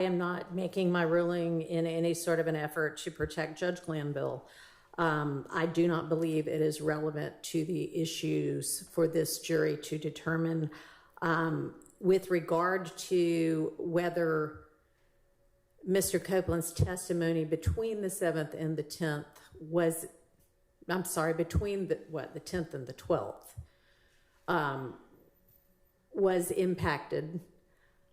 I am not making my ruling in any sort of an effort to protect Judge Glanville. I do not believe it is relevant to the issues for this jury to determine. With regard to whether Mr. Copeland's testimony between the 7th and the 10th was, I'm sorry, between the 10th and the 12th, was impacted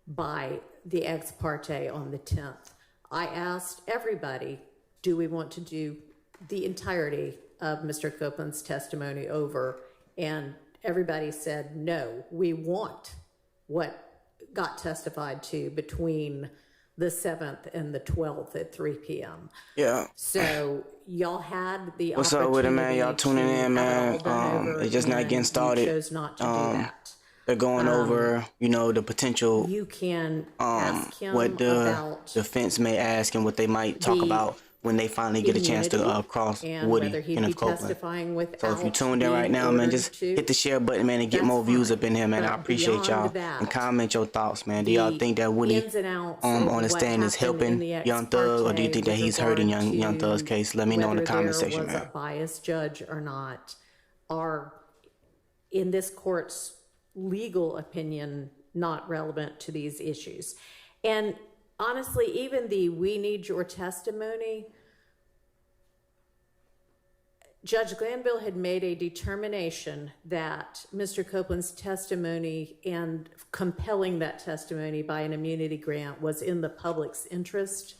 by the ex parte on the 10th. I asked everybody, do we want to do the entirety of Mr. Copeland's testimony over? And everybody said, no, we want what got testified to between the 7th and the 12th at 3 p.m. Yeah. So y'all had the What's opportunity. up with it, man? Y'all tuning in, man. It's just not getting started. You chose not to do that. They're going over, you know, the potential, you can ask him what the about defense may ask and what they might talk about when they finally get a chance to cross Woody, Kenneth Copeland. So if you tuned in right now, man, just hit the share button, man, and get more views up in here, man. I appreciate y'all. And comment your thoughts, man. Do y'all think that Woody on the stand is helping Young Thug, or do you think that he's hurting Young Thug's case? Let me know in the comment section, man. Whether there was a biased judge or not are, in this court's legal opinion, not relevant to these issues. And honestly, even the "we need your testimony," Judge Glanville had made a determination that Mr. Copeland's testimony and compelling that testimony by an immunity grant was in the public's interest.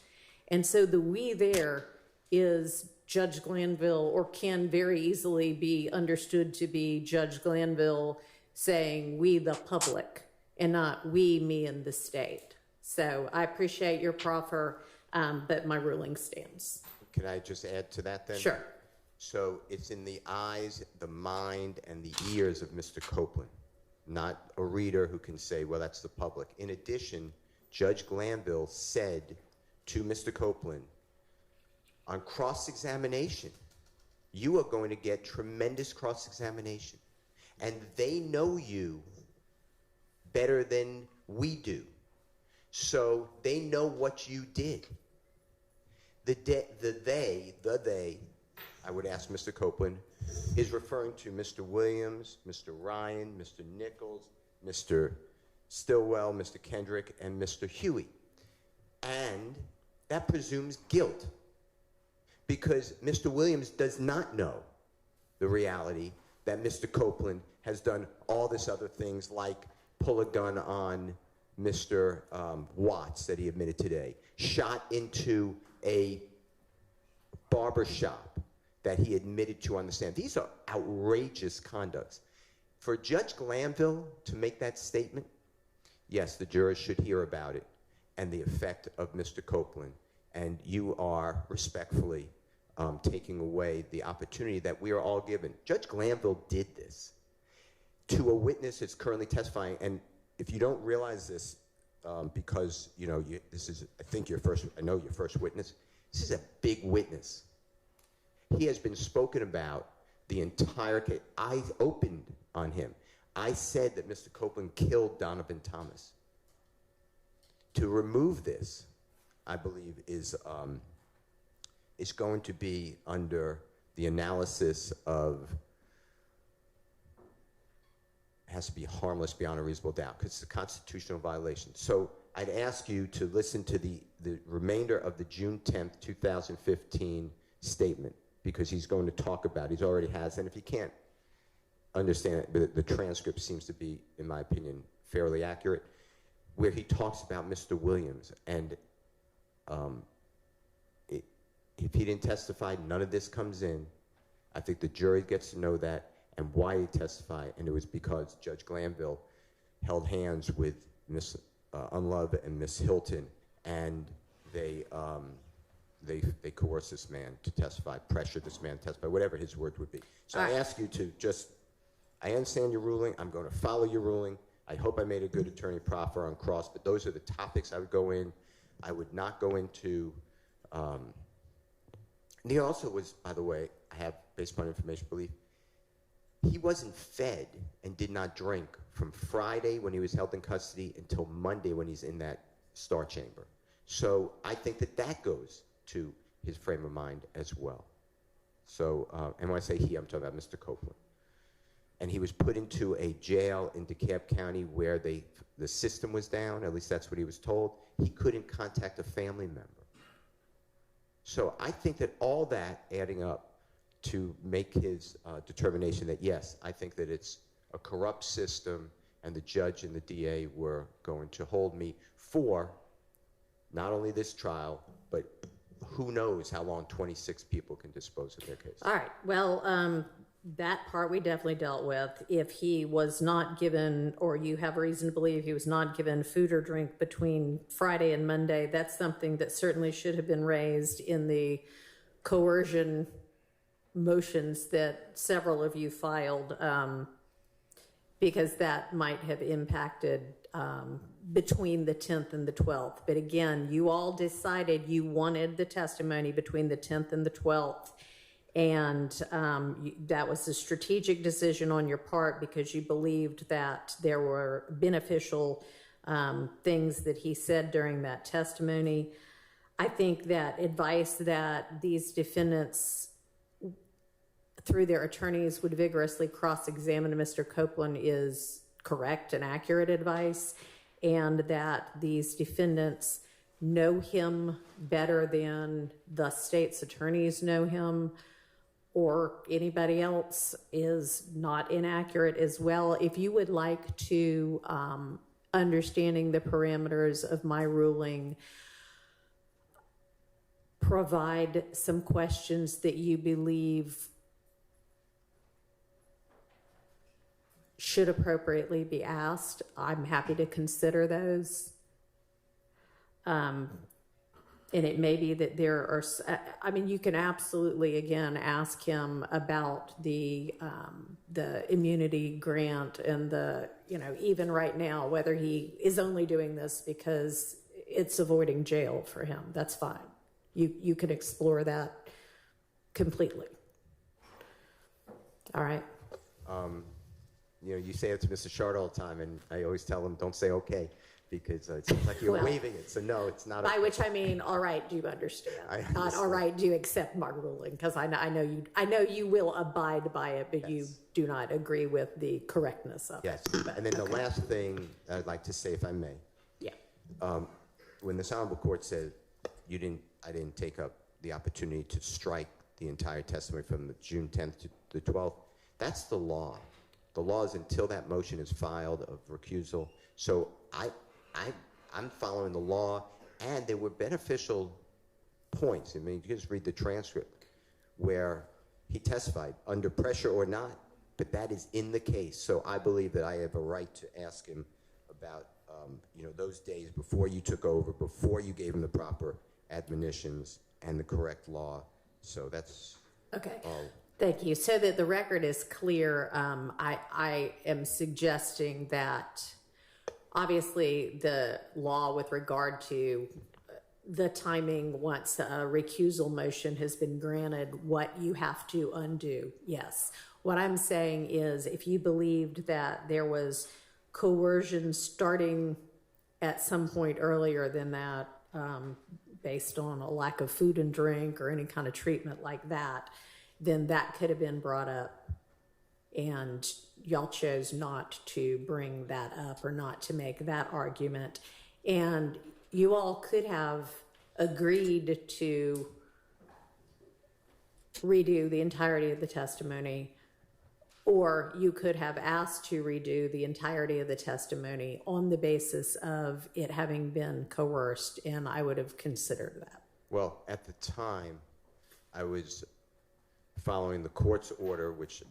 And so the "we" there is Judge Glanville, or can very easily be understood to be Judge Glanville saying "we, the public," and not "we, me, and the state." So I appreciate your proffer, but my ruling stands. Can I just add to that then? Sure. So it's in the eyes, the mind, and the ears of Mr. Copeland, not a reader who can say, well, that's the public. In addition, Judge Glanville said to Mr. Copeland, on cross-examination, you are going to get tremendous cross-examination. And they know you better than we do. So they know what you did. The they, I would ask Mr. Copeland, is referring to Mr. Williams, Mr. Ryan, Mr. Nichols, Mr. Stillwell, Mr. Kendrick, and Mr. Huey. And that presumes guilt, because Mr. Williams does not know the reality that Mr. Copeland has done all this other things, like pull a gun on Mr. Watts that he admitted today, shot into a barber shop that he admitted to on the stand. These are outrageous conducts. For Judge Glanville to make that statement, yes, the jurors should hear about it and the effect of Mr. Copeland. And you are respectfully taking away the opportunity that we are all given. Judge Glanville did this to a witness that's currently testifying. And if you don't realize this, because this is, I think, your first witness. This is a big witness. He has been spoken about the entire case. I opened on him. I said that Mr. Copeland killed Donovan Thomas. To remove this, I believe, is going to be under the analysis of, has to be harmless beyond a reasonable doubt, because it's a constitutional violation. So I'd ask you to listen to the remainder of the June 10th, 2015 statement, because he's going to talk about, he already has, and if you can't understand it, the transcript seems to be, in my opinion, fairly accurate, where he talks about Mr. Williams. And if he didn't testify, none of this comes in. I think the jury gets to know that and why he testified, and it was because Judge Glanville held hands with Miss Unlove and Miss Hilton, and they coerced this man to testify, pressured this man to testify, whatever his words would be. So I ask you to just, I understand your ruling. I'm going to follow your ruling. I hope I made a good attorney proffer on cross, but those are the topics I would go in. I would not go into, and he also was, by the way, I have, based upon information, belief, he wasn't fed and did not drink from Friday when he was held in custody until Monday when he's in that star chamber. So I think that that goes to his frame of mind as well. So, and when I say he, I'm talking about Mr. Copeland. And he was put into a jail in DeKalb County where the system was down, at least that's what he was told. He couldn't contact a family member. So I think that all that adding up to make his determination that, yes, I think that it's a corrupt system and the judge and the DA were going to hold me for not only this trial, but who knows how long 26 people can dispose of their case. All right. Well, that part we definitely dealt with. If he was not given, or you have reason to believe he was not given food or drink between Friday and Monday, that's something that certainly should have been raised in the coercion motions that several of you filed, because that might have impacted between the 10th and the 12th. But again, you all decided you wanted the testimony between the 10th and the 12th. And that was a strategic decision on your part because you believed that there were beneficial things that he said during that testimony. I think that advice that these defendants, through their attorneys, would vigorously cross-examine Mr. Copeland is correct and accurate advice, and that these defendants know him better than the state's attorneys know him, or anybody else, is not inaccurate as well. If you would like to, understanding the parameters of my ruling, provide some questions that you believe should appropriately be asked, I'm happy to consider those. And it may be that there are, I mean, you can absolutely, again, ask him about the immunity grant and the, you know, even right now, whether he is only doing this because it's avoiding jail for him. That's fine. You can explore that completely. All right. You know, you say it to Mr. Shard all the time, and I always tell him, don't say okay, because it seems like you're waving it. So no, it's not. By which I mean, all right, do you understand? Not all right, do you accept my ruling? Because I know you will abide by it, but you do not agree with the correctness of it. Yes. And then the last thing I'd like to say, if I may. Yeah. When this honorable court said I didn't take up the opportunity to strike the entire testimony from the June 10th to the 12th, that's the law. The law is until that motion is filed of recusal. So I'm following the law, and there were beneficial points. I mean, you can just read the transcript where he testified under pressure or not, but that is in the case. So I believe that I have a right to ask him about those days before you took over, before you gave him the proper admonitions and the correct law. So that's okay. All. Thank you. So that the record is clear, I am suggesting that obviously the law with regard to the timing once a recusal motion has been granted, what you have to undo, yes. What I'm saying is if you believed that there was coercion starting at some point earlier than that, based on a lack of food and drink or any kind of treatment like that, then that could have been brought up, and y'all chose not to bring that up or not to make that argument. And you all could have agreed to redo the entirety of the testimony, or you could have asked to redo the entirety of the testimony on the basis of it having been coerced, and I would have considered that. Well, at the time, I was following the court's order, which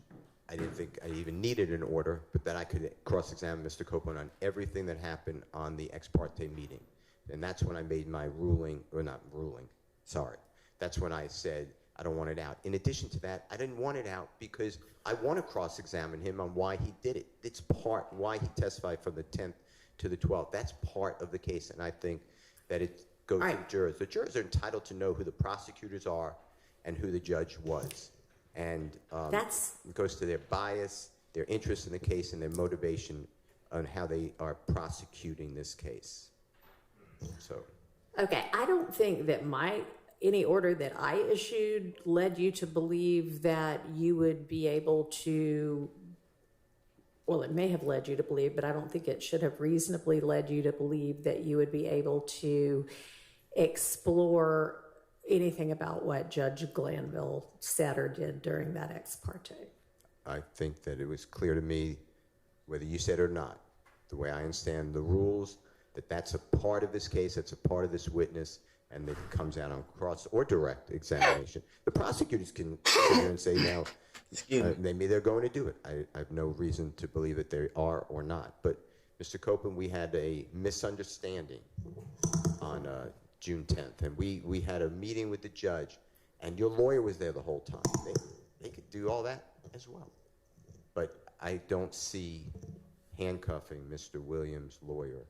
I didn't think I even needed an order, but that I could cross-examine Mr. Copeland on everything that happened on the ex parte meeting. And that's when I made my ruling, or not ruling, sorry. That's when I said I don't want it out. In addition to that, I didn't want it out because I want to cross-examine him on why he did it. It's part why he testified from the 10th to the 12th. That's part of the case, and I think that it goes to the jurors. The jurors are entitled to know who the prosecutors are and who the judge was. And it goes to their bias, their interest in the case, and their motivation on how they are prosecuting this case. So. Okay, I don't think that any order that I issued led you to believe that you would be able to, well, it may have led you to believe, but I don't think it should have reasonably led you to believe that you would be able to explore anything about what Judge Glanville said or did during that ex parte. I think that it was clear to me, whether you said it or not, the way I understand the rules, that's a part of this case, that's a part of this witness, and it comes out on cross or direct examination. The prosecutors can sit here and say, now, maybe they're going to do it. I have no reason to believe that they are or not. But, Mr. Copeland, we had a misunderstanding on June 10th, and we had a meeting with the judge, and your lawyer was there the whole time. They could do all that as well. But I don't see handcuffing Mr. Williams' lawyer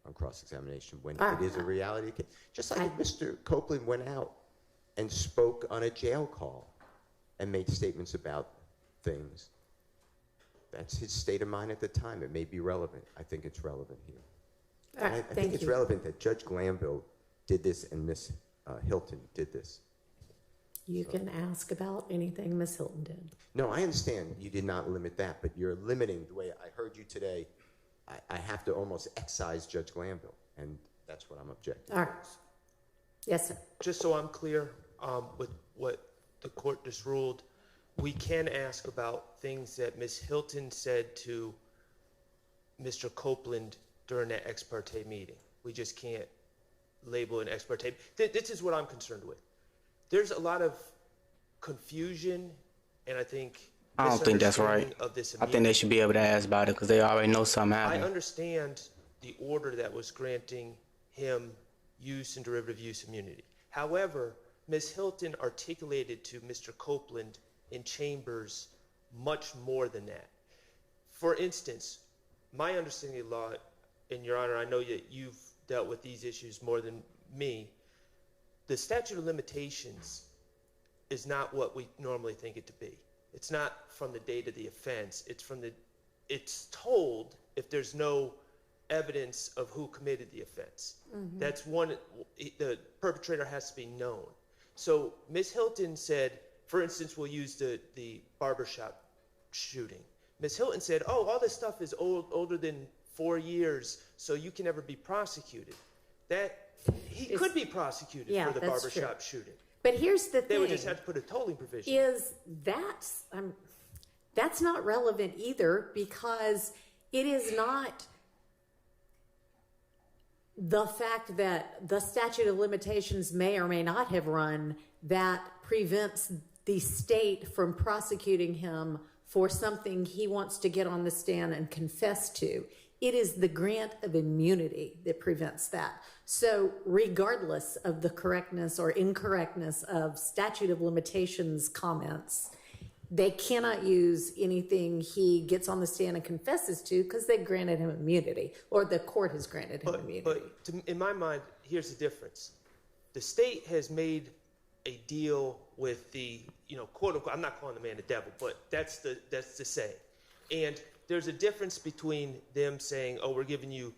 on cross-examination when it is a reality case. Just like if Mr. Copeland went out and spoke on a jail call and made statements about things. That's his state of mind at the time. It may be relevant. I think it's relevant here. I think it's relevant that Judge Glanville did this and Ms. Hilton did this. You can ask about anything Ms. Hilton did. No, I understand you did not limit that, but you're limiting the way I heard you today. I have to almost excise Judge Glanville, and that's what I'm objecting. All right. Yes, sir. Just so I'm clear with what the court just ruled, we can ask about things that Ms. Hilton said to Mr. Copeland during that ex parte meeting. We just can't label an ex parte. This is what I'm concerned with. There's a lot of confusion, and I don't think that's right. I think they should be able to ask about it because they already know something happened. I understand the order that was granting him use and derivative use immunity. However, Ms. Hilton articulated to Mr. Copeland in chambers much more than that. For instance, my understanding of law, and Your Honor, I know that you've dealt with these issues more than me, the statute of limitations is not what we normally think it to be. It's not from the date of the offense. It's told if there's no evidence of who committed the offense. Mm-hmm. That's one, the perpetrator has to be known. So Ms. Hilton said, for instance, we'll use the barbershop shooting. Ms. Hilton said, oh, all this stuff is older than 4 years, so you can never be prosecuted. He could be prosecuted for the barbershop shooting. But here's the thing. They would just have to put a tolling provision. That's not relevant either, because it is not the fact that the statute of limitations may or may not have run that prevents the state from prosecuting him for something he wants to get on the stand and confess to. It is the grant of immunity that prevents that. So regardless of the correctness or incorrectness of statute of limitations comments, they cannot use anything he gets on the stand and confesses to because they've granted him immunity, or the court has granted him immunity. But in my mind, here's the difference. The state has made a deal with the, quote unquote, I'm not calling the man the devil, but that's the say. And there's a difference between them saying, oh, we're giving you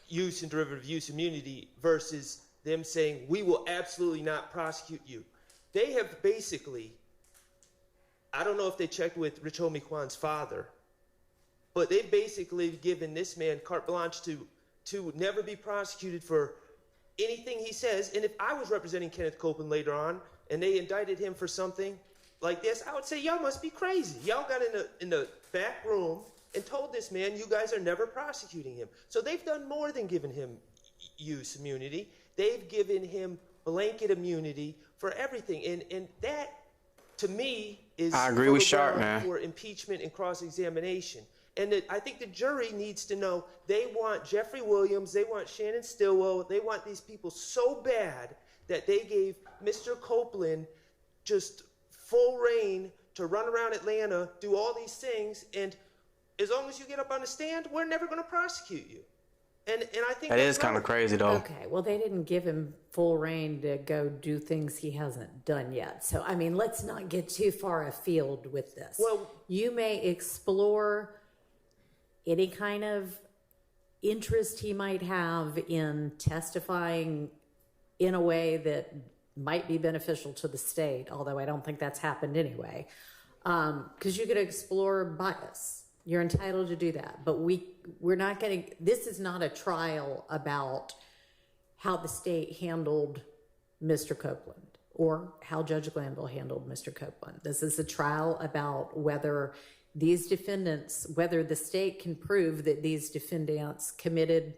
use and derivative use immunity versus them saying, we will absolutely not prosecute you. They have basically, I don't know if they checked with Rich Homie Kwan's father, but they've basically given this man carte blanche to never be prosecuted for anything he says. And if I was representing Kenneth Copeland later on and they indicted him for something like this, I would say, y'all must be crazy. Y'all got in the back room and told this man, you guys are never prosecuting him. So they've done more than giving him use immunity. They've given him blanket immunity for everything. And that, to me, is I agree with Sharp, man. For impeachment and cross-examination. And I think the jury needs to know they want Jeffrey Williams, they want Shannon Stillwell, they want these people so bad that they gave Mr. Copeland just full reign to run around Atlanta, do all these things, and as long as you get up on the stand, we're never going to prosecute you. And I think that is kind of crazy, though. Okay, well, they didn't give him full reign to go do things he hasn't done yet. So, I mean, let's not get too far afield with this. Well, you may explore any kind of interest he might have in testifying in a way that might be beneficial to the state, although I don't think that's happened anyway. Because you could explore bias. You're entitled to do that. But we're not going to, this is not a trial about how the state handled Mr. Copeland or how Judge Glanville handled Mr. Copeland. This is a trial about whether these defendants, whether the state can prove that these defendants committed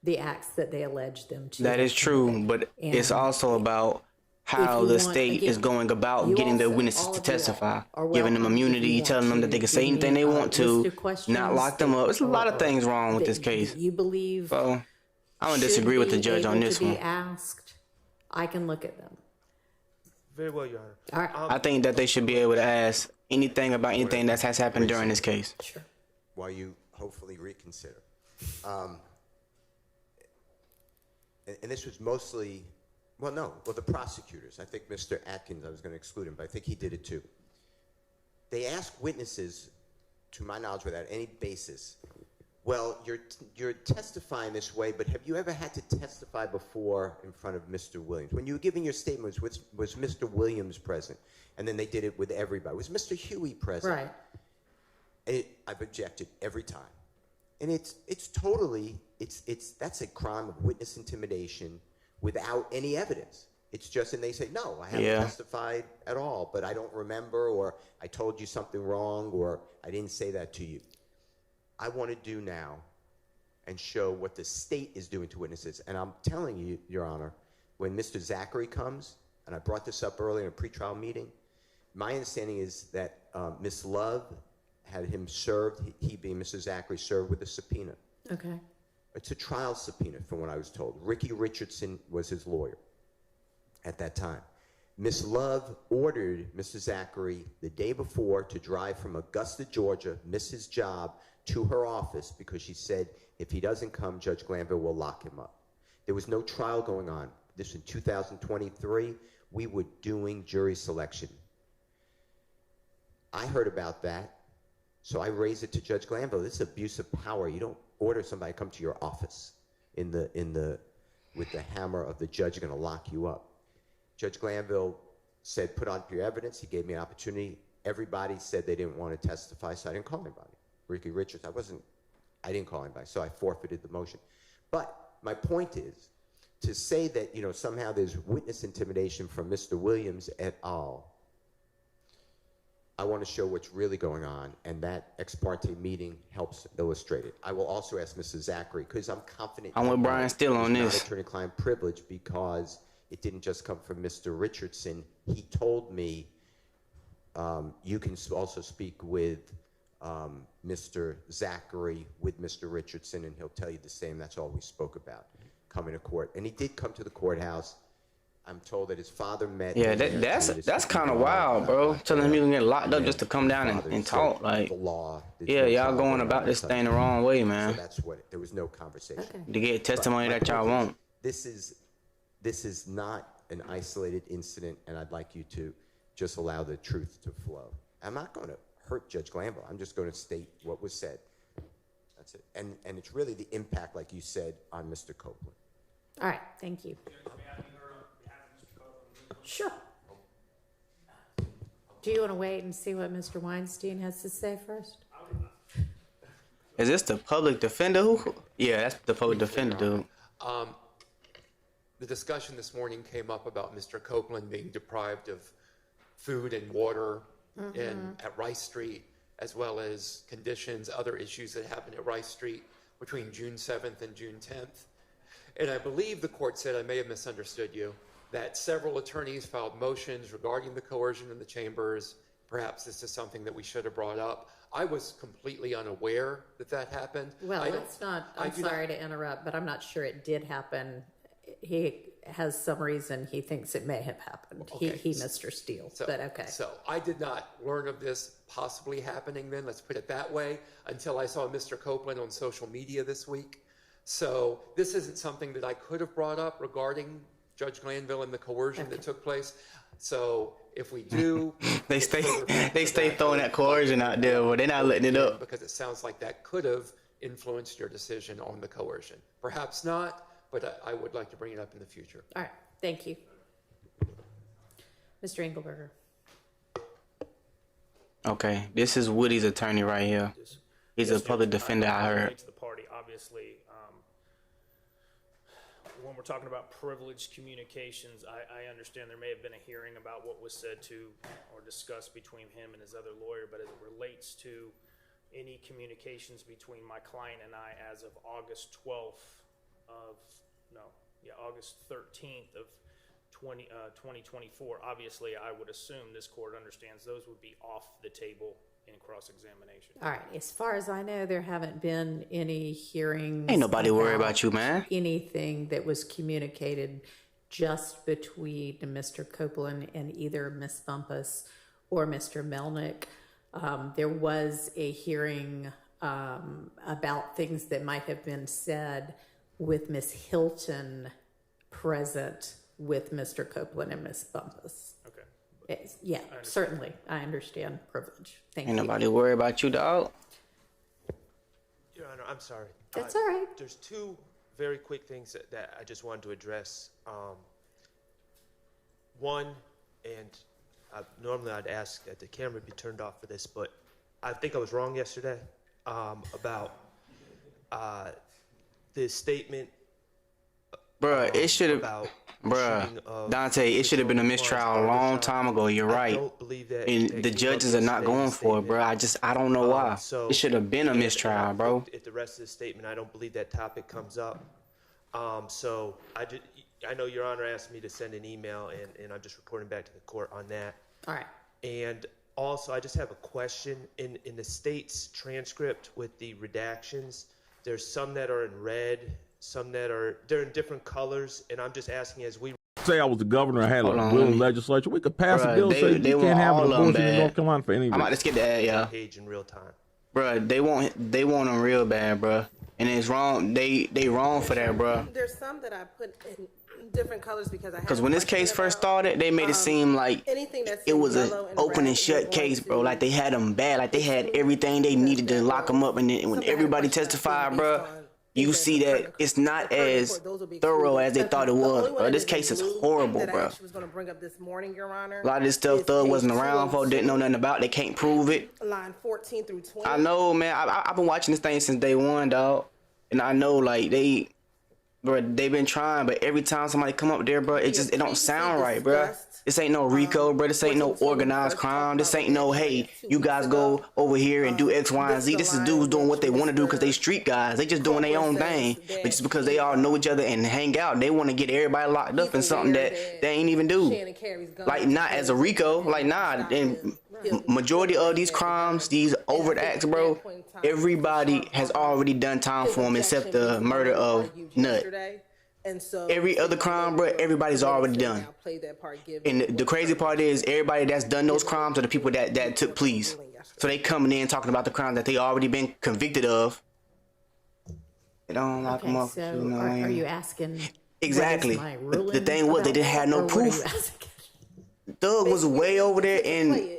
the acts that they allege them to. That is true, but it's also about how the state is going about getting the witnesses to testify, giving them immunity, telling them that they can say anything they want to, not lock them up. There's a lot of things wrong with this case. You believe So I don't disagree with the judge on this one. Asked, I can look at them. Very well, Your Honor. All right. I think that they should be able to ask anything about anything that has happened during this case. Sure. While you hopefully reconsider. And this was mostly, the prosecutors. I think Mr. Atkins, I was going to exclude him, but I think he did it too. They asked witnesses, to my knowledge, without any basis, well, you're testifying this way, but have you ever had to testify before in front of Mr. Williams? When you were giving your statements, was Mr. Williams present? And then they did it with everybody. Was Mr. Huey present? Right. And I've objected every time. And it's totally, that's a crime of witness intimidation without any evidence. It's just, and they say, no, I haven't testified at all, but I don't remember, or I told you something wrong, or I didn't say that to you. I want to do now and show what the state is doing to witnesses. And I'm telling you, Your Honor, when Mr. Zachary comes, and I brought this up earlier in a pretrial meeting, my understanding is that Ms. Love had him served, he being Mr. Zachary, served with a subpoena. Okay. It's a trial subpoena from what I was told. Ricky Richardson was his lawyer at that time. Ms. Love ordered Mr. Zachary the day before to drive from Augusta, Georgia, miss his job, to her office because she said if he doesn't come, Judge Glanville will lock him up. There was no trial going on. This was in 2023. We were doing jury selection. I heard about that, so I raised it to Judge Glanville. This is abuse of power. You don't order somebody to come to your office with the hammer of the judge going to lock you up. Judge Glanville said, put on your evidence. He gave me an opportunity. Everybody said they didn't want to testify, so I didn't call anybody. Ricky Richards, I didn't call anybody, so I forfeited the motion. But my point is, to say that, somehow there's witness intimidation from Mr. Williams et al., I want to show what's really going on, and that ex parte meeting helps illustrate it. I will also ask Mr. Zachary, because I'm confident. I'm with Brian still on this. Not attorney-client privilege, because it didn't just come from Mr. Richardson. He told me you can also speak with Mr. Zachary with Mr. Richardson, and he'll tell you the same. That's all we spoke about, coming to court. And he did come to the courthouse. I'm told that his father met. Yeah, that's kind of wild, bro. Telling him he can get locked up just to come down and talk. Like, the law. Yeah, y'all going about this thing the wrong way, man. So that's what. There was no conversation. Okay. To get testimony that y'all want. This is not an isolated incident, and I'd like you to just allow the truth to flow. I'm not going to hurt Judge Glanville. I'm just going to state what was said. That's it. And it's really the impact, like you said, on Mr. Copeland. All right. Thank you. Sure. Do you want to wait and see what Mr. Weinstein has to say first? Is this the public defender? Yeah, that's the public defender, dude. The discussion this morning came up about Mr. Copeland being deprived of food and water at Rice Street, as well as conditions, other issues that happened at Rice Street between June 7th and June 10th. And I believe the court said, I may have misunderstood you, that several attorneys filed motions regarding the coercion in the chambers. Perhaps this is something that we should have brought up. I was completely unaware that happened. Well, it's not, I'm sorry to interrupt, but I'm not sure it did happen. He has some reason he thinks it may have happened. Okay. He Mr. Steele, but okay. So I did not learn of this possibly happening then, let's put it that way, until I saw Mr. Copeland on social media this week. So this isn't something that I could have brought up regarding Judge Glanville and the coercion that took place. So if we do, they stay throwing that coercion out there, but they're not letting it up because it sounds like that could have influenced your decision on the coercion. Perhaps not, but I would like to bring it up in the future. All right, thank you. Mr. Engelberger. Okay, this is Woody's attorney right here. He's a public defender, I heard. To the party, obviously, when we're talking about privileged communications, I understand there may have been a hearing about what was said to or discussed between him and his other lawyer, but as it relates to any communications between my client and I as of August 13th of 2024, obviously I would assume this court understands those would be off the table in cross-examination. All right, as far as I know, there haven't been any hearings. Ain't nobody worried about you, man. Anything that was communicated just between Mr. Copeland and either Ms. Bumpus or Mr. Melnick. There was a hearing about things that might have been said with Ms. Hilton present with Mr. Copeland and Ms. Bumpus. Okay. Yeah, certainly. I understand privilege. Thank you. Ain't nobody worried about you, dog. Your Honor, I'm sorry. That's all right. There's two very quick things that I just wanted to address. One, and normally I'd ask that the camera be turned off for this, but I think I was wrong yesterday about the statement. Bruh, it should have, Dante, it should have been a mistrial a long time ago. You're right. I don't believe that. And the judges are not going for it, bro. I don't know why. So it should have been a mistrial, bro. At the rest of the statement, I don't believe that topic comes up. So I know Your Honor asked me to send an email, and I'm just reporting back to the court on that. All right. And also, I just have a question. In the state's transcript with the redactions, there's some that are in red, some they're in different colors, and I'm just asking as we say I was the governor and had a bill in legislature, we could pass a bill saying you can't have an abortion in North Carolina for any reason. I'm about to skip that, yeah. page in real time. Bruh, they want them real bad, bruh. And it's wrong. They wrong for that, bruh. There's some that I put in different colors because when this case first started, they made it seem like it was an open and shut case, bro. Like they had them bad, like they had everything they needed to lock them up. And then when everybody testified, bruh, you see that it's not as thorough as they thought it was, bro. This case is horrible, bro. A lot of this stuff Thug wasn't around for, didn't know nothing about. They can't prove it. Line 14 through 20. I know, man. I've been watching this thing since day one, dog. And I know, like, they've been trying, but every time somebody come up there, bro, it don't sound right, bro. This ain't no Rico, bro. This ain't no organized crime. This ain't no, hey, you guys go over here and do X, Y, and Z. This is dudes doing what they want to do because they street guys. They just doing their own thing. But just because they all know each other and hang out, they want to get everybody locked up in something that they ain't even do. Like, not as a Rico. Like, nah. And majority of these crimes, these overt acts, bro, everybody has already done time for them except the murder of Nut. And so every other crime, bro, everybody's already done. And the crazy part is everybody that's done those crimes are the people that took pleas. So they coming in talking about the crime that they already been convicted of. They don't lock them up. So are you asking? Exactly. The thing was they didn't have no proof. Thug was way over there in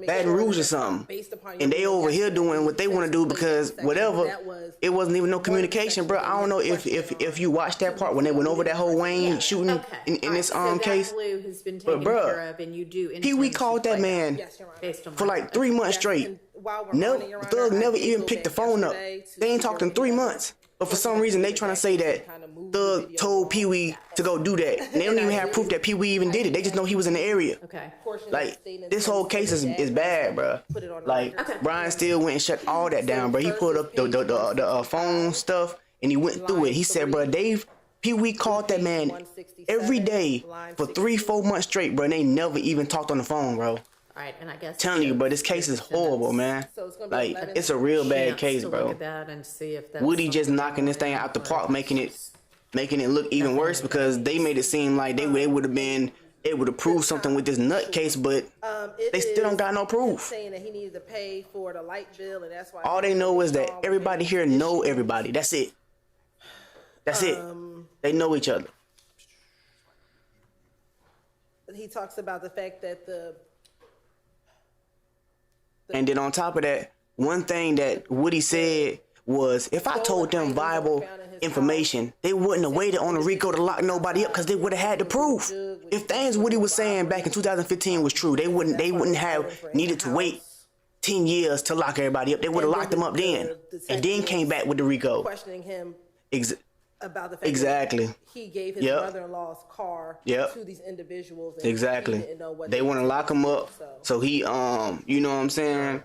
Baton Rouge or something, and they over here doing what they want to do because whatever, it wasn't even no communication, bro. I don't know if you watched that part when they went over that whole Wayne shooting in this case, but bro, Pee Wee called that man for like 3 months straight. Thug never even picked the phone up. They ain't talked in 3 months. But for some reason, they trying to say that Thug told Pee Wee to go do that. And they don't even have proof that Pee Wee even did it. They just know he was in the area. Okay. Like, this whole case is bad, bro. Like, Brian still went and shut all that down, bro. He pulled up the phone stuff, and he went through it. He said, bro, Pee Wee called that man every day for 3-4 months straight, bro, and they never even talked on the phone, bro. All right, and I guess telling you, bro, this case is horrible, man. Like, it's a real bad case, bro. Woody just knocking this thing out the park, making it look even worse because they made it seem like they would have been able to prove something with this Nut case, but they still don't got no proof. Saying that he needed to pay for the light bill, and that's why all they know is that everybody here know everybody. That's it. That's it. They know each other. He talks about the fact that and then on top of that, one thing that Woody said was if I told them viable information, they wouldn't have waited on the Rico to lock nobody up because they would have had the proof. If things Woody was saying back in 2015 was true, they wouldn't have needed to wait 10 years to lock everybody up. They would have locked them up then, and then came back with the Rico. Questioning him about the fact exactly. that he gave his brother-in-law's car to these individuals. And exactly. He didn't know what they want to lock him up, so he, you know what I'm saying,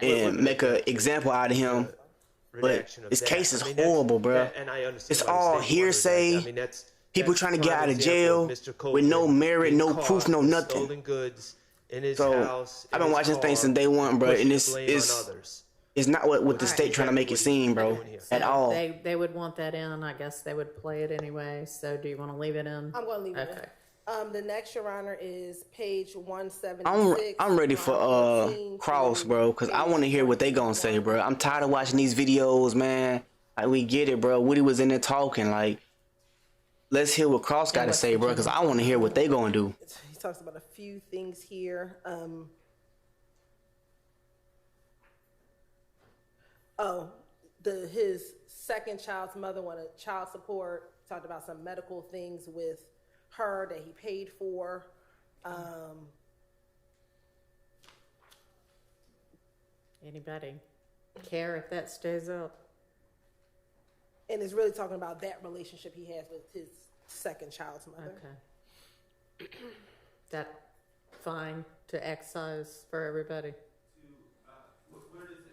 and make an example out of him. But this case is horrible, bro. And I understand it's all hearsay. I mean, people trying to get out of jail with no merit, no proof, no nothing. Stolen goods in his so house, I've been watching this thing since day one, bro, and it's not what the state trying to make it seem, bro, at all. They would want that in. I guess they would play it anyway. So do you want to leave it in? I'm going to leave it in. The next, Your Honor, is page 176. I'm ready for Cross, bro, because I want to hear what they gonna say, bro. I'm tired of watching these videos, man. Like, we get it, bro. Woody was in there talking. Like, let's hear what Cross got to say, bro, because I want to hear what they gonna do. He talks about a few things here. His second child's mother wanted child support. Talked about some medical things with her that he paid for. Anybody care if that stays up? And it's really talking about that relationship he has with his second child's mother. Okay. That fine to excise for everybody? Where does it,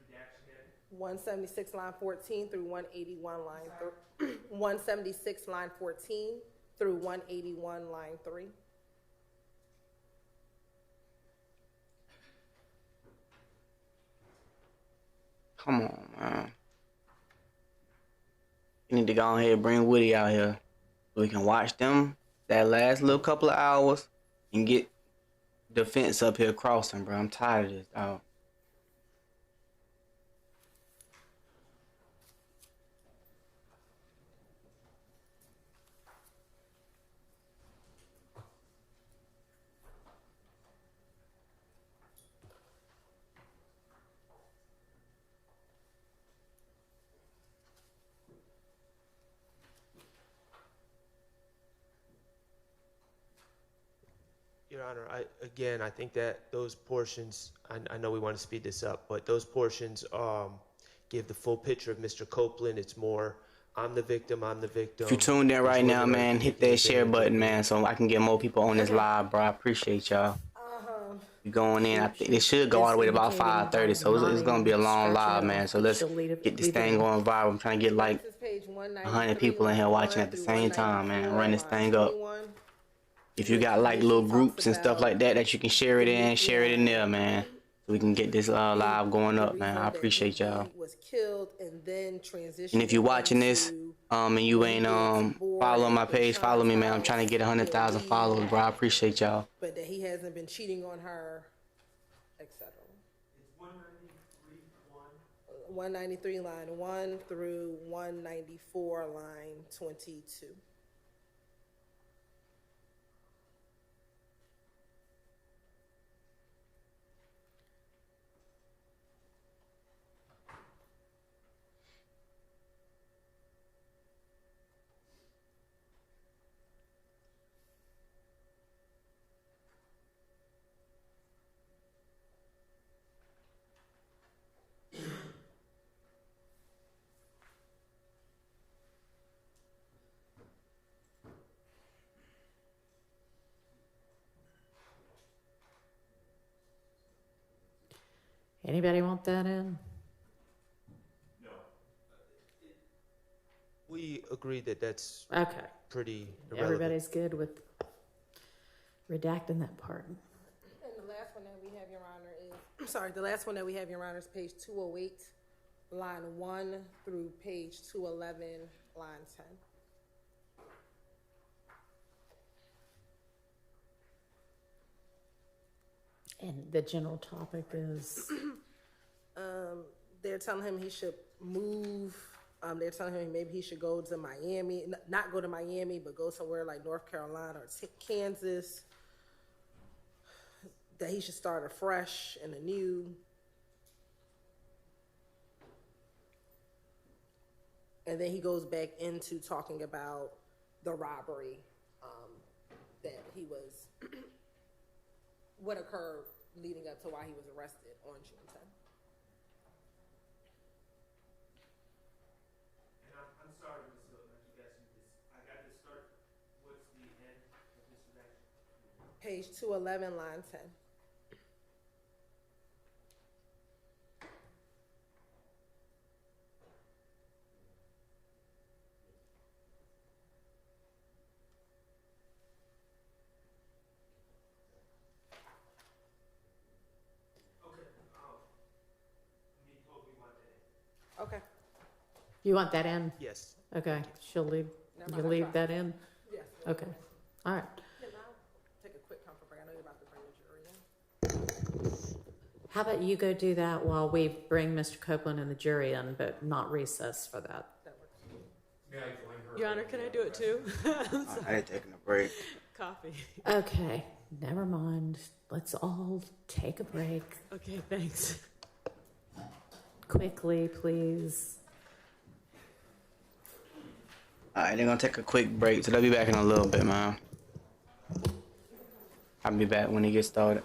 redaction end? 176 line 14 through 181 line 176 line 14 through 181 line 3. Come on, man. You need to go ahead and bring Woody out here so we can watch them that last little couple of hours and get defense up here crossing, bro. I'm tired of this, dog. Your Honor, I think that those portions, I know we want to speed this up, but those portions give the full picture of Mr. Copeland. It's more, I'm the victim. If you tuned in right now, man, hit that share button, man, so I can get more people on this live, bro. I appreciate y'all. You going in, I think it should go all the way to about 5:30, so it's going to be a long live, man. So let's get this thing going viral. I'm trying to get like 100 people in here watching at the same time, man. Run this thing up. If you got like little groups and stuff like that you can share it in there, man. So we can get this live going up, man. I appreciate y'all. And if you're watching this, and you ain't following my page, follow me, man. I'm trying to get 100,000 followers, bro. I appreciate y'all. But that he hasn't been cheating on her, etc. It's 193 193 line 1 through 194 line 22. Anybody want that in? No. We agree that that's okay. Pretty irrelevant. Everybody's good with redacting that part. And the last one that we have, Your Honor, the last one that we have, Your Honor, is page 208, line 1 through page 211, line 10. And the general topic is? They're telling him he should move. They're telling him maybe he should go to Miami, not go to Miami, but go somewhere like North Carolina or Kansas. That he should start afresh and anew. And then he goes back into talking about the robbery that he was, what occurred leading up to why he was arrested on June 10th. And I'm sorry, Ms. Hilton, I keep asking you this. I got to start. What's the end of this section? Page 211, line 10. Okay. You want that in? Yes. Okay, she'll leave, you leave that in? Yes. Okay, all right. Can I take a quick comfort break? I know you're about to bring the jury in. How about you go do that while we bring Mr. Copeland and the jury in, but not recess for that? That works. May I join her? Your Honor, can I do it too? I ain't taking a break. Coffee. Okay, never mind. Let's all take a break. Okay, thanks. Quickly, please. Alright, they're gonna take a quick break, so they'll be back in a little bit, man. I'll be back when they get started.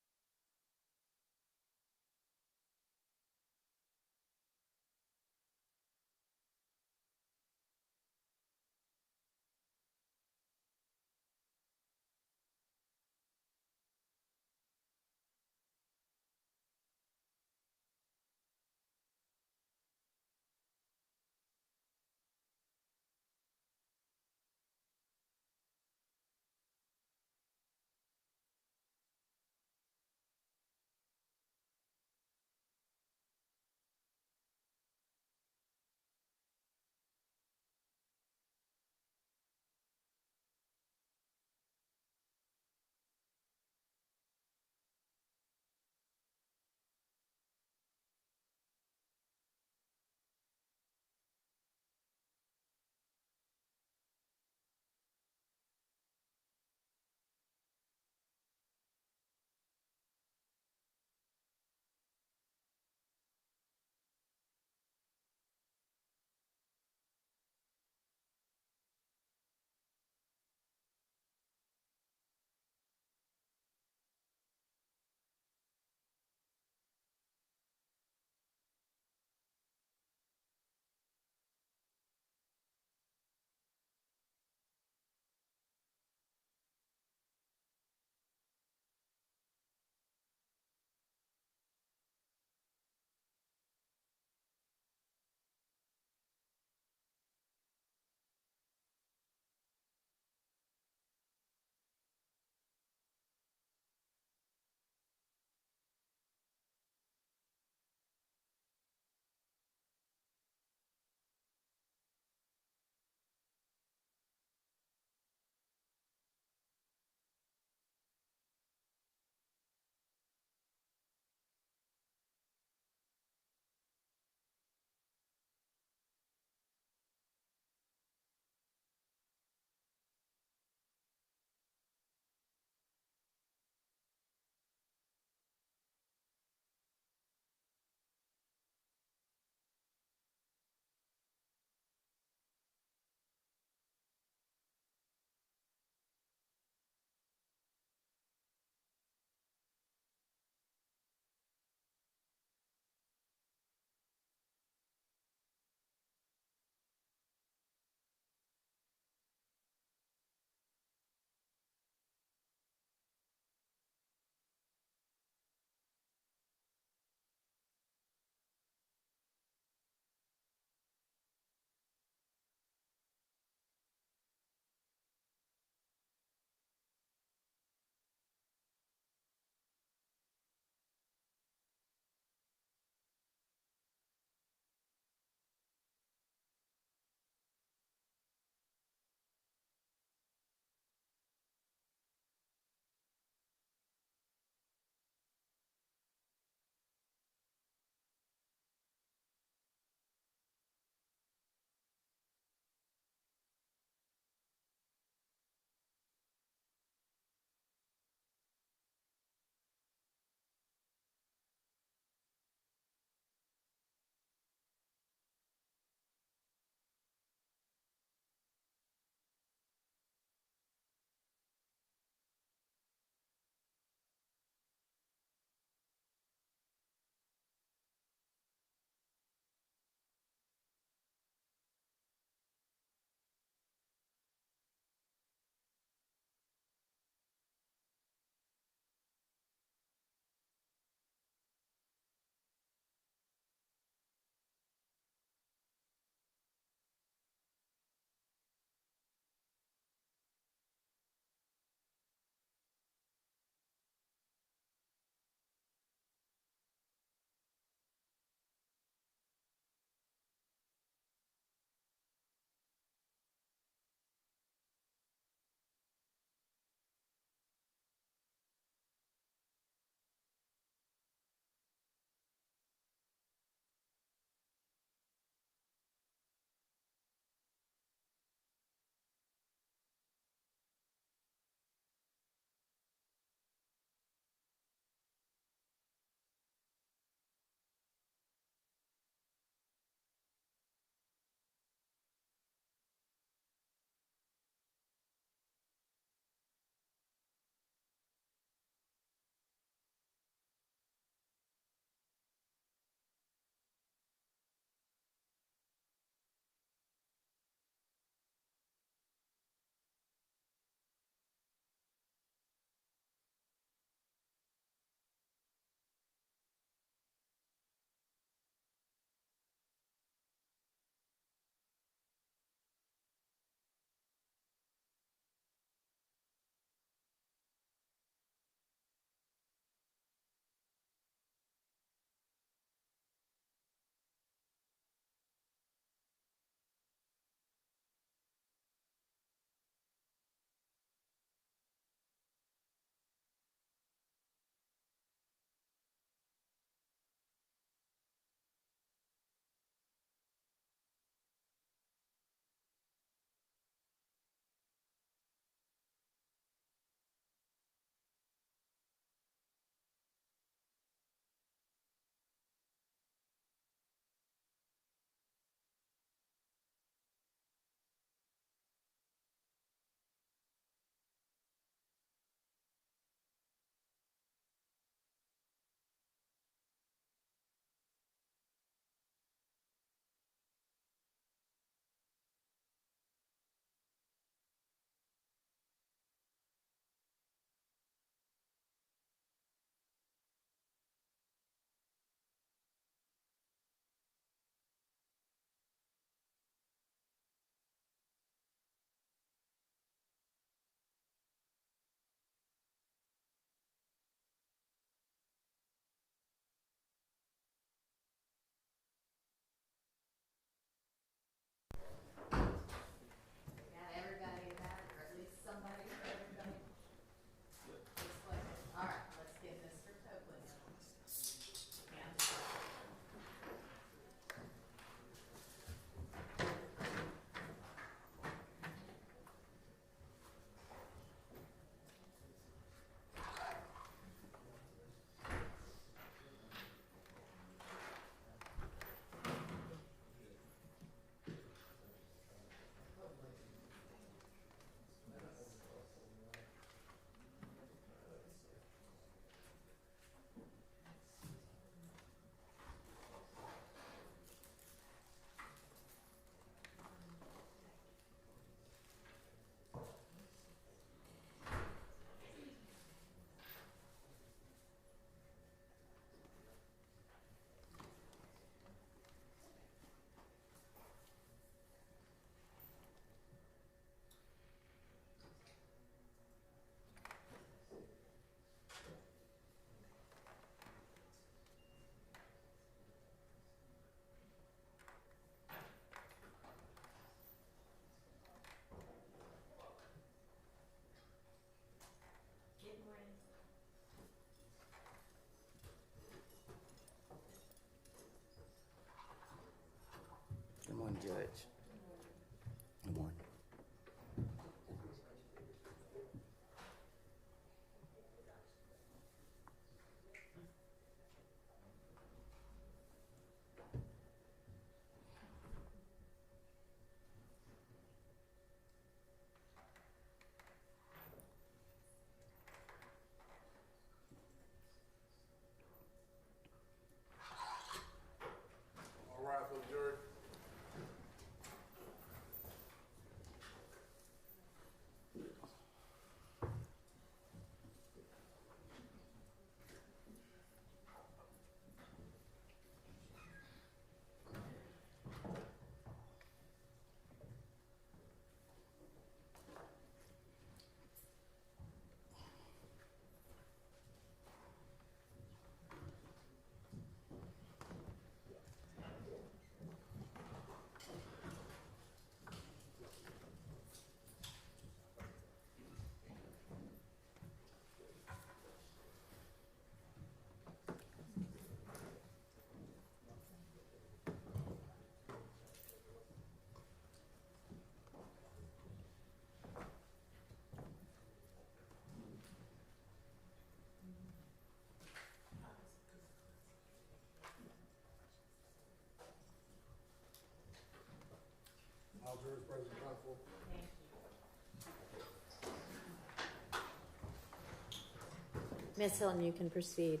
Ms. Hilton, you can proceed.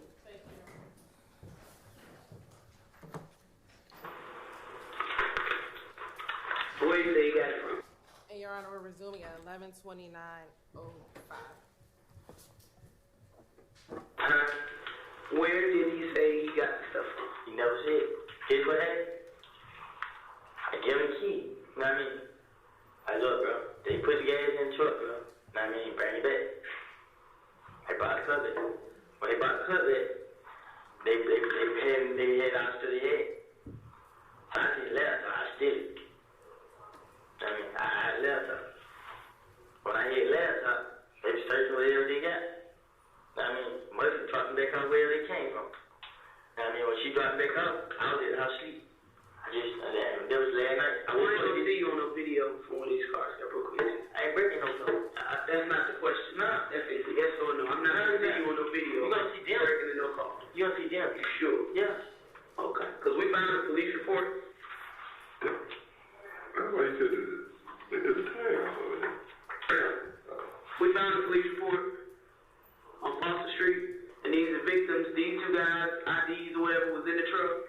Where you say you got it from? And Your Honor, we're resuming at 11:29:05. Where did he say he got the stuff from? He never said. Here's what happened. I gave him the key. You know what I mean? I look, bro. They put the gas in the truck, bro. You know what I mean? Bring it back. They bought the cutlet. When they bought the cutlet, they had out to the head. So I said, left, so I still. I mean, I left her. When I hit left her, they was searching whatever they got. I mean, most of them dropping back off where they came from. I mean, when she dropped back off, I was in her sleep. That was last night. I wanted to see you on a video from one of these cars that broke in. I ain't breaking no car. That's not the question. No, that's it. Yes or no. I'm not going to see you on no video. You gonna see them breaking in no car. You gonna see them? You sure? Yeah. Okay. Because we found a police report. That's why you said it's a tag over there. We found a police report on Foster Street, and these are victims. These two guys, IDs or whatever, was in the truck.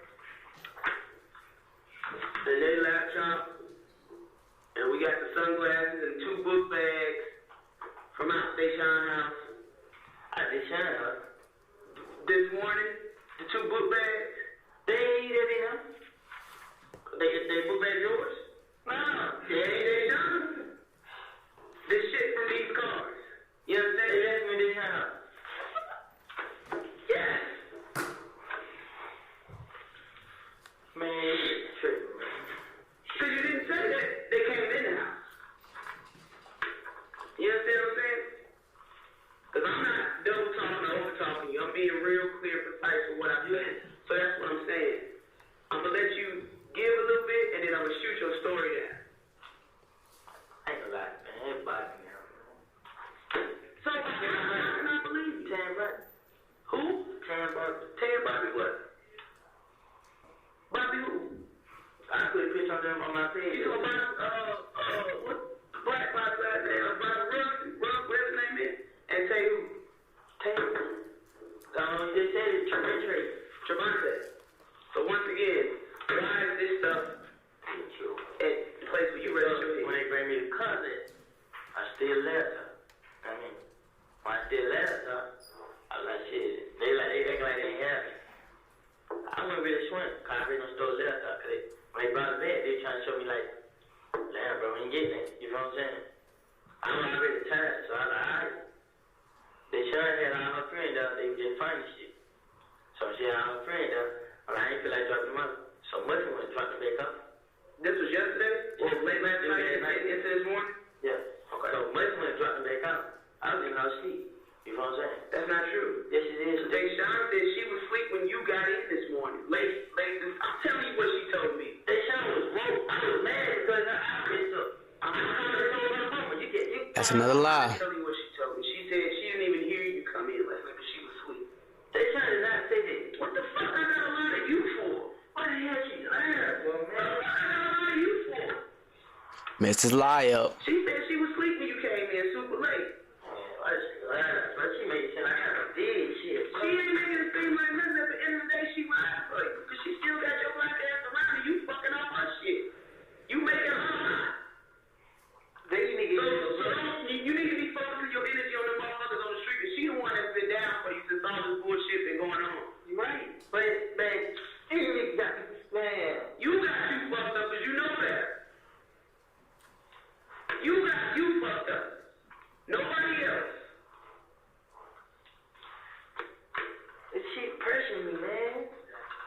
And their laptop, and we got the sunglasses and 2 book bags from out they Shine house. At they Shine house. This morning, the 2 book bags, they ain't that in them. They book bags yours? No, they ain't they Shine. This shit from these cars. You understand? They left me in this house. Yes. Man, it's tripping, man. Because you didn't say that they came in the house. You understand what I'm saying? Because I'm not double talking or over talking you. I'm being real clear, precise with what I'm saying. So that's what I'm saying. I'm going to let you give a little bit, and then I'm going to shoot your story down. I ain't gonna lie, man. Everybody now, man. So, how can I believe you? Tan Bobby. Who? Tan Bobby. Tan Bobby what? Bobby who? I put a picture on them on my page. You know about, what? Black Bobby last name? Bobby Russ, whatever his name is. And say who? Tay. They said it's Trevante. So once again, why is this stuff at the place where you register? When they bring me the cousin, I still left her. I mean, when I still left her, I was like, shit, they act like they ain't happy. I wouldn't really swim, because I really don't still left her, because when they brought it back, they trying to show me like, damn, bro, we ain't getting it, you know what I'm saying? I was already tired, so I was like, alright. They sure had all her friends out, they was just funny shit. So she had all her friends out, but I ain't feel like dropping them out. So much of them dropped them back up. This was yesterday? Or late last night? Into this morning? Yeah. Okay. So much of them dropped them back out. I was in her sleep. You know what I'm saying? That's not true. Yes, it is. Deshawn said she was asleep when you got in this morning. I'm telling you what she told me. Deshawn was broke. I was mad because I messed up. I'm trying to tell her mama. That's another lie. I'm telling you what she told me. She said she didn't even hear you come in last night because she was asleep. Deshawn did not say that. What the fuck I got a lie to you for? What the hell she lying for, man? What I got a lie to you for? Messed his lie up. She said she was asleep when you came in super late. But she made it seem like I did shit. She ain't making it seem like nothing. At the end of the day, she lied for you. Because she still got your black ass around and you fucking all her shit. You making her lie. Then you need to be focusing your energy on the motherfuckers on the street. Because she the one that's been down for you since all this bullshit been going on. You right. But, man, you got you fucked up because you know that. You fucked up. Nobody else. This shit pressuring me, man.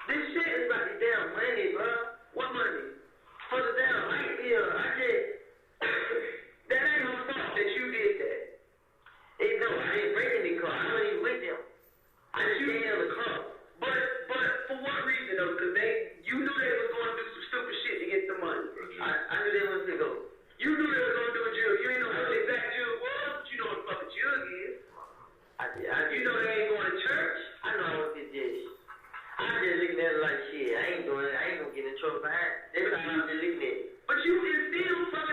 This shit is about the damn money, bro. What money? For the damn light bill. That ain't no fault that you did that. No, I ain't breaking the car. I wasn't even with them. I didn't steal the car. But for what reason though? Because you knew they was going to do some stupid shit to get the money. I knew they was going to go. You knew they was going to do a jug. You ain't know what the exact jug was, but you know what the fucking jug is. You know they ain't going to church. I know I was this. I'm just looking at it like shit. I ain't going to get in trouble behind. Every time I'm just looking at it. But you can still fucking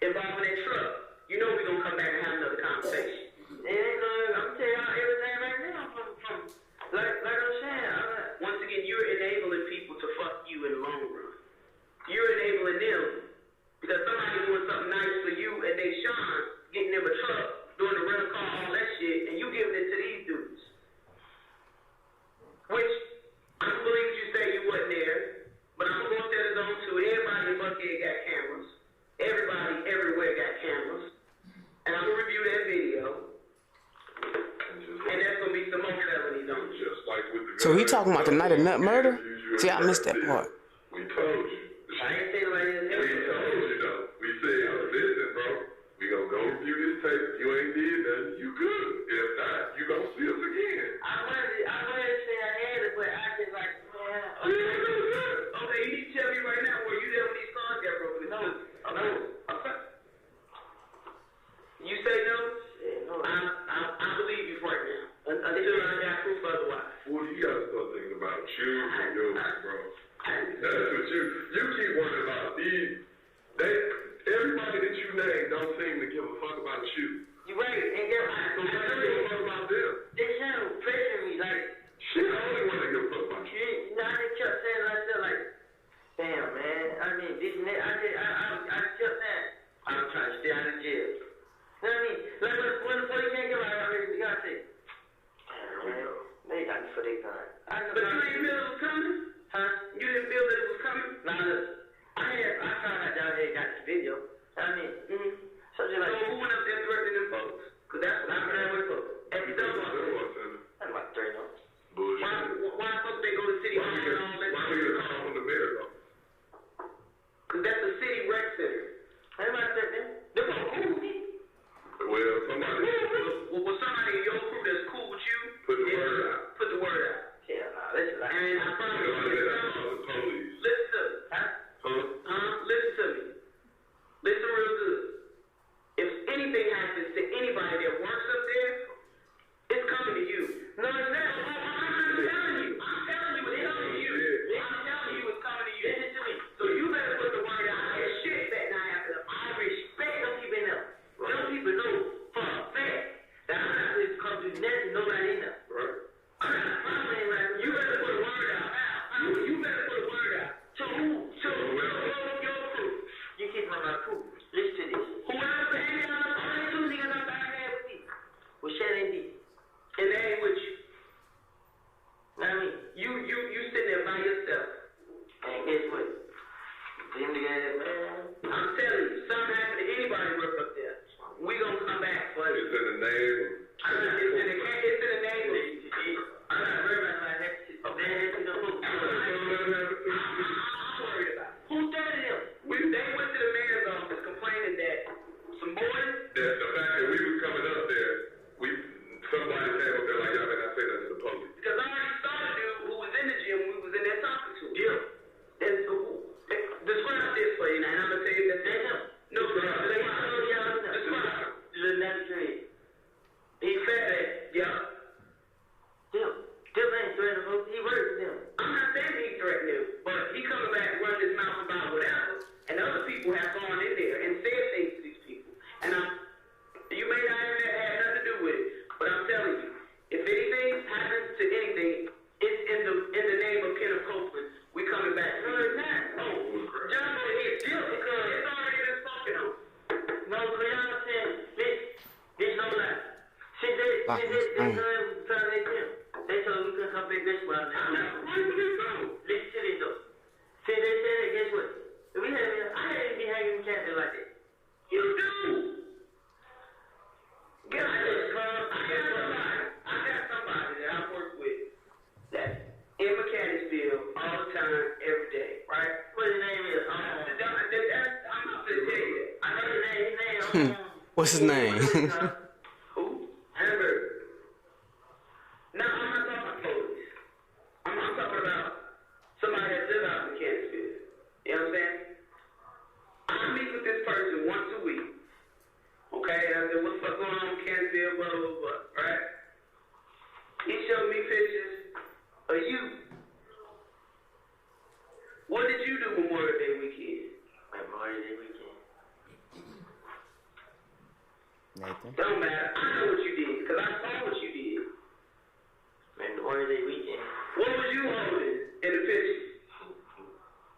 involving that truck, you know we're gonna come back and have another conversation. And I'm telling y'all everything right now from like I'm saying, once again, you're enabling people to fuck you in the long run. You're enabling them because somebody doing something nice for you and they shine, getting them a truck, doing the rental car, all that shit, and you giving it to these dudes. Which I don't believe you say you wasn't there, but I'm gonna go up there to zone 2. Everybody in Buckhead got cameras. Everybody everywhere got cameras. And I'm gonna review that video. And there's gonna be some more felonies on it. Just like with the So he talking about the night of nut murder? See, I missed that part. We told you. I ain't saying like this. We told you though. We said, listen, bro, we gonna go review this tape. You ain't did nothing. You good. If not, you gonna see us again. I wanted to say I had it, but I just like, okay, you need to tell me right now where you there when these cars got broken. No. Okay. You say no? I believe you right now. Until I got proof otherwise. Well, you gotta start thinking about you and yours, bro. That's what you keep worrying about. Everybody that you name don't seem to give a fuck about you. You right, and get right. So why do you give a fuck about them? They sound pressuring me like, Shit, I only want to give a fuck about you. you know, I just kept saying to myself like, damn man, I mean, this and that. I kept saying, I'm trying to stay out of jail. You know what I mean? Like when the police can't get out, you gotta say, damn man, they got me for their gun. But you ain't feel it was coming? Huh? You didn't feel that it was coming? Nah, look, I found out y'all had got this video. I mean, so just like, so who went up there threatening them folks? Cause that's what I'm gonna with folks. Every time that's about 3 months. Bullshit. Why folks they go to city hall and all that? Why do you call from the mayor though? Cause that's the city rec center. Everybody said that. They're gonna cool with me. Well, somebody. Well, somebody in your crew that's cool with you. Put the word out. Put the word out. Hell nah, listen. And I promise you. Police. Listen to me. Listen to me. Listen real good. If anything happens to anybody that works up there, it's coming to you. No, it's not. I'm telling you. I'm telling you it's coming to you. I'm telling you it's coming to you. Listen to me. So you better put the word out. That shit better not happen. I respect them people in there. Them people know for a fact that I'm not going to come to nothing, nobody in there. Right. I'm not promising like you better put a word out. You better put a word out. To who? To your crew. You keep on my crew. Listen to this. Whoever hanging on the only 2 niggas I'm back there with me was Shannon D. And they ain't with you. Know what I mean? You sitting there by yourself. And guess what? Them niggas, man. I'm telling you, something happened to anybody work up there. We gonna come back for you. It's in the name. It's in the name of I'm not worried about that shit. I'm worried about who started them? They went to the mayor's office complaining that some boys. That's the fact that we was coming up there. Somebody came up there like, y'all better not say that to the police. Because I already saw a dude who was in the gym. We was in there talking to him. Yeah. And describe this for you now. And I'm gonna tell you that that's him. No, describe. Little nappy dread. He's fat ass. Yeah. Them ain't threatening folks. He works with them. I'm not saying he threatened them, but he coming back running his mouth about whatever, and other people have gone in there and said things to these people. And you may not have had nothing to do with it, but I'm telling you, if anything happens to anything, it's in the name of Kenneth Copeland. We coming back. No, it's not. Oh, John said he's guilty because it's already been spoken on. No, because y'all saying this no lie. Since they found they told we couldn't come back this one. Listen to this though. See, they said that, guess what? I hadn't been hanging in Canada like that. You do. Get out of this club. I got somebody that I work with that's in Mechanicsville all the time, every day, right? What his name is? I'm not going to tell you that. I know his name. What's his name? Who? Hamburger. No, I'm not talking about police. I'm talking about somebody that lives out in Mechanicsville. You know what I'm saying? I meet with this person once a week. Okay? I said, what's going on in Mechanicsville, blah, blah, blah, right? He showed me pictures of you. What did you do Memorial Day weekend? Memorial Day weekend? Nathan. Don't matter. I know what you did, because I saw what you did. Man, the holiday weekend. What was you holding in the picture?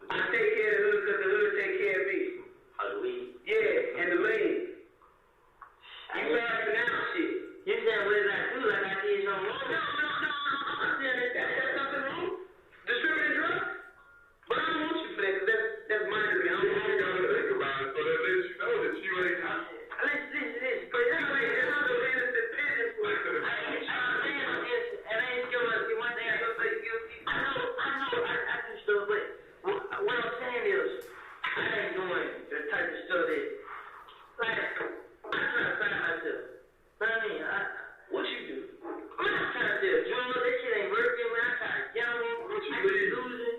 I take care of the hood because the hood take care of me. Oh, the weed? Yeah, and the lean. You passing out shit. You said what did I do? Like I did something wrong? No. I'm saying that's nothing wrong. Distributing drugs. But I don't want you for that, because that's minor to me. I don't want you to think about it, so that lets you know that you ain't hot. Listen. But you ain't just so innocent business. I do stuff, but what I'm saying is, I ain't doing the type of stuff that, like, I'm trying to find myself. But I mean, What you do? I'm not trying to sell drugs. That shit ain't working. When I try to gamble, What you I leave? keep losing.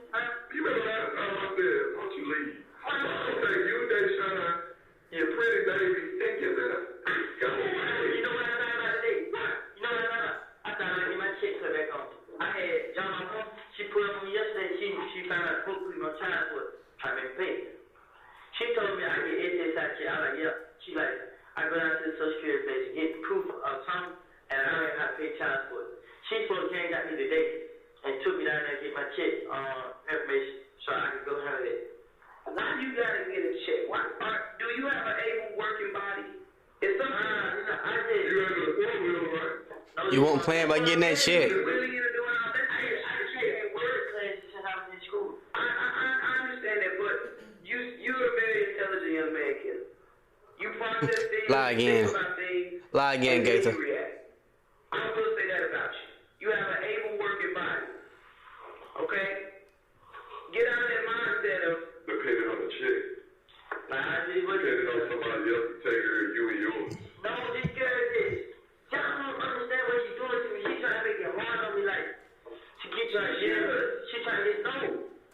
You remember last time I said, why don't you leave? I'm gonna take you, Deshaun, your pretty baby, and get that. Go away. You know what I thought about today? You know what I thought about? I thought I'd get my check cut back on. I had John on phone. She put up on me yesterday. She found out book me on child support. I been paid. She told me I get SSI check. I was like, yeah. She like, I go down to the Social Security page and get proof of something, and I learned how to pay child support. She supposed to came got me today and took me down there and get my check information so I could go handle it. Why you gotta get a check? Do you have an able working body? It's something. I did. You have a four-wheel, right? You won't plan by getting that check. Really into doing all that? I take word classes since I was in school. I understand that, but you're a very intelligent young man, kid. You process things, Lie you again. think about things, Lie again, and then Gator. you react. I will say that about you. You have an able working body. Okay? Get out of that mindset of, Depending on the chick. Depending on somebody else to take care of you and yours. No, this girl is. Y'all don't understand what she's doing to me. She's trying to make it hard on me, like, she keep trying to get her. She trying to get no,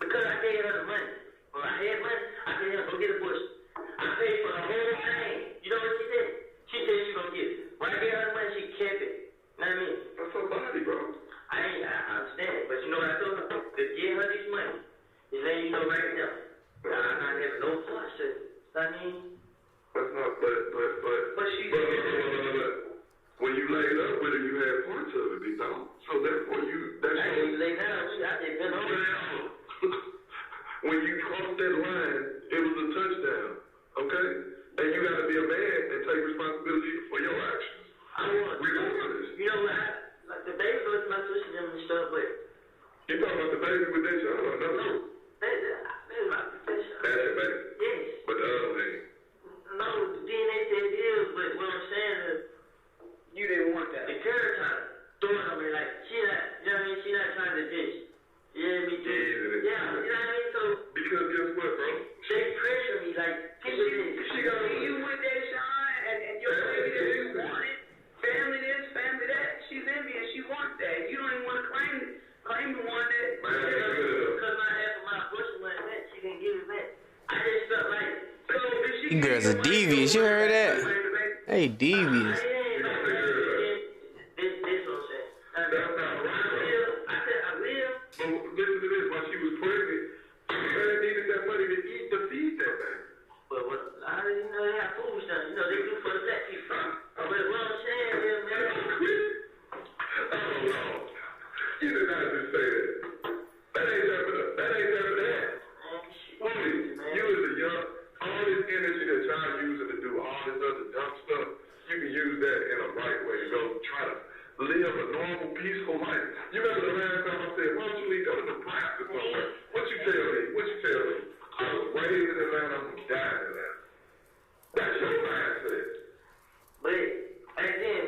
because I gave her the money. When I had money, I said, "Here, go get a bush." I paid for the whole thing. You know what she did? She said she gonna get it. When I gave her the money, she kept it. You know what I mean? That's her body, bro. I understand, but you know what I told her? To give her this money, is letting you know right now. I'm not having no fun shit. You know what I mean? That's not, but she's. When you laid up with her, you had parts of it, big dog. So therefore, that's I didn't lay down. I didn't been on. When you crossed that line, it was a touchdown, okay? And you got to be a man and take responsibility for your actions. I want. Regardless. You know what? Like the baby was my sister and stuff, but. You talking about the baby with that child or no? That's my sister. That's your baby. Yes. But the other thing. No, the DNA said it is, but what I'm saying is. You didn't want that. The girl trying to throw it on me like she not, you know what I mean? She not trying to dish. Yeah, me too. Yeah, you know what I mean? So. Because guess what, bro? They pressure me like. She gonna leave you with that shine and your baby that you wanted. Family this, family that. She's envious. She wants that. You don't even want to claim the one that. Because I asked for my abortion money back, she didn't give it back. I just felt like. So if she. You girls are devious. You heard that? Hey, devious. Listen to this, while she was pregnant, she needed that money to eat to feed that baby. But I didn't know they have food stamps. You know, they do for the fat people. But what I'm saying is, man. Oh, no. You did not just say that. That ain't never that. Please, you as a young, all this energy that y'all using to do all this other dumb stuff, you can use that in a right way to go try to live a normal, peaceful life. You remember the last time I said, why don't you leave go to Nebraska somewhere? What you tell me? I was raised in Atlanta, I'm gonna die in Atlanta. That's your mindset. But, and then,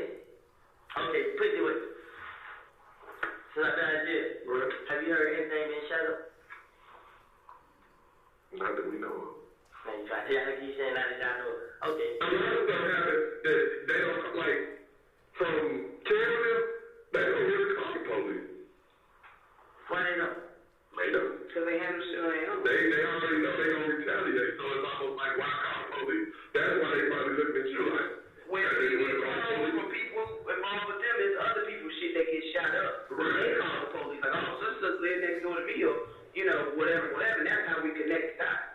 okay, put it away. Since I've done this, have you heard anything being shut up? Not that we know of. Man, you try to tell me you saying not that I know. Okay. A lot of stuff happens that they don't, like, from Canada, they don't really call the police. Why they know? They don't. Because they handle shit on their own. They already know they gonna retaliate, so it's almost like, why call the police? That's why they probably looking at you like, When people involved with them, it's other people's shit that get shot up. Right. They call the police like, oh, sister's live next door to me, or, you know, whatever. And that's how we connect the dots.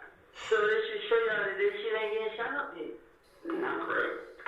So this should show y'all that this shit ain't getting shot up yet. crap.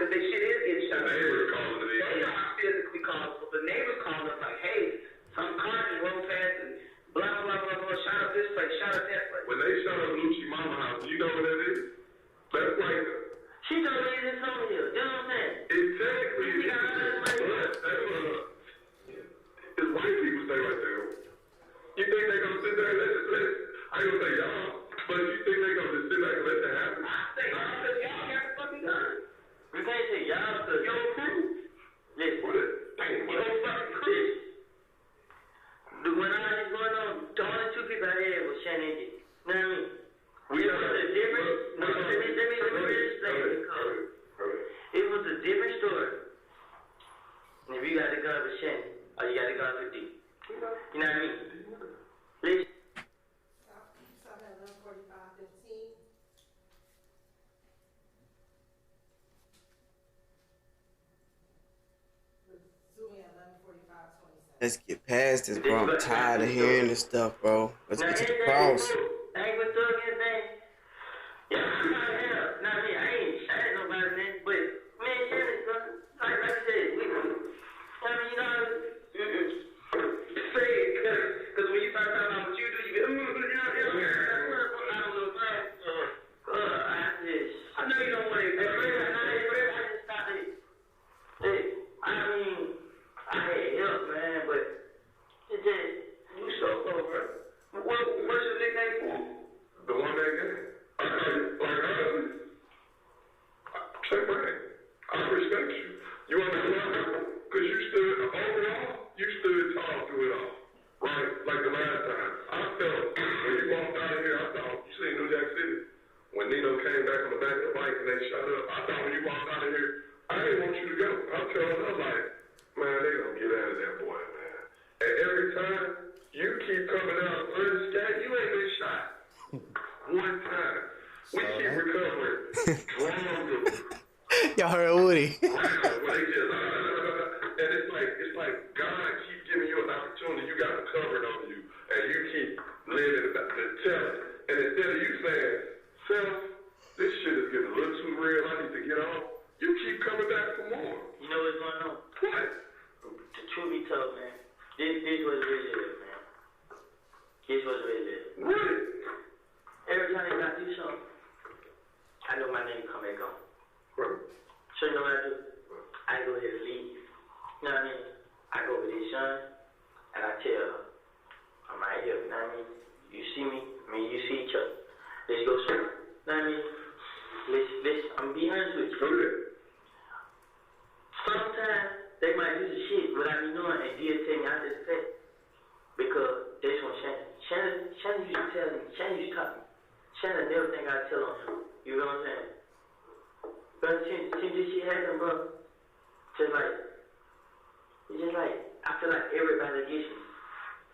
Let's get past this, bro. I'm tired of hearing this stuff, bro. Let's get to the cross. I ain't been through anything. Yeah, not me. I ain't nobody, man. But, man, like I said, we, I mean, you know, say it, because when you start talking about what you do, you go, I know you don't want to. I just stop it. I mean, I had help, man, but it just, you so cold, bro. What's your nickname for him? The one that game. Say, man, I respect you. You understand? Because you stood, overall, you stood tall through it all. Right? Like the last time. I felt, when you walked out of here, I thought, you seen New Jack City? When Nino came back on the back of the bike and they shut up, I thought when you walked out of here, I didn't want you to go. I'm telling her, like, man, they gonna get out of that boy, man. And every time, you keep coming out unscathed, you ain't been shot. One time. We keep recovering. Y'all heard Woody. And it's like God keep giving you an opportunity. You got it covered on you, and you keep living to tell it. And instead of you saying, "Self, this shit is getting a little too real. I need to get on," you keep coming back for more. You know what's going on? What? The truth be told, man, this was really it, man. This was really it. Really? Every time they got to do something, I know my name come back on. Right. So you know what I do? I go ahead and leave. You know what I mean? I go with his son, and I tell her, I'm right here. You know what I mean? You see me? I mean, you see each other. Let's go somewhere. You know what I mean? Let's, I'm being honest with you. Okay. Sometimes they might do the shit without me knowing, and dear tell me I just say, because that's what Shannon used to tell me. Shannon used to talk to me. Shannon never think I tell on him. You know what I'm saying? But since this shit happened, bro, it's just like, I feel like everybody gets me.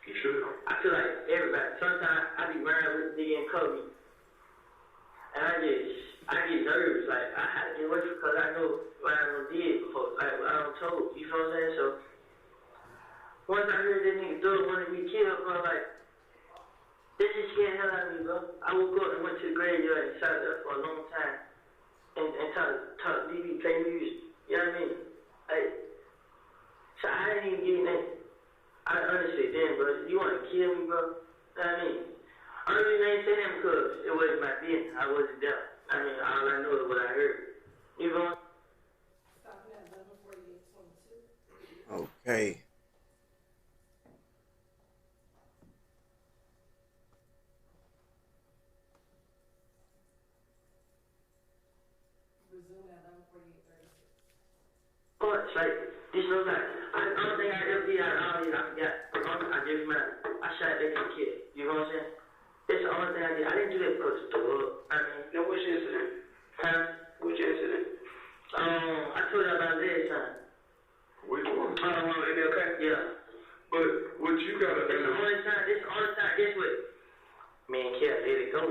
You should. I feel like everybody. Sometimes I be running with the nigga and Kobe, and I get nervous. Like, I had to get away because I know what I done did before. Like, what I done told. You know what I'm saying? So, once I heard that nigga Doug wanted to be killed, bro, like, this just scared the hell out of me, bro. I woke up and went to the graveyard and sat there for a long time and talk DB, play music. You know what I mean? Like, so I didn't even get that. I honestly didn't, bro. You want to kill me, bro? You know what I mean? Only reason I ain't say that because it wasn't my business. I wasn't there. I mean, all I know is what I heard. You know? Okay. But it's like, this looks like, I don't think I ever did out of all these, I forgot. I just remember, I shot that kid. You know what I'm saying? That's the only thing I did. I didn't do that because of the world. I mean, Now, which incident? huh? Which incident? I told you about last time. Which one? Okay? Yeah. But what you gotta This the only time, guess what? Me and Kel let it go.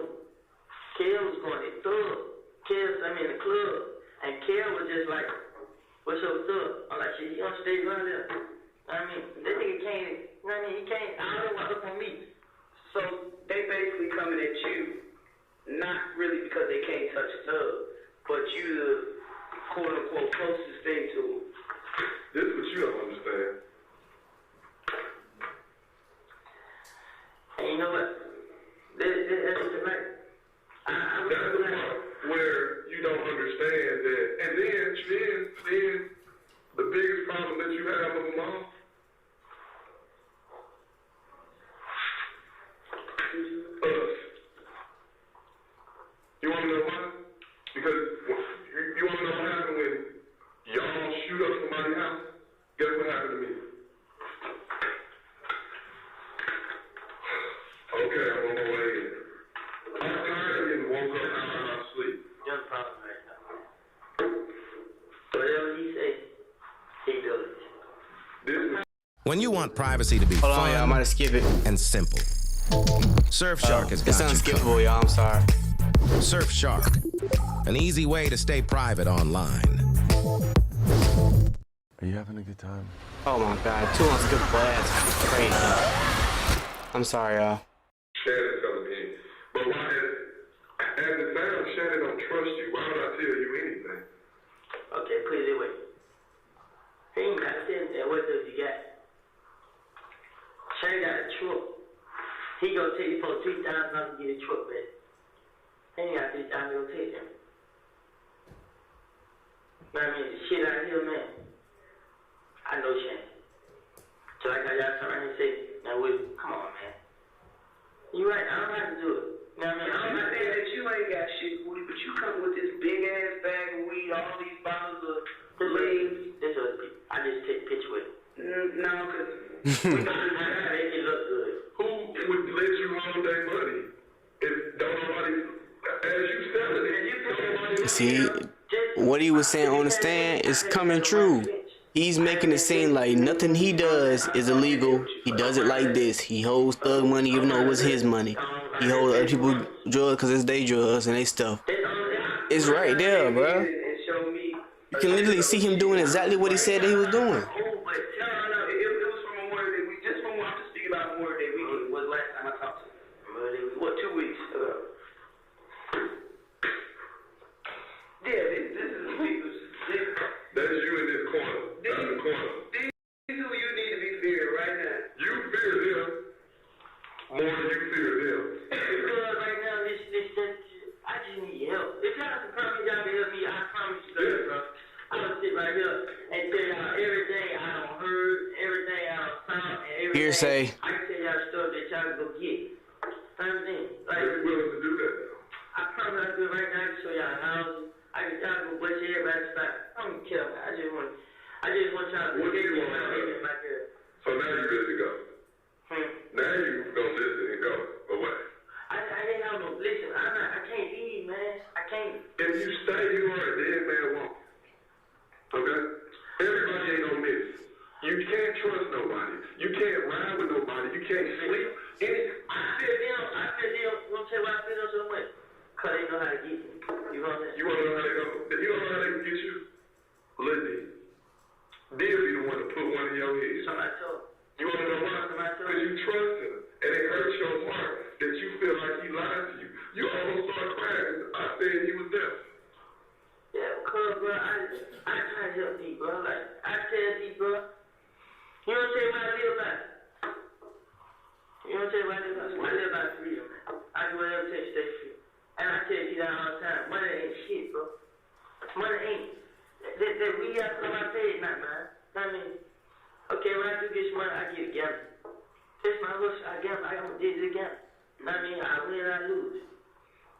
Kel was going to the club. And Kel was just like, what's up, thug? I'm like, shit, you gonna stay right there. I mean, that nigga can't, you know what I mean? He can't, I don't know what up on me. So they basically coming at you, not really because they can't touch a tub, but you the quote unquote closest thing to them. This is what you don't understand. And you know what? That's the right. That's the part where you don't understand that. And then the biggest problem that you have with them all, us. You want to know why? Because you want to know what happened when y'all shoot up somebody's house? Guess what happened to me? Okay, I'm on my way in. I'm tired and woke up out of my sleep. Young problem right now. Whatever he say, he does it. When you want privacy to be Hold on, fun y'all. I might skip it. and simple, Surfshark has It's got you unskippable, covered. y'all. I'm sorry. Surfshark, an easy way to stay private online. Are you having a good time? Oh my God, 2 months ago, boy, that's crazy. I'm sorry, y'all. Shannon telling me. But why as it sounds, Shannon don't trust you. Why would I tell you anything? Okay, put it away. He ain't got sitting there. What does he got? Shannon got a truck. He gonna take you for $3,000 to get a truck back. He ain't got $3,000 to go take him. I mean, the shit out here, man. I know Shannon. So like how y'all come around and say, now Willie, come on, man. You right, I don't have to do it. You know what I mean? I'm not saying that you ain't got shit, Woody, but you come with this big ass bag of weed, all these bottles of leaves. This other people. I just take a picture with it. No, because we know this guy make it look good. Who would let you hold that money if don't nobody, as you selling it, don't nobody See, what he was saying on the stand is coming true. He's making it seem like nothing he does is illegal. He does it like this. He holds thug money even though it was his money. He holds other people drugs because it's their drugs and they stuff. It's right there, bro. You can literally see him doing exactly what he said that he was doing. That's you in this corner. That's the corner. These who you need to be fearing right now. You fear them more than you fear them. Because right now, this, I just need help. If y'all can promise y'all can help me, I promise you that, bro. I'm gonna sit right here and tell y'all everything I done heard, everything I done found, and everything. Hearsay. I can tell y'all stuff that y'all can go get. Understand? Are you willing to do that? I promise I'll do it right now. I can show y'all houses. I can y'all go butch everybody's back. I don't care, man. I just want y'all to get me my baby back here. So now you ready to go? Now you gonna listen and go. But what? I ain't have no listen. I can't leave, man. I can't. If you stay, you are a dead man walking. Okay? Everybody ain't gonna miss. You can't trust nobody. You can't ride with nobody. You can't sleep. I feel them. Wanna tell you why I feel them so much? Cause they know how to get me. You know what I'm saying? You wanna know how they go? You don't know how they can get you? Listen. They'll be the one to put one in your head. Somebody told. You wanna know why? Because you trust him. And it hurts your heart that you feel like he lied to you. You almost start crying. I said he was there. Yeah, cause bro, I try to help D, bro. Like I tell D, bro. You don't say why I live by. You don't say why I live by. I live by freedom, man. I do whatever it takes to stay free. And I tell you that all the time. Money ain't shit, bro. Money ain't. That we got to my pay not mine. I mean, okay, when I do get some money, I get a gamble. It's my hustle. I gamble. I don't do it again. I mean, I win, I lose.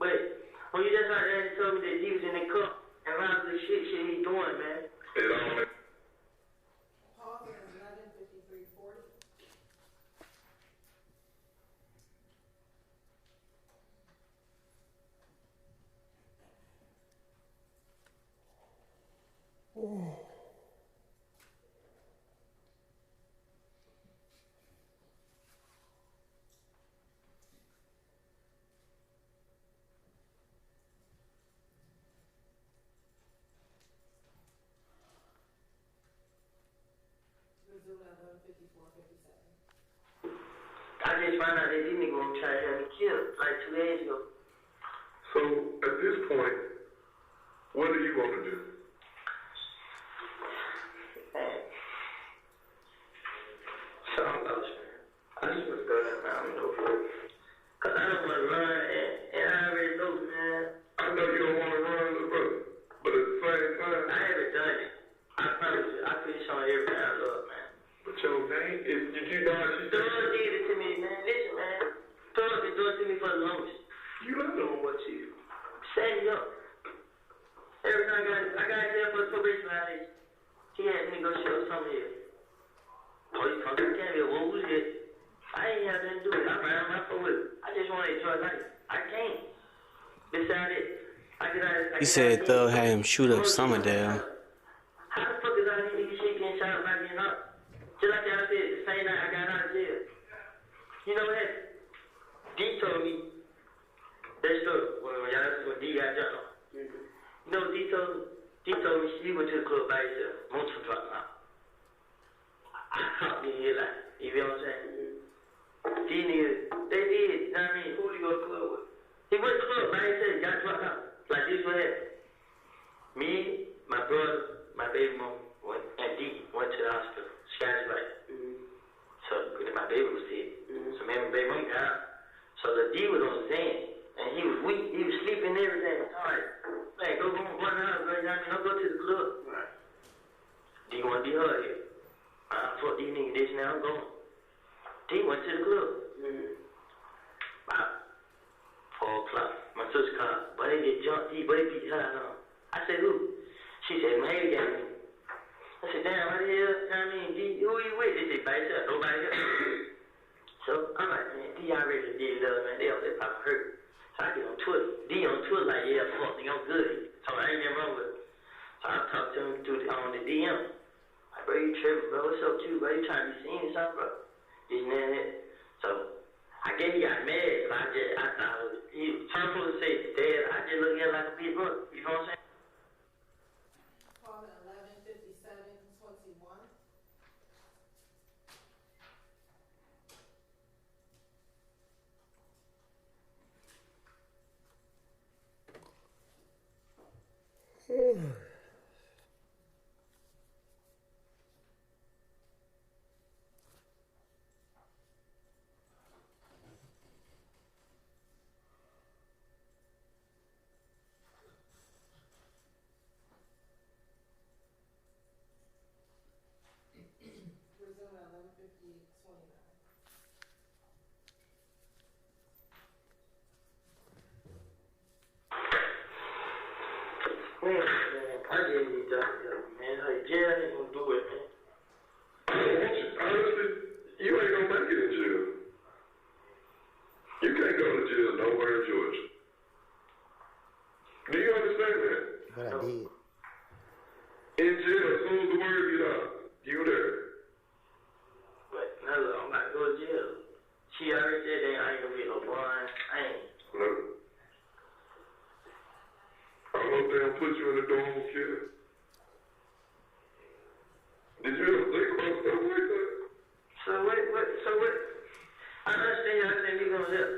But when you just out there and told me that he was in the cup and around the shit he doing, man. It all Pause at 11:53:40. I just found out that these niggas gonna try to have me killed like 2 days ago. So at this point, what do you want to do? Man. So I'm lost, man. I just want to go down now, no food. Cause I don't want to run and I already know, man. I know you don't want to run, little brother, but at the same time, I haven't done it. I promise you, I put this on everything I love, man. but your name is, did you know how she said? Thug did it to me, man. Listen, man. Thug been doing it to me for the longest. You don't know what you. Set me up. Every time I got there for the probation violation, he had me go show something here. Oh, you talking to me? What was it? I ain't have nothing to do with it. I'm right on my phone with it. I just want to enjoy life. I can't. Besides it, He said Thug had him shoot up Summerdale. How the fuck is all these niggas shit getting shot up by getting up? Just like y'all said, the same night I got out of jail. You know what? D told me that story. When y'all see when D got jumped on. You know what D told me? D told me she went to the club by herself. Most of dropped out. I talked to him like, you feel what I'm saying? These niggas, they did, you know what I mean? Who did he go to the club with? He went to the club, like I said, got dropped out. Like this what happened. Me, my brother, my baby mom, and D went to the hospital. Scotch like. So my baby was sick. So me and my baby mom got out. So the D was on Zen, and he was weak. He was sleeping and everything. All right, man, go home, go in the house, bro. You know what I mean? Don't go to the club. Right. D want to be hurt here. Fuck these niggas, this now, I'm going. D went to the club. About 4 o'clock. My sister called. But they get jumped, D, but they beat her on. I said, who? She said, man, they got me. I said, damn, what the hell? You know what I mean? D, who you with? They said, by yourself, nobody else. So I'm like, man, D already did it up, man. They up there probably hurt. So I get on Twitter. D on Twitter like, yeah, fuck, nigga, I'm good. So I ain't nothing wrong with it. So I talked to him on the DM. Like, bro, you tripping, bro? What's up, too, bro? You trying to be seen or something, bro? This and that. So I guess he got mad. I thought he was trying to say, Dad, I just look at it like a big brother. You know what I'm saying? Call it 11:57:21. Resume at 11:50:29. Man, I just need to man. Like, jail ain't gonna do it, man. Honestly, you ain't gonna make it in jail. You can't go to jail nowhere in Georgia. Do you understand that? What I did. In jail, as soon as the word get out, you there. But no, I'm not going to jail. She already said that I ain't gonna get no bond. I ain't. No. I hope they don't put you in the dorm, kid. Did you ever think about stuff like that? So what? I understand y'all saying we gonna live.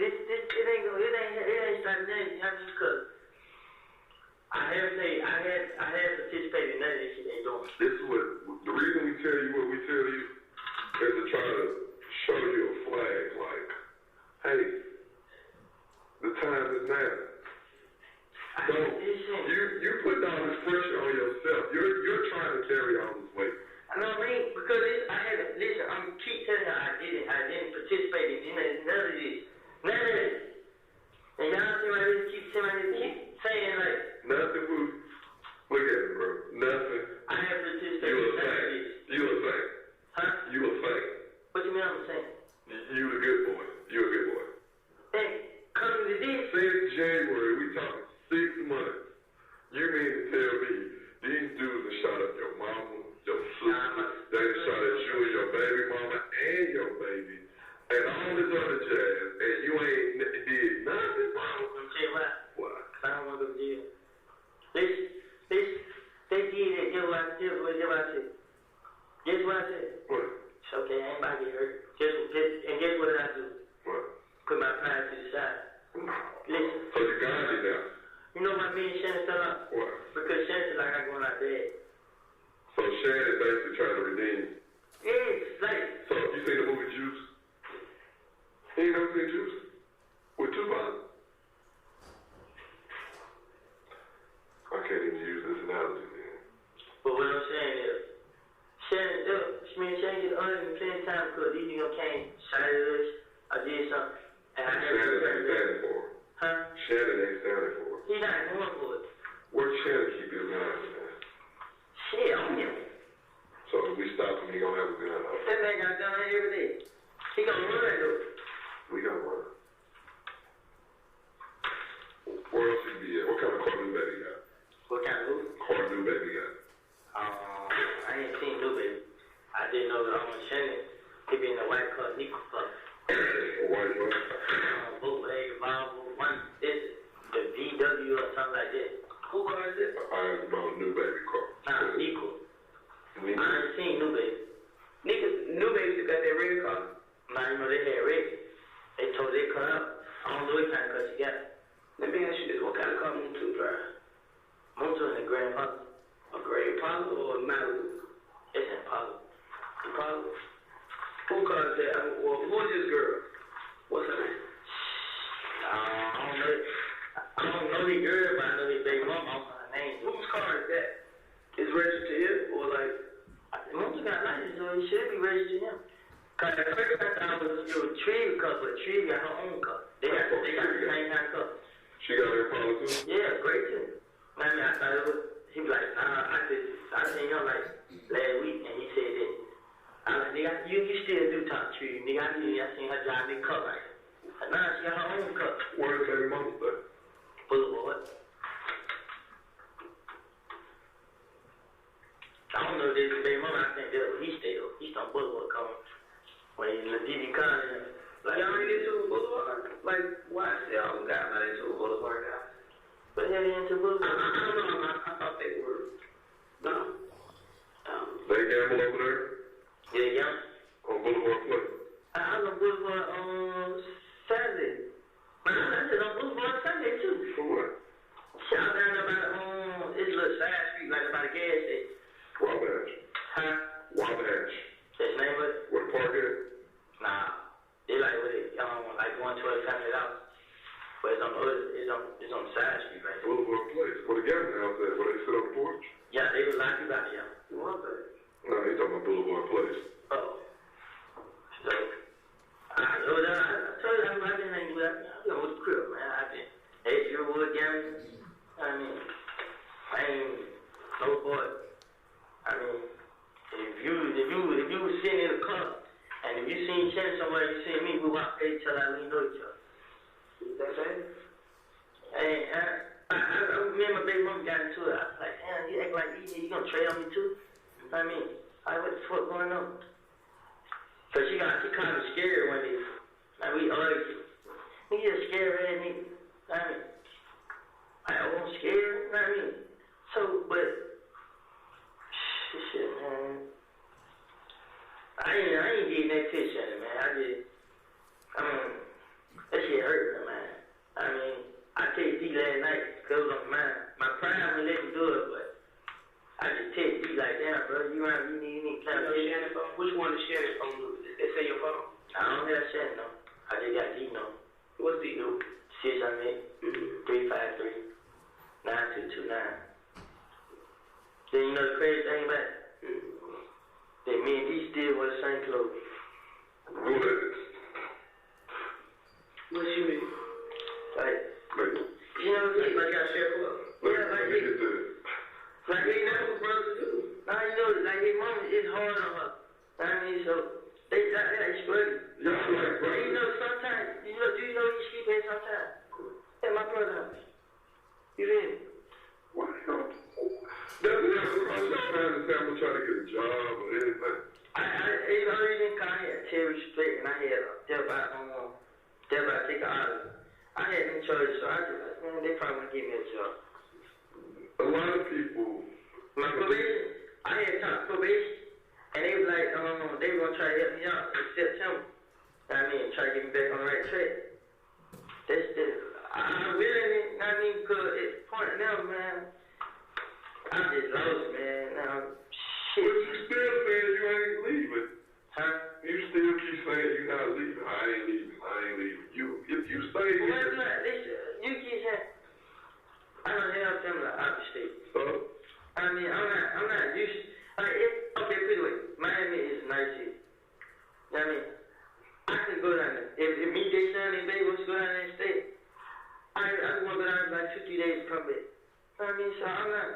It ain't starting nothing. You know what I mean? Cause I had participated in none of this shit they doing. This is what, the reason we tell you what we tell you is to try to show you a flag, like, hey, the time is now. So you put all this pressure on yourself. You're trying to carry all this weight. I know what I mean? Because I'm keep telling you I didn't participate in none of this. None of this. And y'all see why they keep saying like nothing will look at it, bro. Nothing. I have participated in none of this. You a saint. Huh? You a saint. What you mean I'm saying? You a good boy. You a good boy. Hey, coming to this. Since January, we talking 6 months. You mean to tell me these dudes have shot up your mama, your sister, they shot at you and your baby mama and your baby, and all this other jazz, and you ain't did nothing, bro? I'm tell you why. Why? I don't want to go to jail. They did it. Guess what I said? Guess what I said? What? It's okay, I ain't about to get hurt. Guess what did I do? What? Put my pride to the side. Listen. So you got it now? You know why me and Shannon fell out? What? Because Shannon feel like I'm going out bad. So Shannon basically trying to redeem you. Yeah, like. So you seen the movie Juice? You ain't never seen Juice? With Tupac? I can't even use this analogy, man. But what I'm saying is, Shannon get under me plenty of time because these niggas came, shot at us, I did something. And I Shannon ain't standing for it. Huh? Shannon ain't standing for it. He not going for it. Where Shannon keep his gun, man? Shit, on him. So if we stop him, he gonna have a gun out. That man got done every day. He gonna run though. We gotta run. Where else he be at? What kind of car new baby got? What kind of movie? Car new baby got? I ain't seen New Baby. I didn't know that I was Shannon. He be in the white car, Nico fuck. White car? Bootleg, Marvel, one, this, the VW or something like that. Who car is this? I asked about new baby car. Nah, Nico. I ain't seen New Baby. cut out. I don't know what kind of cut you got. Let me ask you this. What kind of car Motu drive? Motu in a Grand Impala. A Grand Impala or a Malibu? It's an Impala. Impala? Who car is that? Well, who is this girl? What's her name? I don't know the girl, but I know the baby mama. I don't know her name. Whose car is that? Is registered to him or like? Motu got license, so it should be registered to him. Cause at first I thought it was a Trivia cup, but Trivia got her own cup. They got the same kind of cup. She got her Impala too? Yeah, great too. I mean, I thought it was, he was like, nah, I seen him like last week and he said that. I was like, nigga, you still do talk Trivia, nigga. I seen her drive big cup like that. Nah, she got her own cup. Where is baby mama stay? Boulevard. I don't know if this is baby mama. I think that's where he stayed. He's on Boulevard coming. When he's in the DB Conley. Like, y'all ain't into a Boulevard? Like, why y'all got not into a Boulevard, guys? But yeah, they into Boulevard. I don't know. I thought they were. No. They gamble over there? Yeah, yeah. On Boulevard Place? I was on Boulevard on Saturday. Man, I was on Boulevard Sunday, too. For what? Shout down about, it's a little side street, like about a gas station. Wabash. Huh? Wabash. That's the name of it? Where the park at? Nah. They like with it, like 112 $100. But it's on the side street right there. Boulevard Place. Where the gambling house at? Where they sit on the porch? Yeah, they was like you about there. You want that? No, he talking about Boulevard Place. Oh. So, I told you I've been hanging with the crib, man. I've been Edgewood gambling. I mean, I ain't no boy. I mean, if you was sitting in the car, and if you seen Chen somewhere, you seen me, we walk each other, and we know each other. You know what I'm saying? And me and my baby mom got into it. I was like, damn, you act like you gonna trade on me too? I mean, what the fuck going on? So she kind of scared one day. Like, we argued. We just scared red nigga. I mean, I wasn't scared, you know what I mean? So, but, shit, man. I ain't getting that picture in it, man. That shit hurt me, man. I mean, I texted D last night because it was on my mind. My pride wouldn't let me do it, but I just texted D like, damn, bro, you need kind of Shannon phone? Which one is Shannon phone? They say your phone? I don't have Shannon, no. I just got D number. What's D number? 608-353-9229. Then you know the crazy thing about it? That me and D still wear the same clothes. What you mean? Like, you know, like I share clothes. Yeah, like he never brothers do. Now you know, like his mama is hard on her. I mean, so they struggling. You know, sometimes, do you know you sleep in sometimes? At my brother's house. You did. Why not? Doesn't have to cross your mind and say I'm trying to get a job or anything. You know, you didn't call me at Terry Street and I had thereby take an order. I had no choice, so I just like, man, they probably won't give me a job. A lot of people. My probation, I had talked probation, and they was like, they were gonna try to help me out in September. I mean, try to get me back on the right track. I really, because at the point now, man, I just lost, man. Now, shit. But you still saying you ain't leaving. Huh? You still keep saying you're not leaving. I ain't leaving. If you stay here. You keep saying, I don't have them to opposite. So? I mean, I'm not used to, okay, put it away. Miami is nice here. You know what I mean? I can go down there. If me, they son, and baby wants to go down there and stay, I just want to go down there like 2-3 days to come back. You know what I mean? So I'm not,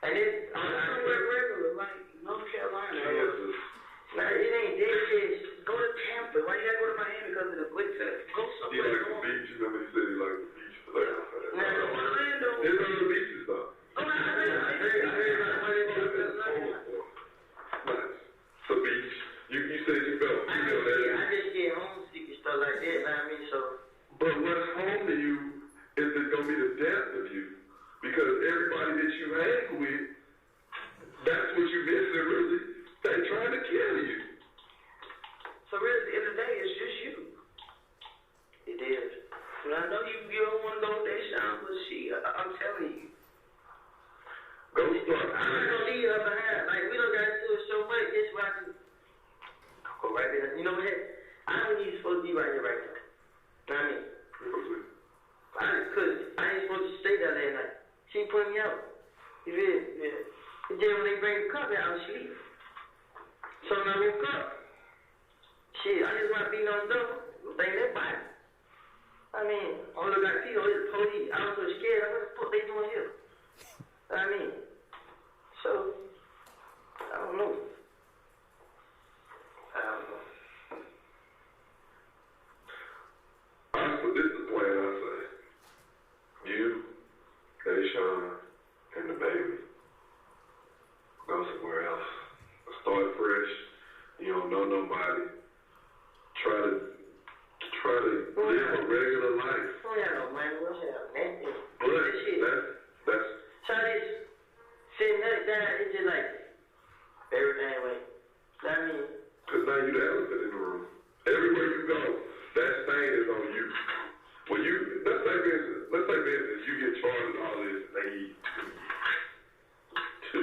and I'm regular, like North Carolina. Kansas. Nah, it ain't dead kids. Go to Tampa. Why you gotta go to Miami because of the Blitz Center? Go He somewhere. like the beach. You know what he said? He like the beach. Nah, Orlando. It's on the beaches, though. Oh, I heard about The beach. You said you felt. I just get homesick and stuff like that. You know what I mean? So. But what's home to you is it gonna be the death of you, because everybody that you hang with, that's what you missing, really. They trying to kill you. So really, at the end of the day, it's just you. It is. put me out. You feel me? Yeah. And then when they bring the cup out, she leave. So when I woke up, shit, I just want to be on the door. Bring that body. I mean, all I got to see is police. I was so scared. What the fuck they doing here? I mean, so, I don't know. This is the plan I say. You, Deshaun, and the baby go somewhere else. Start fresh. You don't know nobody. Try to live a regular life. Oh, yeah, no, man. What's that? But that's so this sitting that, it's just like everything way. I mean, because now you the elephant in the room. Everywhere you go, that stain is on you. When you, let's say business, you get charged with all this, they need 2 years. 2,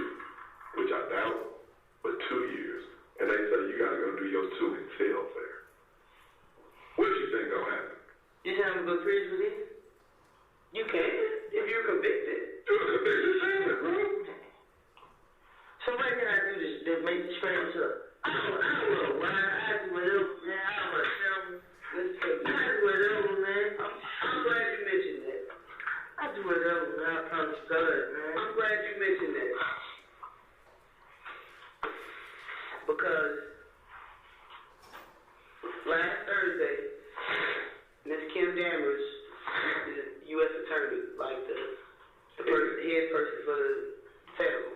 which I doubt, but 2 years. And they say you gotta go do your 2 in fair. What you think gonna happen? you say I'm gonna go to prison for this? You can, if you're convicted. You're a convicted felon, bro. So what can I do to make the strange up? I don't know why. I do whatever, man. I don't want to tell them. I do whatever, man. I'm glad you mentioned that. I do whatever, man. I promise God, man. I'm glad you mentioned that. Because last Thursday, Ms. Kim Dammers, the U.S. Attorney, like the head person for the federal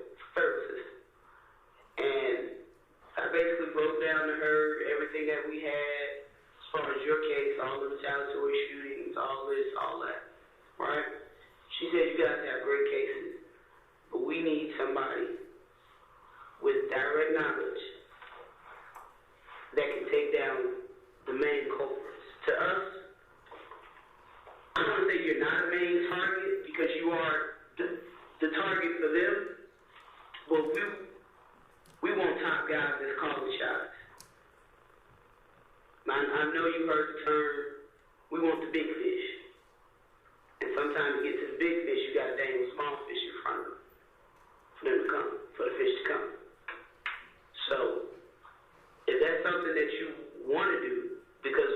system, and I basically broke down to her everything that we had as far as your case, all the retaliatory shootings, all this, all that, right? She said you guys have great cases, but we need somebody with direct knowledge that can take down the main culprits. To us, I don't want to say you're not a main target because you are the target for them, but we want top guys that's calling shots. I know you heard the term, we want the big fish. And sometimes to get to the big fish, you got to dangle small fish in front of them for them to come, for the fish to come. So, if that's something that you want to do, because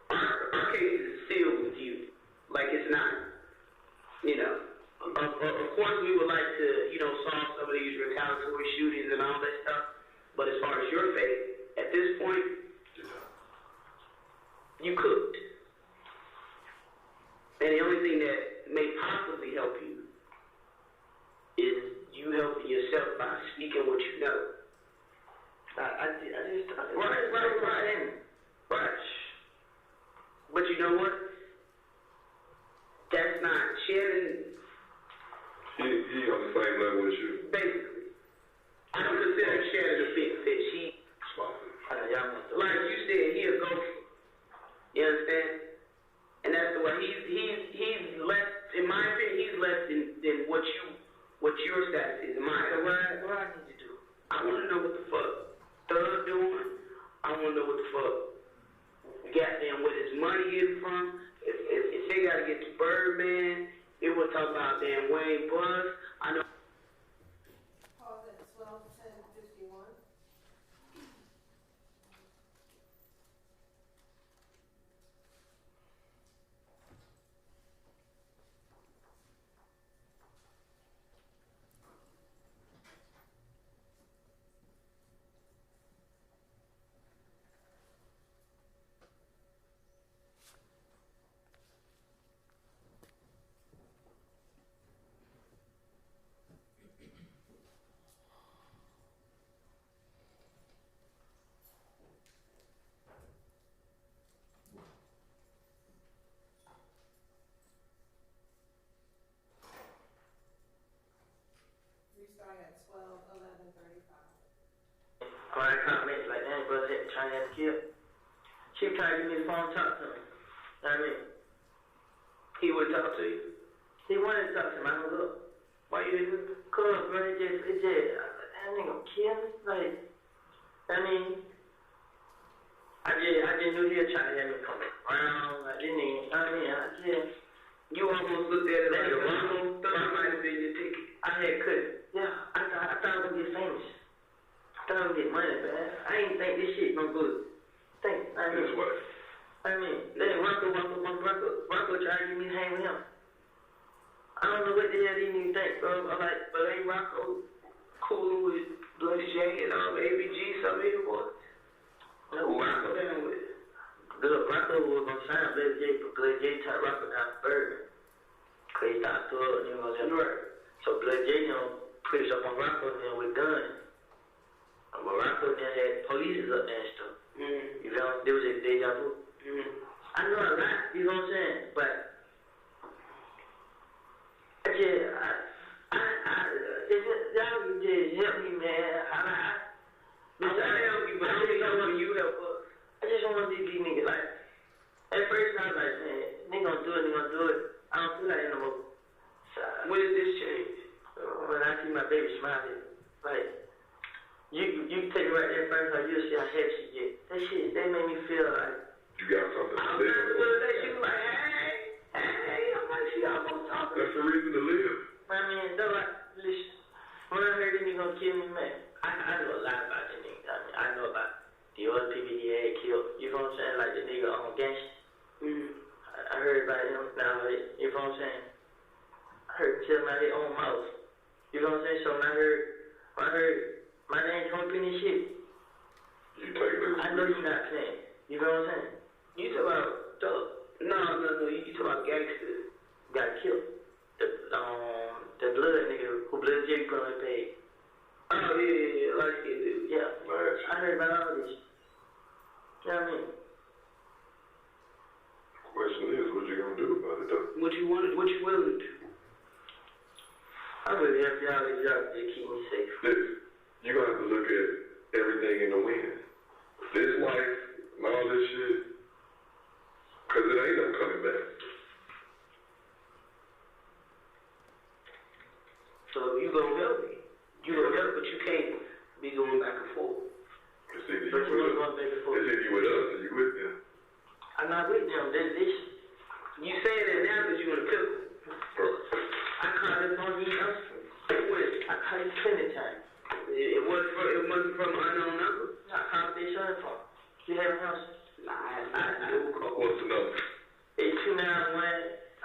our case is sealed with you, like it's not, Of course, we would like to, solve some of these retaliatory shootings and all that stuff, but as far as your faith, at this point, you could. And the only thing that may possibly help you is you helping yourself by speaking what you know. Right. But you know what? That's not Shannon. He on the same level as you. Basically. I don't consider Shannon a big fish. Like you said, he a gopher. You understand? And that's the way he's less, in my opinion, he's less than what your status is. What I need to do? I want to know what the fuck Thug doing. I want to know what the fuck goddamn where his money is from. If they got to get to Birdman, they will talk about damn Wayne Bus. I know. Pause at 12:10:51. Restart at 12:11:35. Quiet comments like, dang, brother, trying to have a kid. She was trying to give me the phone, talk to me. I mean, he would talk to you. He wanted to talk to me. I hung up. Why you didn't? Cause, bro, it just, that nigga kill me. Like, I mean, I just knew he was trying to have me come around. I didn't even, You almost looked at it like a Rocco. That might have been your ticket. I had cut it. Yeah, I thought I was gonna get famous. I thought I was gonna get money, man. I ain't think this shit gonna go. Then Rocco tried to get me to hang with him. I don't know what the hell he even think, bro. I'm like, but ain't Rocco cool with Blood J and ABG, some of you boys? No, Rocco down with it. Look, Rocco was gonna sign Blood J, but Blood J tied Rocco down to Bergen. Cause he started to up, you know what I'm saying? Right. So Blood J, pushed up on Rocco and with guns. But Rocco then had police up there and stuff. You know, there was a deja vu. I know a lot, you know what I'm saying? But y'all can just help me, man. I want to help you, but I don't know when you help us. I just don't want to be these niggas. Like, at first I was like, man, nigga gonna do it. I don't feel like it no more. So, when did this change? When I see my baby smiling. Like, you take it right there first, like, you'll see how happy she get. That made me feel like, you got something to live for. She was like, hey, I'm like, she almost talking. That's the reason to live. I mean, though, like, listen, when I heard that he gonna kill me, man, I know a lot about that nigga. I mean, I know about the other people he had killed. You know what I'm saying? Like the nigga on gangster. I heard about him now, you know what I'm saying? I heard him tell my own mouth. You know what I'm saying? So when I heard my name come up in this shit, you take it. I know you're not playing. You know what I'm saying? You talk about thug. No, you talk about gangsters. Got killed. The blood nigga who Blood J put on his page. Oh, yeah, like it, dude. Yeah. Right. I heard about all this. You know what I mean? The question is, what you gonna do about it, though? What you willing to do? I'm really happy y'all just keep me safe. Listen, you're gonna have to look at everything in the wind. This life and all this shit, cause it ain't no coming back. So you gonna help me. You gonna help, but you can't be going back and forth. It's either you with us or you with them. I'm not with them. You saying that now because you in a pickle. I called this on you. I called you 20 times. It wasn't from an unknown number. I called this other phone. You have a house? What's the number? It's 291.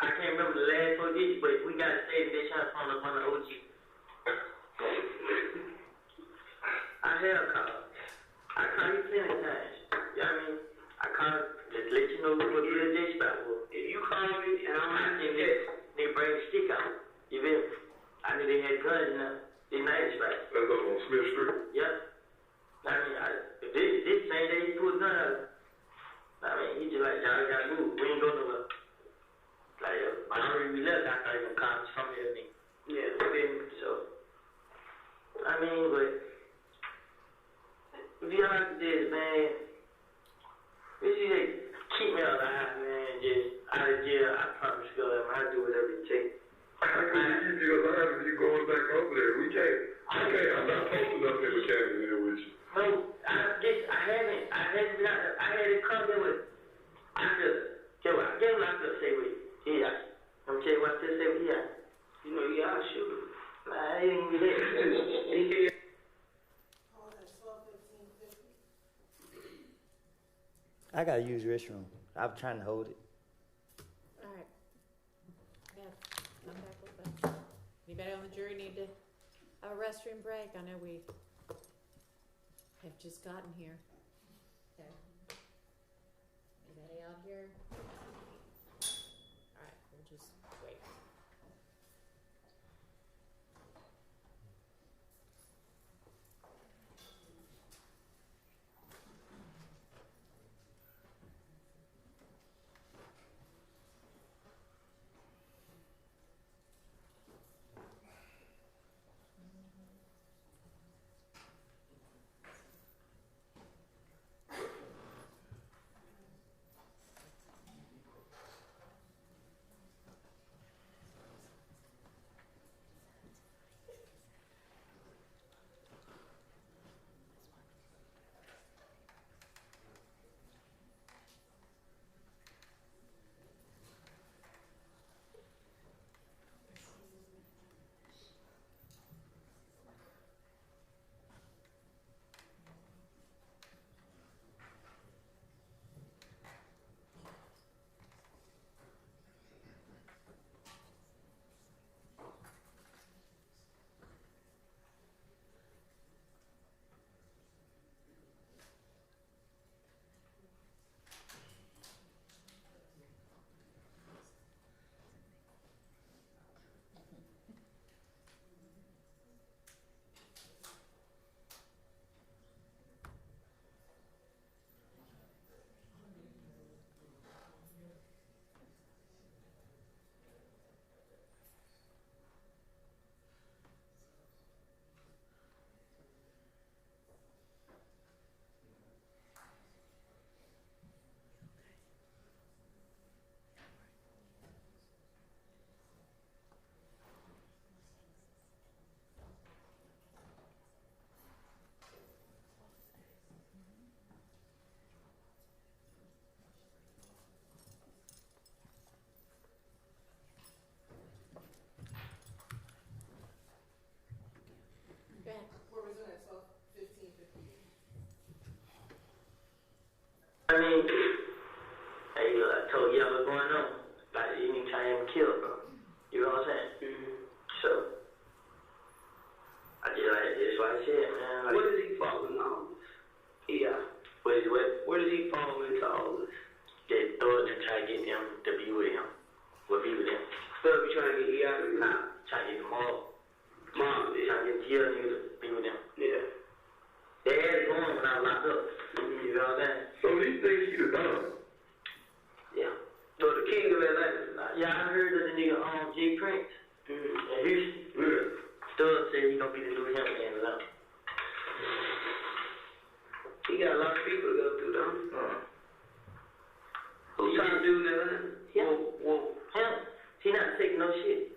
I can't remember the last 4 digits, but we got to stay in this house phone up on the OG. I have called. I called you 20 times. You know what I mean? I called just let you know what the day spot was. If you call me and I'm not in there, they bring the stick out. You feel me? I knew they had guns in the night spot. That's up on Smith Street? Yep. I mean, this same day he pulled a gun out. I mean, he just like, y'all gotta move. We ain't go nowhere. Like, I already left. I thought he was calling from here, nigga. Yeah, you feel me? So, I mean, but if y'all like this, man, if you keep me alive, man, just out of jail, I promise you, I'll do whatever it takes. I can't keep you alive if you going back over there. We can't. I'm not posting up here with Candy there with you. No, I haven't. I had it come there with. I get locked up, say with. Yeah. I'm tell you what I say with. Yeah. You know, you gotta shoot. I ain't even there. I gotta use the restroom. I'm trying to hold it. All right. Yeah, come back with us. Anybody on the jury need to have a restroom break? I know we have just gotten here. Okay. Anybody out here? All right, we'll just wait. I mean, hey, I told you what's going on. Like, you ain't trying to kill, bro. You know what I'm saying? So, I just like, that's why I said, man. Like, What does he fall in all this? Yeah. Where does he fall into all this? They throw it and try to get them to be with him. Be with him. Still be trying to get you out of it. Nah, trying to get them all. Mom, Trying to get the other niggas to be with them. yeah. They had it going when I was locked up. You know what I'm saying? So these things he done done. Yeah. So the king of Atlanta. Yeah, I heard that the nigga J Prince in Houston still said he gonna be the new him in Atlanta. He got a lot of people to go through, though. Who's trying to do that? Yeah. Well, him. He not taking no shit.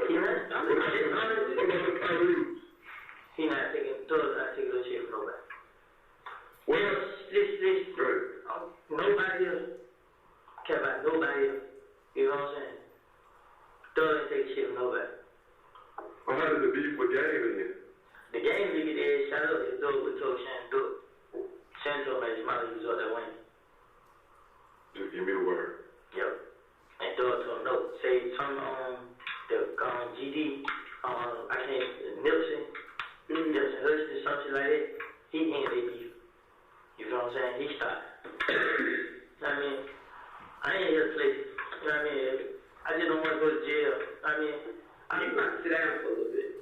He not. I'm not taking no shit. He not taking. Thug's not taking no shit from nobody. Well, listen. Nobody else care about nobody else. You know what I'm saying? Thug ain't taking shit from nobody. Well, how did the beef with Game in here? The game nigga there shot up his door with told Shan do it. Shan told me his mother he was out there winning. Just give me the word. Yep. And Thug told him no. Say something the GD, I can't, Nipsey Hussey, something like that. He ended their beef. You know what I'm saying? He stopped. I mean, I ain't here to play. You know what I mean? I just don't want to go to jail. I mean, You got to sit down for a little bit.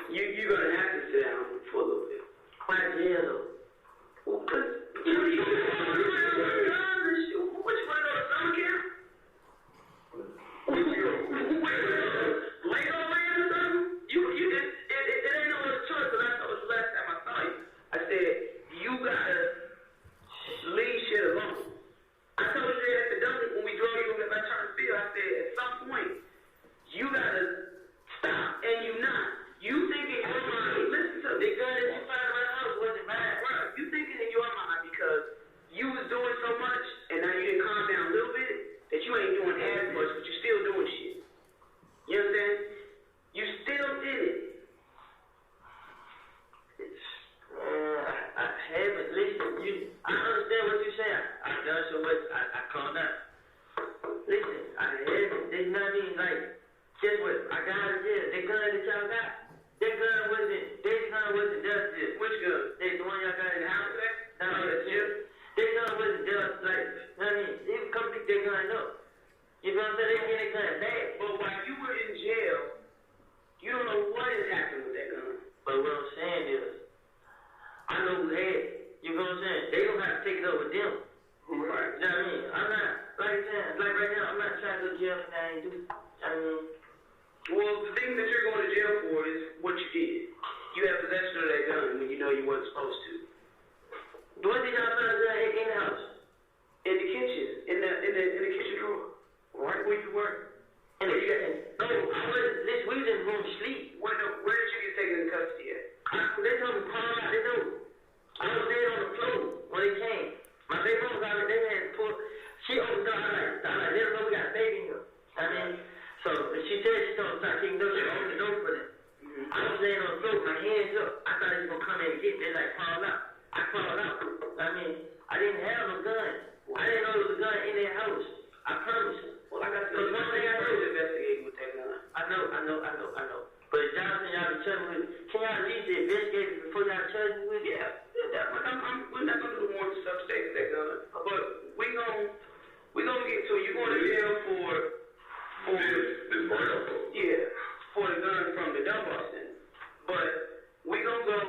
You're going to have to sit down for a little bit. why jail though? Well, because which one of those summer camp? Lego land or something? It ain't no other choice. The last time I saw you, I said, you got to leave shit alone. I told you at the dump when we drove you in my turn field, I said, at some point, you got to stop, and you not. You thinking in your mind, listen to the gun that you found around the house wasn't bad, bro. You thinking in your mind because you was doing so much, and now you didn't calm down a little bit, that you ain't doing as much, but you still doing shit. You understand? You still did it. I haven't listened. I understand what you're saying. I've done so much. I calm down. Listen, I haven't. You know what I mean? Like, guess what? I got out of jail. That gun that y'all got. That gun wasn't justice. Which gun? The one y'all got in the house. No, that's jail. That gun wasn't just like, you know what I mean? They would come pick that gun up. You know what I'm saying? They get that gun back. But while you were in jail, you don't know what has happened with that gun. But what I'm saying is, I know who had it. You know what I'm saying? They don't have to take it up with them. Right. You know what I mean? I'm not, like I said, like right now, I'm not trying to go to jail and I ain't do. I mean, well, the thing that you're going to jail for is what you did. You had possession of that gun when you know you weren't supposed to. what did y'all find out in the house? In the kitchen, in the kitchen drawer, right where you were. In the kitchen? No, I wasn't. Listen, we was in the room to sleep. Where did you get taken into custody at? They told me call out the door. I was there on the floor when they came. My baby mama got it. They had to pull. She opened the door. I like, let them know we got a baby here. I mean, so she said she told me start kicking the door. She opened the door for them. I was laying on the floor, my hands up. I thought they was gonna come in and get me. They like crawl out. I crawled out. I mean, I didn't have no gun. I didn't know there was a gun in their house. I promise you. Well, like I said, one thing I know is investigating with that gun. I know. But y'all think y'all be charging with, can y'all at least investigate it before y'all charge me with it? Yeah, we're not gonna do more stuff with that gun. But we gonna get to it. You're going to jail for this brown. Yeah, for the gun from the Dunbar Center. But we gonna go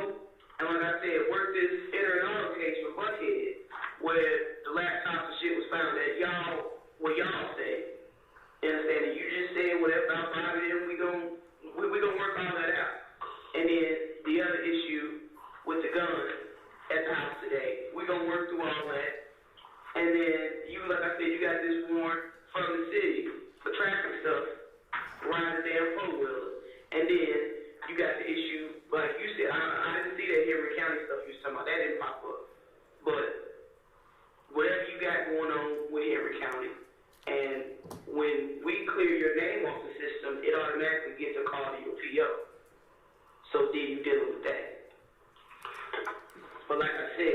and like I said, work this interrogation with Buckhead, where the laptops and shit was found at where y'all stay. You understand? And you just said whatever about it, we gonna work all that out. And then the other issue with the gun at the house today, we gonna work through all that. And then like I said, you got this warrant from the city for traffic stuff, riding the damn four-wheeler. And then you got the issue, like you said, I didn't see that Henry County stuff you was talking about. That didn't pop up. But whatever you got going on with Henry County, and when we clear your name off the system, it automatically gets a call to your PO. So then you dealing with that. But like I said,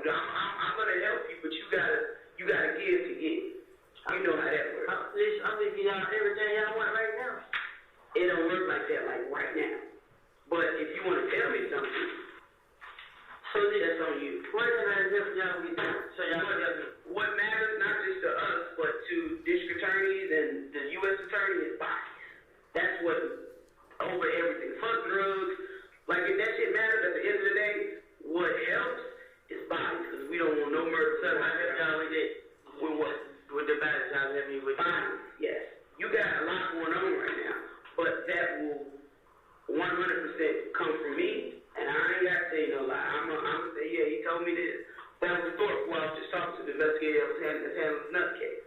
do. I'm gonna help you, but you gotta give to get. You know how that works. I'm gonna give y'all everything y'all want right now. It don't work like that, like right now. But if you want to tell me something, so that's on you. What can I help y'all with? So what matters not just to us, but to district attorneys and the U.S. attorney is bodies. That's what over everything. Fuck drugs. Like if that shit matters at the end of the day, what helps is bodies, because we don't want no murder. So I help y'all with it. With what? With the bodies, y'all help me with bodies. Yes. You got a lot going on right now, but that will 100% come from me, and I ain't got to say no lie. I'm gonna say, yeah, he told me this. That was Thorpe while I was just talking to the investigator that was handling the nut case.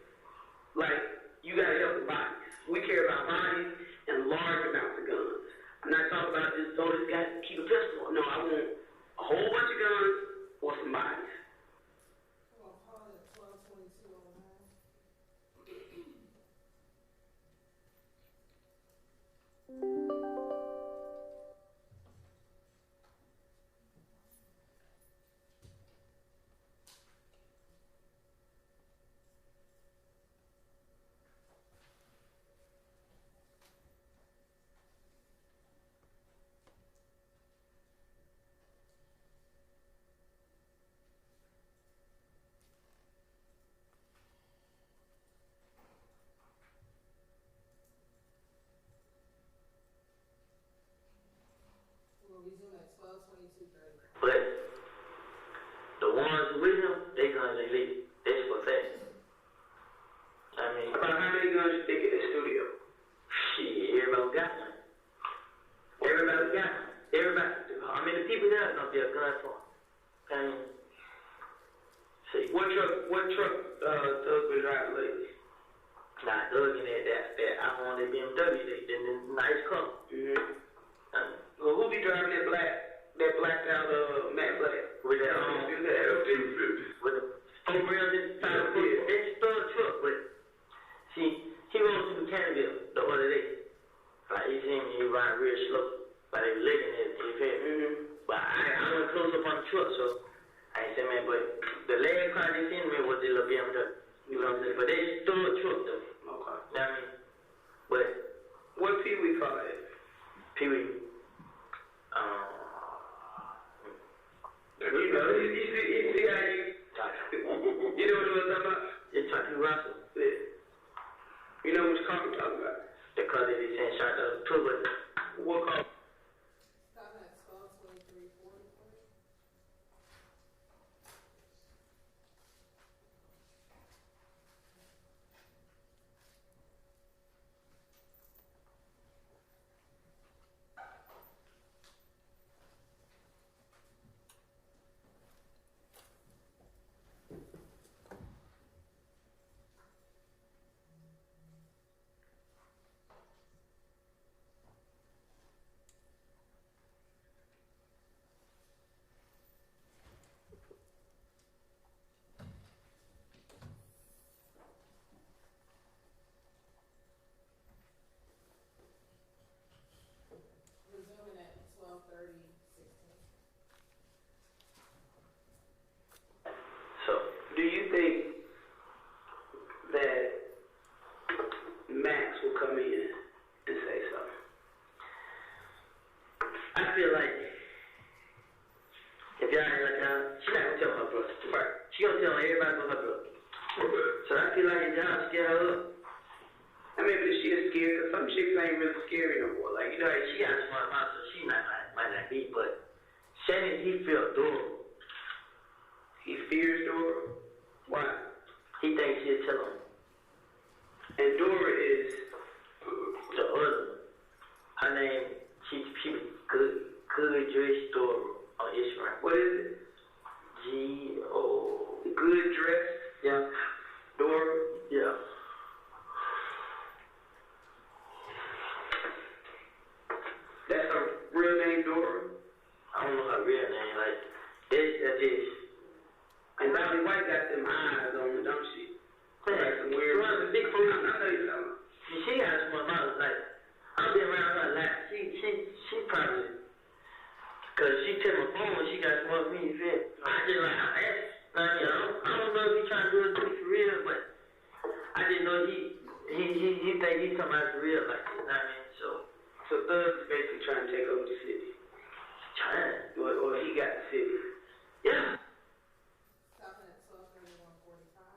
Like, you gotta help the bodies. We care about bodies and large amounts of guns. I'm not talking about just, oh, this guy keep a pistol. No, I want a whole bunch of guns or some bodies. But the ones with him, they guns ain't legal. That's for fact. I mean, about how many guns you think in the studio? Shit, everybody got one. Everybody got one. Everybody. I mean, the people there are gonna be a gun for. I mean, see, what truck Doug been driving lately? Nah, Doug in that I want that BMW, that nice color. Well, who be driving that blacked out Matt Black with that F-250 with the 4 rails inside the hood? That's still a truck, but see, he rode through the Canterville the other day. Like he seen me riding real slow, like they were licking it in his head. But I went close up on the truck, so I ain't saying man. But the last car they seen me was the little BMW. You know what I'm saying? But they still a truck though. Okay. You know what I mean? But what Pee Wee car is? Pee Wee. You know, you see how you know what I'm talking about? It's Chucky Russell. Yeah. You know which car I'm talking about? The car that they sent shot the two bullets. What car? So, do you think that Max will come in and say something? I feel like if y'all ain't like y'all, she's not gonna tell her brother. Right. She gonna tell everybody but her brother. So I feel like if y'all scare her up, I mean, but she is scared, because some chicks ain't really scary no more. Like, you know, she got a smart mouth, so she might not be, but Shannon, he feels Dora. He fears Dora. Why? He thinks she'll tell him. And Dora is the other. Her name, she was good dress Dora on Instagram. What is it? G-O. Good dress? Yeah. Dora? Yeah. That's her real name, Dora? I don't know her real name. Like, that's it. And Bobby White got them eyes on her, don't she? Like some weird. One of the big food. I know you know. She got a small mouth. Like, I've been around her a lot. She probably, because she took my phone when she got small me, you feel? I just like, I asked I mean, I don't know if he's trying to do it to me for real, but I didn't know he think he's coming out for real like this. I mean, so Thug is basically trying to take over the city. Trying, or he got the city. Yeah. Stopping at 12:31:45.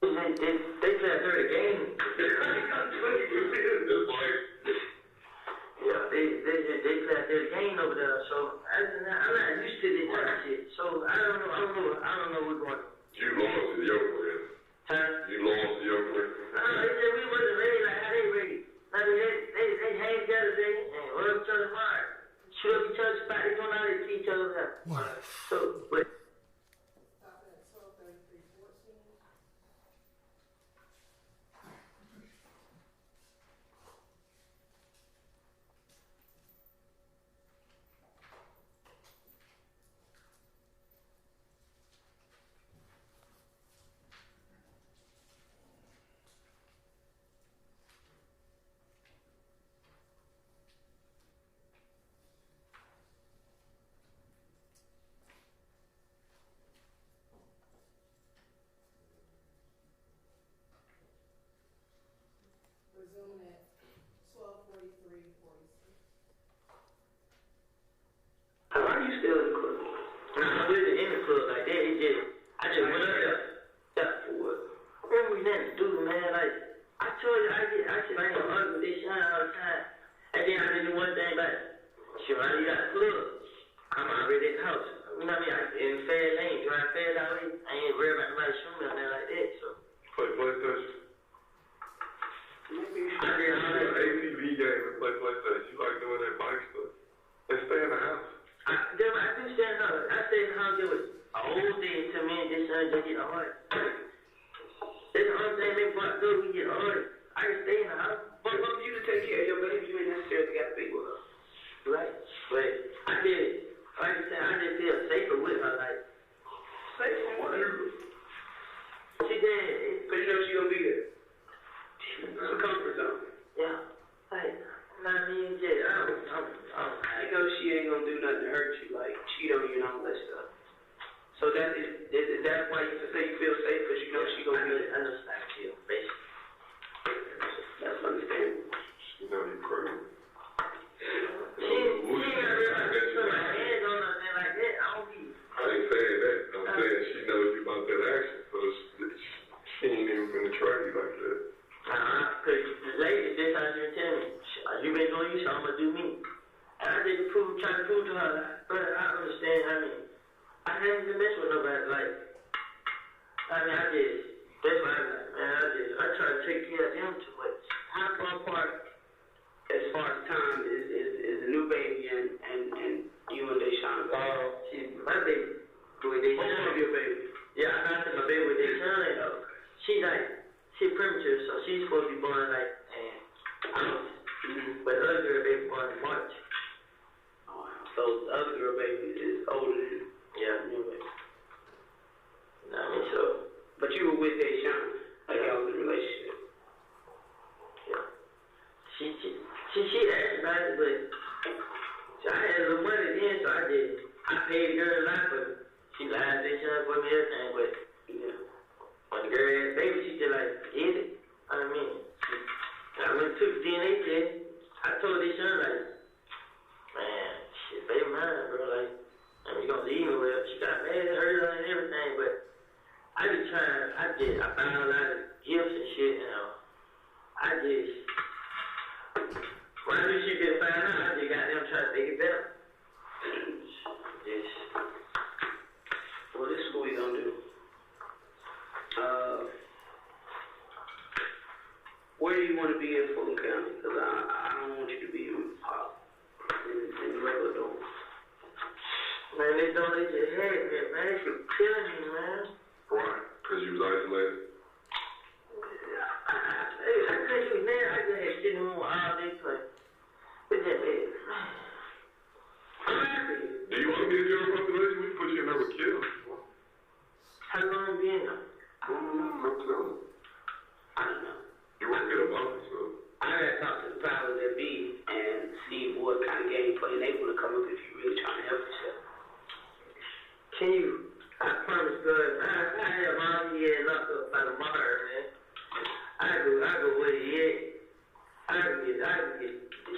They play a dirty game. Yeah, they play a dirty game over there. So I'm not used to this type of shit. So I don't know what's going on. You lost to your friend. Huh? You lost to your friend. They said we wasn't ready like how they ready. I mean, they hang together, and rub each other hard. Shoot up each other's spot. They don't know how to see each other now. So, but. Stopping at 12:33:14. Resuming at 12:43:46. Why are you still in the club? I wasn't in the club like that. I just went up there. Yeah, for what? Remember we nothing to do, man. Like, I told you, I said I ain't gonna argue with this shine all the time. And then I did the one thing like, shit, when I leave out the club, I'm already at the house. You know what I mean? I in fair lane, drive fast all the way. I ain't worried about nobody shooting me up there like that, so. Play PlayStation. I did all that. ATV game and play PlayStation. You like doing that bike stuff. And stay in the house. I do stay in the house. I stay in the house there with an old day until me and this son just get hard. That's the only thing make fuck good, we get hard. I can stay in the house. But for you to take care of your baby, you ain't necessarily got to be with her. Right. But I did, like I said, I just feel safer with her. Like, Safe from what? she did. Because you know she gonna be there. It's a comfort zone. Yeah. Like, I mean, yeah, I don't. You know she ain't gonna do nothing to hurt you, like cheat on you and all that stuff. So that's why you say you feel safe, because you know she gonna be there. I know I feel, basically. That's understandable. You know you crazy. She ain't got to put my hands on her and like that. I don't be. I ain't saying that. I'm saying she knows you about that action, so she ain't even gonna try you like that. Because the lady, this how she tell me, you been doing you, so I'm gonna do me. And I just trying to prove to her, like, but I understand. I mean, I haven't been messing with nobody. Like, that's why I try to take care of them too much. How far apart, as far as time, is the new baby and you and Deshaun? My baby with Deshaun. Both of your baby. Yeah, I got to my baby with Deshaun. She premature, so she's supposed to be born like August. But the other girl baby born in March. Oh, so the other girl baby is older than you. Yeah, new baby. You know what I mean? So. But you were with Deshaun, like y'all was in a relationship. Yeah. She asked about it, but I had a little money then, so I paid the girl a lot for it. She lied, Deshaun for me, everything, but yeah. When the girl had a baby, she just like, get it. I mean, I went and took the DNA test. I told Deshaun, like, man, shit, baby mine, bro, like, I mean, you gonna leave me with her. She got mad at her and everything, but I found a lot of gifts and shit, you know. I Where do you want to be in Fulton County? Because I don't want you to be in regular doors. Man, they don't let your head, man. It's killing me, man. Why? Because you was isolated? I couldn't, man. I just had shit in the room all day play. But that, man. I'm happy. Do you want to be in general population? We can put you in there with kill. How long you been there? I don't know. I'm telling you. I don't know. You won't get a bump, so. I gotta talk to the powers that be and see what kind of gameplay they want to come up if you really trying to help yourself. Can you? I promise, God, I have all the years locked up by the monitor, man. I go where he at. I can get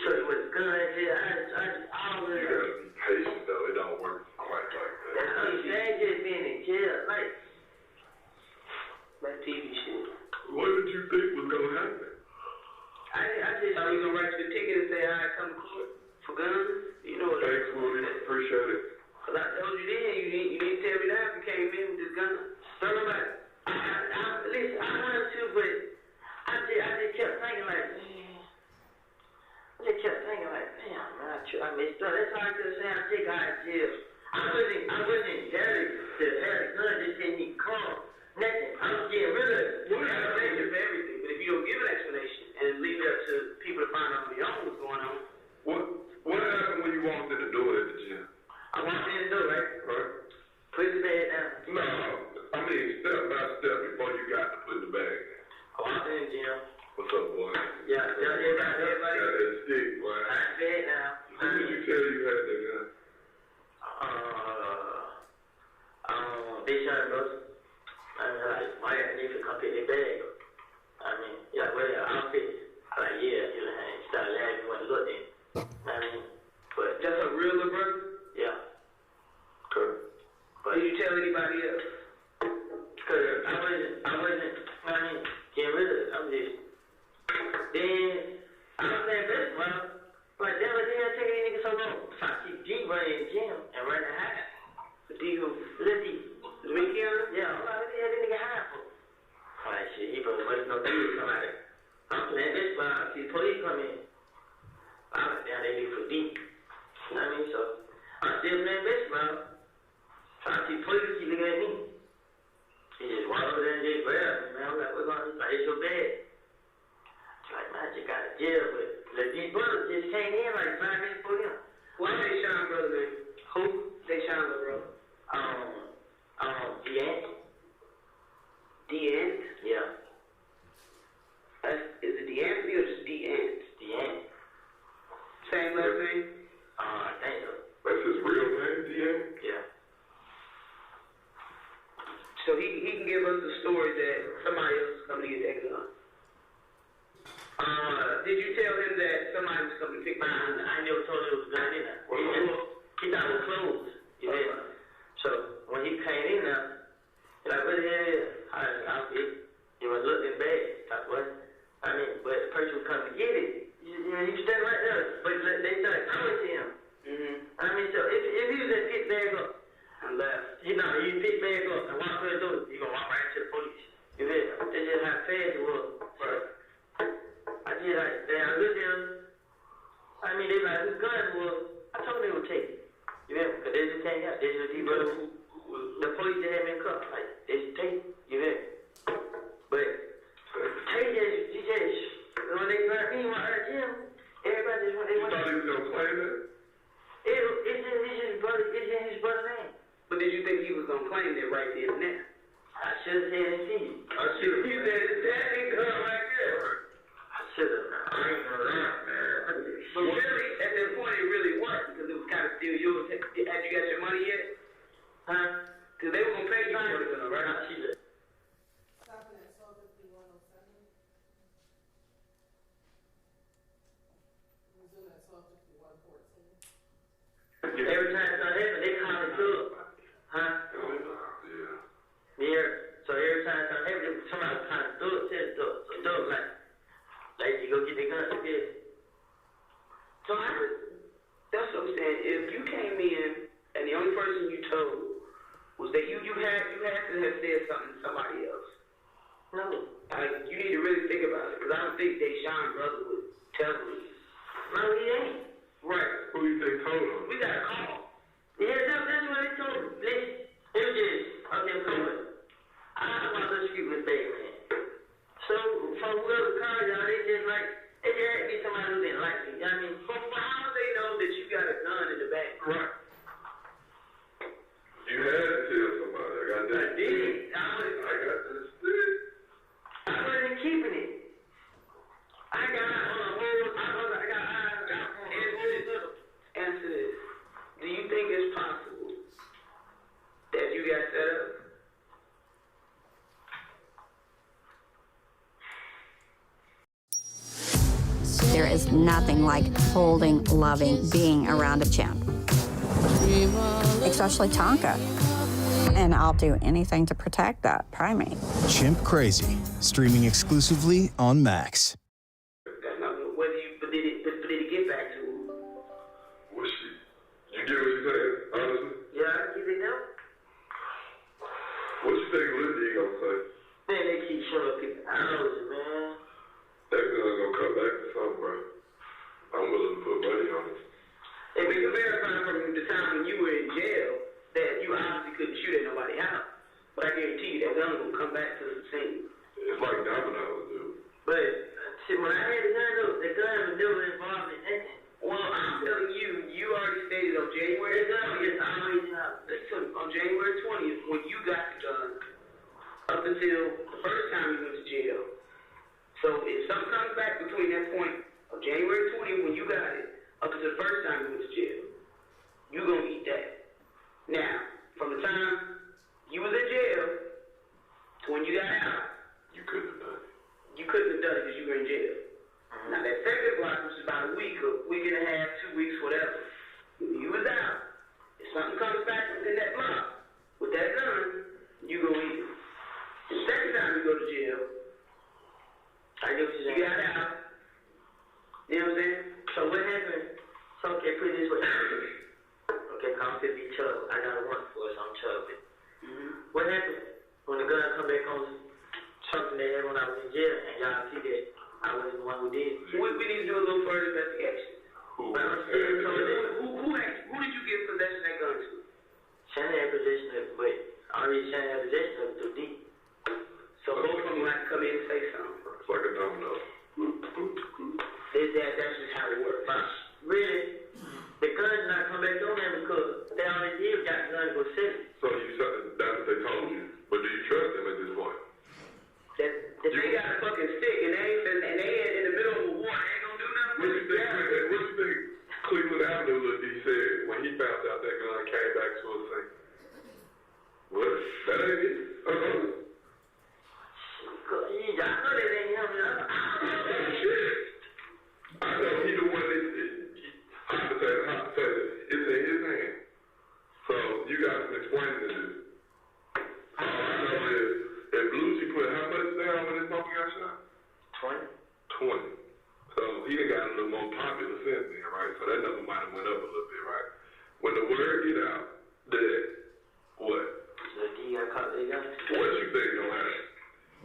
show you what the gun is. I all You gotta be patient, though. It don't work quite like that. That's what I'm saying, just being in jail, like TV shit. What did you think was gonna happen? I just thought you gonna write you a ticket and say, all right, come to court for guns. You know what? Thanks, Woody. Appreciate it. Cause I told you then, you need to tell me that if you came in with this gun. Don't know about it. Listen, I wanted to, but I just kept thinking like, man. Damn, man, I messed up. That's how I could say I take out of jail. I wasn't indebted to have the gun, just didn't need call. Nothing. I was getting rid of it. You got an explanation for everything, but if you don't give an explanation and leave it up to people to find out on their own what's going on. What happened when you walked in the door at the gym? I walked in the door, right? Right. Put the bag down. No, I mean step by step before you got to put the bag in. I walked in the gym. What's up, boy? Yeah, everybody. Got that stick, boy. I bed now. Who did you tell you had that gun? Big shot, bro. Why I need to come pick the bag? I mean, yeah, well, outfit. I'm like, yeah, you know, I started laughing when I looked in. I mean, but that's a real little brother? Yeah. Correct. But did you tell anybody else? Because I wasn't, getting rid of it. I'm just, then, I was saying this, bro. Like, damn, what the hell taking these niggas so long? So I keep deep running in the gym and running high. The D who, the weekend? Yeah, I'm like, what the hell this nigga high for? I'm like, shit, he probably wasn't no dude or somebody. I'm playing this, but I see police come in. I'm like, damn, they be for deep. You know what I mean? So, I'm still playing this, bro. So I see police keep looking at me. He just walked over there and just grabbed me, man. I'm like, what's going on? He's like, it's your bag. I'm like, man, I just got out of jail, but these brothers just came in like 5 minutes before him. What's they shine brother name? Who? They shine brother. D'Ant? Yeah. Is it D'Anthony or just D'Ant? D'Ant. Same last name? I think so. That's his real name, D'Ant? Yeah. So he can give us the story that somebody else is coming to get that gun. Did you tell him that somebody was coming to pick my gun? I never told him it was a gun in there. He thought it was closed. You know? So when he came in there, he's like, what the hell? He was looking bad. Like, what? I mean, but the person was coming to get it. You know, he was standing right there. But they started coming to him. Mm-hmm. I mean, so if he was at pick bag up and left, he pick bag up and walk through the door, he gonna walk right into the police. You feel? That's just how fast it was. So, I just like, damn, look at him. I mean, they like, whose gun was? I told them they would take it. You feel? Because they just can't get it. They just keep running. The police that had me in cuffs, like, they just take it. You feel? But, they just, when they got me in my gym, everybody just went, they went. You thought he was going to claim that? It's in his brother's name. But did you think he was going to claim it right there and there? I should have said it to you. You said that ain't good right there. I should have. I ain't gonna lie, man. But really, at that point, it really worked because it was kind of still yours. Had you got your money yet? Huh? Because they were going to pay you for the gun, right? I see that. Stopping at 12:51:07. Resume at 12:51:14. Every time something happens, they call it good. Huh? Yeah. So every time something happens, somebody was trying to do it, tell the so do it like you go get the gun, yeah. So that's what I'm saying. If you came in and the only person you told was that you had to have said something to somebody else. No. You need to really think think about it, because I don't think Deshaun's brother would tell me. No, he ain't. Right. Who you think told him? We got a call. Yeah, that's what they told me. Listen, it was just up there coming. I want to shoot with big man. So, from whoever called y'all, they just had to be somebody who didn't like me. You know what I mean? But how do they know that you got a gun in the back? Right. You had to tell somebody. I got that. I did. I got this. I wasn't keeping it. I got answer this. Do you think it's possible that you got set up? There is nothing like holding, loving, being around a chimp. Especially Tonka. And I'll do anything to protect that primate. Chimp Crazy, streaming exclusively on Max. That's not whether you did it get back to him. What's she? You get what you said, honestly? Yeah, I can give it now. What you think Lil D gonna say? Man, they keep showing people hours, man. That gun's gonna come back to something, bro. I'm willing to put money on it. If we can verify from the time when you were in jail that you obviously couldn't shoot at nobody house, but I guarantee you that gun will come back to the scene. It's like dominoes, dude. But see, when I had the gun was never involved in anything. Well, I'm telling you, you already stated on January 20th, on January 20th, when you got the gun, up until the first time you went to jail. So if something comes back between that point of January 20th when you got it, up until the first time you went to jail, you gonna eat that. Now, from the time you was in jail to when you got out, you couldn't have done it. You couldn't have done it because you were in jail. Now that second block, which is about a week and a half, 2 weeks, whatever, you was out. If something comes back within that block with that gun, you go eat it. The second time you go to jail, you got out. You know what I'm saying? So what happened? So okay, put it this way. Okay, call 50 Chubb. I got a warrant for it, so I'm chubbing. What happened when the gun come back on something they had when I was in jail, and y'all see that I wasn't the one who did it? We need to do a little further investigation. Who did you give possession of that gun to? Shannon had possession of it, but already Shannon had possession of it through D. So both of them have to come in and say something. It's like a domino. That's just how it works. Really, the gun's not come back on them because they already did got the gun to go sit. So that's what they told you. But do you trust them at this point? If they got a fucking stick and they in the middle of a war, they ain't gonna do nothing. What you think Cleveland Avenue Lil D said when he found out that gun came back to us saying, what? That ain't it? I know that ain't him. I know he the one that it's in his hand. So you got some explaining to do. All I know is if Lucy put how much down when his mama got shot? 20. So he done got a little more popular since then, right? So that number might have went up a little bit, right? When the word get out that what? What you think gonna happen?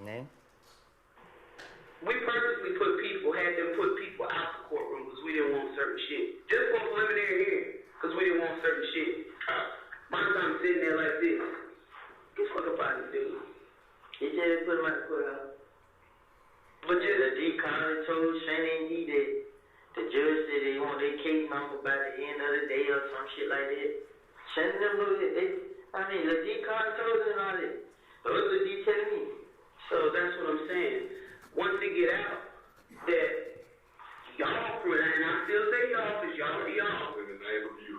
Name? We purposely had them put people out the courtroom because we didn't want certain shit. Just for preliminary hearing, because we didn't want certain shit. My son's sitting there like this. Get the fuck up out of here, dude. He just put him out the courthouse. But just the D. Conley told Shannon D that the judge said they want their case number by the end of the day or some shit like that. Shannon them know that the D. Conley told them all that. Those are the D telling me. So that's what I'm saying. Once they get out, that y'all, and I still say y'all, because y'all are y'all. In the name of you.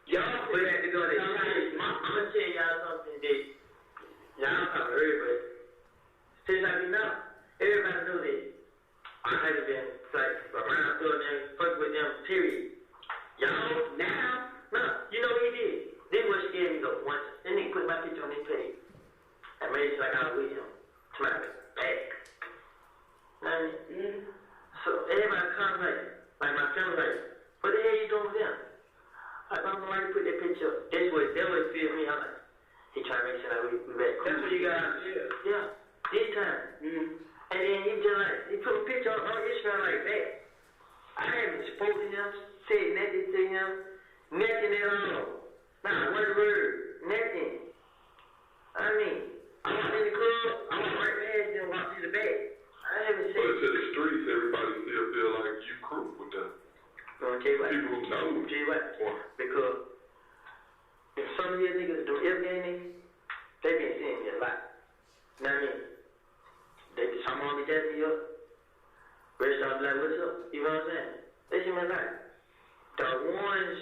Y'all put that to go to I'm going to tell y'all something that y'all probably heard, but since I been out, everybody know that I haven't been like around doing them, fuck with them, period. Y'all now, you know what he did? Then what scared me though, once, then they put my picture on their page. I made it like I was with him. To my back. So everybody comes like my family like, what the hell you doing with them? Like, I don't know why you put that picture up. That would feel me. I'm like, he tried to make sure that we back. That's when you got out of jail. Yeah, this time. And then he smell like that. I haven't spoken to him, said nothing to him, nothing at all. Not one word, nothing. I mean, I walked in the club, I walked right past him, walked to the back. I haven't said. But to the streets, everybody still feel like you crew with them. People who know. Because if some of these niggas do F game niggas, they been seeing me a lot. You know what I mean? They some on me jazz me up. Rest of them like, what's up? You know what I'm saying? They see me a lot. The ones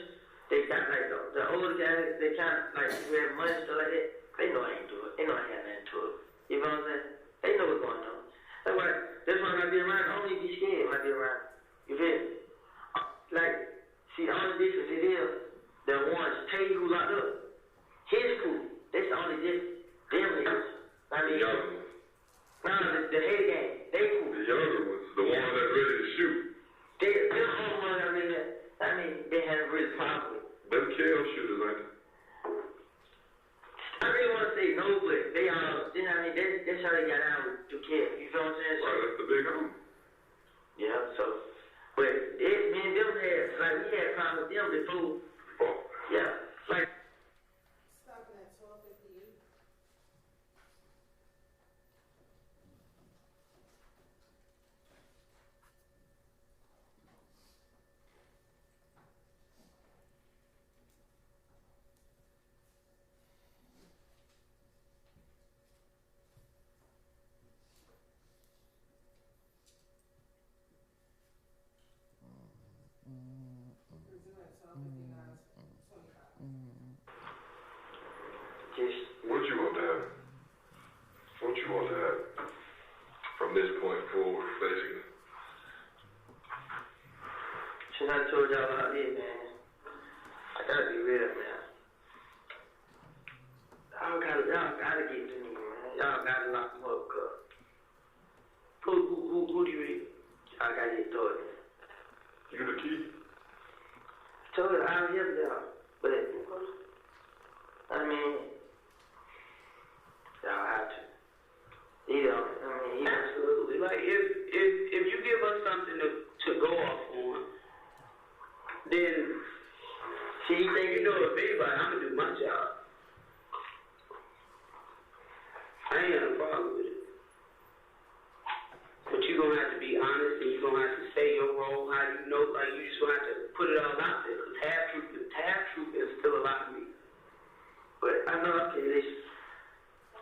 they got like the older guys, they kind of like wear money and stuff like that. They know I ain't do it. They know I ain't got nothing to it. You know what I'm saying? They know what's going on. That's why when I be around, I don't need to be scared when I be around. You feel me? Like, see, the only difference it is, the ones tell you who locked up. His crew. That's the only difference. Them niggas. I mean, the head gang. They crew. The younger ones, the ones that ready to shoot. They're all ones I mean, they have really problem with. Them kill shooters, ain't they? I really want to say no, but they all, you know what I mean, that's how they got out to kill. You feel what I'm saying? Right, that's the big homie. Yeah, so, but me and them had, like, we had problems with them before. Yeah, like. Stopping at 12:58. What you want to have? What you want to have from this point forward, basically? Since I told y'all about this, man, I gotta be real, man. Y'all gotta get to me, man. Y'all gotta lock them up, cuz. Who do you read? Y'all gotta get to it. You the key? Told her I'll help y'all, but I mean, y'all have to. He absolutely. Like if you give us something to go off for, then see, you think you know if anybody, I'm gonna do my job. I ain't got a problem with it. But you're gonna have to be honest and you're gonna have to say your role, how you know, like you just gonna have to put it all out there. Because half truth is still a lot of me. But I know, okay,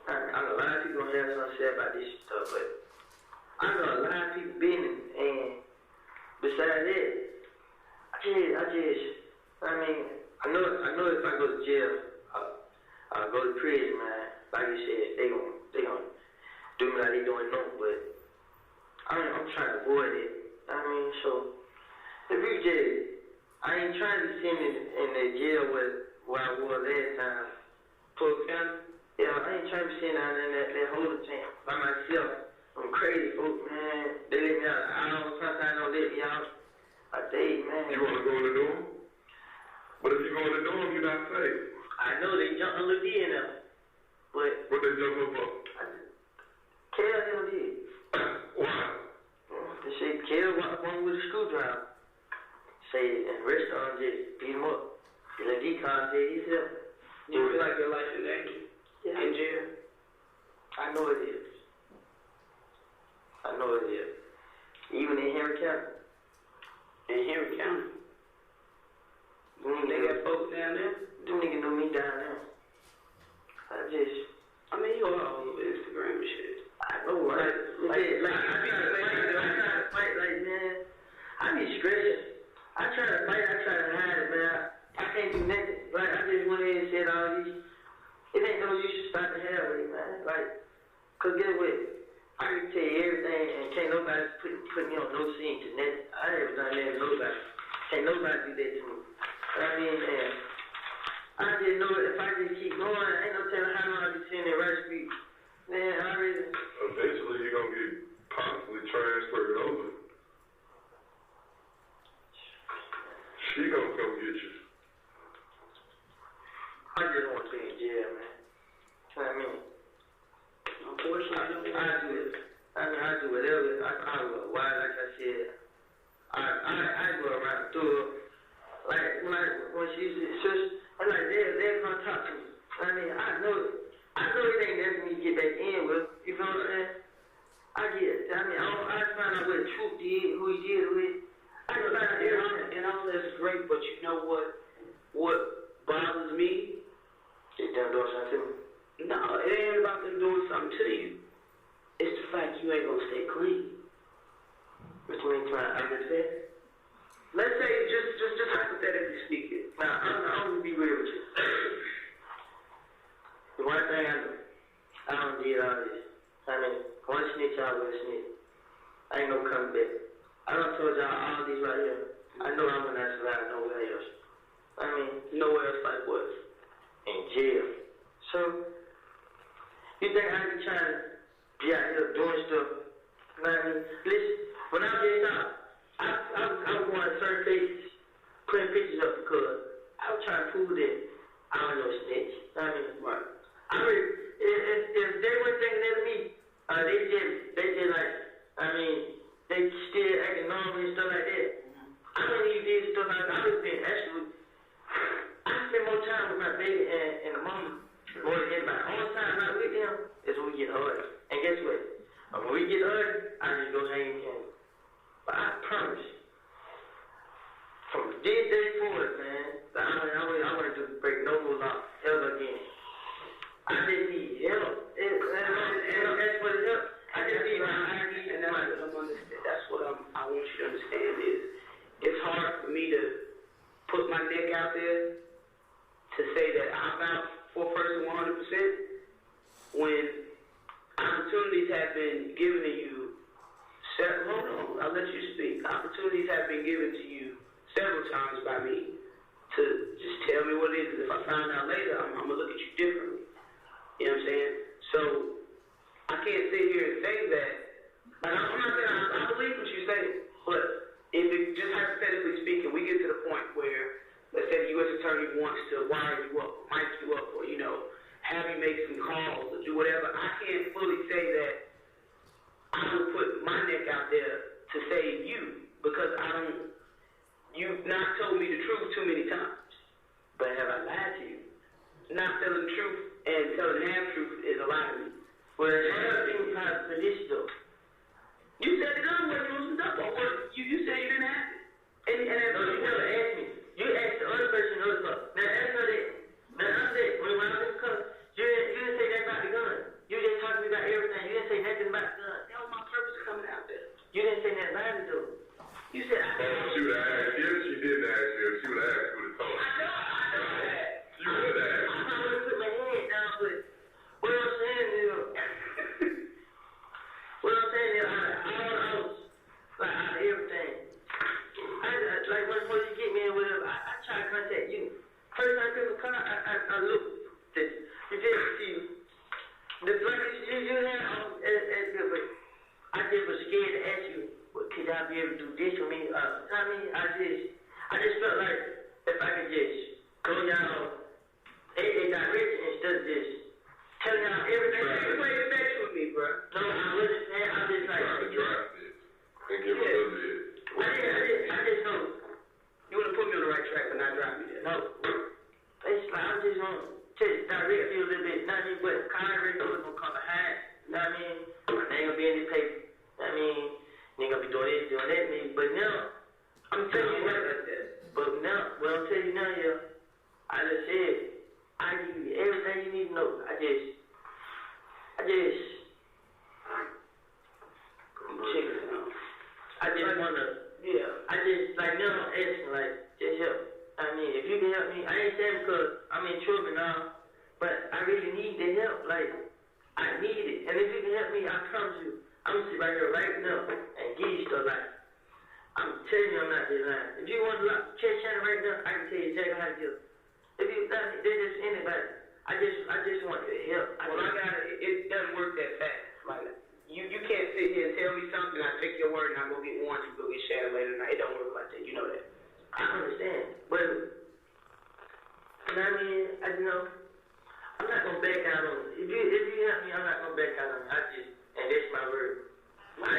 I know a lot of people gonna have something to say about this stuff, but I know a lot of people been in, and besides that, I mean, I know if I go to jail, I'll go to prison, man. Like you said, they gonna do me like they doing nothing, but I'm trying to avoid it. I mean, so if you just, I ain't trying to send me in the jail where I was last time. Polk County? Yeah, I ain't trying to send out in that holding tank by myself. I'm crazy, folks, man. They let me out an hour, sometimes don't let me out a day, man. You want to go in the dorm? But if you go in the dorm, you're not safe. I know they jumped a little in there, but... What they jump up for? Kel them did. Why? They say Kel walked one with a screwdriver. Say, and the rest of them just beat him up. And the decon said himself. Do you feel like your life is danger? Yeah. In jail? I know it is. I know it is. Even in Henry County. In Henry County? They got folks down there? Them niggas know me down there. I mean, you all over Instagram and shit. I know, right? I try to fight, like, man, I be stressing. I try to fight, I try to hide it, man. I can't do nothing. Like, I just went in and said all these. It ain't no use to start the hell with it, man. Like, cause guess what? I can tell you everything, and can't nobody put me on no scene to nothing. I never done that to nobody. Can't nobody do that to me. I mean, and I just know if I just keep going, ain't no telling how long I be sitting in Rush Street. Man, I really. Eventually, you're gonna get possibly transferred over. She gonna come get you. I just want to be in jail, man. You know what I mean? Unfortunately, I do whatever. I don't know why, like I said, I go around through it. Like, when she's I'm like, they're gonna talk to me. I mean, I know it ain't nothing me to get back in with. You know what I'm saying? I find out what Truth did, who he did it with. I can find out everything. And all that's great, but you know what bothers me? Is them doing something to me? No, it ain't about them doing something to you. It's the fact you ain't gonna stay clean. What you mean trying to understand? Let's say, just hypothetically speaking. Now, I'm gonna be real with you. The one thing I know, I don't did all this. I mean, one snitch, I was a snitch. I ain't no coming back. I done told y'all all these right here. I know I'm not surviving nowhere else. I mean, nowhere else like what? In jail. So, you think I be trying to be out here doing stuff? You know what I mean? Listen, when I did out, I was going to certain places, putting pictures up because I was trying to prove that I was no snitch. You know what I mean? Right. I mean, if they were thinking that of me, they just like, I mean, they still acting normal and stuff like that. I don't even did stuff like that. I was been actually, I spend more time with my baby and the mama more than anybody. All the time not with them is when we get hard. And guess what? When we get hard, I just go hang and but I promise, from this day forward, man, I want to break no more law ever again. I just need help. That's what it is. I just need my ID, and that's what I want you to understand is it's hard for me to put my neck out there to say that I'm out for a person 100% when opportunities have been given to you. Hold on, I'll let you speak. Opportunities have been given to you several times by me to just tell me what it is. If I find out later, I'm going to look at you differently. You know what I'm saying? So I can't sit here and say that. And I'm not saying I believe what you say, but if it, just hypothetically speaking, we get to the point where, let's say the U.S. Attorney wants to wire you up, mic you up, or, have you make some calls or do whatever, I can't fully say that I would put my neck out there to save you because you've not told me the truth too many times. but have I lied to you? Not telling the truth and telling half-truth is a lie to me. Well, another thing for this though. You said the gun wasn't loosened up, or what? You said you didn't have it. And no, you never asked me. You asked the other person the other stuff. Now ask her that. Now I said, when I was in class, you didn't say that about the gun. You just talked to me about everything. You didn't say nothing about the gun. That was my purpose of coming out there. You didn't say nothing about it though. You said she would have asked you. She didn't ask you. She would have asked you to talk. I know that. She would have asked. I would have put my head down, but what I'm saying is, I was like out of everything. Like when you get me in whatever, I try to contact you. First time I come in the car, I look. You just see the black you have as good, but I just was scared to ask you, well, could I be able to do this for me? I mean, I just felt like if I could just go y'all a direction instead of just telling y'all everything. You played facts with me, bro. No, I wasn't saying. I just like. Trying to drive it and give her a little bit. I just know. You want to put me on the right track, but not drive me there. No. It's like I just want to direct you a little bit. Not just but Congress knows gonna come behind. You know what I mean? They ain't gonna be in this paper. You know what I mean? They ain't gonna be doing this, doing that. But now, I'm telling you now. But now, what I'm telling you now, I just said, I give you everything you need to know. I just wanna, I just, like, now I'm asking, like, just help. I mean, if you can help me, I ain't saying because I'm in trouble now, but I really need the help. Like, I need it. And if you can help me, I promise you, I'm gonna sit right here right now and give you stuff. Like, I'm telling you, I'm not just lying. If you want to check channel right now, I can tell you exactly how to do it. If you, there's just anybody. I just want your help. It doesn't work that fast. Like, you can't sit here and tell me something, I take your word, and I go get one, you go get shadowed later tonight. It don't work like that. You know that. I understand. But, you know what I mean? I'm not going to back out on it. If you help me, I'm not going to back out on it. And that's my word. My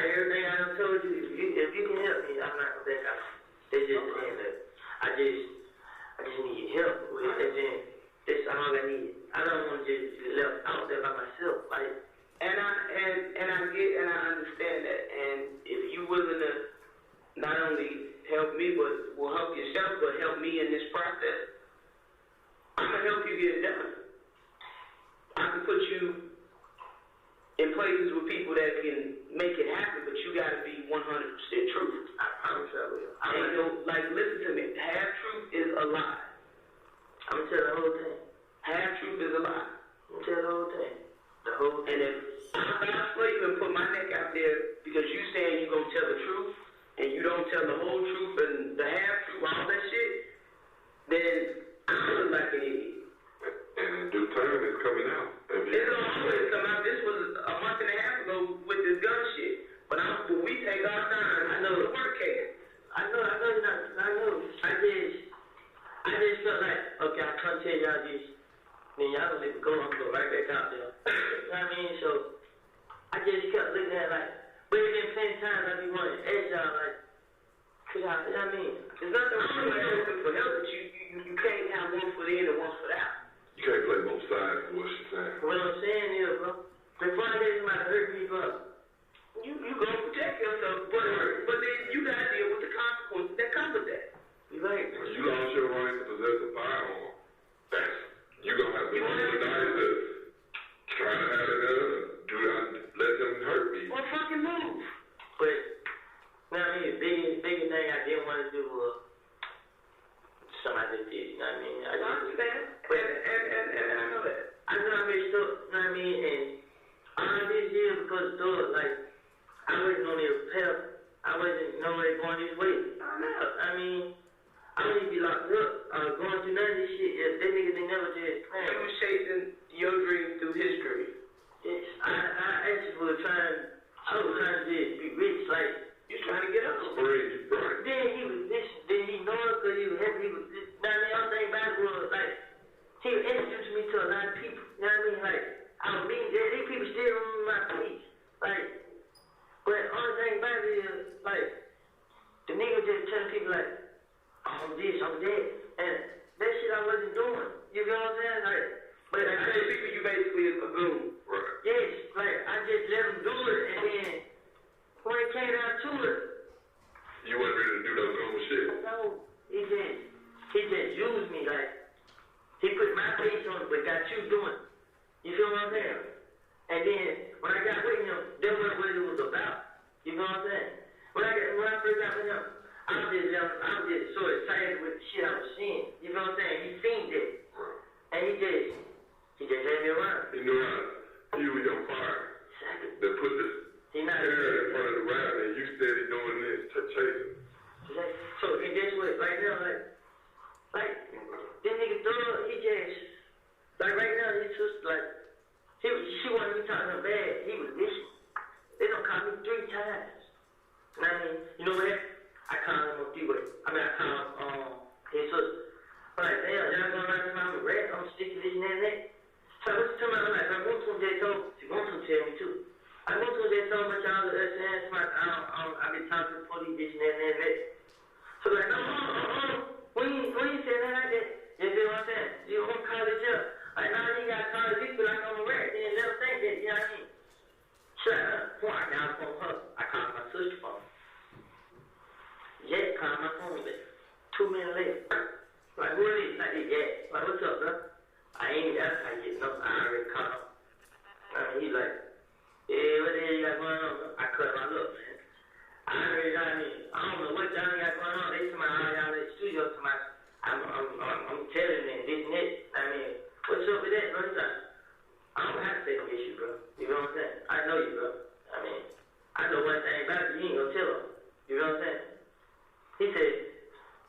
many times I be wanting to ask y'all, like, cause y'all, you know what I mean? There's nothing wrong with asking for help, but you can't have one foot in and one foot out. You can't play both sides of what she's saying. What I'm saying is, bro, before I get somebody hurt me, bro, you go protect yourself, but then you gotta deal with the consequences that come with that. You right? When you lost your right to possess a firearm, you're gonna have to roll the dice to try to have it do not let them hurt me. Well, fucking move. But, you know what I mean, the biggest thing I didn't want to do was something I just did, you know what I mean? I understand. But, and I know that. I know I messed up, you know what I mean? And all this year because of thought, like, I wasn't on their path. I wasn't nowhere going this way. I mean, I wouldn't be locked up, going through none of this shit. If they niggas they never did. You was chasing your dream through his dream. Yes, I actually was trying to be rich, like, you was trying to get up. Free, right. Then he was this, then he know it because he was happy, he was this. Now, the other thing about it was, like, he introduced me to a lot of people, you know what I mean? Like, I was being there, these people still remember my face. Like, but the only thing about it is, like, the nigga just telling people, like, I'm this, I'm that. And that shit I wasn't doing. You know what I'm saying? Like, but I tell people you basically a goon. Right. Yes, like, I just let him do it, and then when it came down to it, You wasn't ready to do no dumb shit. no, he just used me, like, he put my face on it, but got you doing it. You feel what I'm saying? And then, when I got with him, that wasn't what it was about. You know what I'm saying? When I first got with him, I was just so excited with the shit I was seeing. You know what I'm saying? He seen it. And he just let me around. He knew how to use your fire. Exactly. They put the air in front of the rabbit, and you steady doing this, chasing. So, and guess what? Right now, like, this nigga Thug, he just, like, right now, he's just, like, she wanted me talking to him bad. He was listening. They done called me 3 times. And I mean, you know what? I called him on 3-way. I called his sister. I'm like, damn, y'all going around to my rat, I'm sticking this and that. So I was telling my life, I want to they told, she wants to tell me too. I want to they told much y'all saying, I've been talking to the police, this and that. So like, no, when you say that like that, you feel what I'm saying? You want to call this up. Like, no, you got to call this people like I'm a rat, then let them think that, you know what I mean? Shut up. I got a phone her. I called my sister's phone. Jet called my phone back. 2 minutes later. Like, who is it? Like, yeah. Like, what's up, bro? I ain't got to get no. I already called him. He's like, yeah, what the hell you got going on, bro? I cut my look, man. I don't know what y'all got going on. They come out, y'all in the studio, I'm telling them this and that. I mean, what's up with that, bro? He's like, I don't have to say no issue, bro. You know what I'm saying? I know you, bro. I mean, I know one thing about you. You ain't gonna tell him. You know what I'm saying? He said,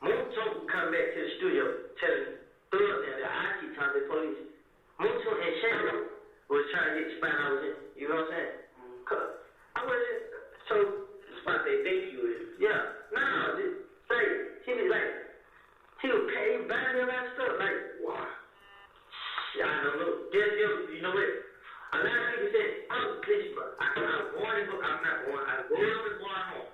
Moonton will come back to the studio telling Thug and the IT time the police. Moonton and Shannon was trying to get the spot I was in. You know what I'm saying? Cause I wasn't. So, the spot they think you in. Yeah. No, just, like, he was like, he was buying me around stuff. Like, why? I don't know. You know what? A lot of people said, I'm a bitch, bro. I'm born in, I'm not born. I was born up and born home.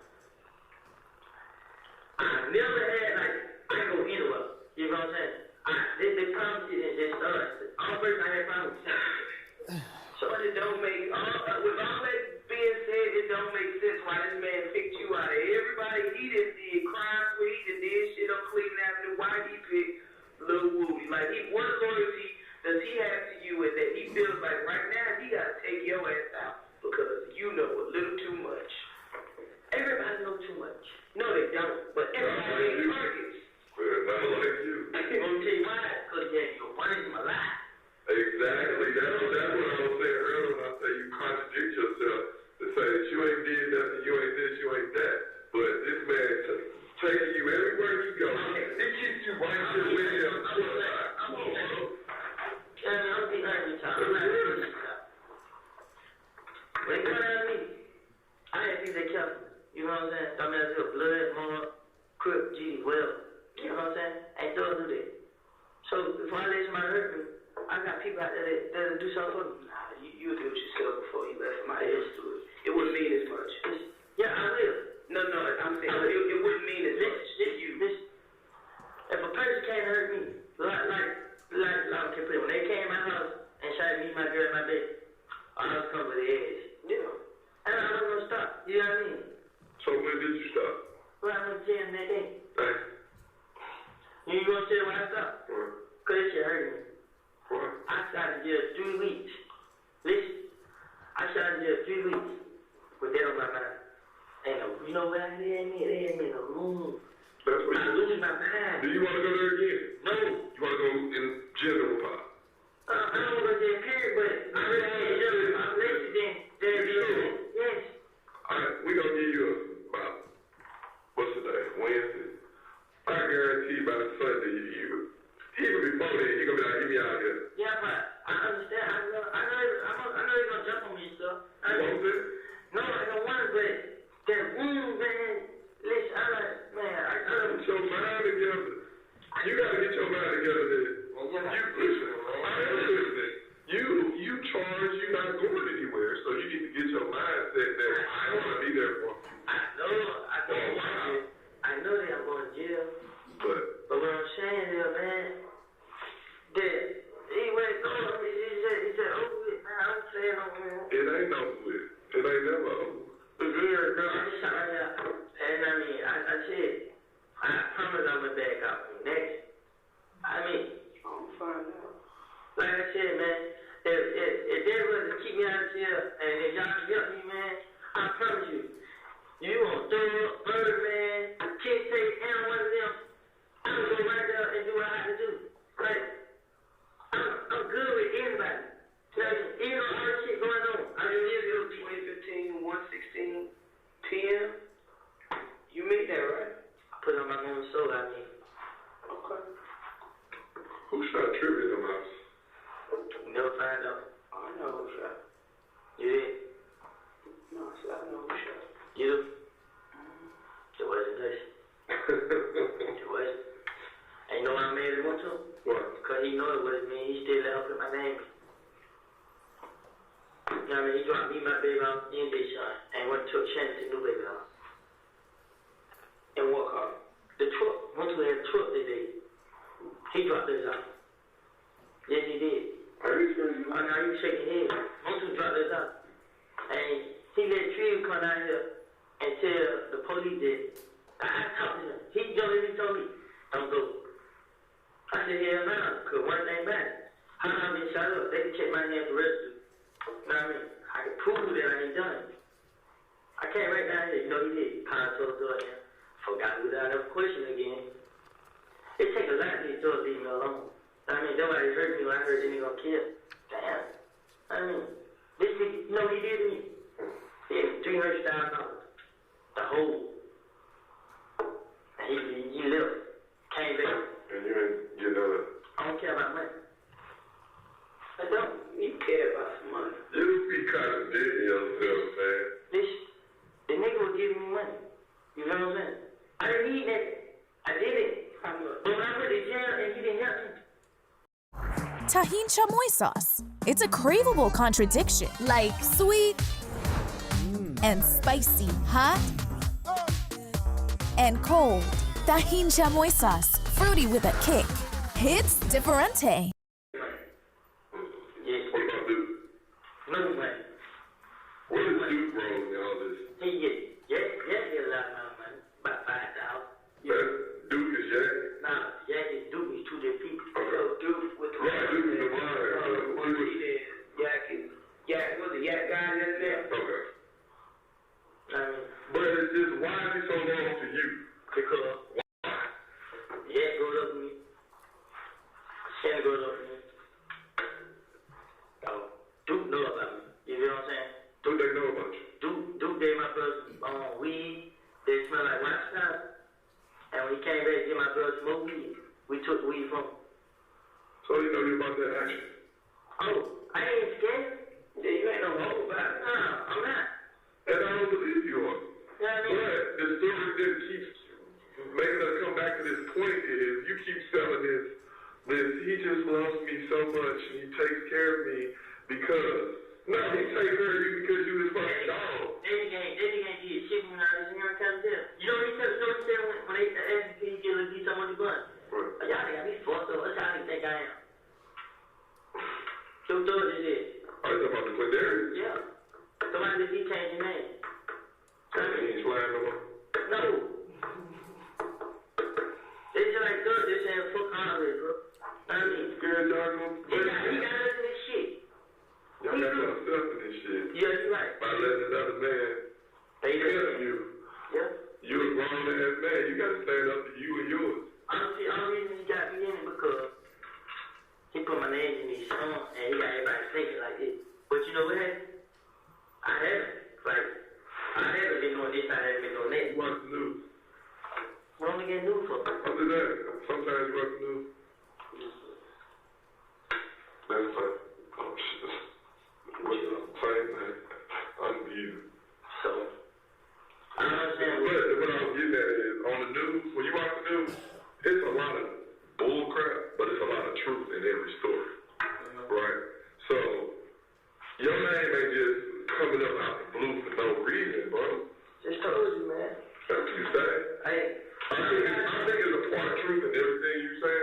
I never had, like, I go anywhere. You know what I'm saying? They promised it and just started. All first I had problems with something. So it don't make, with all that being said, it don't make sense why this man picked you out of everybody. He just did crime free, he just did shit on Cleveland Avenue. Why he picked Lil Wooly? Like, what loyalty does he have to you is that he feels like right now he got to take your ass out because you know a little too much. Everybody knows too much. No, they don't, but everybody ain't targets. Well, not like you. I'm going to tell you why, because you're running my life. Exactly. That's what I was saying earlier when I say you contradict yourself to say that you ain't did nothing, you ain't this, you ain't that. But this man taking you everywhere you go. It keeps you right here with him. I'm behind you, Tom. I'm not doing this stuff. When they come at me, I had people that kept me. You know what I'm saying? I'm out there, blood, mama, crip, G, well. You know what I'm saying? Ain't those do that. So before I let somebody hurt me, I got people out there that'll do something for me. Nah, you do it yourself before you let somebody else do it. It wouldn't mean as much. Yeah, I did you stop? Well, I went to jail that day. Thanks. You gonna say why I stopped? What? Cause that shit hurt me. What? I shot in jail 3 weeks. Listen, I shot in jail 3 weeks with that on my mind. And you know what they had me in a room. That's what I lose my mind. Do you want to go there again? No. You want to go in general pop? I don't want to go there, period, but I really had jail. I'm lazy then. Yes. Alright, we gonna give you about, what's the day, Wednesday? I guarantee by Sunday, even before then, he gonna be like, get me out of here. Yeah, but I understand. I know you're gonna jump on me and stuff. You want it? No, I don't want it, but that wound, man. Listen, I Get your mind together. You gotta get your mind together, man. Listen. You charged, you're not going anywhere, so you need to get your mindset that I want to be there for you. I know that I'm going to jail. But what I'm saying is, man, that he went through it. He said, over with, man. I'm saying over with. it ain't over with. It ain't never over. It is, no. I'm just trying to, and I mean, I said, I promise I'm going to back out next. I mean, I'm fine now. Like I said, man, if they were to keep me out of jail, and if y'all can help me, man, I promise you, you gonna throw up, murder, man, can't say any one of them. I'm gonna go right there and do what I have to do. Like, I'm good with anybody. Like, even all this shit going on, I mean, it was 2015, 116 p.m. You made that, right? I put it on my own soul, I mean. Okay. Who shot Trivia in the house? You never find out. I know who shot. You did? No, I know who shot. You? It wasn't this. It wasn't. And you know why I made it want to? What? Because he know it wasn't me. He still let her put my name. You know what I mean? He dropped me, my baby off, and this son, and went to took Shannon to new baby off. And what car? The truck. Once we had a truck that day, he dropped this off. Yes, he did. Are you serious? Oh, now you shaking your head. Once we dropped this off. And he let Trill come down here and tell the police that I talked to him. He told me, don't go. I said, hell no, because one thing back. How I been shot up? They can check my hand for residue. You know what I mean? I can prove that I ain't done it. I came right down here. You know he did. Kind of told the door there. Forgot without a question again. It takes a lot of these doors to leave me alone. I mean, nobody heard me when I heard they ain't gonna kill. Damn. I mean, this nigga, you know what he did to me? He had $300,000. The whole. And he left. Came back. And you ain't get none of it. I don't care about money. I don't. You care about some money. You be contradicting yourself, man. Listen, the nigga was giving me money. You know what I'm saying? I didn't need that. I did it. But when I went to jail and he didn't help me. Tajín chamoy sauce. It's a craveable contradiction, like sweet and spicy, hot and cold. Tajín chamoy sauce, fruity with a kick. It's differente. Yes. What about Duke? No money. What is Duke wrong in all this? He get a lot of money. About 5,000. Man, Duke is Jack? Nah, Jack and Duke is two different people. Okay. So Duke with the Right, Duke is the one. Yak was the Yak guy that's there. Okay. I mean, But it's just, why is he so wrong to you? because Yak goes up to me. Shannon goes up to me. Duke know about me. You know what I'm saying? What they know about you? Duke gave my brother weed. They smell like wax stop. And when he came back to get my brother smoke weed, we took weed from him. So you know you about that action? Oh, I ain't scared. Yeah, you ain't no hoe about it. Nah, I'm not. And I don't believe you on it. You know what I mean? But the story that keeps making us come back to this point is you keep selling this he just loves me so much and he takes care of me because, no, he takes care of you because you his fucking dog. Then you ain't did shit when I was in your kind of jail. You know what he said when they asked me to get someone to gun? Right. Y'all think I be fucked up. That's how they think I am. Who thought this is? Are you talking about the Quindarius? Yeah. Somebody just he changed his name. And he ain't flying no more? No. They just like Doug, they saying fuck all of it, bro. I mean, Scared y'all gonna he got us in this shit. Y'all got yourself in this shit. Yeah, you're right. By letting another man tell you. Yeah. You a grown ass man. You gotta stand up to you and yours. Honestly, the only reason he got me in it because he put my name in these songs and he got everybody thinking like this. But you know what happened? I haven't been doing this, I haven't been doing that. Watch the news. What am I getting news for? I'm just asking. Sometimes you watch the news. That's like, oh shit. What's the same thing? Unbelievable. So, I understand. But what I was getting at is, on the news, when you watch the news, it's a lot of bull crap, but it's a lot of truth in every story. Right? So, your name ain't just coming up out the blue for no reason, bro. Just told you, man. That's what you say. I think it's a part of truth in everything you say,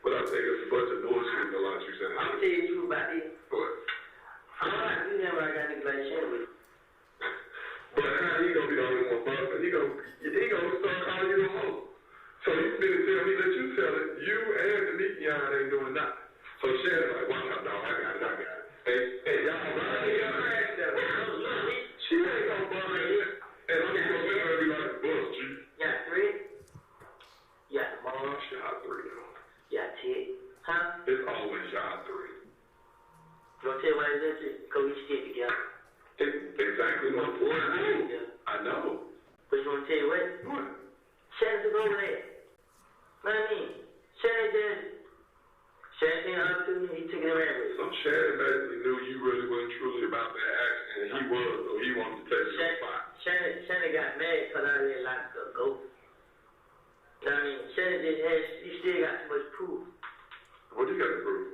but I think it's a bunch of bullshit in a lot you saying. I'm gonna tell you the truth about this. What? I don't like you never I got niggas like Shannon with. But how he gonna be the only one busting? He gonna start calling you a hoe. So you finna tell me that you tell it, you and the Nikian ain't doing nothing. So Shannon's like, watch out, dog, I got it. Hey, y'all, she ain't gonna bust me. And I'm gonna let her be like, bust, G. You got 3? You got the mom? She got 3, though. You got Ted? Huh? It's always y'all 3. You wanna tell you why it's that shit? Cause we stick together. Exactly my point. I know. But you wanna tell you what? What? Shannon took over that. Know what I mean? Shannon seen the opportunity, he took it around with. So Shannon basically knew you really wasn't truly about that action, and he was, so he wanted to take your spot. Shannon got mad because I let a lot of stuff go. You know what I mean? Shannon he still got too much proof. What you got to prove?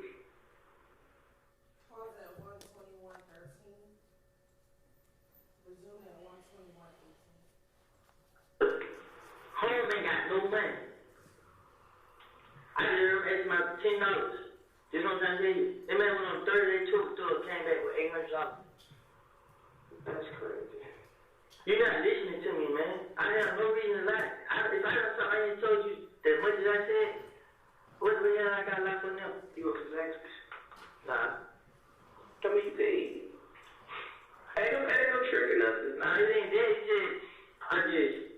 Pause at 121:13. Resume at 121:18. Home ain't got no money. I just asked my $10. This what I'm trying to tell you. That man went on 30 day tour, came back with $800. That's crazy. You're not listening to me, man. I have no reason to lie. If I had something I ain't told you as much as I said, what the hell I got to lie for them? You want some extras? Nah. Tell me you can eat. Ain't no trick or nothing. Nah, it ain't that. I'm just.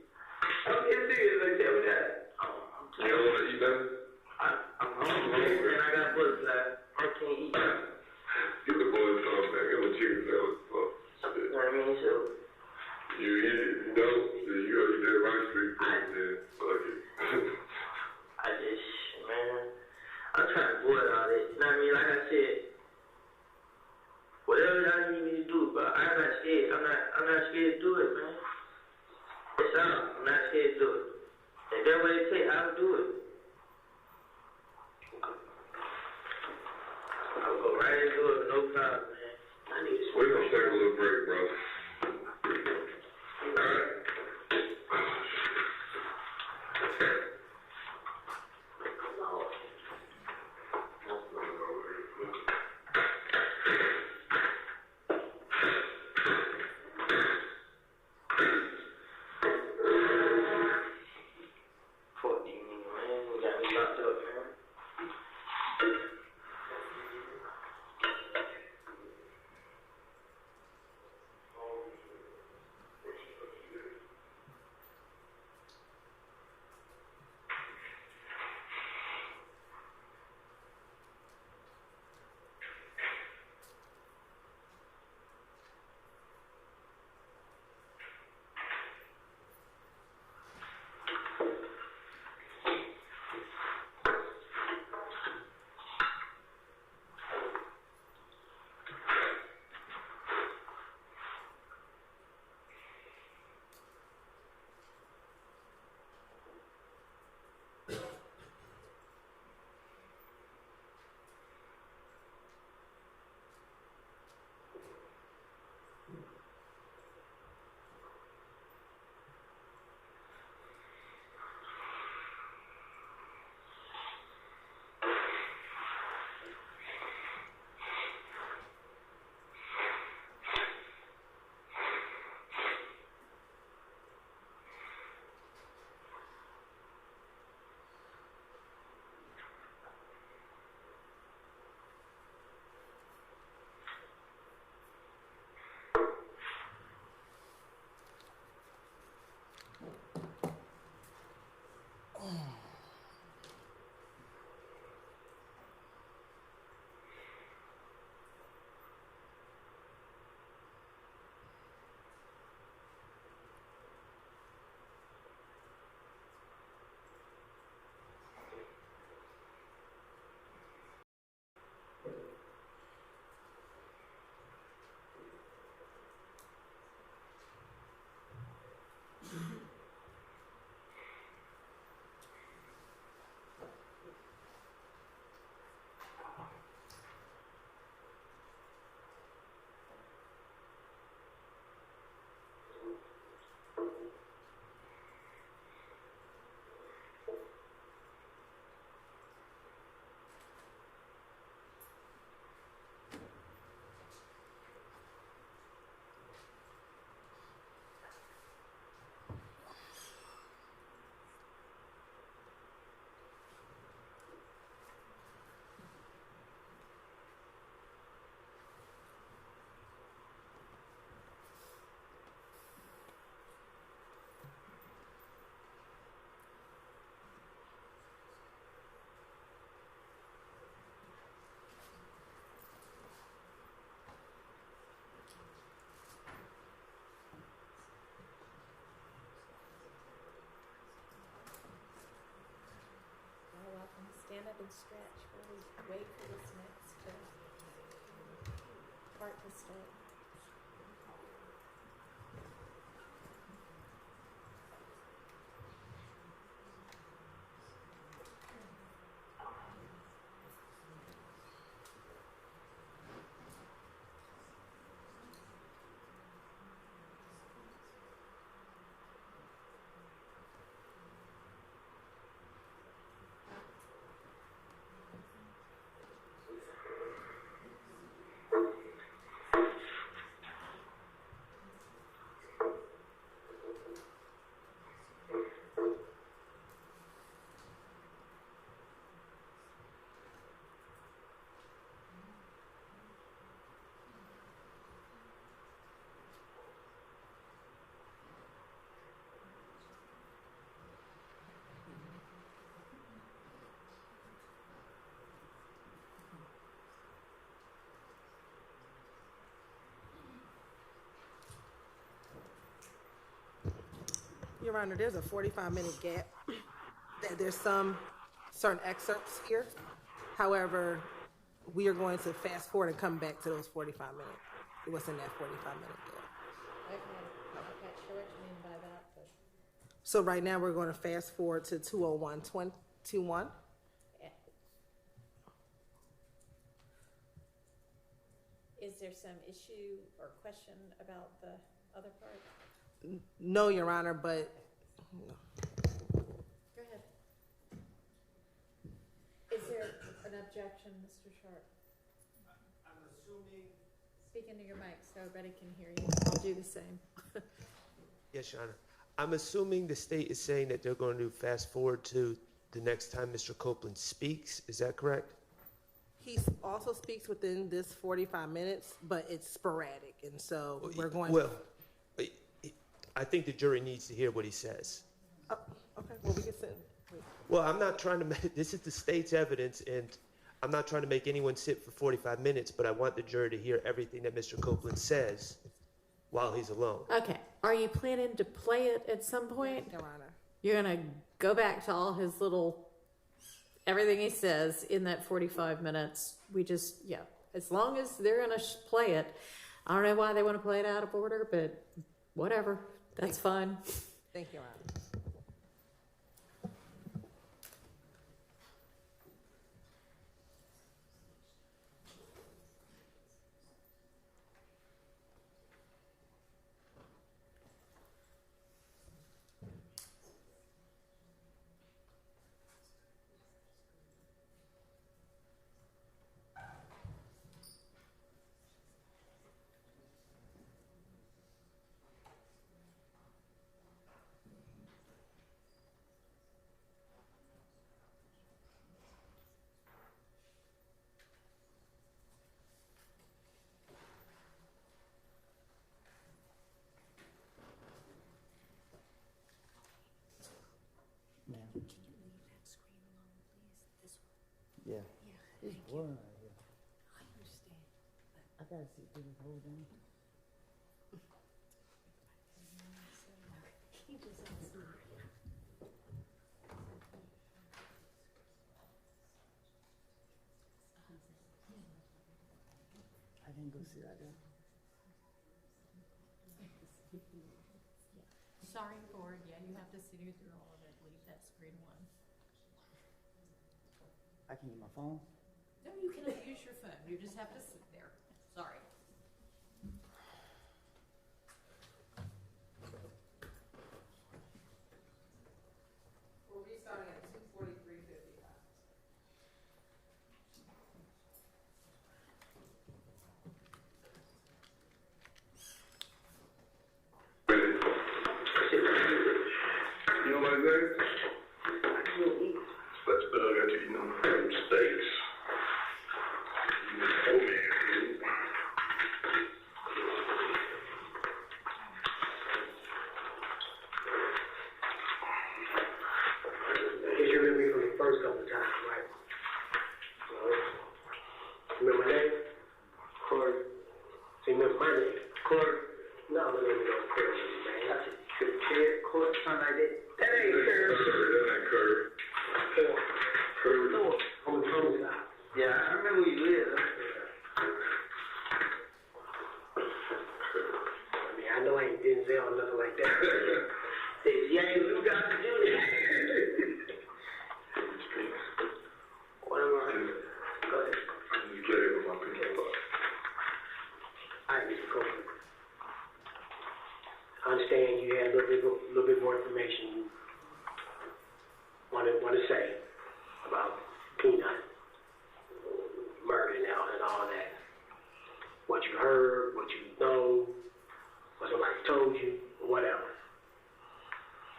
I'm getting serious. Like, tell me that. I'm and stretch while we wait for this next part to start. Your Honor, there's a 45-minute gap. There's some certain excerpts here. However, we are going to fast forward and come back to those 45 minutes. It was in that 45-minute gap. Okay, I'm not sure what you mean by that, but. So right now, we're going to fast forward to 2:01:21. Is there some issue or question about the other part? No, Your Honor, but. Go ahead. Is there an objection, Mr. Sharp? I'm assuming. Speak into your mic so everybody can hear you. I'll do the same. Yes, Your Honor. I'm assuming the state is saying that they're going to fast forward to the next time Mr. Copeland speaks. Is that correct? He also speaks within this 45 minutes, but it's sporadic, and so we're going. Well, I think the jury needs to hear what he says. Oh, okay. Well, we can sit. Well, I'm not trying to. This is the state's evidence, and I'm not trying to make anyone sit for 45 minutes. But I want the jury to hear everything that Mr. Copeland says while he's alone. Okay. Are you planning to play it at some point? Your Honor. You're gonna go back to all his little. Everything he says in that 45 minutes, as long as they're going to play it. I don't know why they want to play it out of order, but whatever. That's fine. Thank you, Your Honor. Yeah. It's boring out here. I understand. I gotta sit through this whole thing. He just asked me. I didn't go sit out there. Sorry, Ford. Yeah, you have to sit here through all of it. Leave that screen one. I can use my phone. No, you cannot use your phone. You just have to sit there. Sorry. We'll be starting at 2:43:55. You know my name? Let's bug at you, steaks. Oh man. You remember me from the first couple of times, right? Remember my name? Corey. So you remember my name? Corey. No, my name is Corey, man. That's a kid, Corey, something like that. That ain't Curry. That ain't Curry. Curry. No, I'm you got to do this. What am I? Go ahead. You get it with my people. All right, Mr. Copeland. I understand you had a little bit more information you want to say about Peanut murder now and all that. What you heard, what you know, what somebody told you, or whatever.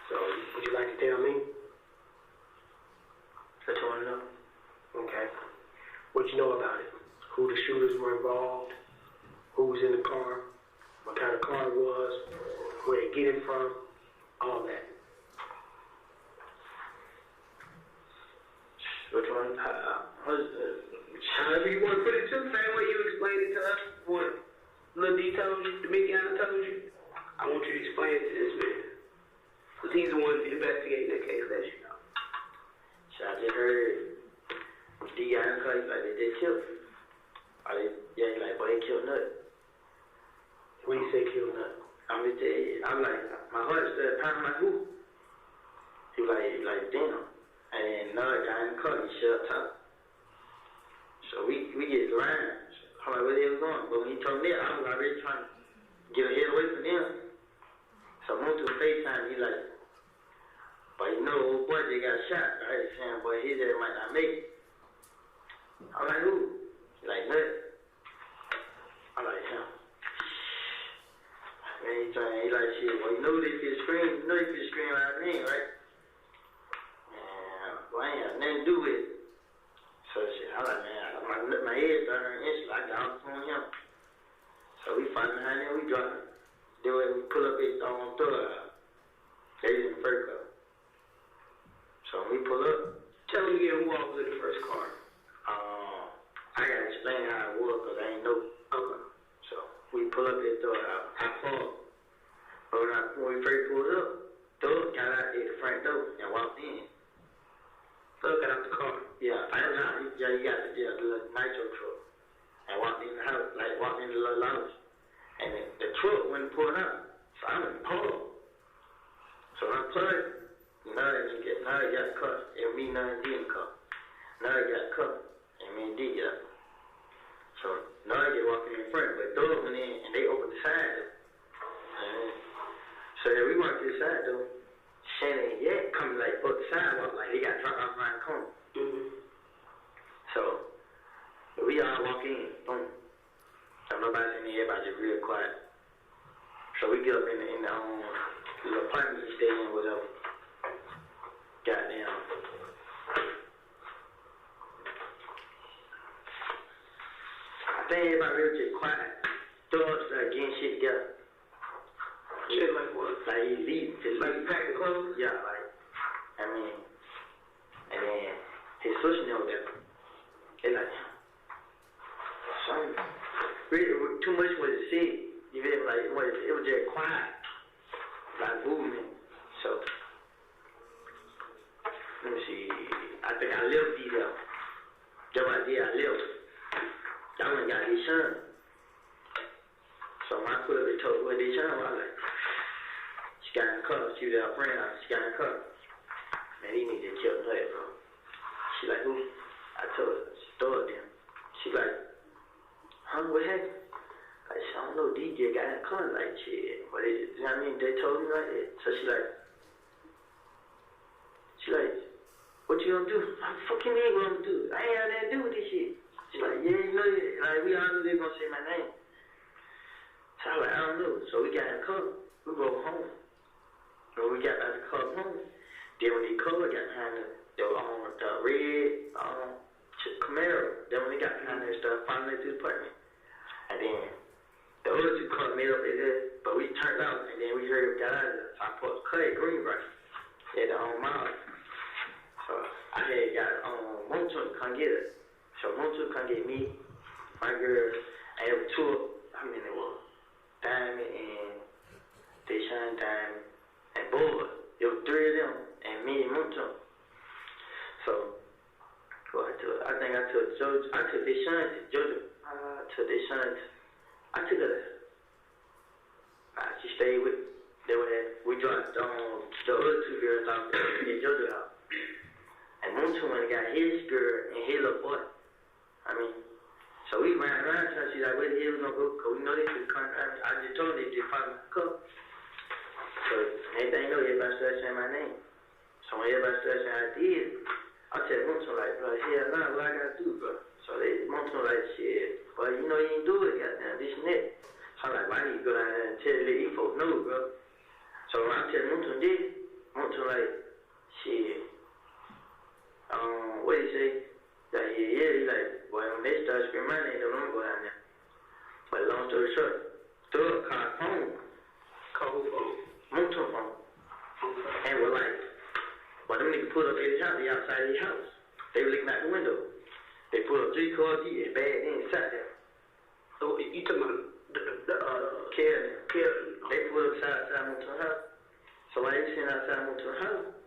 So, would you like to tell me? What you want to know? Okay. What you know about it? Who the shooters were involved? Who was in the car? What kind of car it was? Where they get it from? All that. Which one? However you want to put it to, same way you explained it to us. What little details the Mickey told you, I want you to explain it to this man. Because he's the one investigating that case, let you know. So I just heard D.I. and Cuddy like they killed him. Yeah, like, boy, they killed Nut. When you say killed Nut? I'm just telling you, I'm like, my heart started pounding like, who? He like, damn. And then another guy in the car, he shut up. So we get around. I'm like, where they was going? But when he told me that, I was already trying to get a head away from them. So I went to a FaceTime, he like, but you know, old boy, they got shot. Right? Saying, boy, his ass might not make it. I'm like, who? He like, Nut. I'm like, him. Man, he like, shit, well, you know they could scream, out of me, right? Man, well, I ain't have nothing to do with it. So shit, I'm like, man, my head started hurting instantly. I got off on him. So we fight behind him, we drop him. Then we pull up it on third. They was in the first car. So when we pull up, tell me again who all was in the first car. I gotta explain how it was because I ain't know. Okay. So we pull up at third. I pulled. But when we first pulled up, Doug got out at the front door and walked in. Doug got out the car. Yeah, I don't know. Yeah, he got the little nitro truck. And walked in the house, like walked in the little lounge. And the truck wouldn't pull out. So I went pull. So when I plugged, now they got cut. And me and D in the car. Now they got cut. And me and D got. So now they get walking in front. But Doug went in and they opened the side door. So then we walked to the side door. Shannon and Yak coming like up the sidewalk, like they got dropped off around the corner. So we all walk in, boom. So nobody's in there, everybody just real quiet. So we get up in the little apartment we stay in, whatever. Goddamn. I think everybody really just quiet. Dogs start getting shit together. Shit like what? Like he leave, just like he packing clothes? Yeah, like, I mean, and then his sister knew that. They like, something, really, too much was said. You feel like, it was just quiet, like movement. So, let me see, I think I left these up. Just what I did, I left. I went and got his son. So when I put up and told her they son, I was like, she got in the car. She was our friend. She got in the car. Man, he need to kill her, bro. She like, who? I told her. She told them. She like, huh? What happened? I said, I don't know. DJ got in the car like shit. But you know what I mean? They told me like that. So she like, what you gonna do? What the fuck you mean what I'm gonna do? I ain't had nothing to do with this shit. She like, yeah, you know, like we all knew they gonna say my name. So I was like, I don't know. So we got in the car. We go home. When we got out of the car home, then when they got behind the red Camaro, then when they got behind there, started following to the apartment. And then the other two cars made up there, but we turned out, and then we heard got out of there. So I put Clay Greenbright at the mile. So I had got Montu to come get us. So Montu come get me, my girl, and there were two, I mean, it was Diamond and Deshaun Diamond. And boy, it was three of them, and me and Montu. So, I took Jojo. I took Deshaun to Jojo. I took her. She stayed with. We dropped the other two girls off at JoJo house. And Moonton went and got his girl and his little boy. I mean, so we ran around trying to see like where the hell we gonna go, cause we know they could come. I just told them they just probably come. So everything know everybody started saying my name. So when everybody started saying I did, I tell Moonton like, bro, hell nah, what I gotta do, bro? So Moonton like, shit, but you know you ain't do it, goddamn, this and that. So I'm like, why need you go down there and tell these folks no, bro? So when I tell Moonton this, Moonton like, shit. What do you say? Like, yeah, he's like, boy, when they start screaming my name, they don't go down there. But long story short, Thug called phone. Called who phone? Moonton phone. And we're like, well, them niggas pulled up at his house, they outside his house. They were looking out the window. They pulled up 3 cars, he had bad inside there. So you talking about Karen. They pulled up outside Moonton's house. So while they were sitting outside Moonton's house,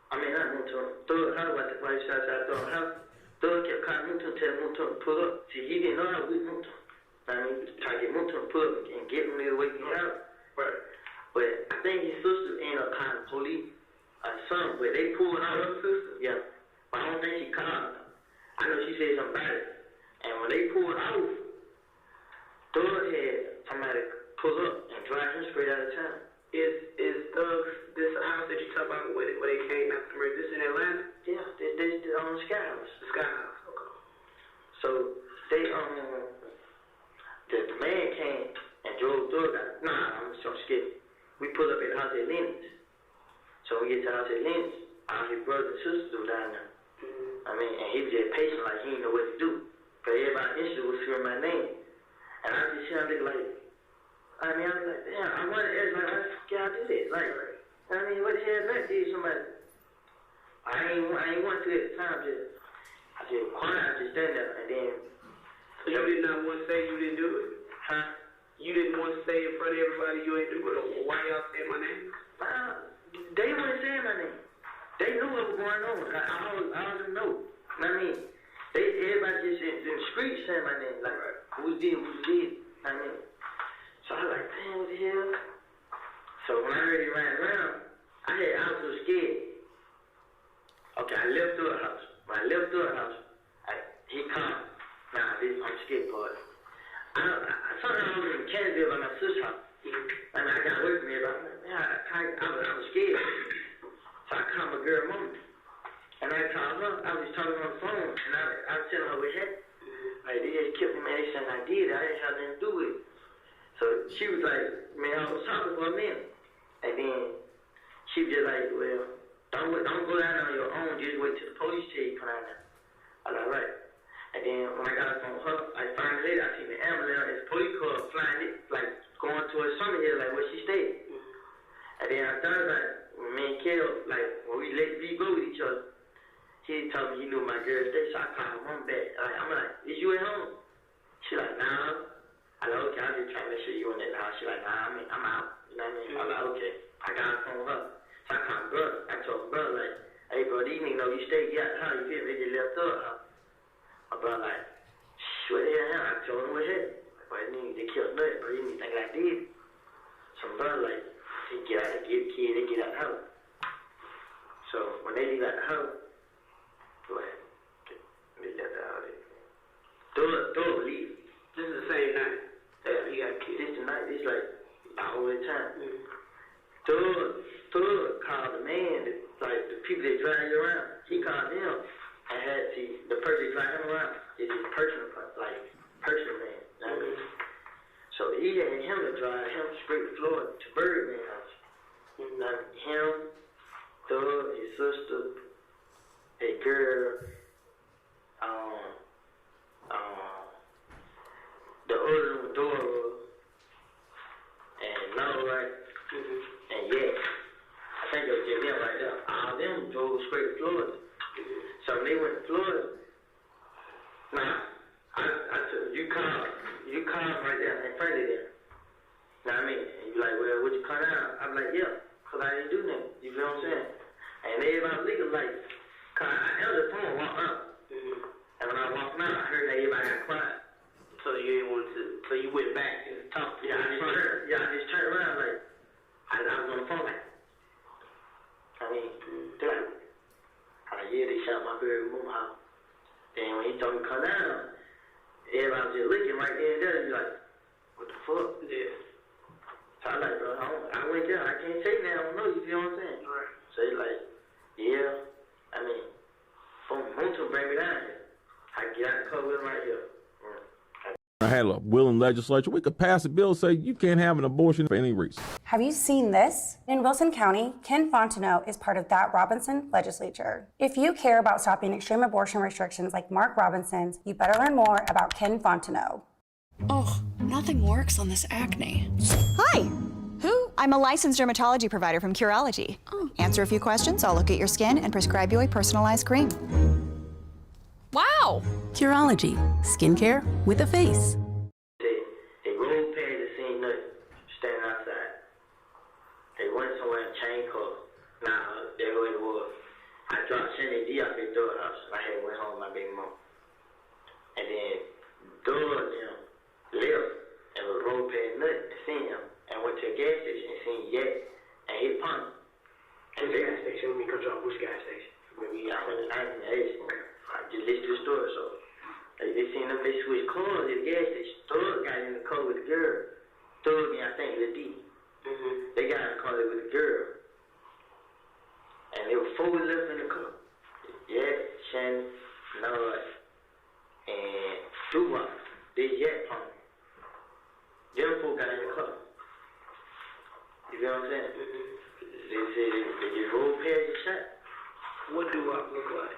I mean, not Moonton, Thug house, while he was outside Thug's house, Thug kept calling Moonton, telling Moonton to pull up. See, he didn't know how to whip Moonton. I mean, he was trying to get Moonton to pull up and get him there away from the house. Right. But I think his sister ended up calling the police or something, but they pulled out her sister. Yeah. But I don't think she called them. I know she said something about it. And when they pulled out, Thug had somebody pull up and drive him straight out of town. Is Thug's, this house that you talk about where they came after the murder, this in Atlanta? Yeah, this on the Sky House. The Sky House, okay. So they, the man came and drove Thug out. Nah, I'm scared. We pulled up at the house at Lennox. So when we get to the house at Lennox, all his brothers and sisters were down there. I mean, and he was just patient like he didn't know what to do. Because everybody instantly was screaming my name. And I just hear him like, I mean, I was like, damn, I wanted to ask, like, how the fuck y'all do this? Like, I mean, what the hell that did somebody? I ain't want to at the time, I said, quiet, I just stand there, and then. So you did not want to say you didn't do it? Huh? You didn't want to say in front of everybody you ain't do it, or why y'all saying my name? They weren't saying my name. They knew what was going on. I already know. I mean, everybody just in the street saying my name, like, who did. I mean. So I was like, damn, what the hell? So when I heard he ran around, I was so scared. Okay, I left through the house. When I left through the house, he called. Nah, I'm scared for it. Sometimes I was in Canada by my sister's house. I mean, I got away from everybody. I was scared. So I called my girl mama. And I called her. I was just talking on the phone. And I was telling her what happened. Like, they just kept me, man. They said I did it. I didn't have nothing to do with it. So she was like, man, I was talking for a minute. And then she was just like, well, don't go down there on your own. Just wait till the police tell you come down there. I was like, right. And then when I got up on her, I finally later, I seen the ambulance and the police car flying it, like going towards Summer Hill, like where she stayed. And then I thought about it, when me and Kel, like when we let B go with each other, he told me he knew my girl stayed, so I called her mom back. I'm like, is you at home? She like, nah. I like, okay, I'm just trying to make sure you in that house. She like, nah, I'm out. You know what I mean? I'm like, okay. I got a phone her. So I called my brother. I told my brother, like, hey, bro, these niggas know you stay. You out the house. You feel me? They just left her house. My brother like, what the hell? I told him what happened. But they killed nothing, bro. You think I did? So my brother like, he get out, get the kid, they get out the house. So when they leave out the house, what? They got the house. Throw leave. This is the same night. Yeah, he got killed. This tonight, it's like all the time. Thug called the man, like the people that drive you around. He called them and had the person that drive him around is his personal man. You know what I mean? So he had him to drive him straight to Florida to Birdman House. Like him, Thug, his sister, a girl, the other one, Dora, and Noah, right? And yeah, I think it was just them right there. All them drove straight to Florida. So when they went to Florida, I said, you called right there in front of them. Know what I mean? And you like, well, would you come down? I'm like, yeah, because I didn't do nothing. You feel what I'm saying? And everybody legal like, cause I held the phone, walked up. And when I walked out, I heard that everybody got quiet. So you didn't want to, so you went back and talked. Yeah, I just turned around like, I was on the phone like, They're like, yeah, they shot my baby mama house. Then when he told me to come down, everybody was just looking right there and there. He like, what the fuck? Yeah. So I like, bro, I went there. I can't take that. I don't know. You feel what I'm saying? Right. So he's like, yeah. I mean, boom, to bring me down here. I get out the car with him right here. I had a willing legislature. We could pass a bill say you can't have an abortion for any reason. Have you seen this? In Wilson County, Ken Fontenot is part of that Robinson legislature. If you care about stopping extreme abortion restrictions like Mark Robinson's, you better learn more about Ken Fontenot. Oh, nothing works on this acne. Hi. Who? I'm a licensed dermatology provider from Curology. Oh. Answer a few questions, I'll look at your skin and prescribe you a personalized cream. Wow! Curology, skincare with a face. They rolled past the scene, nothing, standing outside. They went somewhere and changed clothes. Nah, there go it was. I dropped Shandy D out their door house. I had went home with my baby mom. And then door them left and was rolled past nothing and seen him. And went to a gas station and seen Yet and his pump. Which gas station? Let me control which gas station? I just listened to the story, so they seen them, they switched cars at the gas station. Thug got in the car with the girl. Thug and I think the D. They got in the car with the girl. And there were 4 left in the car. Yet, Shannon, Nod, and Doo-Wop. They Yet pump. Them 4 got in the car. You feel what I'm saying? They said they just rolled past the shot. What Doo-Wop look like?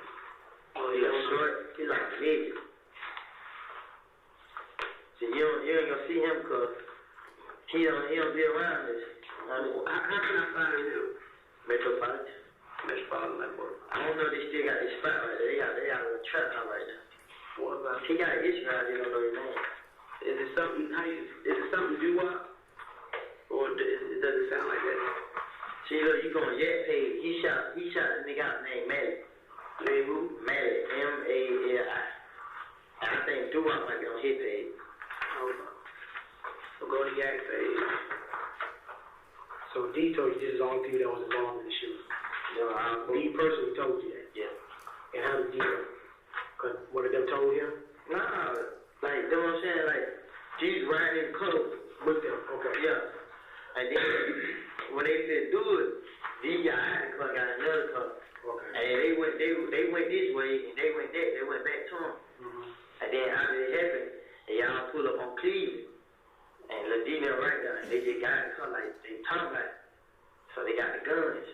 Oh, he got short. He like a midget. See, you ain't gonna see him because he don't be around this. How can I find him? Metropolitan. Metropolitan, like what? I don't know if they still got this spot right there. They got a trap out right there. What about? He got an issue out there. Don't know his name. Is it something? Is it something Doo-Wop? Or does it sound like that? See, look, you going Yet page. He shot a nigga out named Maddie. Name who? Maddie, M-A-L-I. And I think Doo-Wop might be on his page. So go to Yak page. So D told you this is the only people that was involved in the shooting. No, D personally told you that. Yeah. And how did D know? Cause one of them told him? Nah, like, you know what I'm saying? Like, G's riding in the car with them. Okay. Yeah. And then when they said do it, D got out of the car, got another car. Okay. And they went this way, and they went that. They went back to him. And then after it happened, and y'all pulled up on Cleveland, and Ladina right there, and they just got in the car like they talking about it. So they got the guns.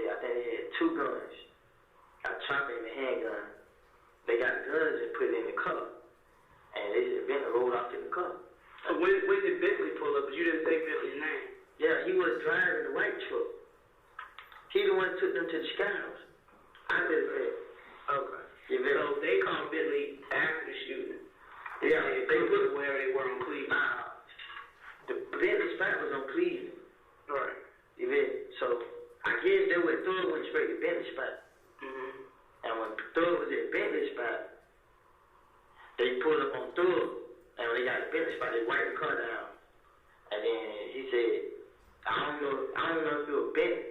I think they had 2 guns. Got a chopper and a handgun. They got the guns and put it in the car. And they just Bentley rolled off in the car. So when did Bentley pull up? But you didn't say Bentley's name. Yeah, he was driving the white truck. He the one who took them to the Sky House. I just said. Okay. So they called Bentley after the shooting. Yeah, they put wherever they were on Cleveland. The Bentley spot was on Cleveland. Right. You feel? So I guess they went Thug went straight to Bentley spot. And when Thug was at Bentley spot, they pulled up on Thug. And when they got to Bentley spot, they wiped the car down. And then he said, I don't know if it was Bentley.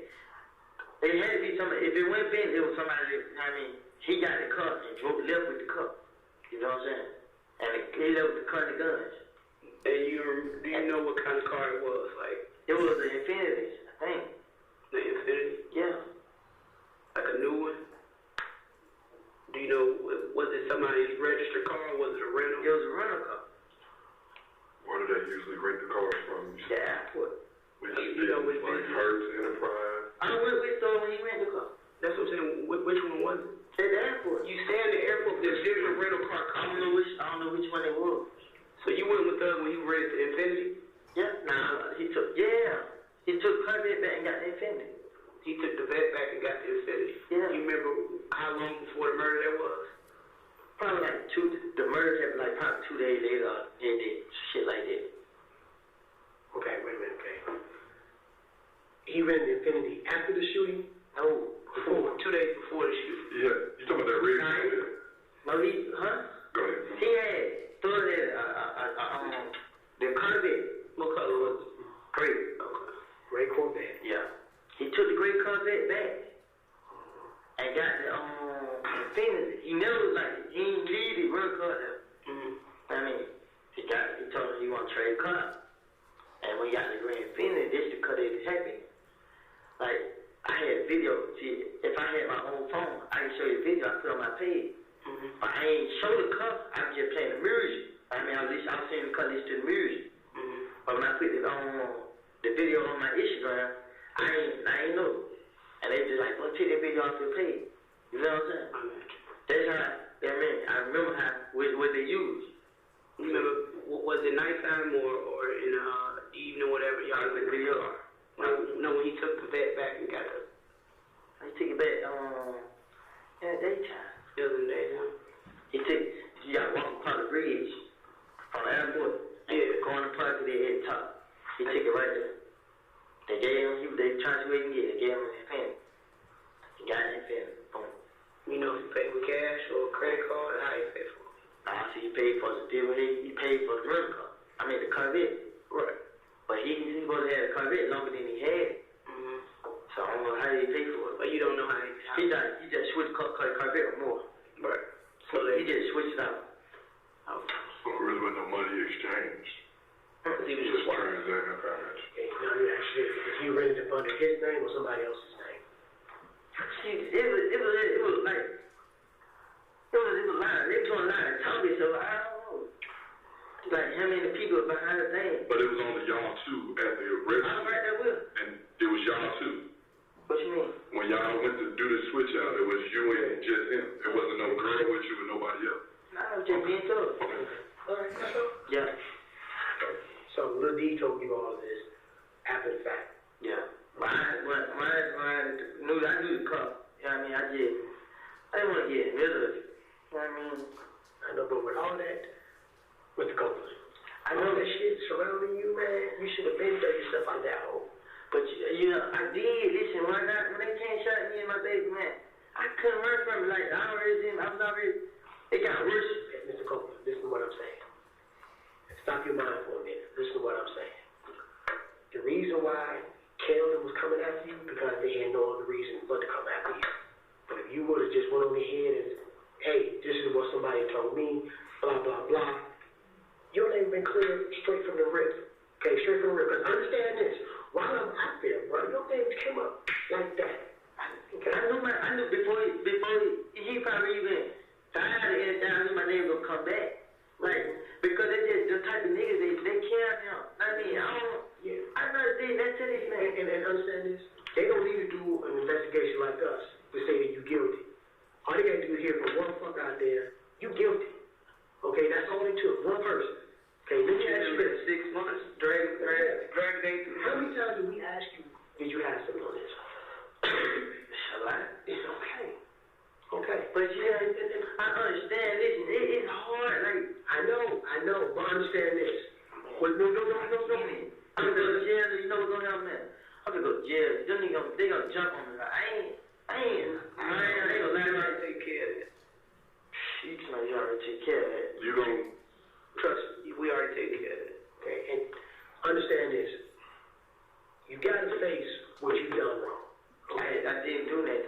It had to be somebody. If it went Bentley, it was somebody that, I mean, he got the car and drove left with the car. You know what I'm saying? And he left with the car and the guns. And do you know what kind of car it was? Like it was an Infiniti, I think. The Infiniti? Yeah. Like a new one? Do you know, was it somebody's registered car or was it a rental? It was a rental car. Where do they usually rent the cars from? The airport. Which like Hertz, Enterprise? I don't know which store when he rent the car. That's what I'm saying. Which one was it? At the airport. You stay in the airport, there's different rental car companies. I don't know which one it was. So you went with Thug when he rented the Infiniti? Yeah. Nah, he took Corvette back and got the Infiniti. He took the vet back and got the Infiniti. Yeah. You remember how long before the murder that was? Probably like the murder happened like probably 2 days later. They did shit like that. Okay, wait a minute, okay. He rented the Infiniti after the shooting? No. Before, 2 days before the shooting. Yeah, you talking about that red car? No, Go ahead. He had thought that the Corvette. What color was it? Gray. Okay. Gray Corvette. Yeah. He took the gray Corvette back car. And when you got the green Infiniti, this the car that happened. Like, I had video. See, if I had my own phone, I can show you video I put on my page. But I ain't show the car, I'm just playing the music. I mean, I'm seeing the car listen to the music. But when I put it on the video on my Instagram, I ain't know. And they just like, well, take that video off your page. You know what I'm saying? That's how, I remember what they used. You remember, was it nighttime or in the evening, whatever? Y'all the video. No, when he took the vet back and got it. He took it back in the daytime. It was in the daytime. You got to walk across the bridge from the airport. Yeah. Going to park there at the top. He took it right there. They gave him, they tried to wait and get it. They gave him an Infiniti. He got an Infiniti. Boom. You know if you pay with cash or credit card, how you pay for it? So he paid for the deal. He paid for the rental car. I mean the Corvette. Right. But he supposed to have a Corvette longer than he had. So I don't know how he paid for it. But you don't know how he just switched Corvette more. Right. So he just switched it out. So there really wasn't no money exchanged. He was Just just walking. transaction finance. No, you actually, if you rented it under his name or somebody else's name. It was like, it was lying. They was lying and talking, so I don't know. Like how many people behind the thing. But it was only y'all two at the arrest. I'm right there with him. And it was y'all two. What you mean? When y'all went to do the switch out, it was you and just him. There wasn't no girl with you and nobody else. No, I was just being told. Alright, Yeah. So Lil D told you all of this after the fact. Yeah. When I knew the car, you know what I mean? I didn't want to get in the middle of it. You know what I mean? I know, but with all that, with the Copeland, I know that shit surrounding you, man, you should have been dug yourself out that hole. But you know, I did. Listen, when they came shot me and my baby, man, I couldn't run from it. Like I was already. It got worse. Mr. Copeland, listen to what I'm saying. Stop your mind for a minute. Listen to what I'm saying. The reason why Kelvin was coming after you because they had no other reason but to come after you. But if you would have just went on ahead and, hey, this is what somebody told me, blah, blah, blah, your name been cleared straight from the rip. Okay, straight from the rip. Because understand this. While I'm out there, bro, your name came up like that. Okay. I knew before he probably even died and I knew my name would come back. Like, because they just the type of niggas they care him. I mean, I know that to this man. And understand this, they don't need to do an investigation like us to say that you guilty. All they gotta do is hear from one fuck out there, you guilty. Okay, that's all it took, one person. Okay, let me ask you this. 6 months, drag day through. How many times did we ask you, did you have something on this? A lot. It's okay. Okay. But yeah, I understand this. It's hard. Like I know, but understand this. Well, no. I'm gonna go to jail. You know what's gonna happen, man? I'm gonna go to jail. Them niggas, they gonna jump on me. Like, they gonna let me take care of it. You already take care of it. You gonna trust me? We already take care of it. Okay, and understand this. You gotta face what you done wrong. Okay, I didn't do that.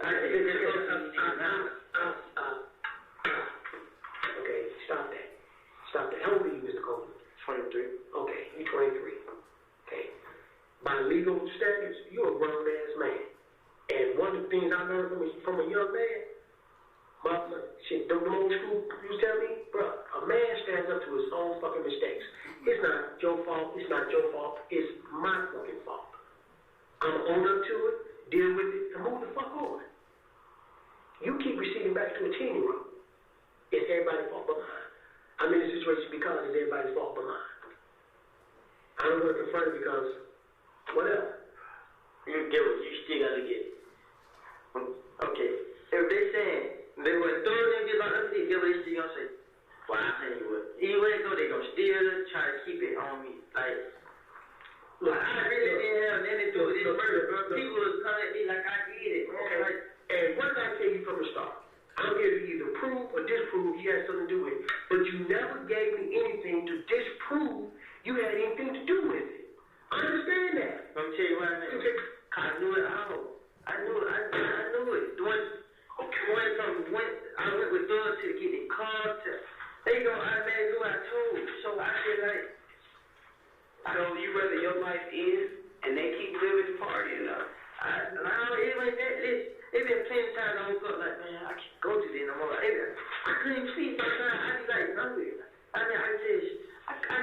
Okay, stop that. How old are you, Mr. Coleman? 23. Okay, you 23. Okay. By legal standards, you're a grown ass man. And one of the things I learned from a young man, the old school used to tell me, bro, a man stands up to his own fucking mistakes. It's not your fault. It's my fucking fault. I'm own up to it, deal with it, and move the fuck on. You keep receding back to a 10-year-old. It's everybody's fault but mine. I'm in this situation because it's everybody's fault but mine. I don't want to confront it because, whatever. You get what you still gotta get. Okay. If they saying they were throwing them, get what they still gonna say? Well, I tell you what. Even though they gonna still try to keep it on me. Like, look, I really didn't have anything to do with this murder, bro. People was coming at me like I did it, man. Okay. Like, and what did I tell you from the start? I'm here to either prove or disprove you had something to do with it. But you never gave me anything to disprove you had anything to do with it. I understand that. Let me tell you what I mean. Okay. I knew it all. I knew it. When I went with Doug to get the car, they gonna automatically do what I told. So I feel like, So you rather your life is, and they keep living the party, you know. It like that. It been plenty of times I woke up like, man, I can't go to this no more. I couldn't sleep sometimes. I be like, hungry. I mean, I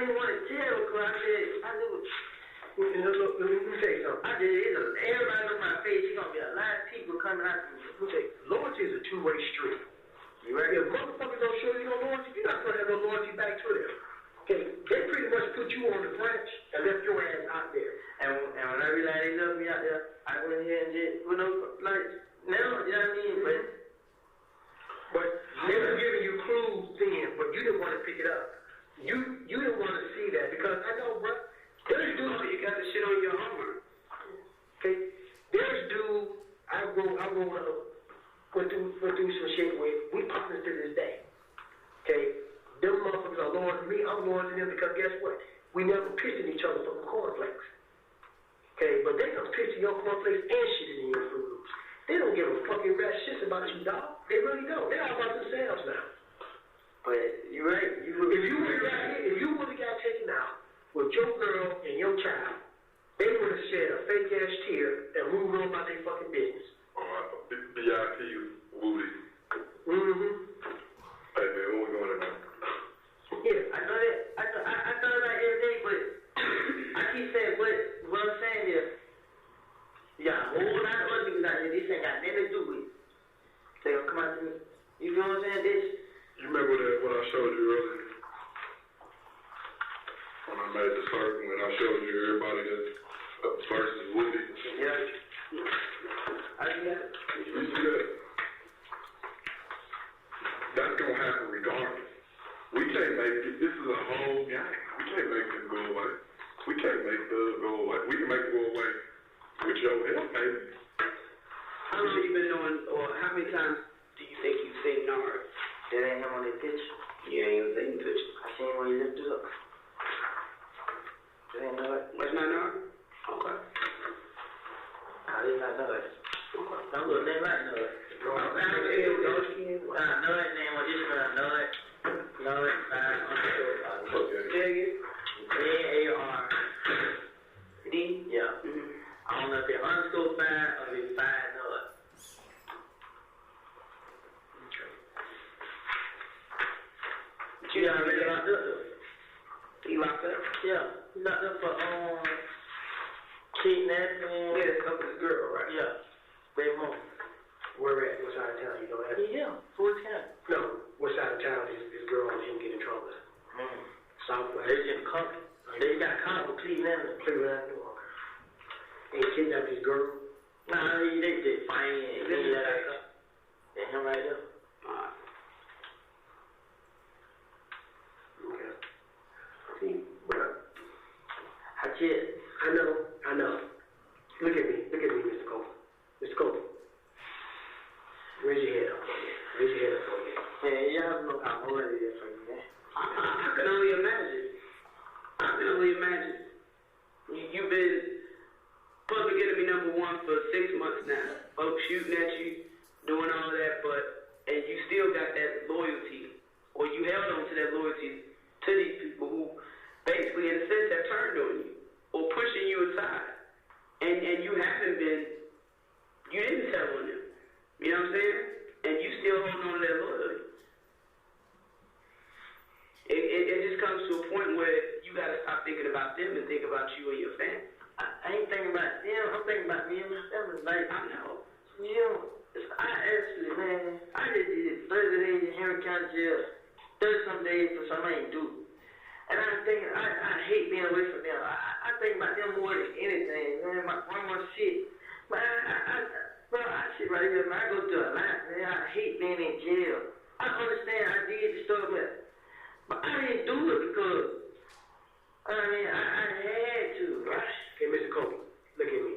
didn't want to tell because I knew. Look, let me tell you something. Everybody on my face, you're going to be a lot of people coming out to me. Let me tell you, loyalty is a two-way street. You right? If motherfuckers don't show you no loyalty, you're not going to have no loyalty back to them. Okay, they pretty much put you on the branch and left your ass out there. And when I realized they left me out there, I went ahead and just, you know, like, now, you know what I mean? But they were giving you clues then, but you didn't want to pick it up. You didn't want to see that because I know, bro, there's dudes you got the shit on your armor. Okay, there's dude I went through some shit with. We partners to this day. Okay, them motherfuckers are loyal to me. I'm loyal to them because guess what? We never pissed at each other from the cornflakes. Okay, but they don't piss in your cornflakes and shit in your Fruit Loops. They don't give a fucking rat shit about you, dog. They really don't. They're all about themselves now. But you're right. If you would have got taken out with your girl and your child, they would have shed a fake ass tear and moved on about their fucking business. BIP, Woody. Mm-hmm. Hey man, what we going to now? Yeah, I know that. I thought about it every day, but I keep saying, what I'm saying is, yeah, a whole lot of other niggas out here, this ain't got nothing to do with it. They gonna come out to me. You know what I'm saying? This. You remember what I showed you earlier? When I made the circle, when I showed you everybody that versus Woody. Yeah. I see that. You see that? That's gonna happen regardless. We can't make it. This is a whole game. We can't make this go away. We can't make the go away. We can make it go away with your help, maybe. How long you been knowing, or how many times do you think you've seen Nard? That ain't him on that picture. You ain't even seen the picture. I seen him when he lifted up. That ain't Nard. What's not Nard? Okay. I did not know it. Don't look that right, Nard. Nard name was just Nard. Nard, N-A-R-D? Yeah. I don't know if they're underscore 5 or if it's 5 Nard. But you already locked up though. He locked up? Yeah. He locked up for kidnapping. Yeah, that's up with his girl, right? Yeah. Baby mom. Where at? What side of town? You know that? Yeah, Fort County. No, what side of town is this girl and him get in trouble? Southwest. They just caught. They got caught with Cleveland. Cleveland. Okay. They kidnapped his girl. Nah, they just find him. They let her up. And him right there. Alright. Okay. See, bro. I know. Look at me, Mr. Cole. Mr. Cole. Raise your head up for me. Yeah, you have no power there for me, man. I can only imagine. You've been public enemy number 1 for 6 months now. Folks shooting at you, doing all that, and you still got that loyalty, or you held on to that loyalty to these people who basically, in a sense, have turned on you, or pushing you aside. And you haven't been, you didn't tell on them. You know what I'm saying? And you still holding on to that loyalty. It just comes to a point where you got to stop thinking about them and think about you and your family. I ain't thinking about them. I'm thinking about me and my family. Like, I know. You know, I actually, man, I just did 30 days in Henry County jail, 30-some days for something I ain't do. And I'm thinking, I hate being away from them. I think about them more than anything, man. My grandma shit. Man, bro, I sit right here, man. I go through a lot, man. I hate being in jail. I understand I did the stuff, but I didn't do it because, I mean, I had to, right? Okay, Mr. Kobe, look at me.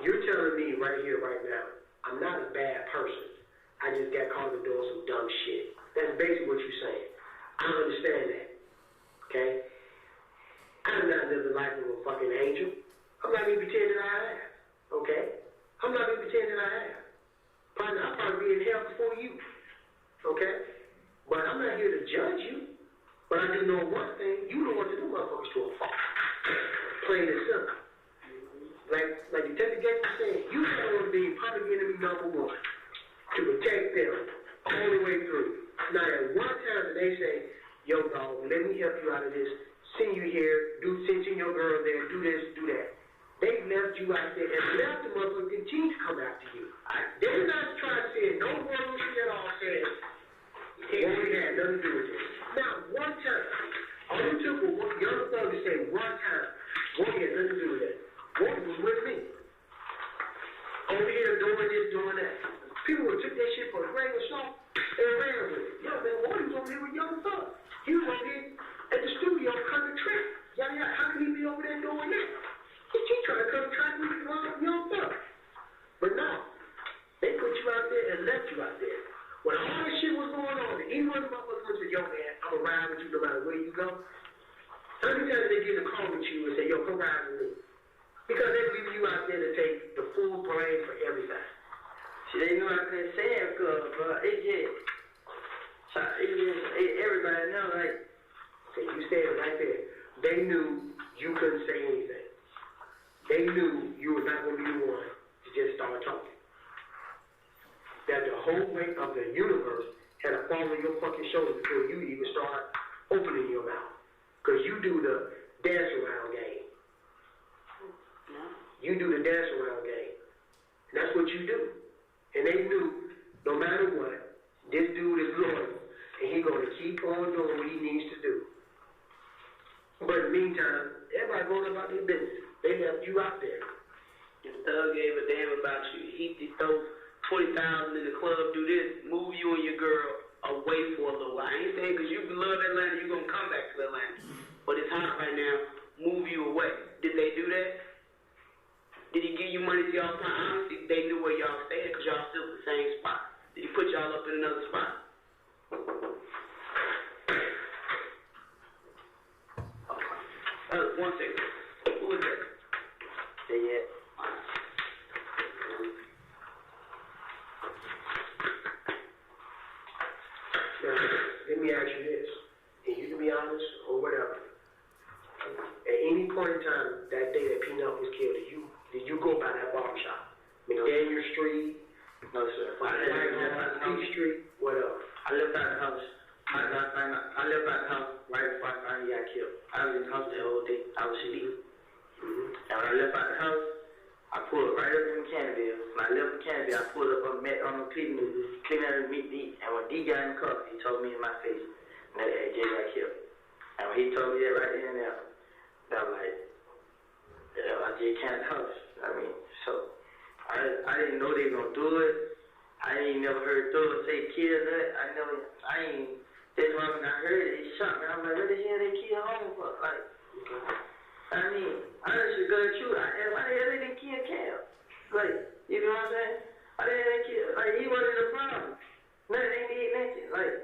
You're telling me right here, right now, I'm not a bad person. I just got caught in doing some dumb shit. That's basically what you're saying. I understand that, okay? I'm not living the life of a fucking angel. I'm not even pretending I am, okay? I'm not even pretending I am. I'll probably be in hell before you, okay? But I'm not here to judge you. But I do know one thing. You don't want to do motherfuckers to a fault. plain and simple. Like Detective Gates said, you have to be public enemy number one to protect them all the way through. Now, at one time they say, yo, dog, let me help you out of this. Send you here, send your girl there, do this, do that. They left you out there and left the motherfucker continue to come after you. They're not trying to say no more shit at all saying, hey, we had nothing to do with this. Now, one time, all it took was one young thug to say one time, Wardy had nothing to do with that. Wardy was with me. Over here doing this, doing that. People would took that shit for a grain of salt and ran with it. Yo, man, Wardy was over here with young thug. He was over here at the studio cutting the trick. Yeah, how can he be over there doing that? He trying to come track with young thug. But no, they put you out there and left you out there. When all this shit was going on, even when the motherfuckers said, yo, man, I'm going to ride with you no matter where you go. How many times they get a call with you and say, yo, come ride with me? Because they leave you out there to take the full blame for everything. See, they knew I couldn't say it because, everybody know, like. So you said it right there. They knew you couldn't say anything. They knew you were not going to be the one to just start talking. That the whole weight of the universe had to fall on your fucking shoulders before you even start opening your mouth. Because you do the dance around game. You do the dance around game. And that's what you do. And they knew, no matter what, this dude is loyal. And he's going to keep on doing what he needs to do. But in the meantime, everybody going about their business. They left you out there. The thug gave a damn about you. He throw 20,000 in the club, do this, move you and your girl away for a little while. I ain't saying because you love Atlanta, you're going to come back to Atlanta. But it's hot right now, move you away. Did they do that? Did he give you money to y'all time? Honestly, they knew where y'all stayed because y'all still in the same spot. Did he put y'all up in another spot? One second. Who is that? Say yeah. Now, let me ask you this, and you can be honest or whatever. At any point in time that day that Peanut was killed, did you go by that barbershop? McDaniel Street? No, sir. P Street? What else? I left out the house. I left out the house right before I finally got killed. I was in the house the whole day. I was sleeping. And when I left out the house, I pulled right up in Canterville. When I left in Canterville, I pulled up on Cleveland to meet D. And when D got in the car, he told me in my face that Jay got killed. And when he told me that right then and there, I was like, I just can't house. I mean, so I didn't know they were gonna do it. I ain't never heard Thor say kill that. That's why when I heard it, it shocked me. I'm like, what the hell they kill home for? Like, I mean, I just go to you. Why the hell they didn't kill Cam? Like, you know what I'm saying? Why the hell they kill? Like, he wasn't the problem. Nothing they did nothing. Like,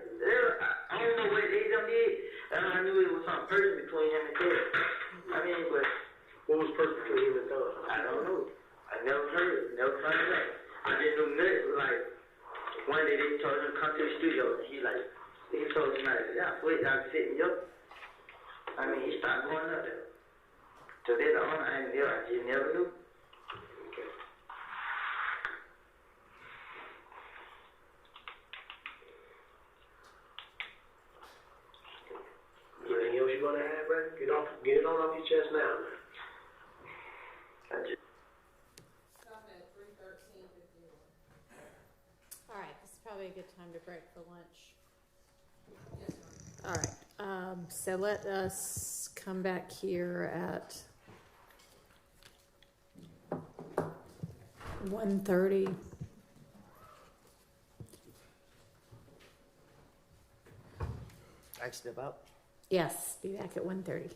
I don't know what they done did. I knew it was something personal between him and Ted. I mean, but what was personal between him and Thor? I don't know. I never heard it. Never found it out. I just knew nothing. Like, one day they told him to come to the studio, and he told somebody, I'm sitting up. I mean, he started going up there. So that's the honor I knew. I just never knew. Okay. Anything else you want to add, Brad? Get it on off your chest now, man. Stop at 3:13:51. All right, this is probably a good time to break for lunch. All right, so let us come back here at 1:30. I step out. Yes, be back at 1:30.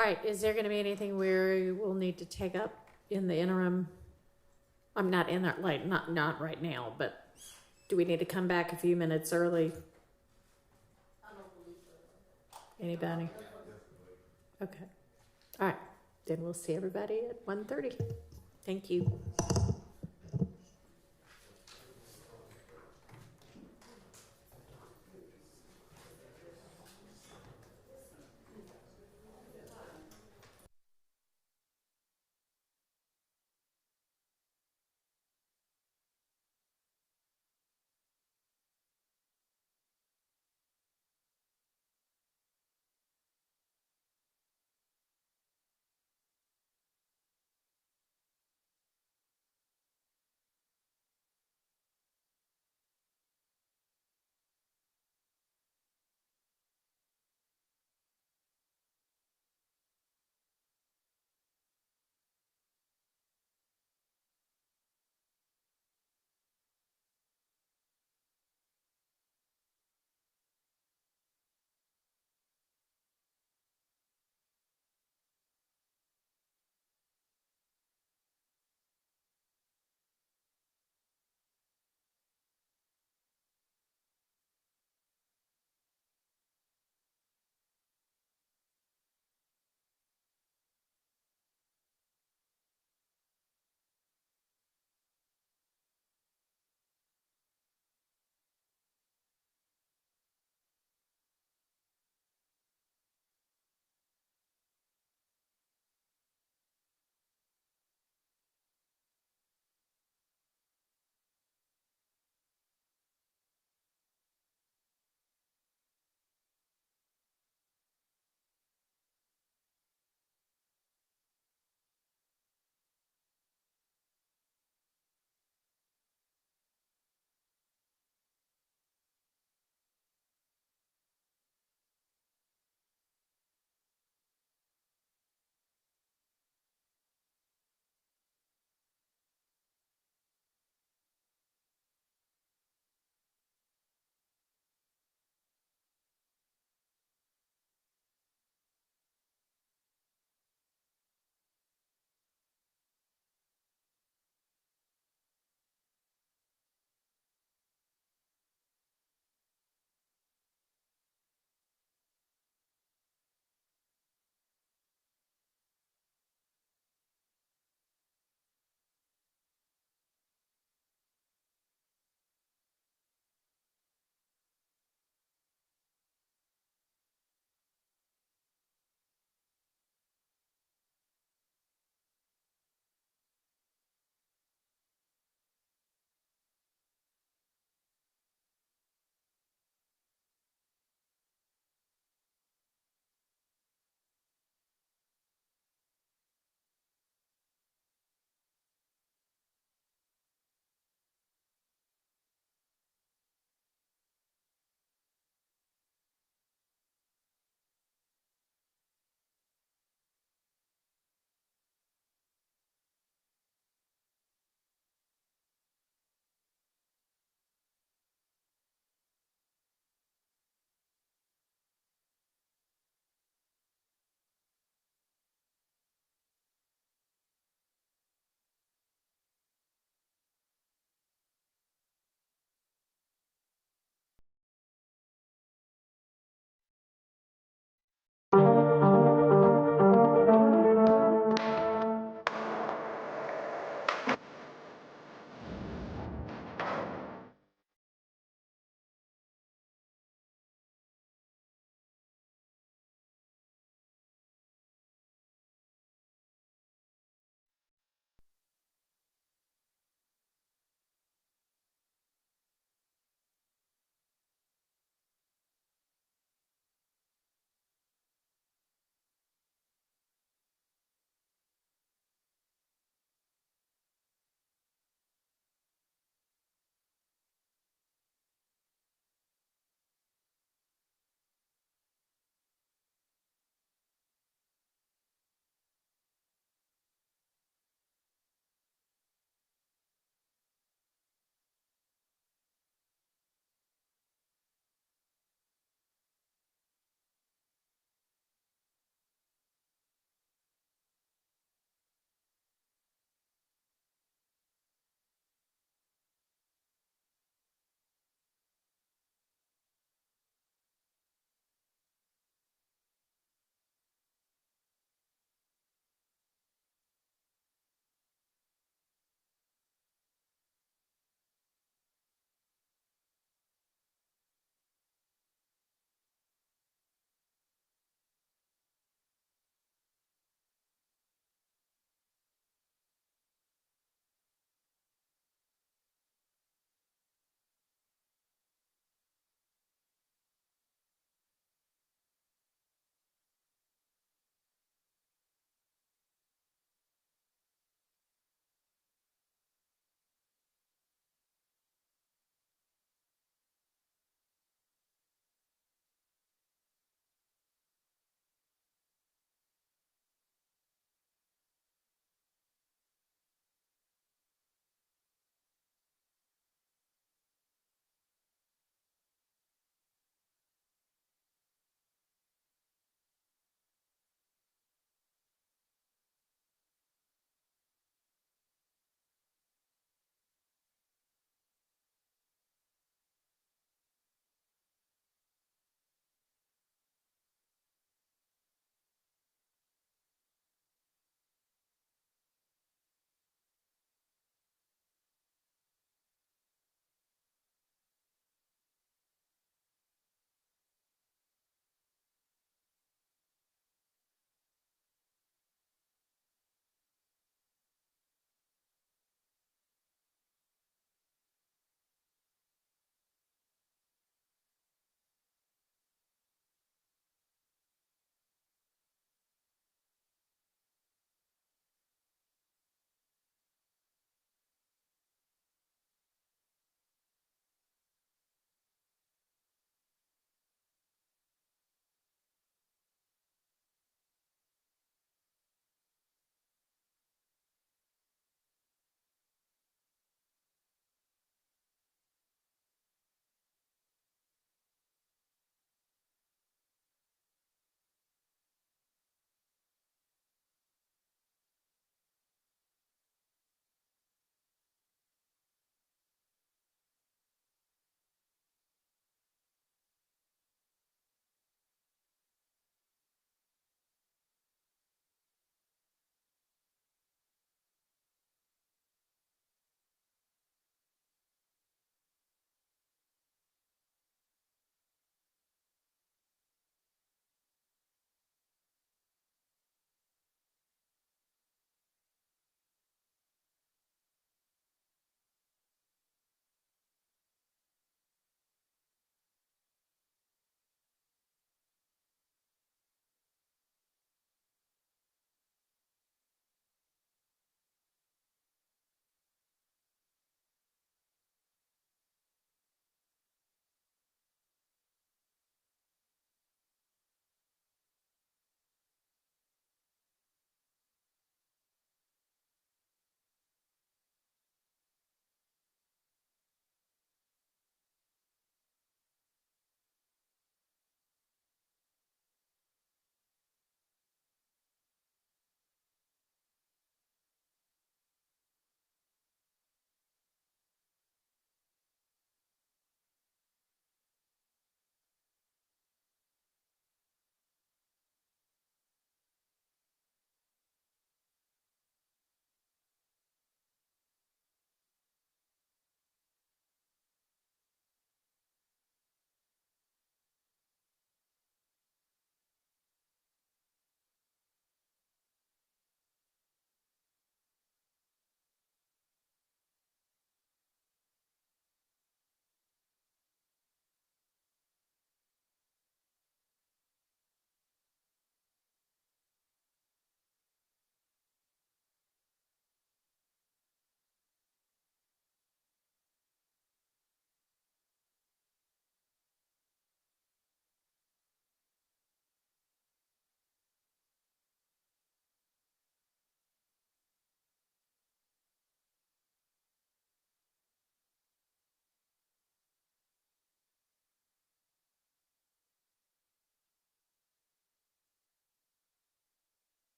All right, is there going to be anything we will need to take up in the interim? I'm not in that, like, not right now, but do we need to come back a few minutes early? Anybody? Okay. All right, then we'll see everybody at 1:30. Thank you.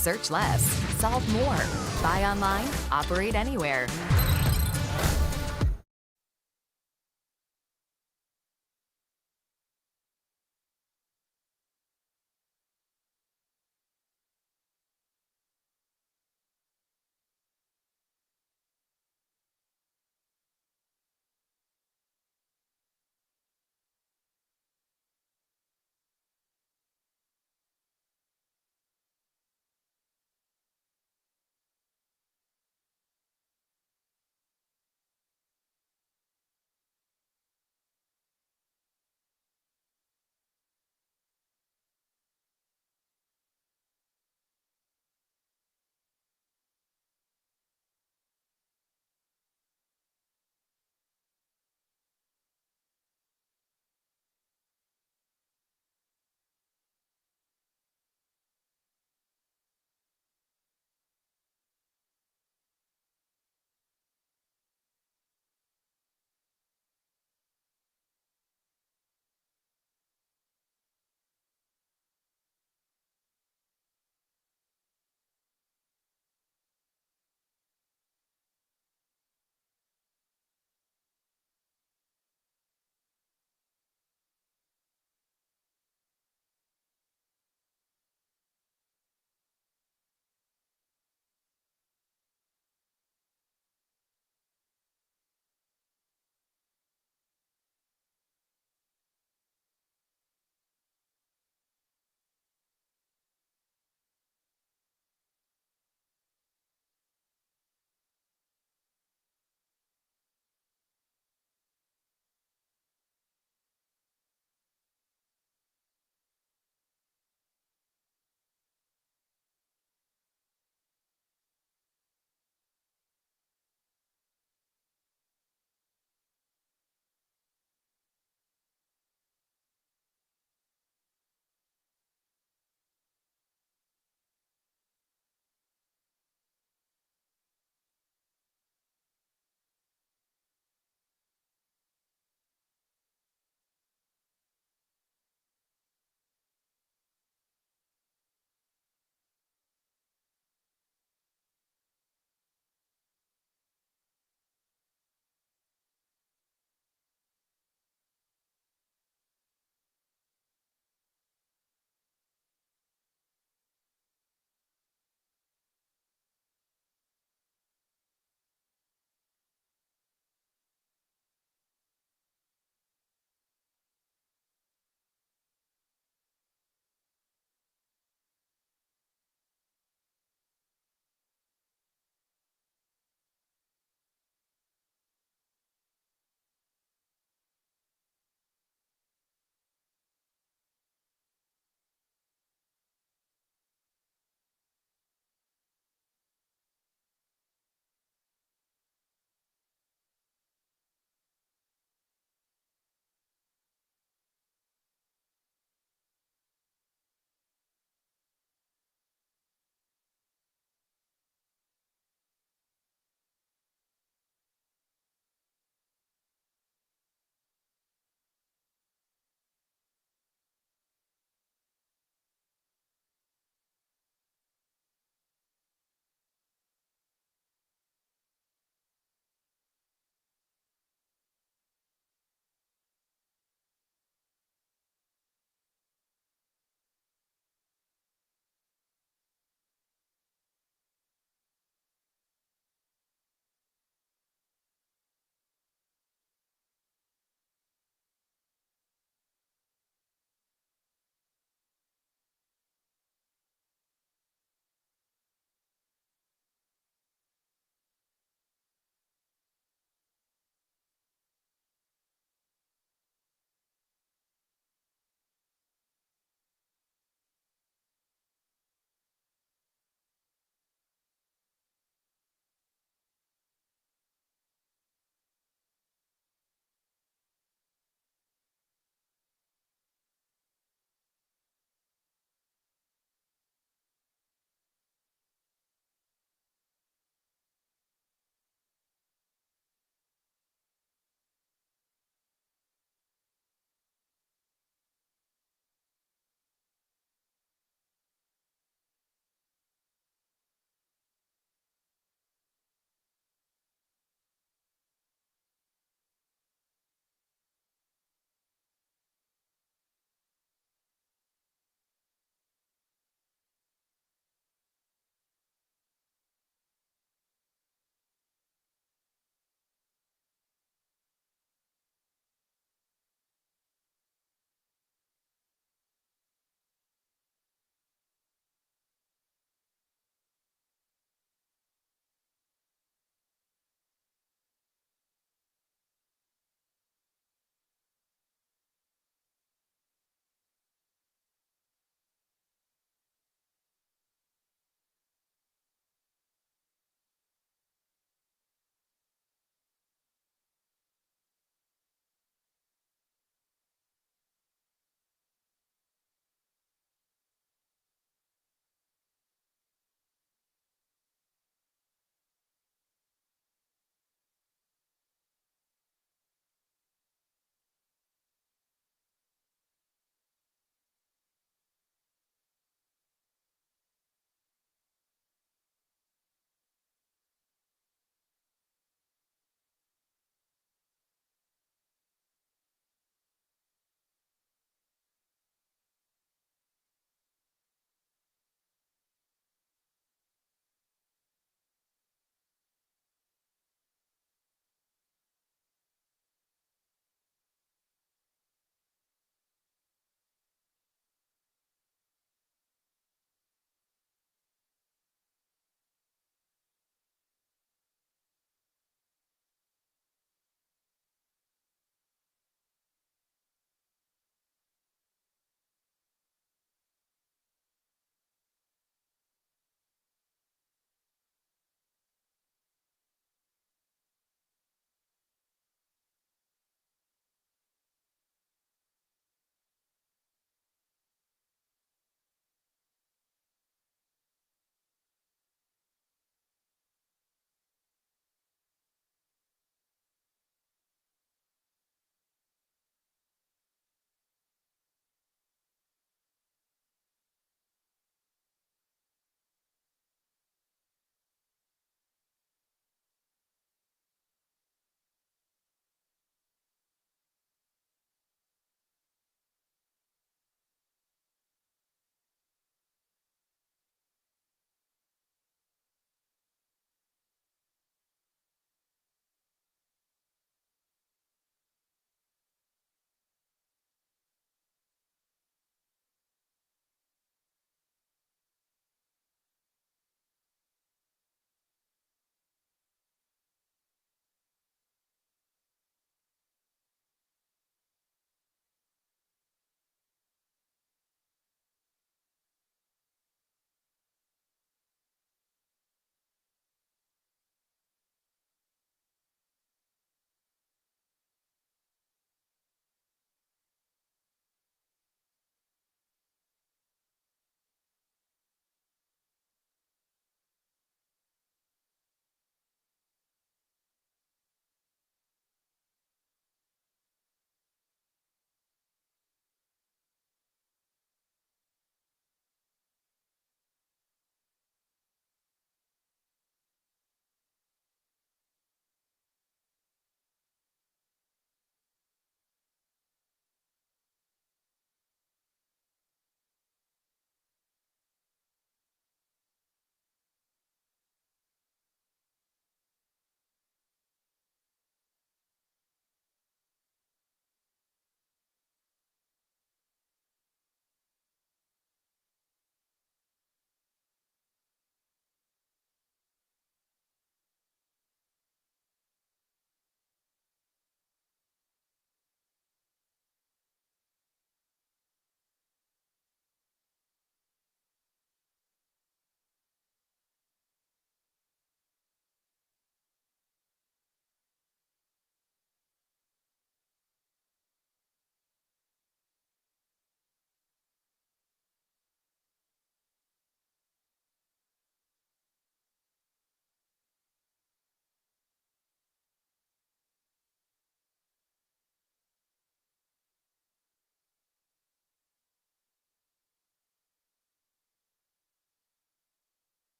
Search less, solve more. Buy online, operate anywhere.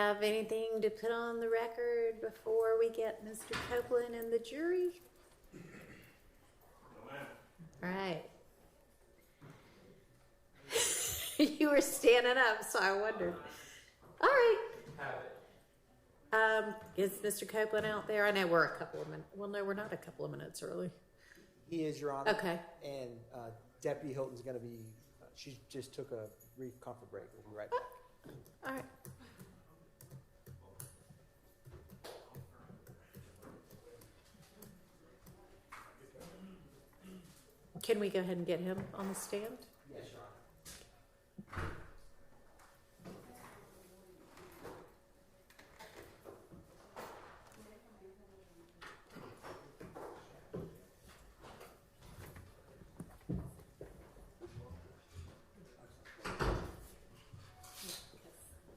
have anything to put on the record before we get Mr. Copeland and the jury? All right. You were standing up, so I wondered. All right. Is Mr. Copeland out there? I know we're a couple of minutes. Well, no, we're not a couple of minutes early. He is, Your Honor. Okay. And Deputy Hilton's going to be, she just took a brief comfort break. We'll be right back. All right. Can we go ahead and get him on the stand? Yes, Your Honor.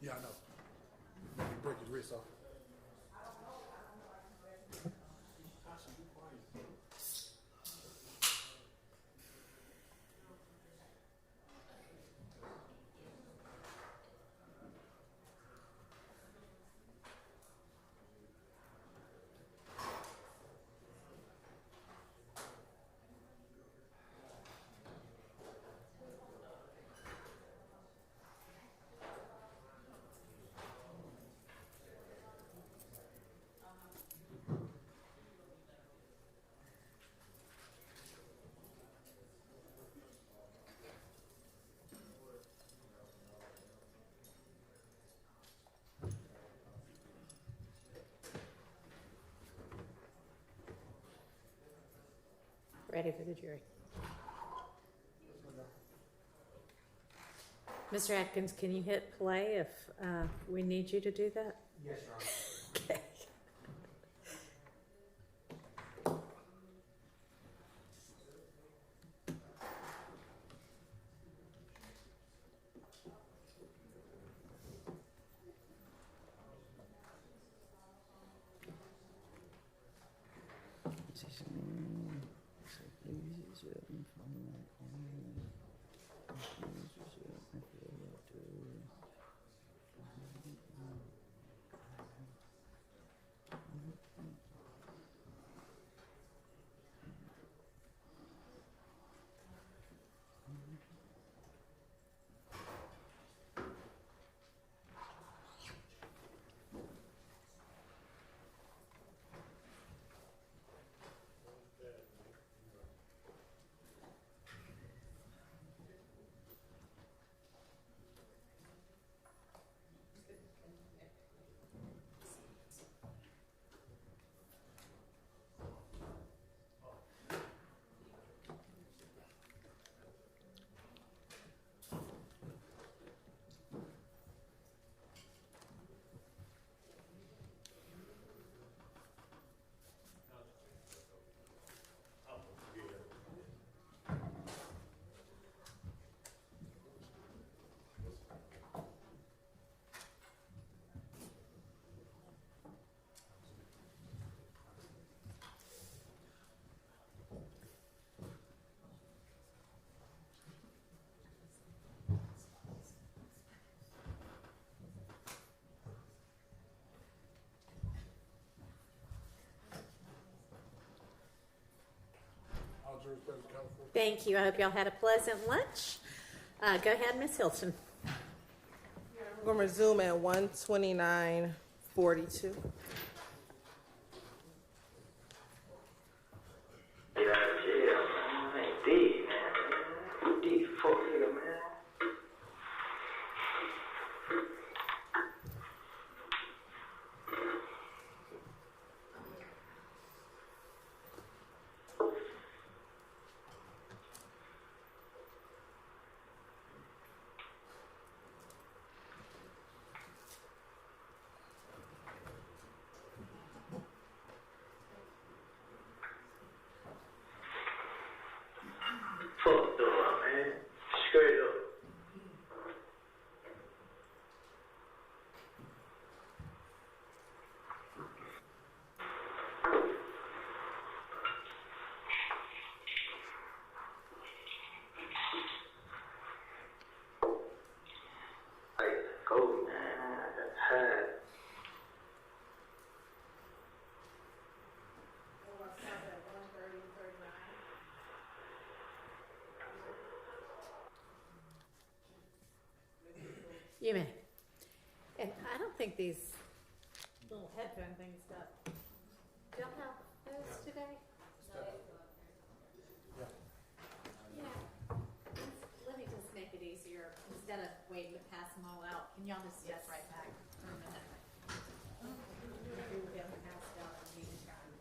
Yeah, I know. Maybe break his wrist off. Ready for the jury. Mr. Atkins, can you hit play if we need you to do that? Yes, Your Honor. Okay. Thank you. I hope y'all had a pleasant lunch. Go ahead, Ms. Hilton. We're going to resume at 1:29:42. Fuck though, man. Straight up. Go, man. I got tired. You may. And I don't think these little headphone things got. Do y'all have those today? Yeah. Let me just make it easier. Instead of waiting to pass them all out, can y'all just step right back for a minute? We will get them passed out in the meantime.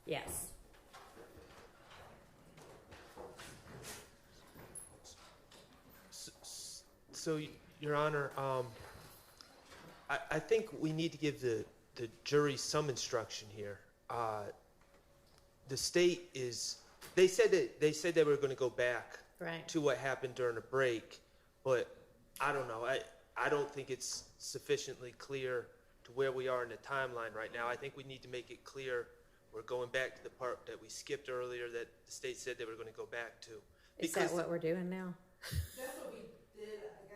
Yes. So, Your Honor, I think we need to give the jury some instruction here. The state is, they said they were going to go back to what happened during the break, but I don't know. I don't think it's sufficiently clear to where we are in the timeline right now. I think we need to make it clear we're going back to the part that we skipped earlier that the state said they were going to go back to. Is that what we're doing now? That's what we did.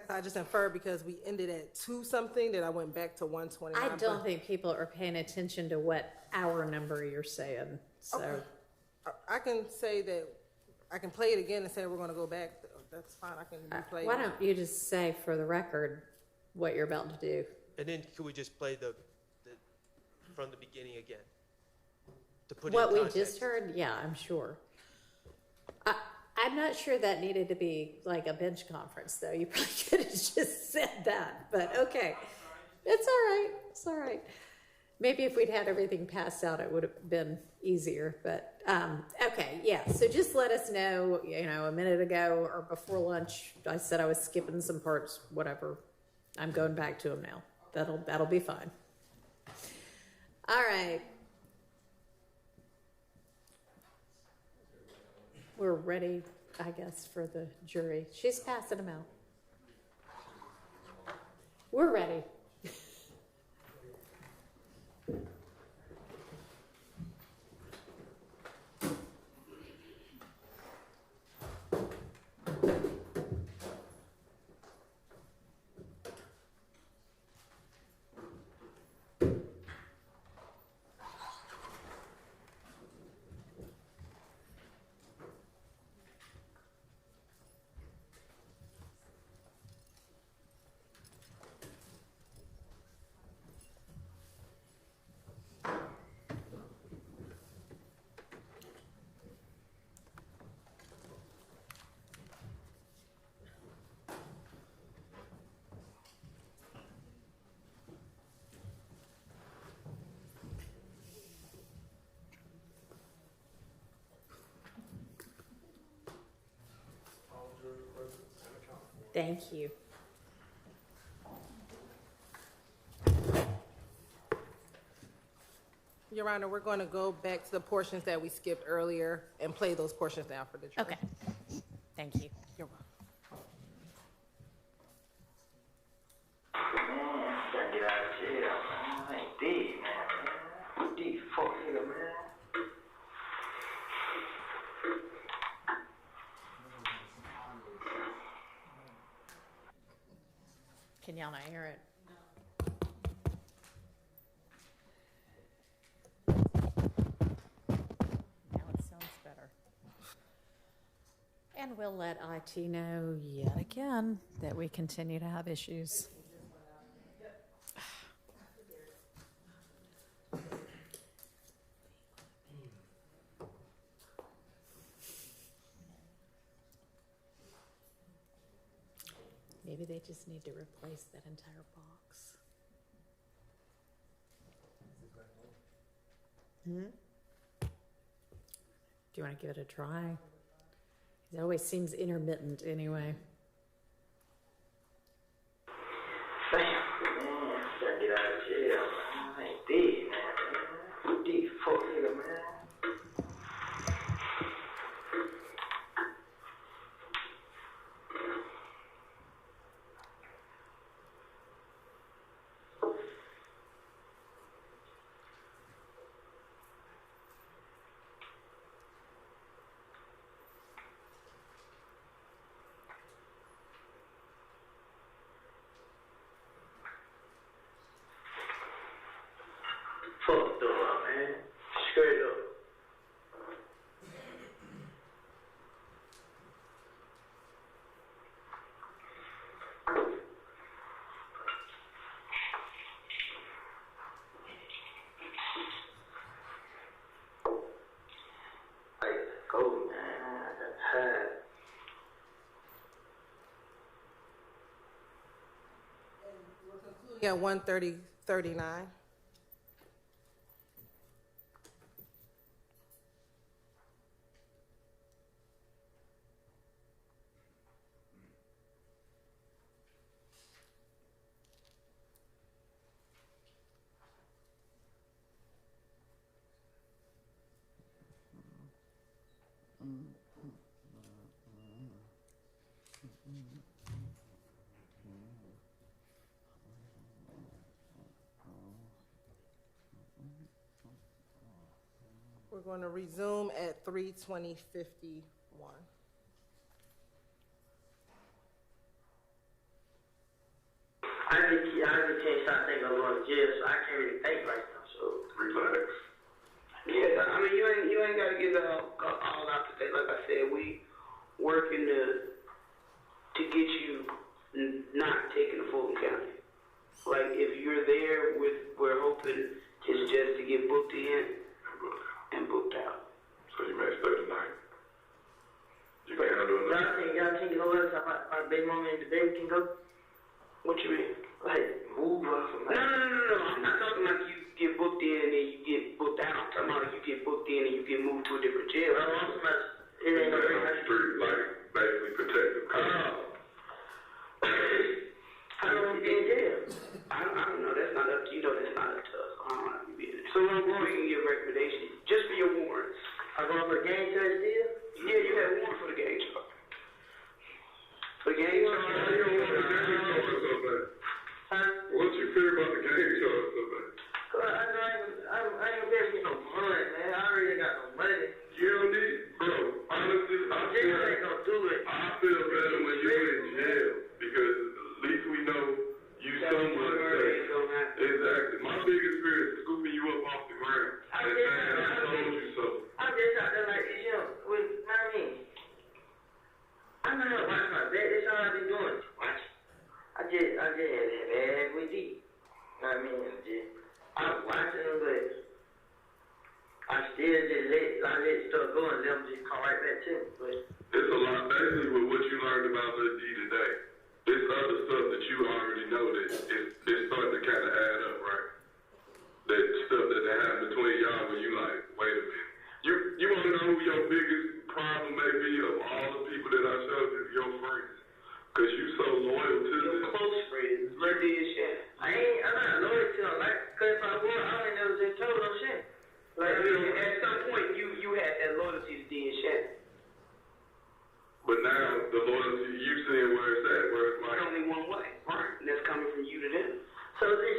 I just inferred because we ended at 2 something that I went back to 129. I don't think people are paying attention to what hour number you're saying. So okay. I can say that I can play it again and say we're going to go back. That's fine. I can replay it. Why don't you just say for the record what you're about to do? And then could we just play the from the beginning again? To put What in we context. just heard? Yeah, I'm sure. I'm not sure that needed to be like a bench conference, though. You probably could have just said that, but okay. It's all right. It's all right. Maybe if we'd had everything passed out, it would have been easier, but okay, yeah. So just let us know, a minute ago or before lunch, I said I was skipping some parts, whatever. I'm going back to them now. That'll be fine. All right. We're ready, I guess, for the jury. She's passing them out. We're ready. Thank you. Your Honor, we're going to go back to the portions that we skipped earlier and play those portions now for the jury. Okay. Thank you. You're welcome. Man, gotta get out of jail, man. I ain't dead, man. Deep fuck nigga, man. Can y'all not hear it? Now it sounds better. And we'll let IT know yet again that we continue to have issues. Maybe they just need to replace that entire box. Do you want to give it a try? It always seems intermittent anyway. Damn, man, gotta get out of jail, man. I ain't dead, man. Deep fuck nigga, man. Fucked up, man. Straight up. Go, man. I got tired. Yeah, 1:30:39. We're going to resume at 3:20:51. I can't stop thinking I'm going to jail, so I can't really think right now. So Relax. Yeah, I mean, you ain't got to get all out today. Like I said, we working to get you not taking the Fulton County. Like, if you're there, we're hoping it's just to get booked in and booked out. So you messed up tonight. You can't handle it. Y'all think you know what my baby mama and the baby can go? What you mean? Like, move or something? No. I'm not talking like you get booked in and then you get booked out. I'm talking about like you get booked in and you get moved to a different jail. I'm talking about it ain't no on the street, like basically protective. How long you been in jail? I don't know. That's not up to you. That's not up to us. I don't know how you be in. So I'm going. We can give recommendations just for your warrants. I'm going for a gang charge still? Yeah, you had warrant for the gang charge. For the gang charge. What you feel about the gang charge so bad? I ain't gonna be able to get no money, man. I already got no money. You don't need, bro. Honestly, Jail ain't gonna do it. I feel better when you're in jail because at least we know you somewhat safe. Exactly. My biggest fear is scooping you up off the ground and saying I told you so. I'm just out there like this, with, I mean, I'm not gonna watch my bed. That's all I've been doing. Watch. I just had that bad with D. I mean, I was watching them, but I still just let stuff go and let them just come right back to me. But it's a lot basically with what you learned about Lil D today. It's other stuff that you already know that it's starting to kind of add up, right? That stuff that happened between y'all when you like, wait a minute. You want to know who your biggest problem may be of all the people that I showed you, your friends. Because you so loyal to them. Your close friends. Lil D and Shannon. I'm not loyal to them. Like, cause if I were, I only never just told them shit. Like, at some point, you had that loyalty to D and Shannon. But now, the loyalty, you seeing where it's at, where it's like... It's only one way. Right. And that's coming from you to them. So this,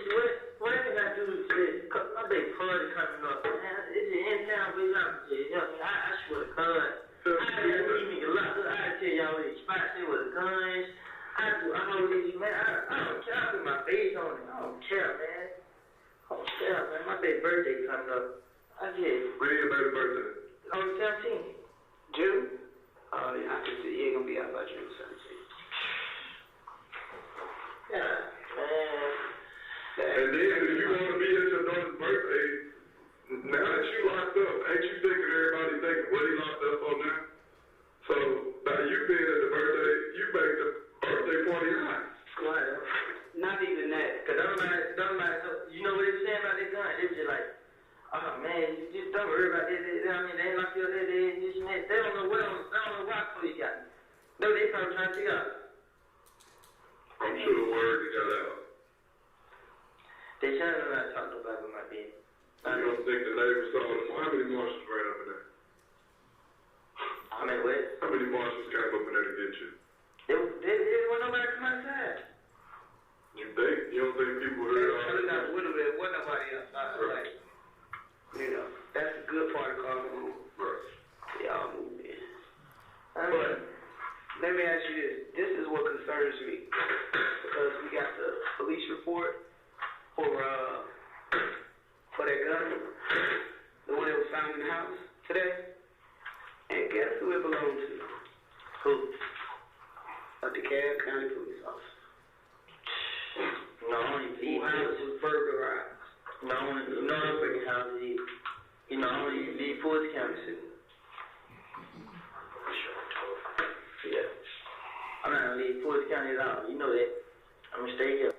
what can I do to this? My big party coming up. Man, it's in town, but I swear to God. I didn't leave me a lot. I tell y'all where these spots there with the guns. I'm over these, man. I don't care. I put my face on it. I don't care, man. I don't care, man. My big birthday coming up. When your baby birthday? On the 17th. June? Oh, yeah, I can see you ain't gonna be out by June 17th. Yeah, man. And then, if you want to be at your daughter's birthday, now that you locked up, ain't you thinking everybody thinking what he locked up on now? So, by you being at the birthday, you make the birthday party hot. Right. Not even that. Because you know what they saying about this gun? It's just like, oh man, you just don't worry about this. I mean, they ain't like you there, this and that. They don't know why police got me. No, they probably trying to figure out. I'm sure the word got out. They trying to not talk about my baby. You don't think the neighbors saw them? How many marshals ran up in there? I mean, what? How many marshals came up in there to get you? There wasn't nobody come outside. You think? You don't think people heard all that? There wasn't nobody outside. Right. Like, you know, that's the good part of calling them. Right. Y'all move in. But let me ask you this. This is what concerns me. Because we got the police report for that gun, the one that was found in the house today. And guess who it belonged to? Who? A DeKalb County police officer. No, he was burglarized. No, you know I'm freaking house he. You know, I only leave Fulton County City. Yeah. I'm not gonna leave Fulton County at all. You know that. I'm gonna stay here.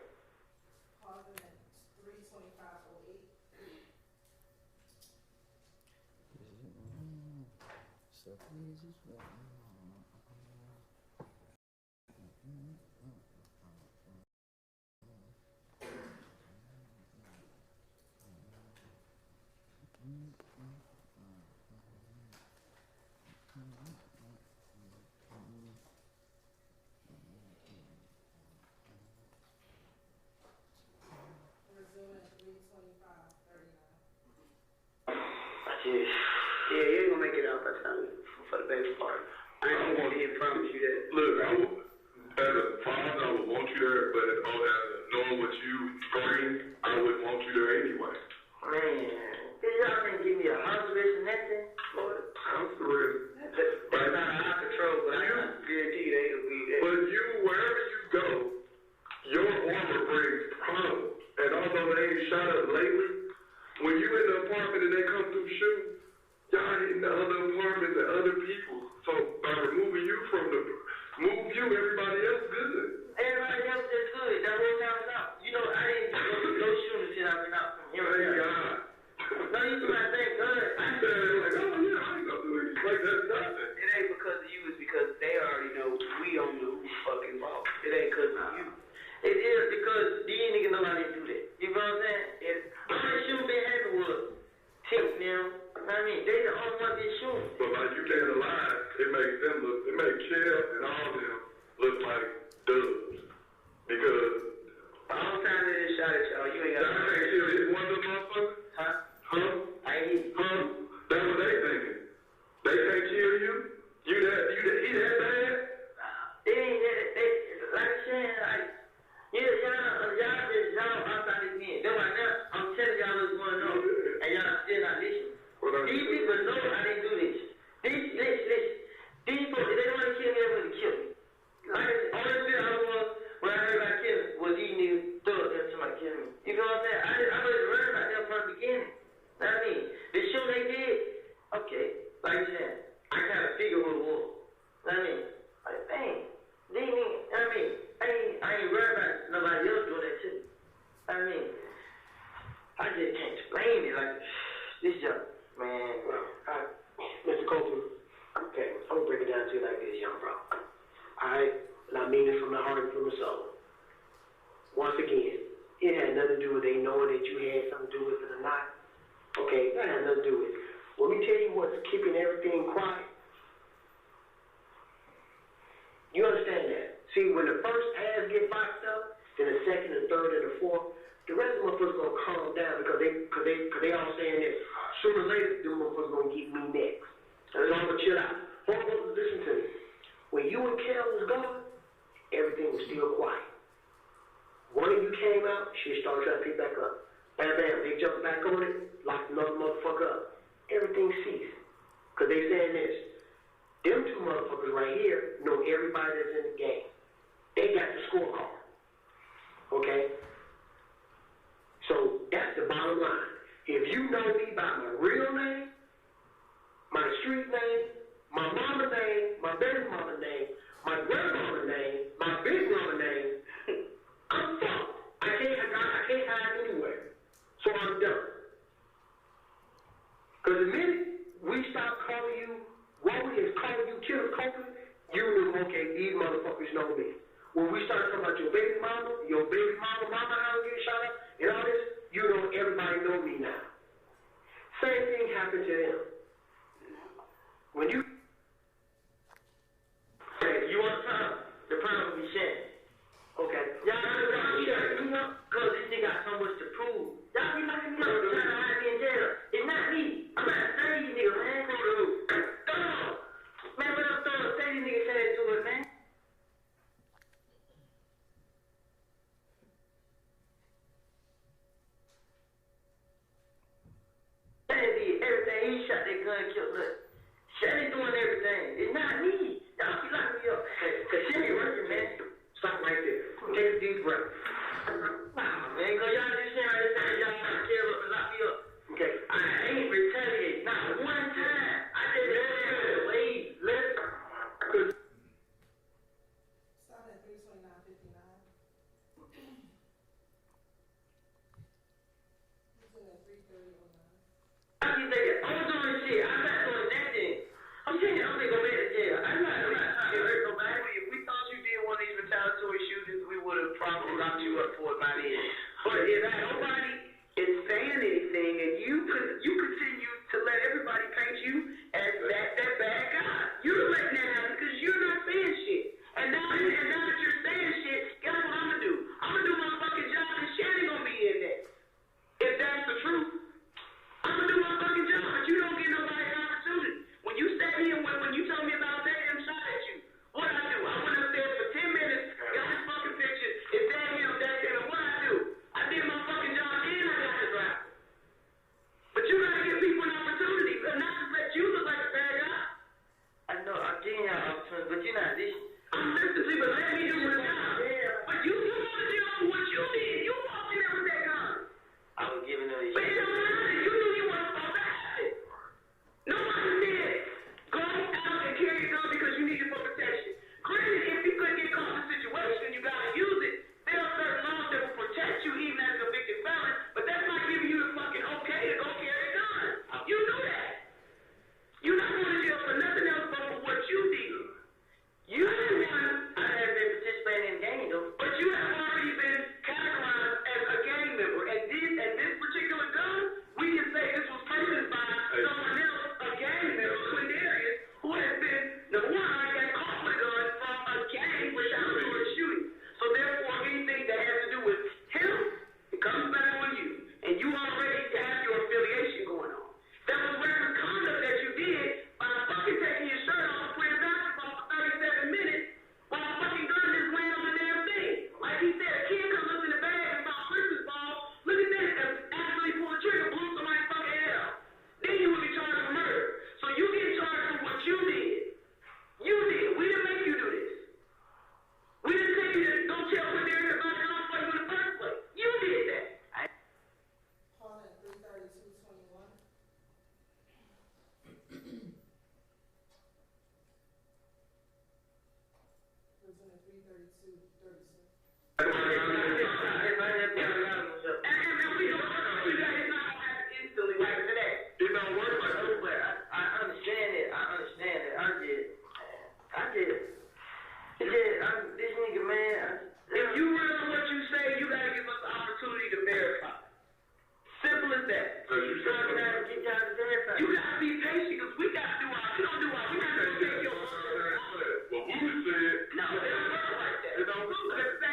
Yeah, you ain't gonna make it out by the time for the baby party. I ain't gonna promise you that. Look, as a father, I would want you there, but as knowing what you bring, I wouldn't want you there anyway. Man, y'all can't give me a house arrest and nothing, Lord. House arrest. That's not out of control, but I can guarantee you they will be there. But you, wherever you go, your armor brings problems. And although they ain't shot up lately, when you in the apartment and they come through shooting, y'all hitting the other apartments and other people. So by removing you from everybody else good. Everybody else is good. That whole time is out. You know, I didn't do no shooting shit I've been out from here. Thank God. No, you do not thank God. I said, like, oh yeah, I ain't gonna do anything. Like, that's nothing. It ain't because of you, it's because they already know we don't know who's fucking boss. It ain't because of you. It is because these niggas know how they do that. You know what I'm saying? The only shooting been happening was Tip now. I mean, they the only one been shooting. But like you can't lie, it makes Kill and all them look like dubs. Because all the time they done shot at y'all, you ain't got to kill hit one of them motherfuckers? Huh? Huh? I ain't Huh? That's what they thinking. They can't kill you? He that bad? It ain't that, like I said, like, y'all outside this game. That's why now I'm telling y'all what's going on, and y'all still not listening. These people know I didn't do this. These folks, if they want to kill me, they want to kill me. Like I said, only thing I was when I heard about killing was these niggas throw up there somebody killing me. You know what I'm saying? I was learning about them from the beginning. Know what I mean? The show they did, okay, like you said, I kind of figured what it was. Know what I mean? Like, dang, these niggas, know what I mean? I ain't worried about nobody else doing that shit. Know what I mean? I just can't explain it like this job, man. Mr. Copeland, okay, I'm gonna break it down to you like this, young bro. Alright? And I mean it from the heart and from the soul. Once again, it had nothing to do with they knowing that you had something to do with it or not. Okay, that had nothing to do with it. Let me tell you what's keeping everything quiet. You understand that? See, when the first pass get boxed up, then the second, the third, and the fourth, the rest of them motherfuckers gonna calm down because they all saying this. Sooner or later, them motherfuckers gonna get me next. So I'm gonna chill out. Motherfuckers, listen to me. When you and Kel was gone, everything was still quiet. One of you came out, shit started trying to pick back up. Bam, bam, they jumped back on it, locked another motherfucker up. Everything ceased. Because they saying this. Them two motherfuckers right here know everybody that's in the game. They got the scorecard. Okay? So that's the bottom line. If you know me by my real name, my street name, my mama name, my baby mama name, my grandmama name, my big mama name, I'm fucked. I can't hide anywhere. So I'm done. Because the minute we stop calling you, what we is calling you Killer Copeland, you know, okay, these motherfuckers know me. When we start talking about your baby mama, how you get shot up, and all this, you know everybody know me now. Same thing happened to them. When you you want the problem will be shared. Okay. Y'all share, you know, because this nigga got so much to prove. Y'all be locking me up, trying to hide me in jail. It's not me. I'm not saying you niggas, man. Man, what I'm throwing, say these niggas said to it, man. Take a deep breath. Man, cause y'all just saying right there, y'all trying to kill up and lock me up. Okay. I ain't retaliate not one time. I just wait, listen. Stop at 329.59. I keep thinking, I'm doing shit. I'm not doing nothing. I'm saying I'm gonna go back to jail. I'm not trying to hurt nobody. If we thought you did one of these retaliatory shootings, we would have probably locked you up for it by then. But if nobody is saying anything and you continue to let everybody paint you as that bad guy, you're letting that happen because you're not saying shit. And now that you're saying shit, guess what I'm gonna do? I'm gonna do my fucking job and Shannon gonna be in there. If that's the truth. I'm gonna do my fucking job, but you don't get nobody an opportunity. When you sat here, when you told me about that, and shot at you, what I do? I went upstairs for 10 minutes, got his fucking picture. If that him, that's him. And what I do? I did my fucking job, and I got his rap. But you gotta give people an opportunity, but not to let you look like a bad guy. I know, I'm giving y'all opportunity, but you're not listening. I'm listening to you, but let me do my job. Yeah. But you want to deal with what you did. You walked in there with that gun. I was giving them a shit. But it don't matter. You knew you weren't supposed to have it. Nobody said go out and carry a gun because you need it for protection. Granted, if you couldn't get caught in a situation, you gotta use it. There are certain laws that will protect you even as a convicted felon, but that's not giving you the fucking okay to go carry a gun. You knew that. You're not going to jail for nothing else but for what you did. You the one. I haven't been participating in gang though, but you have already been categorized as a gang member, and this particular gun, we can say this was purchased by someone else, a gang member, Quindarius, who has been, number one, I got caught with a gun from a gang without doing shooting. So therefore, anything that has to do with him, it comes back on you. And you already have your affiliation going on. That was reckless conduct that you did by fucking taking your shirt off and playing basketball for 37 minutes while a fucking gun just laying on the damn thing. Like he said, a kid comes up in the bag and saw a Christmas ball. Look at that, and actually pulled the trigger, blew somebody's fucking head out. Then you would be charged with murder. So you get charged for what you did. You did. We didn't make you do this. We didn't tell you to go tell Quindarius about the gun for you in the first place. You did that. Paul at 332.21. Prison at 332.36. It don't work like that, but I understand it. This nigga, man. If you realize what you say, you gotta give us the opportunity to verify. Simple as that. You gotta be patient because we gotta do our. We don't do our. We gotta take your. Well, who said? No, it don't work like that. It don't work like that.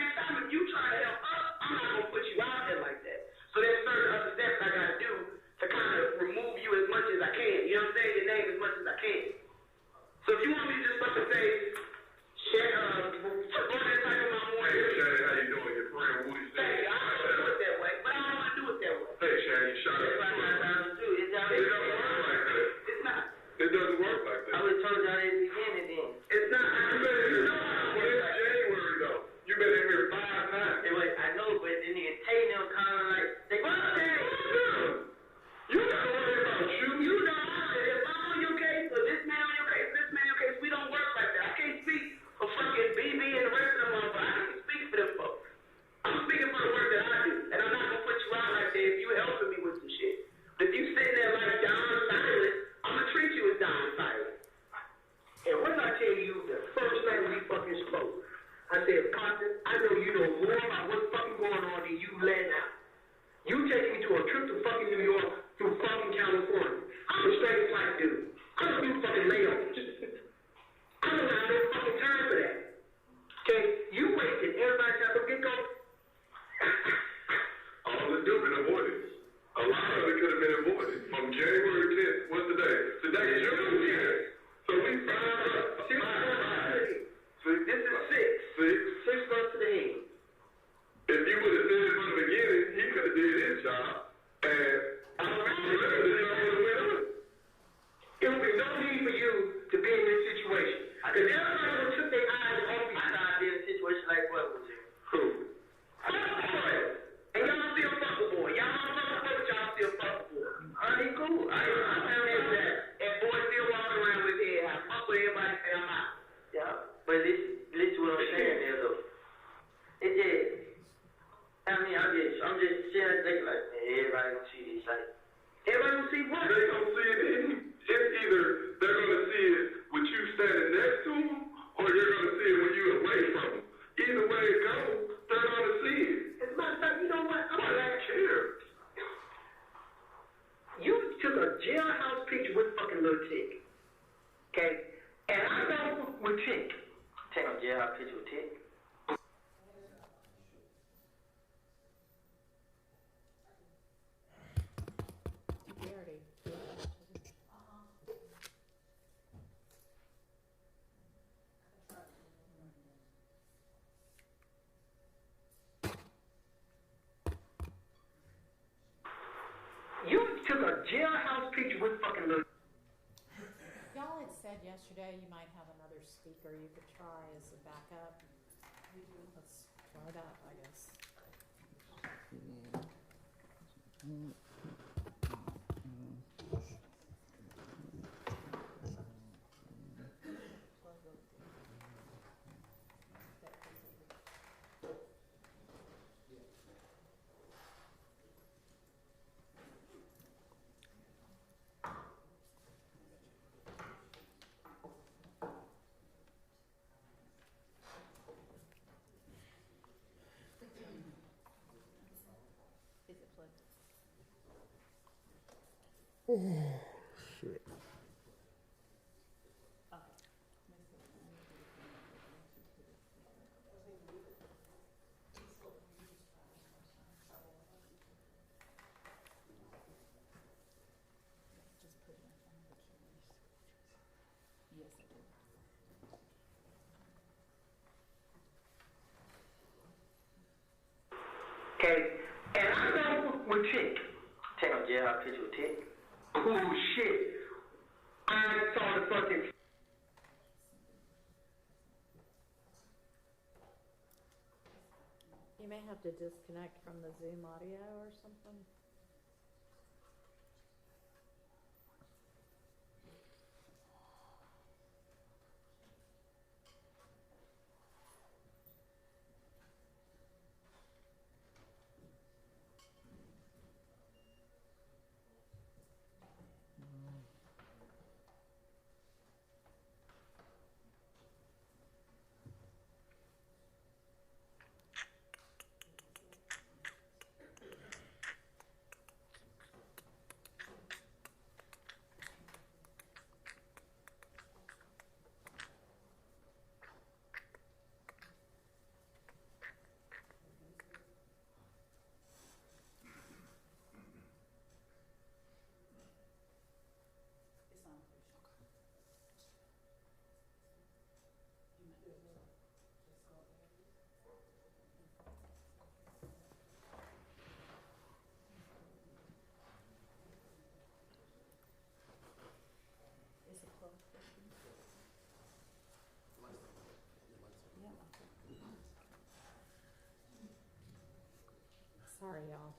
this is what I'm saying there though. It just, I'm just sitting thinking like, man, everybody gonna see this. Like, everybody gonna see what? They gonna see it. It's either they're gonna see it with you standing next to them, or you're gonna see it when you're away from them. Either way it goes, they're gonna see it. As a matter of fact, you know what? Why do you care? You took a jailhouse picture with fucking Lil Tick. Okay? And I know with Tick. Take a jailhouse picture with Tick. You took a jailhouse picture with fucking Lil. Y'all had said yesterday you might have another speaker you could try as a backup. Let's try that, I guess. Is it plugged? Oh, shit. Okay? And I know with Tick. Take a jailhouse picture with Tick. Oh shit. I saw the fucking. You may have to disconnect from the Zoom audio or something. Sorry, y'all.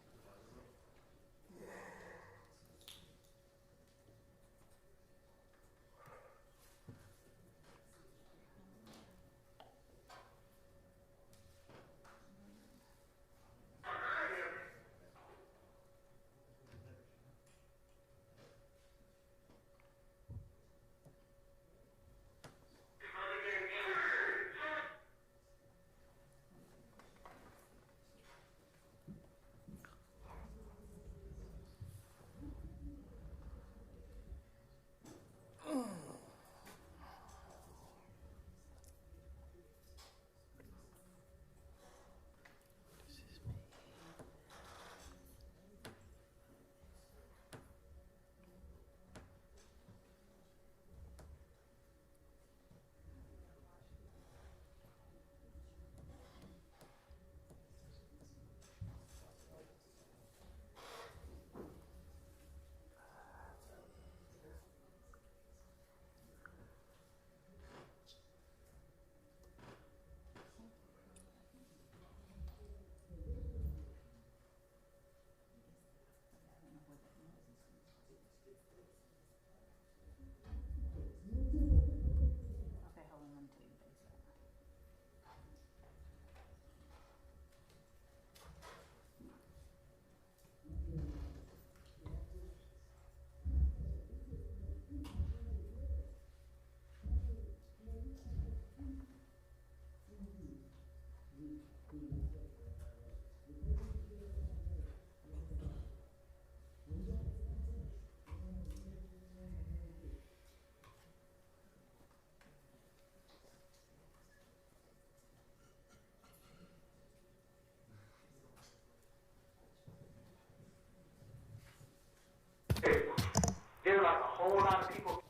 There's like a whole lot of people.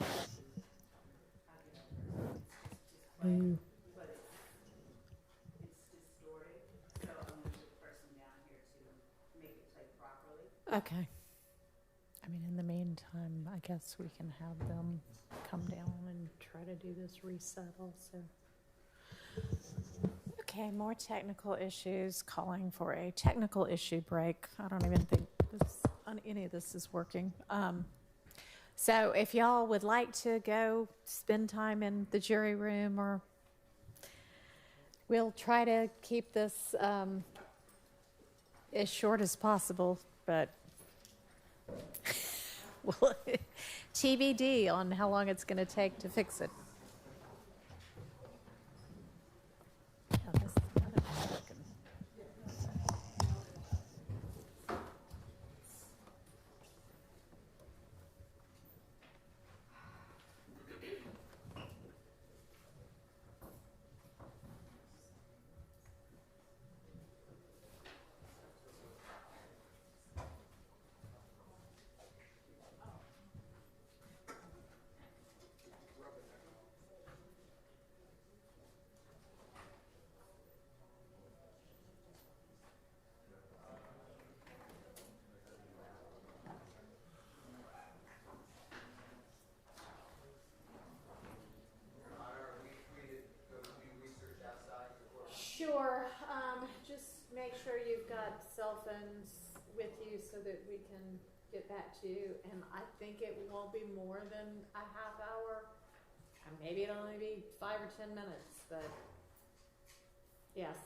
Mm. Okay. I mean, in the meantime, I guess we can have them come down and try to do this reset also. Okay, more technical issues, calling for a technical issue break. I don't even think any of this is working. So if y'all would like to go spend time in the jury room, or we'll try to keep this as short as possible, but well, TBD on how long it's going to take to fix it. Yeah, this is not working. Sure. Just make sure you've got cell phones with you so that we can get back to you. And I think it won't be more than a half hour. Maybe it'll only be 5 or 10 minutes, but yes.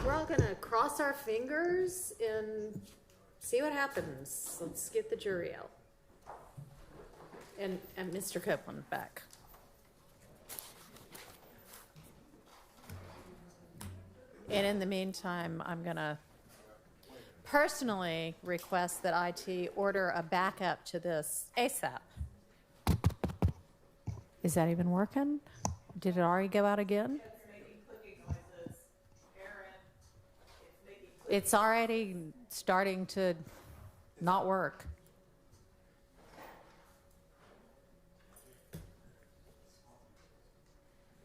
we're all gonna cross our fingers and see what happens. Let's get the jury out. And Mr. Copeland back. And in the meantime, I'm gonna personally request that IT order a backup to this ASAP. Is that even working? Did it already go out again? It's already starting to not work.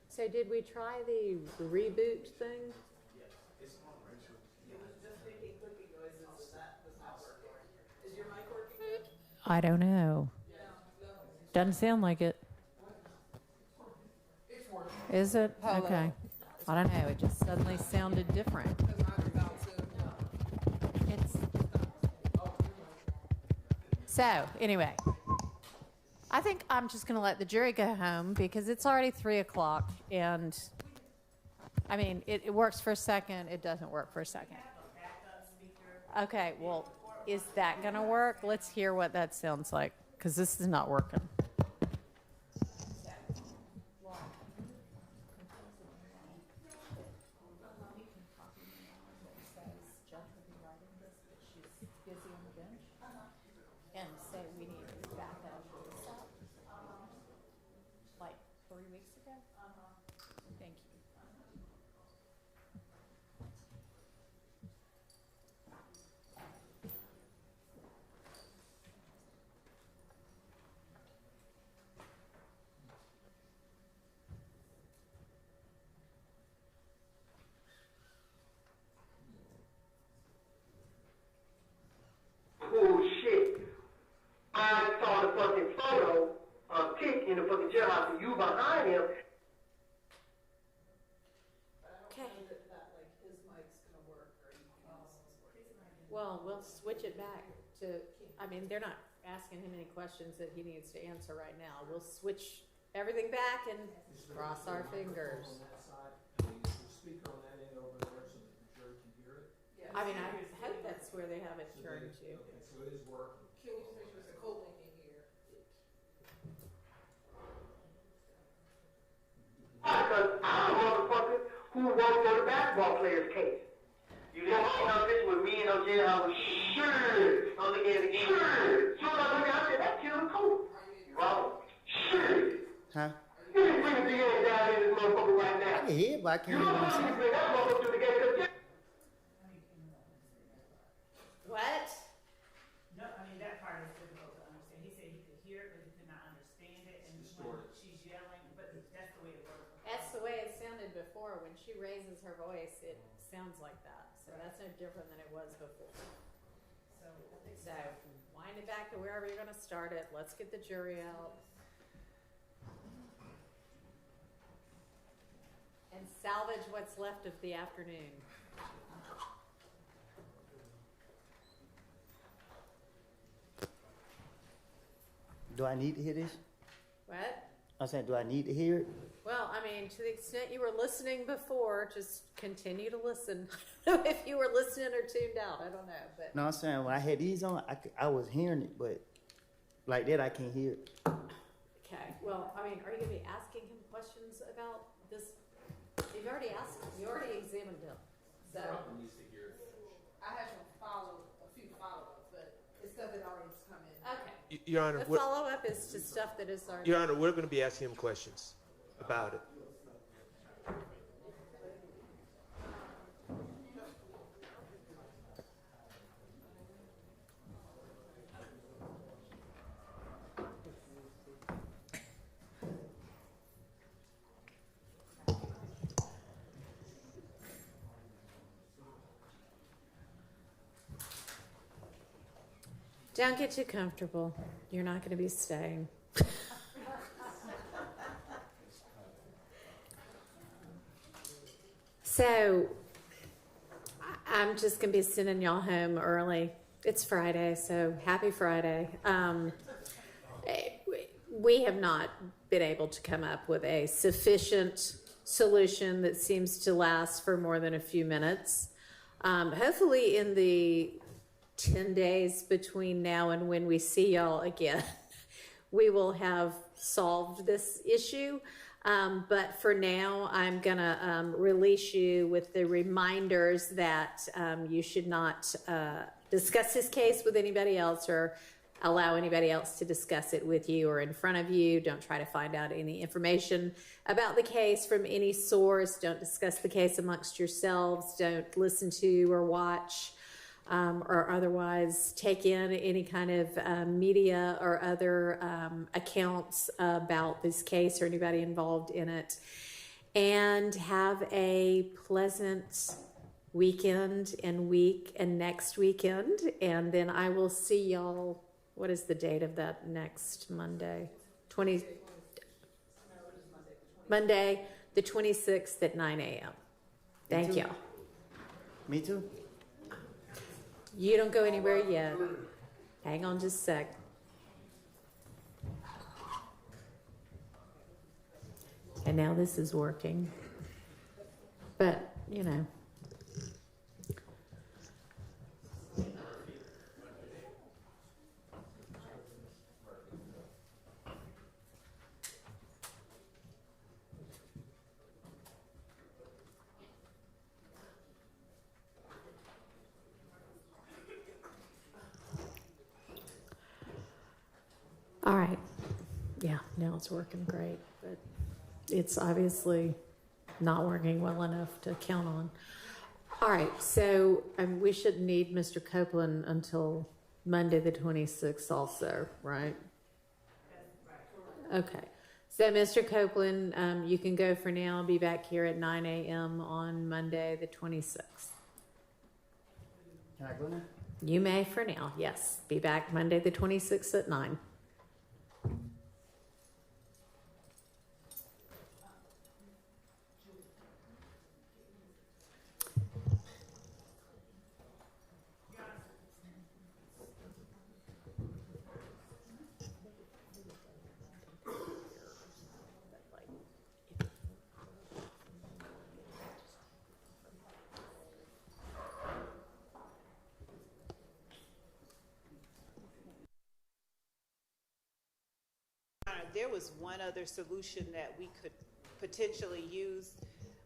So did we try the reboot thing? I don't know. Doesn't sound like it. Is it? Okay. I don't know. It just suddenly sounded different. So, anyway, I think I'm just going to let the jury go home because it's already 3 o'clock and, I mean, it works for a second. It doesn't work for a second. Okay, well, is that going to work? Let's hear what that sounds like because this is not working. And say we need backup like 3 weeks ago? Thank you. Oh shit. I saw the fucking photo of Kick in the fucking jailhouse and you behind him. Okay. Well, we'll switch it back to, I mean, they're not asking him any questions that he needs to answer right now. We'll switch everything back and cross our fingers. I mean, I hope that's where they have it turned to. So it is working. Can we just make sure Mr. Copeland can hear? Because I'm a motherfucker who worked on the basketball player's case. You didn't see no picture with me in no jailhouse. Sure. On the end again. Sure. So I looked out there, that killed the coach. Robert. Sure. Huh? You didn't bring the DA down in this motherfucker right now. I can hear it, but I can't You hear don't what want I'm to saying. bring that motherfucker to the game because What? No, I mean, that part is difficult to understand. He said he could hear it, but he could not understand it, and when she's yelling, but that's the way it works. That's the way it sounded before. When she raises her voice, it sounds like that. So that's no different than it was before. So wind it back to wherever you're going to start it. Let's get the jury out. And salvage what's left of the afternoon. Do I need to hear this? What? I'm saying, do I need to hear it? Well, I mean, to the extent you were listening before, just continue to listen. I don't know if you were listening or tuned out. I don't know. But No, I'm saying when I had these on, I was hearing it, but like that, I can't hear it. okay. Well, I mean, are you going to be asking him questions about this? You've already asked him. You already examined him. So needs to hear it. I have to follow a few follow-ups, but it's stuff that already has come in. okay. Your Honor, The follow-up is to stuff that is already. Your Honor, we're going to be asking him questions about it. Don't get too comfortable. You're not going to be staying. So, I'm just going to be sending y'all home early. It's Friday, so happy Friday. We have not been able to come up with a sufficient solution that seems to last for more than a few minutes. Hopefully in the 10 days between now and when we see y'all again, we will have solved this issue. But for now, I'm gonna release you with the reminders that you should not discuss this case with anybody else or allow anybody else to discuss it with you or in front of you. Don't try to find out any information about the case from any source. Don't discuss the case amongst yourselves. Don't listen to or watch or otherwise take in any kind of media or other accounts about this case or anybody involved in it. And have a pleasant weekend and week and next weekend. And then I will see y'all. What is the date of that next Monday? Monday, the 26th at 9 a.m. Thank y'all. Me too. You don't go anywhere yet. Hang on just a sec. And now this is working. But, you know. All right. Yeah, now it's working great, but it's obviously not working well enough to count on. All right, so we shouldn't need Mr. Copeland until Monday the 26th also, right? Okay. So, Mr. Copeland, you can go for now. I'll be back here at 9 a.m. on Monday the 26th. Can I go now? You may for now, yes. Be back Monday the 26th at 9. There was one other solution that we could potentially use.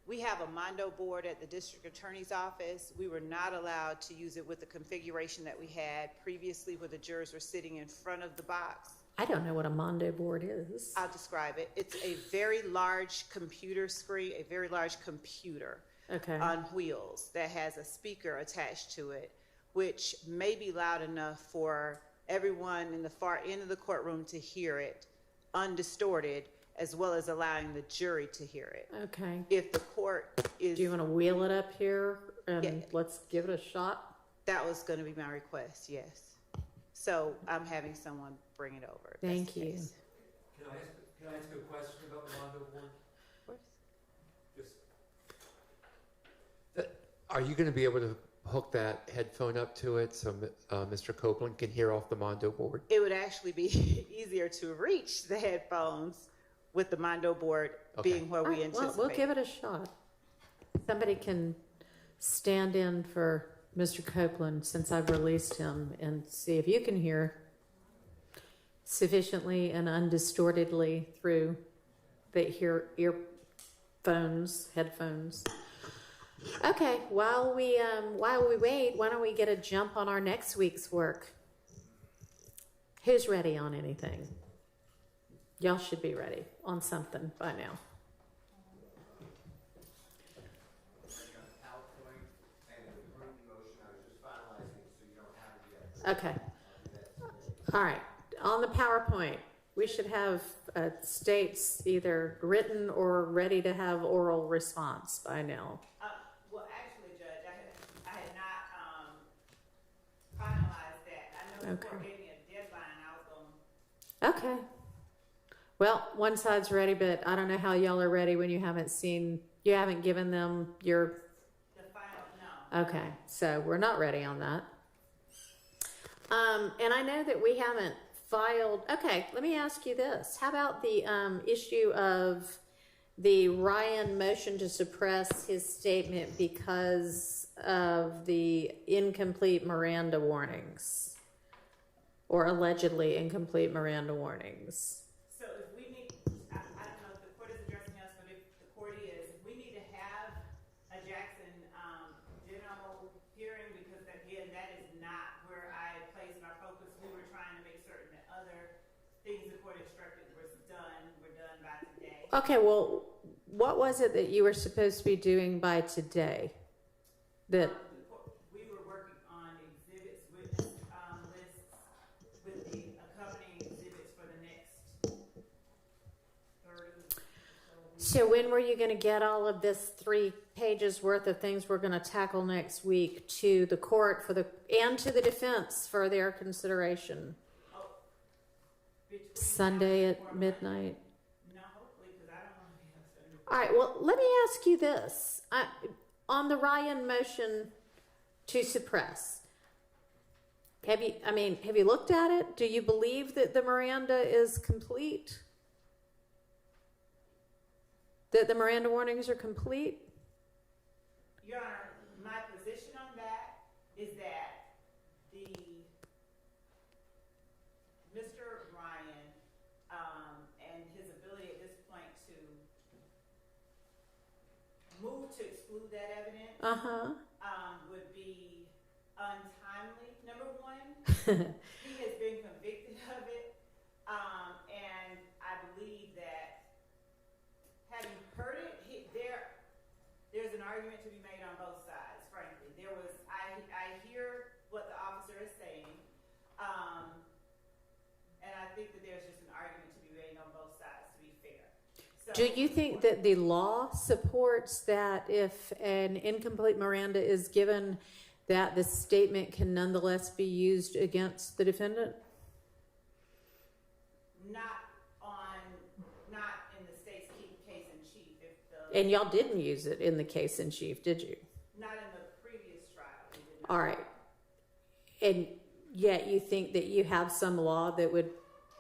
We have a Mondo board at the district attorney's office. We were not allowed to use it with the configuration that we had previously where the jurors were sitting in front of the box. I don't know what a Mondo board is. I'll describe it. It's a very large computer screen, a very large computer on wheels that has a speaker attached to it, which may be loud enough for everyone in the far end of the courtroom to hear it undistorted, as well as allowing the jury to hear it. Okay. If the court is... Do you want to wheel it up here and let's give it a shot? That was going to be my request, yes. So I'm having someone bring it over. Thank you. Can I ask a question about the Mondo board? Of course. Just, are you going to be able to hook that headphone up to it so Mr. Copeland can hear off the Mondo board? It would actually be easier to reach the headphones with the Mondo board being where we anticipate. Well, we'll give it a shot. Somebody can stand in for Mr. Copeland since I've released him and see if you can hear sufficiently and undistortedly through the earphones, headphones. Okay, while we wait, why don't we get a jump on our next week's work? Who's ready on anything? Y'all should be ready on something by now. Okay. All right. On the PowerPoint, we should have states either written or ready to have oral response by now. Well, actually, Judge, I had not finalized that. I know the court gave me a deadline. I was going. Okay. Well, one side's ready, but I don't know how y'all are ready when you haven't given them your. The final, no. Okay, so we're not ready on that. And I know that we haven't filed. Okay, let me ask you this: how about the issue of the Ryan motion to suppress his statement because of the incomplete Miranda warnings, or allegedly incomplete Miranda warnings. So if we need, I don't know if the court is addressing us, but if the court is, if we need to have a Jackson general hearing, because again, that is not where I placed my focus. We were trying to make certain that other things the court instructed were done by today. Okay, well, what was it that you were supposed to be doing by today? That we were working on exhibits, witness lists with the accompanying exhibits for the next 30. So when were you going to get all of this 3 pages worth of things we're going to tackle next week to the court and to the defense for their consideration? Sunday at midnight. All right, well, let me ask you this. On the Ryan motion to suppress, have you looked at it? Do you believe that the Miranda is complete? That the Miranda warnings are complete? Your Honor, my position on that is that Mr. Ryan and his ability at this point to move to exclude that evidence would be untimely, number one. He has been convicted of it, and I believe that having heard it, there's an argument to be made on both sides, frankly. I hear what the officer is saying, and I think that there's just an argument to be made on both sides, to be fair. So, Do you think that the law supports that if an incomplete Miranda is given, that the statement can nonetheless be used against the defendant? Not in the state's case in chief. And y'all didn't use it in the case in chief, did you? Not in the previous trial. We did not. All right. And yet you think that you have some law that would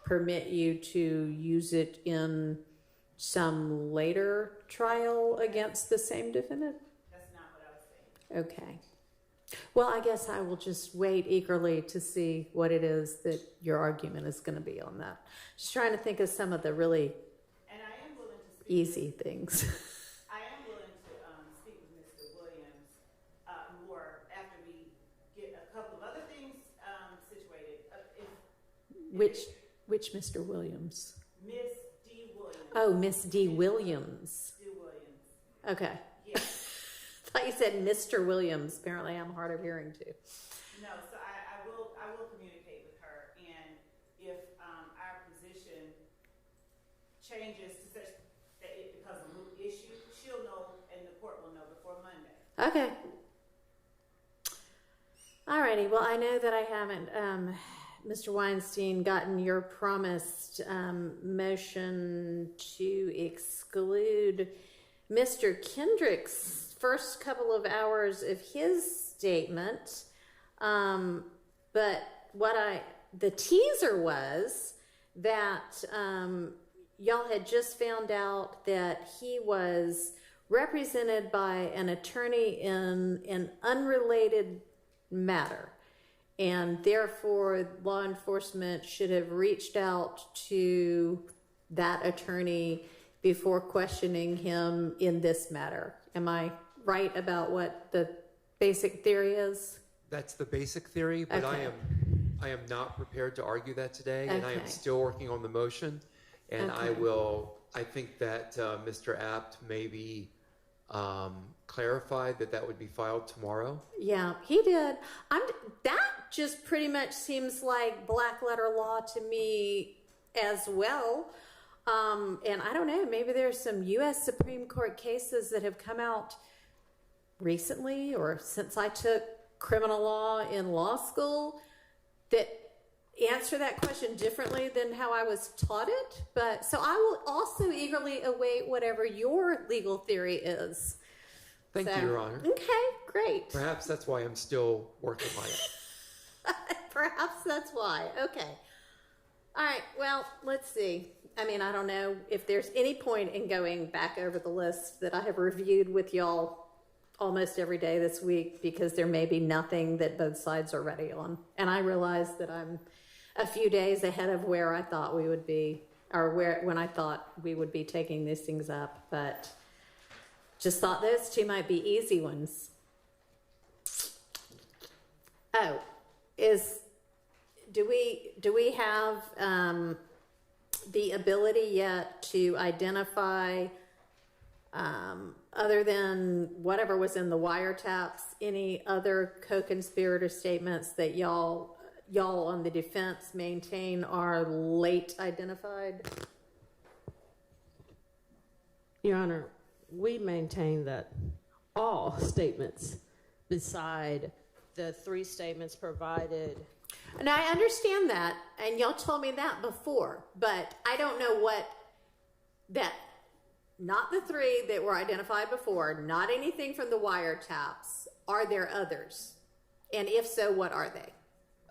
permit you to use it in some later trial against the same defendant? That's not what I was saying. Okay. Well, I guess I will just wait eagerly to see what it is that your argument is going to be on that. Just trying to think of some of the really easy things. I am willing to speak with Mr. Williams more after we get a couple of other things situated. Which Mr. Williams? Miss D. Williams. Oh, Miss D. Williams. D. Williams. Okay. Yes. I thought you said Mr. Williams. Apparently, I'm hard of hearing too. No, so I will communicate with her, and if our position changes to such that it becomes a moot issue, she'll know, and the court will know before Monday. Okay. Alrighty. Well, I know that I haven't, Mr. Weinstein, gotten your promised motion to exclude Mr. Kendrick's first couple of hours of his statement. But the teaser was that y'all had just found out that he was represented by an attorney in an unrelated matter, and therefore law enforcement should have reached out to that attorney before questioning him in this matter. Am I right about what the basic theory is? That's the basic theory, but Okay. I am not prepared to argue that today, and I am Okay. still working on the motion. And Okay. I think that Mr. Apt maybe clarified that would be filed tomorrow. Yeah, he did. That just pretty much seems like black letter law to me as well. And I don't know, maybe there's some U.S. Supreme Court cases that have come out recently or since I took criminal law in law school that answer that question differently than how I was taught it. But so I will also eagerly await whatever your legal theory is. Thank you, Your Honor. Okay, great. Perhaps that's why I'm still working on it. Perhaps that's why. Okay. All right. Well, let's see. I mean, I don't know if there's any point in going back over the list that I have reviewed with y'all almost every day this week because there may be nothing that both sides are ready on. And I realize that I'm a few days ahead of where I thought we would be, or when I thought we would be taking these things up, but just thought those two might be easy ones. Oh, do we have the ability yet to identify, other than whatever was in the wiretaps, any other co-conspirator statements that y'all on the defense maintain are late identified? Your Honor, we maintain that all statements beside the 3 statements provided. And I understand that, and y'all told me that before, but I don't know not the 3 that were identified before, not anything from the wiretaps. Are there others? And if so, what are they?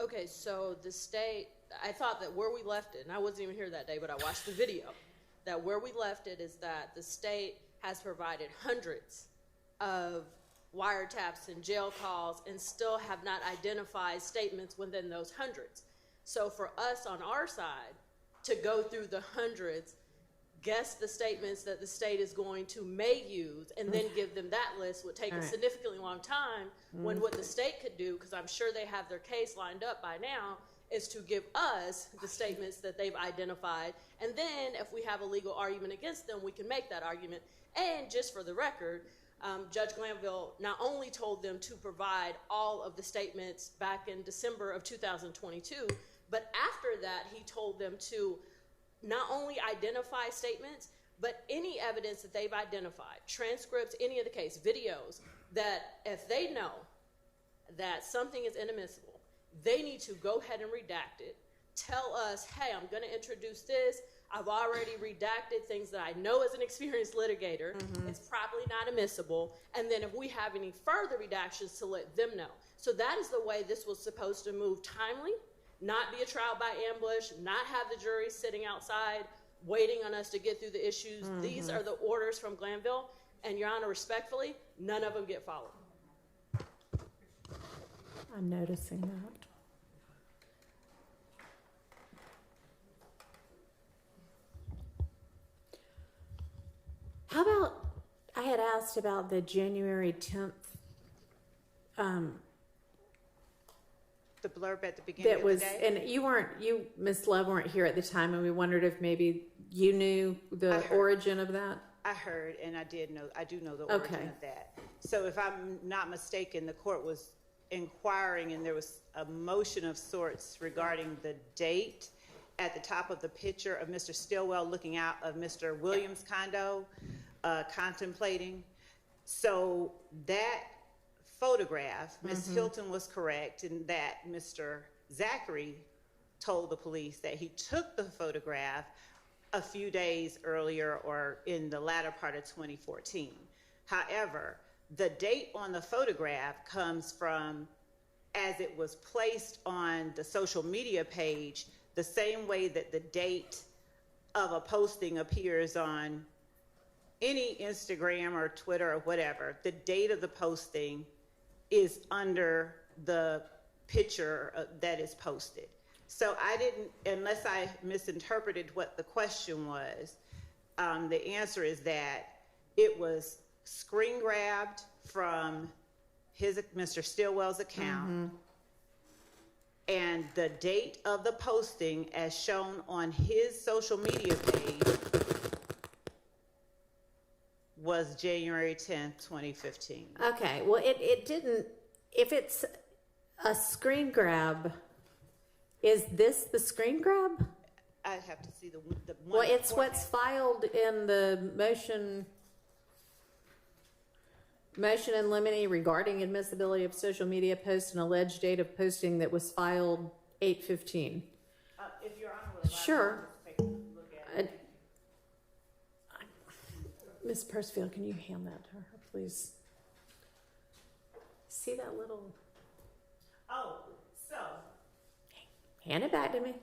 Okay, so the state, I thought that where we left it, and I wasn't even here that day, but I watched the video, that where we left it is that the state has provided hundreds of wiretaps and jail calls and still have not identified statements within those hundreds. So for us on our side to go through the hundreds, guess the statements that the state is going to may use, and then give them that list would take a significantly long time, when what the state could do, because I'm sure they have their case lined up by now, is to give us the statements that they've identified. And then if we have a legal argument against them, we can make that argument. And just for the record, Judge Glanville not only told them to provide all of the statements back in December of 2022, but after that, he told them to not only identify statements, but any evidence that they've identified, transcripts, any of the case, videos, that if they know that something is inadmissible, they need to go ahead and redact it, tell us, hey, I'm going to introduce this. I've already redacted things that I know as an experienced litigator. It's probably not admissible. And then if we have any further redactions, to let them know. So that is the way this was supposed to move timely, not be a trial by ambush, not have the jury sitting outside waiting on us to get through the issues. These are the orders from Glanville, and Your Honor, respectfully, none of them get followed. I'm noticing that. How about, I had asked about the January 10th, the blurb at the beginning that was, of the day? and you, Ms. Love, weren't here at the time, and we wondered if maybe you knew the origin of that? I heard, and I do know the origin of that. So if I'm not mistaken, the court was inquiring, and there was a motion of sorts regarding the date at the top of the picture of Mr. Stillwell looking out of Mr. Williams' condo, contemplating. So that photograph, Ms. Hilton was correct in that Mr. Zachary told the police that he took the photograph a few days earlier or in the latter part of 2014. However, the date on the photograph comes from as it was placed on the social media page, the same way that the date of a posting appears on any Instagram or Twitter or whatever. The date of the posting is under the picture that is posted. So I didn't, unless I misinterpreted what the question was, the answer is that it was screen grabbed from Mr. Stillwell's account, and the date of the posting as shown on his social media page was January 10th, 2015. Okay, well, it didn't, if it's a screen grab, is this the screen grab? I'd have to see the one. Well, it's what's filed in the motion in limine regarding admissibility of social media posts and alleged date of posting that was filed 8/15. If Your Honor would allow Sure. me to take a look at it. Ms. Persfield, can you hand that to her, please? See that little... Oh, so... Hand it back to me.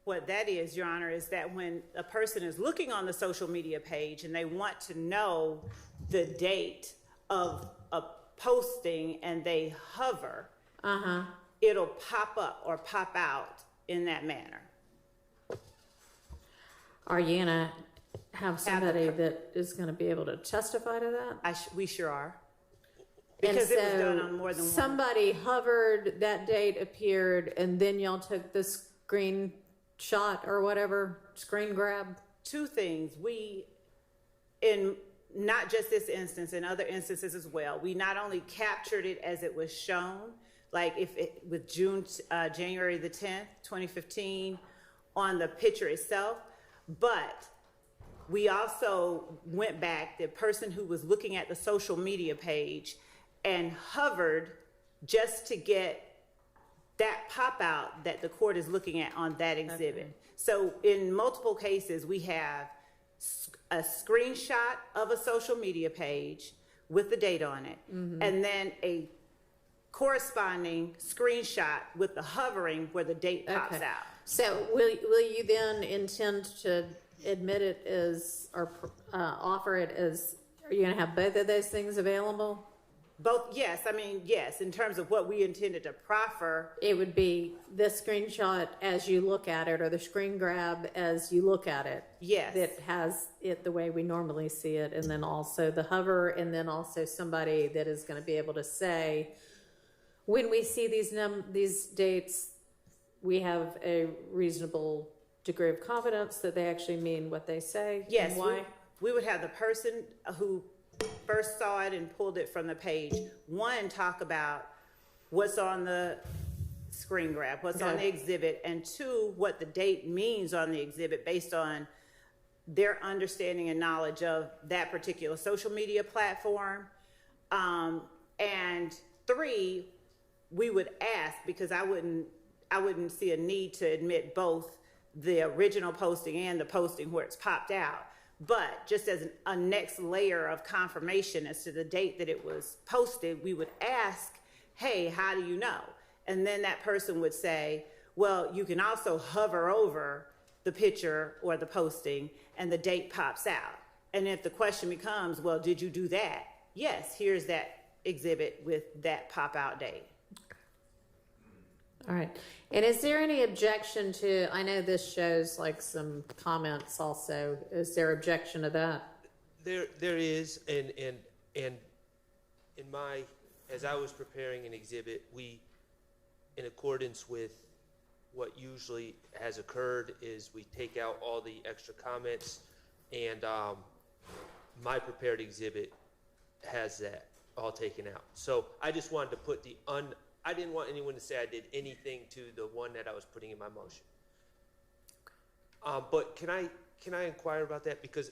what that is, Your Honor, is that when a person is looking on the social media page and they want to know the date of a posting and they hover, it'll pop up or pop out in that manner. Are you gonna have somebody that is gonna be able to testify to that? We sure are. Because it was done on more than one. Somebody hovered, that date appeared, and then y'all took the screenshot or whatever, screen grab? Two things. We, in not just this instance, in other instances as well, we not only captured it as it was shown, like if it, with January the 10th, 2015, on the picture itself, but we also went back, the person who was looking at the social media page and hovered just to get that pop out that the court is looking at on that exhibit. Okay. So in multiple cases, we have a screenshot of a social media page with the date on it, and then a corresponding screenshot with the hovering where the date pops out. So will you then intend to admit it as, or offer it as, are you going to have both of those things available? Both, yes. I mean, yes, in terms of what we intended to proffer. It would be the screenshot as you look at it, or the screen grab as you look at it. Yes. That has it the way we normally see it, and then also the hover, and then also somebody that is going to be able to say, when we see these dates, we have a reasonable degree of confidence that they actually mean what they say. Yes. And why? We would have the person who first saw it and pulled it from the page, one, talk about what's on the screen grab, what's on the exhibit, and two, what the date means on the exhibit based on their understanding and knowledge of that particular social media platform. And three, we would ask, because I wouldn't see a need to admit both the original posting and the posting where it's popped out. But just as a next layer of confirmation as to the date that it was posted, we would ask, hey, how do you know? And then that person would say, well, you can also hover over the picture or the posting and the date pops out. And if the question becomes, well, did you do that? Yes, here's that exhibit with that pop out date. All right. And is there any objection to, I know this shows like some comments also, is there objection to that? There is, and in my, as I was preparing an exhibit, we, in accordance with what usually has occurred, is we take out all the extra comments, and my prepared exhibit has that all taken out. So I just wanted to put I didn't want anyone to say I did anything to the one that I was putting in my motion. But can I inquire about that? Because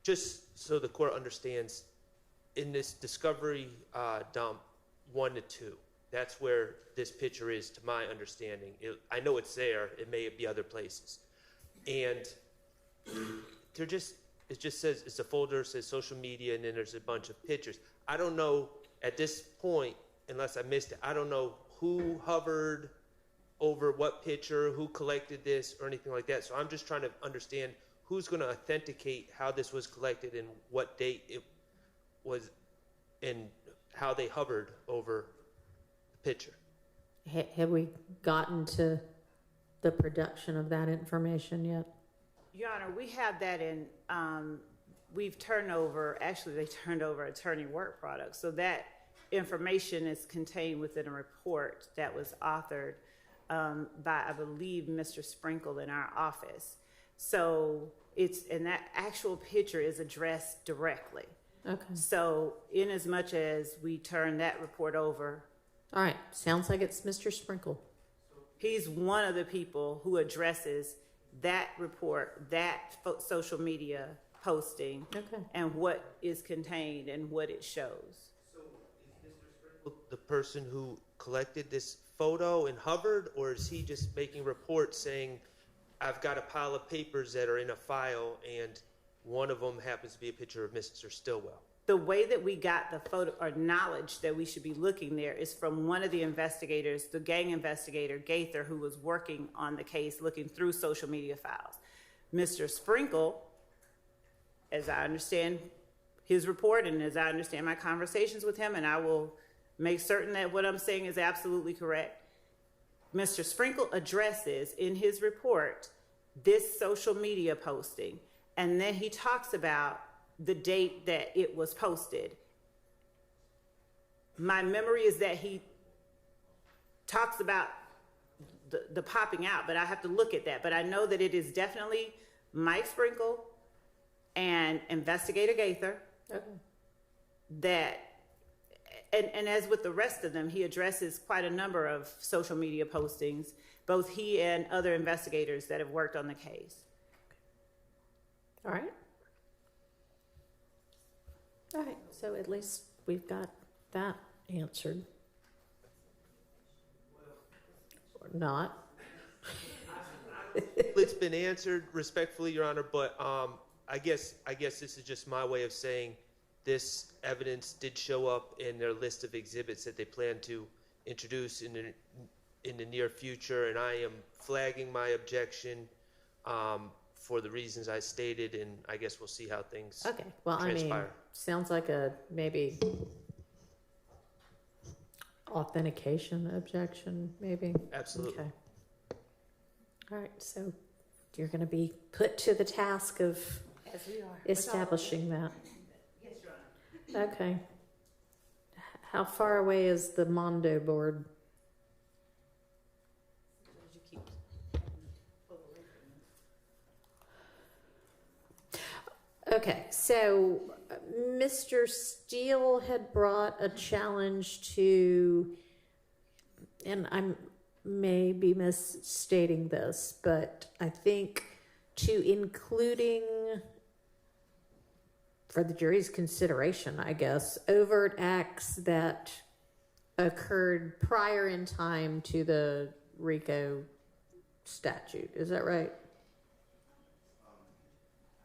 just so the court understands, in this discovery dump 1 to 2, that's where this picture is, to my understanding. I know it's there. It may be other places. And it just says, it's a folder, it says social media, and then there's a bunch of pictures. I don't know at this point, unless I missed it, I don't know who hovered over what picture, who collected this, or anything like that. So I'm just trying to understand who's going to authenticate how this was collected and what date it was and how they hovered over the picture. Have we gotten to the production of that information yet? Your Honor, we have that in, we've turned over, actually they turned over attorney work products. So that information is contained within a report that was authored by, I believe, Mr. Sprinkle in our office. So and that actual picture is addressed directly. Okay. So in as much as we turn that report over. All right, sounds like it's Mr. Sprinkle. He's one of the people who addresses that report, that social media posting, and what is contained and what it shows. The person who collected this photo and hovered, or is he just making reports saying, I've got a pile of papers that are in a file and one of them happens to be a picture of Mr. Stillwell? the way that we got the photo or knowledge that we should be looking there is from one of the investigators, the gang investigator, Gaither, who was working on the case, looking through social media files. Mr. Sprinkle, as I understand his report and as I understand my conversations with him, and I will make certain that what I'm saying is absolutely correct, Mr. Sprinkle addresses in his report this social media posting, and then he talks about the date that it was posted. My memory is that he talks about the popping out, but I have to look at that. But I know that it is definitely Mike Sprinkle and Investigator Gaither that, and as with the rest of them, he addresses quite a number of social media postings, both he and other investigators that have worked on the case. All right. All right, so at least we've got that answered. Or not. It's been answered respectfully, Your Honor, but I guess this is just my way of saying this evidence did show up in their list of exhibits that they plan to introduce in the near future, and I am flagging my objection for the reasons I stated, and I guess we'll see how things transpire. I mean, sounds like a maybe authentication objection, maybe. Absolutely. Okay. All right, so you're going to be put to the task of establishing that. Yes, Your Honor. Okay. How far away is the Mondo board? Okay, so Mr. Steele had brought a challenge to, and I may be misstating this, but I think to including, for the jury's consideration, I guess, overt acts that occurred prior in time to the RICO statute. Is that right?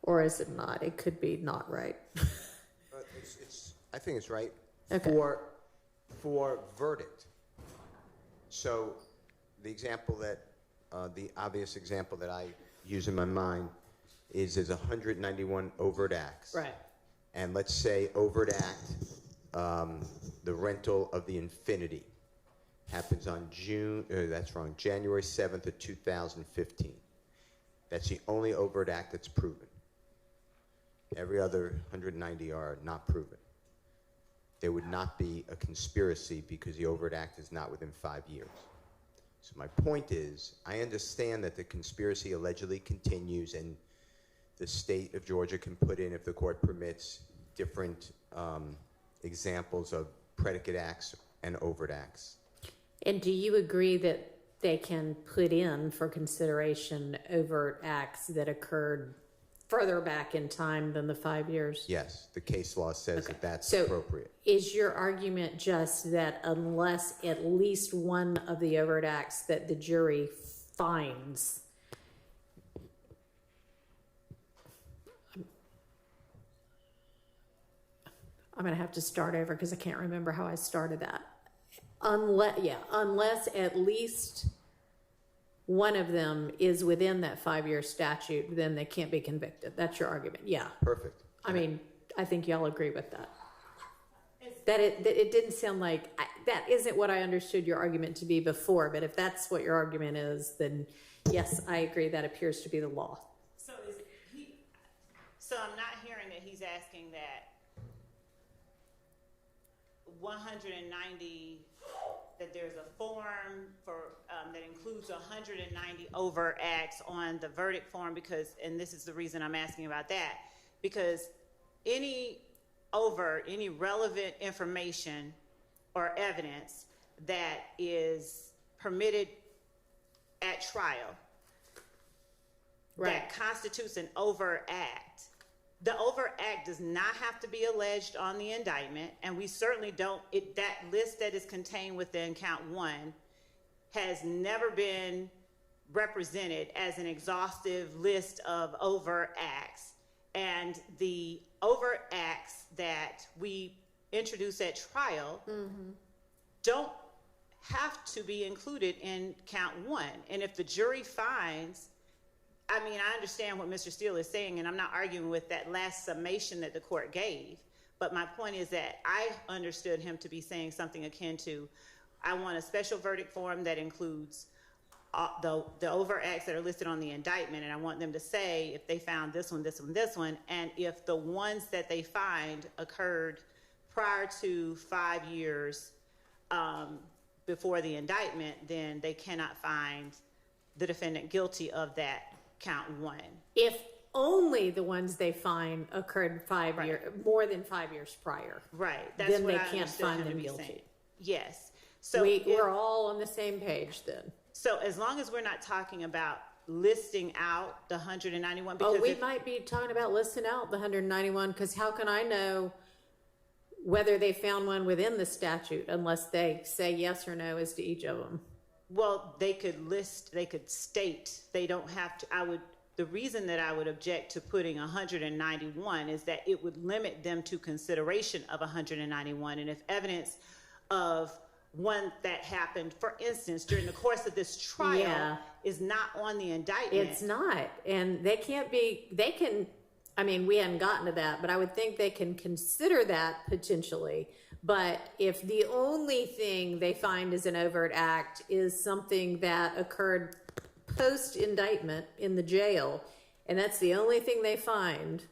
Or is it not? It could be not right. I think it's right. Okay. For verdict. So the example that, the obvious example that I use in my mind is there's 191 overt acts. Right. And let's say overt act, the rental of the Infinity happens on January 7th of 2015. That's the only overt act that's proven. Every other 190 are not proven. There would not be a conspiracy because the overt act is not within 5 years. So my point is, I understand that the conspiracy allegedly continues and the state of Georgia can put in, if the court permits, different examples of predicate acts and overt acts. And do you agree that they can put in for consideration overt acts that occurred further back in time than the 5 years? Yes, the case law says that that's So appropriate. is your argument just that unless at least one of the overt acts that the jury finds, I'm going to have to start over because I can't remember how I started that. Unless at least one of them is within that 5-year statute, then they can't be convicted. That's your argument. Yeah. Perfect. I mean, I think y'all agree with that. That it didn't sound like, that isn't what I understood your argument to be before, but if that's what your argument is, then yes, I agree that appears to be the law. So I'm not hearing that he's asking that 190, that there's a form for that includes 190 overt acts on the verdict form, because, and this is the reason I'm asking about that, because any relevant information or evidence that is permitted at trial that constitutes an overt act. The overt act does not have to be alleged on the indictment, and we certainly don't, that list that is contained within count 1 has never been represented as an exhaustive list of overt acts. And the overt acts that we introduce at trial don't have to be included in count one. And if the jury finds, I mean, I understand what Mr. Steele is saying, and I'm not arguing with that last summation that the court gave, but my point is that I understood him to be saying something akin to, I want a special verdict form that includes the overt acts that are listed on the indictment, and I want them to say if they found this one, this one, this one, and if the ones that they find occurred prior to 5 years before the indictment, then they cannot find the defendant guilty of that count one. If only the ones they find occurred more than 5 years prior. Right. That's then what they I can't understood find him to them be guilty. saying. Yes. So we're all on the same page then. So as long as we're not talking about listing out the 191, because we might be talking about listing out the 191, because how can I know whether they found one within the statute unless they say yes or no as to each of them? Well, they could state, they don't have to. The reason that I would object to putting 191 is that it would limit them to consideration of 191. And if evidence of one that happened, for instance, during the course of this trial is not on the indictment. It's not. And they can, I mean, we hadn't gotten to that, but I would think they can consider that potentially. But if the only thing they find is an overt act is something that occurred post-indictment in the jail, and that's the only thing they find,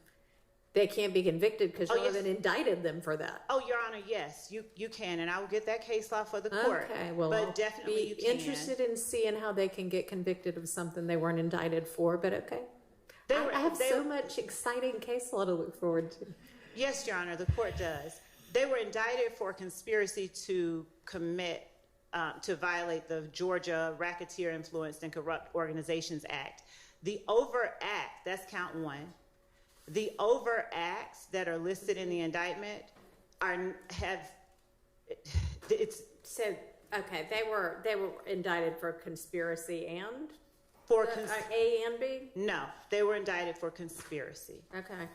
they can't be convicted because you haven't indicted them for that. Oh, Your Honor, yes, you can, and I will get that case law for the court. Okay, well, but I'll definitely you be can. interested in seeing how they can get convicted of something they weren't indicted for, but okay. I have so much exciting case law to look forward to. Yes, Your Honor, the court does. They were indicted for conspiracy to commit, to violate the Georgia Racketeer Influenced and Corrupt Organizations Act. The overt act, that's count one. The overt acts that are listed in the indictment they were indicted for conspiracy and A and B? No, they were indicted for conspiracy. Okay.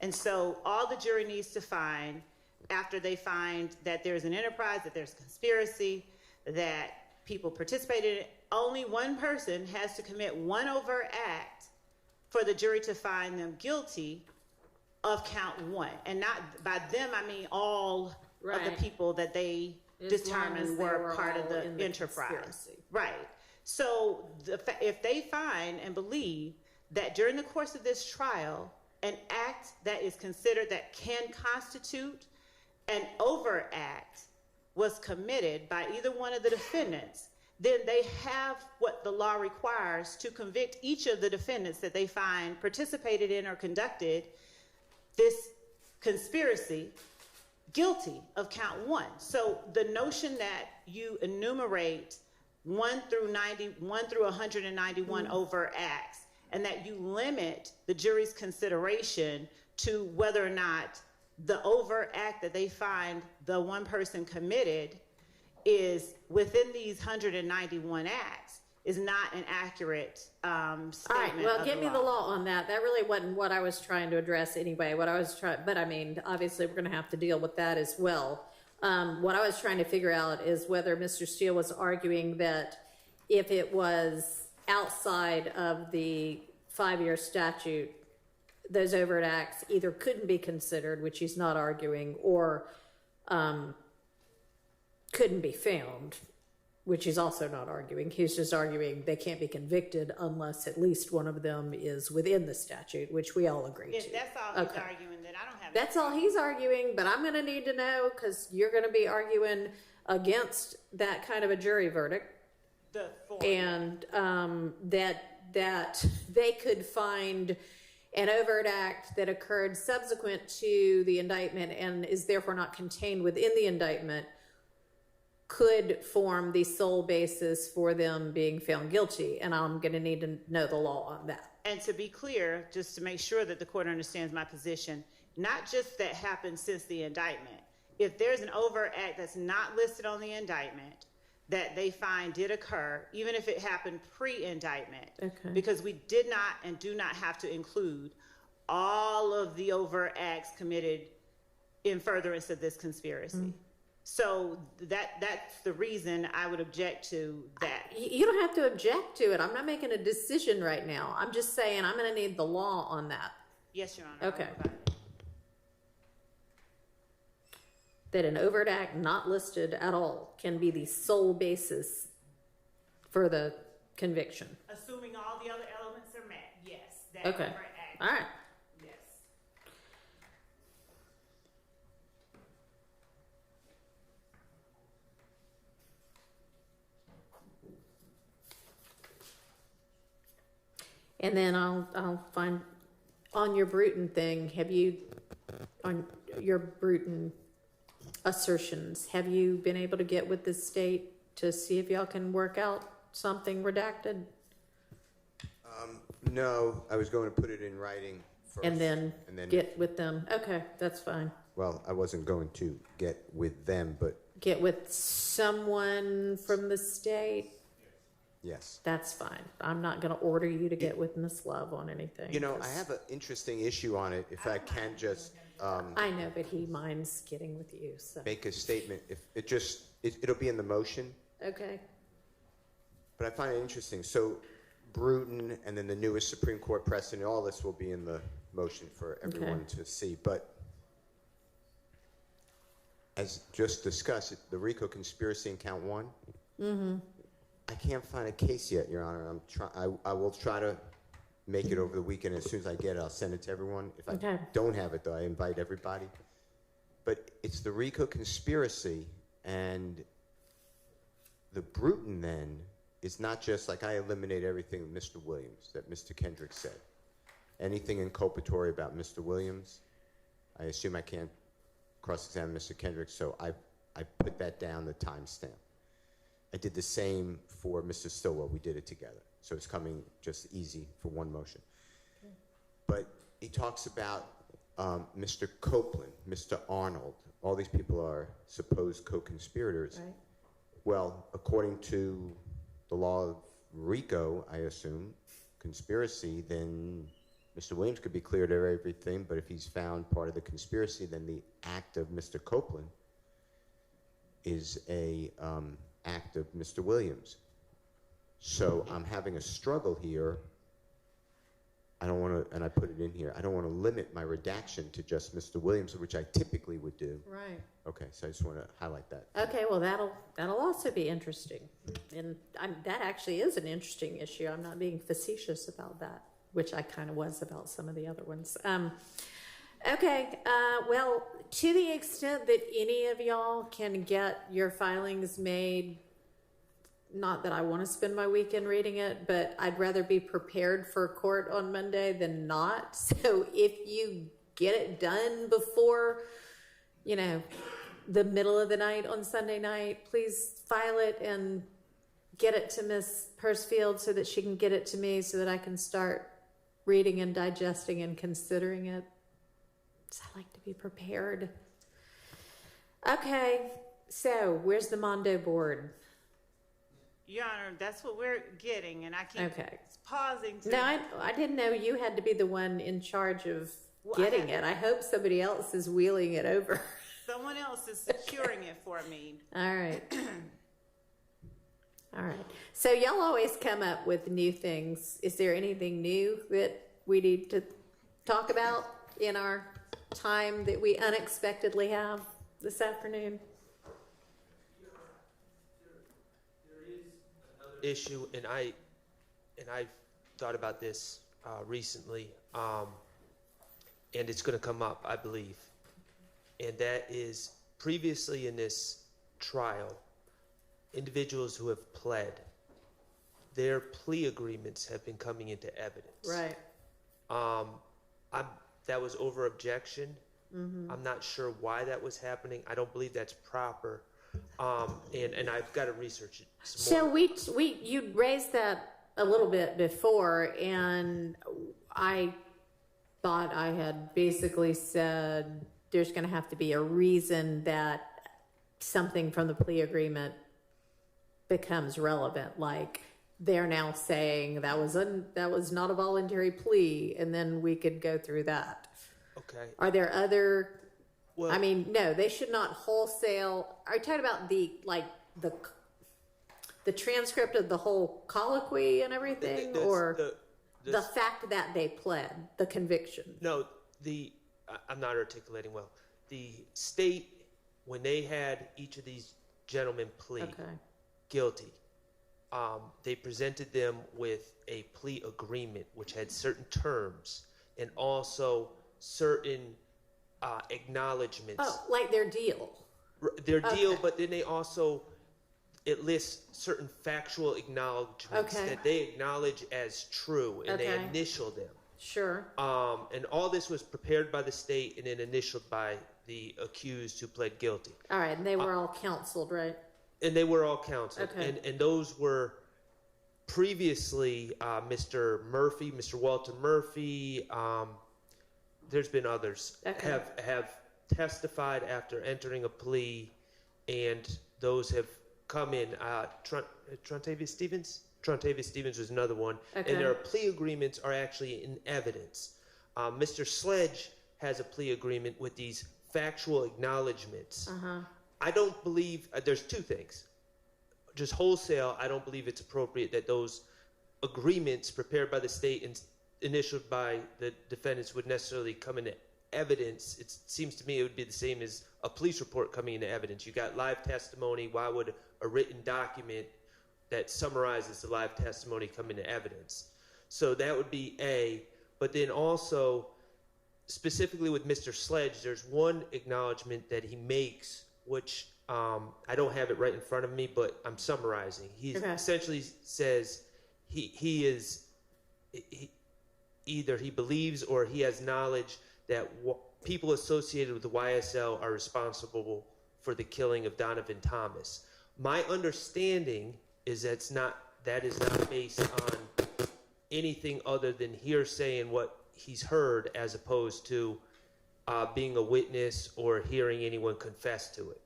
And so all the jury needs to find, after they find that there's an enterprise, that there's conspiracy, that people participated in it, only one person has to commit one overt act for the jury to find them guilty of count one. And not by them, I mean all of the people that they determined were part of the enterprise. Conspiracy. Right. So if they find and believe that during the course of this trial, an act that is considered that can constitute an overt act was committed by either one of the defendants, then they have what the law requires to convict each of the defendants that they find participated in or conducted this conspiracy guilty of count one. So the notion that you enumerate 1 through 191 overt acts, and that you limit the jury's consideration to whether or not the overt act that they find the one person committed is within these 191 acts is not an accurate statement. All right, well, give me the law on that. That really wasn't what I was trying to address anyway. But I mean, obviously we're going to have to deal with that as well. What I was trying to figure out is whether Mr. Steele was arguing that if it was outside of the 5-year statute, those overt acts either couldn't be considered, which he's not arguing, or couldn't be found, which he's also not arguing. He's just arguing they can't be convicted unless at least one of them is within the statute, which we all agree to. That's all he's arguing, that I don't have. That's all he's arguing, but I'm going to need to know, because you're going to be arguing against that kind of a jury verdict. And that they could find an overt act that occurred subsequent to the indictment and is therefore not contained within the indictment could form the sole basis for them being found guilty. And I'm going to need to know the law on that. And to be clear, just to make sure that the court understands my position, not just that happened since the indictment. If there's an overt act that's not listed on the indictment that they find did occur, even if it happened pre-indictment, because we did not and do not have to include all of the overt acts committed in furtherance of this conspiracy. So that's the reason I would object to that. You don't have to object to it. I'm not making a decision right now. I'm just saying I'm going to need the law on that. Yes, Your Honor. Okay. That an overt act not listed at all can be the sole basis for the conviction. Assuming all the other elements are met, yes. That Okay. overt act. All right. Yes. And then I'll find on your Bruton thing. Have you on your Bruton assertions? Have you been able to get with the state to see if y'all can work out something redacted? No, I was going to put it in writing first. And then get with them. Okay, that's fine. Well, I wasn't going to get with them, but Get with someone from the state. yes. That's fine. I'm not going to order you to get with Miss Love on anything. You know, I have an interesting issue on it. If I can just I know, but he minds getting with you. So make a statement, if it'll be in the motion, okay. but I find it interesting. So Bruton and then the newest Supreme Court precedent, all this will be in the motion for everyone to see. But as just discussed, the RICO conspiracy in count one, I can't find a case yet, Your Honor. I will try to make it over the weekend. As soon as I get it, I'll send it to everyone. If I don't have it, though, I invite everybody. But it's the RICO conspiracy, and the Bruton then is not just like I eliminate everything with Mr. Williams that Mr. Kendrick said. Anything inculpatory about Mr. Williams, I assume I can't cross-examine Mr. Kendrick, so I put that down, the timestamp. I did the same for Mr. Stillwell. We did it together. So it's coming just easy for one motion. Okay. But he talks about Mr. Copeland, Mr. Arnold. All these people are supposed co-conspirators. Right. Well, according to the law of RICO, I assume, conspiracy, then Mr. Williams could be cleared of everything, but if he's found part of the conspiracy, then the act of Mr. Copeland is a act of Mr. Williams. So I'm having a struggle here. I don't want to, and I put it in here, I don't want to limit my redaction to just Mr. Williams, which I typically would do. Right. Okay, so I just want to highlight that. Okay, well, that'll also be interesting. And that actually is an interesting issue. I'm not being facetious about that, which I kind of was about some of the other ones. Okay, well, to the extent that any of y'all can get your filings made, not that I want to spend my weekend reading it, but I'd rather be prepared for court on Monday than not. So if you get it done before, the middle of the night on Sunday night, please file it and get it to Miss Pursfield so that she can get it to me so that I can start reading and digesting and considering it. So I like to be prepared. Okay, so where's the Mondo board? Your Honor, that's what we're getting, and I keep pausing to... No, I didn't know you had to be the one in charge of getting it. I hope somebody else is wheeling it over. Someone else is securing it for me. All right. All right. So y'all always come up with new things. Is there anything new that we need to talk about in our time that we unexpectedly have this afternoon? Issue, and I've thought about this recently, and it's going to come up, I believe, and that is previously in this trial, individuals who have pled, their plea agreements have been coming into evidence. Right. That was over objection. Mm-hmm. I'm not sure why that was happening. I don't believe that's proper. And I've got to research it some more. So you raised that a little bit before, and I thought I had basically said there's going to have to be a reason that something from the plea agreement becomes relevant, like they're now saying that was not a voluntary plea, and then we could go through that. Okay. Are there other? Well, I mean, no, they should not wholesale. Are you talking about the transcript of the whole colloquy and everything, or the fact that they pled the conviction? No, I'm not articulating well. The state, when they had each of these gentlemen plead guilty, they presented them with a plea agreement which had certain terms and also certain acknowledgements. Oh, like their deal. Their deal, but then they also, it lists certain factual acknowledgements that they acknowledge as true, and they initial them. Sure. And all this was prepared by the state and then initialed by the accused who pled guilty. All right, and they were all counseled, right? And they were all counseled. Okay. And those were previously Mr. Murphy, Mr. Walter Murphy, there's been others, have testified after entering a plea, and those have come in. Trontavious Stevens? Trontavious Stevens was another one. And their plea agreements are actually in evidence. Mr. Sledge has a plea agreement with these factual acknowledgments. I don't believe, there's two things. Just wholesale, I don't believe it's appropriate that those agreements prepared by the state and initialed by the defendants would necessarily come into evidence. It seems to me it would be the same as a police report coming into evidence. You got live testimony. Why would a written document that summarizes the live testimony come into evidence? So that would be A. But then also, specifically with Mr. Sledge, there's one acknowledgement that he makes, which I don't have it right in front of me, but I'm summarizing. He essentially says either he believes or he has knowledge that people associated with the YSL are responsible for the killing of Donovan Thomas. My understanding is that is not based on anything other than hearsay and what he's heard, as opposed to being a witness or hearing anyone confess to it.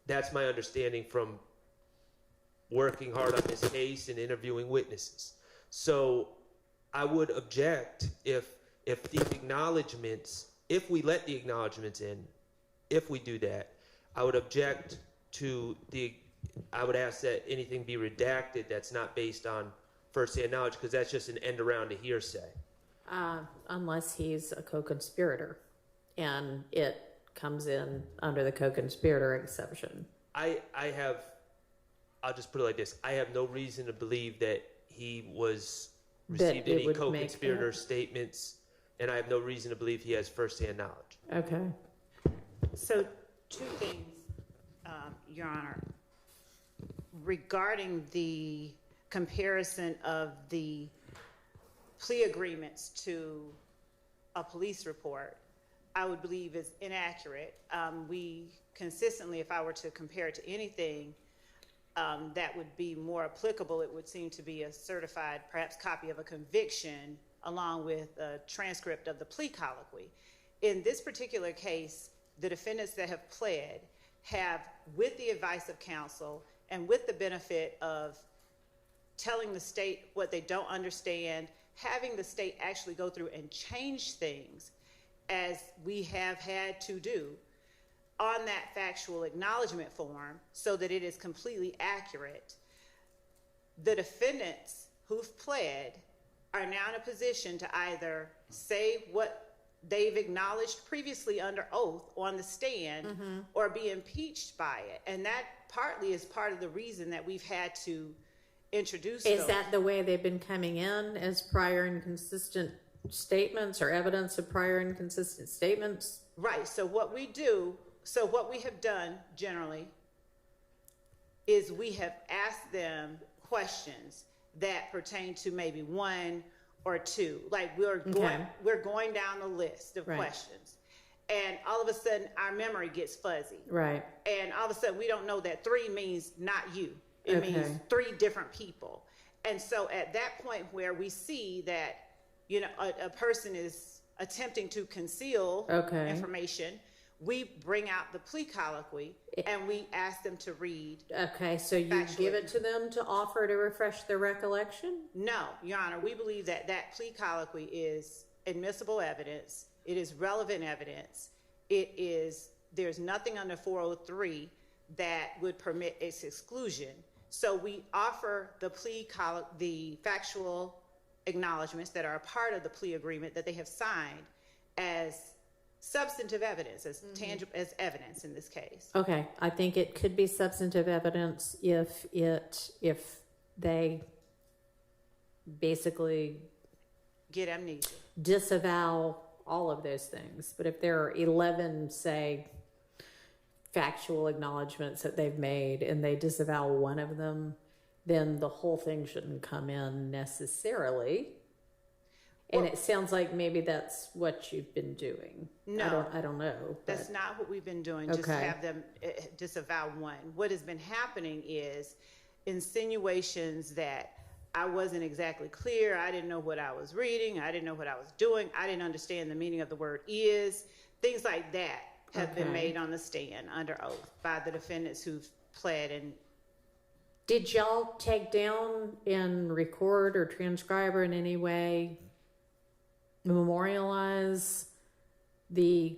That's my understanding from working hard on this case and interviewing witnesses. So I would object if these acknowledgments, if we let the acknowledgments in, if we do that, I would object to I would ask that anything be redacted that's not based on first-hand knowledge, because that's just an end around to hearsay. Unless he's a co-conspirator, and it comes in under the co-conspirator exception. I'll just put it like this. I have no reason to believe that he received any co-conspirator statements, and I have no reason to believe he has first-hand knowledge. Okay. So, two things, Your Honor. Regarding the comparison of the plea agreements to a police report, I would believe is inaccurate. We consistently, if I were to compare it to anything that would be more applicable, it would seem to be a certified, perhaps, copy of a conviction along with a transcript of the plea colloquy. In this particular case, the defendants that have pled have, with the advice of counsel and with the benefit of telling the state what they don't understand, having the state actually go through and change things, as we have had to do, on that factual acknowledgement form so that it is completely accurate. The defendants who've pled are now in a position to either say what they've acknowledged previously under oath on the stand or be impeached by it. And that partly is part of the reason that we've had to introduce Is that the way they've been coming in, as prior inconsistent statements or evidence of prior inconsistent statements? Right. So what we have done generally is we have asked them questions that pertain to maybe one or two. Like we're going down the list of questions, and all of a sudden our memory gets fuzzy. Right. And all of a sudden we don't know that 3 means not you. It means 3 different people. And so at that point where we see that, a person is attempting to conceal information, We bring out the plea colloquy and we ask them to read. Okay, so you give it to them to offer to refresh their recollection? No, Your Honor, we believe that that plea colloquy is admissible evidence. It is relevant evidence. There's nothing under 403 that would permit its exclusion. So we offer the factual acknowledgments that are a part of the plea agreement that they have signed as substantive evidence, as tangible as evidence in this case. Okay, I think it could be substantive evidence if they basically get amnesia, disavow all of those things. But if there are 11, say, factual acknowledgments that they've made and they disavow one of them, then the whole thing shouldn't come in necessarily. And it sounds like maybe that's what you've been doing. No, I don't know. That's not what we've been doing. Just have them disavow one. What has been happening is insinuations that I wasn't exactly clear. I didn't know what I was reading. I didn't know what I was doing. I didn't understand the meaning of the word is. Things like that have been made on the stand under oath by the defendants who've pled. And did y'all take down and record or transcribe or in any way memorialize the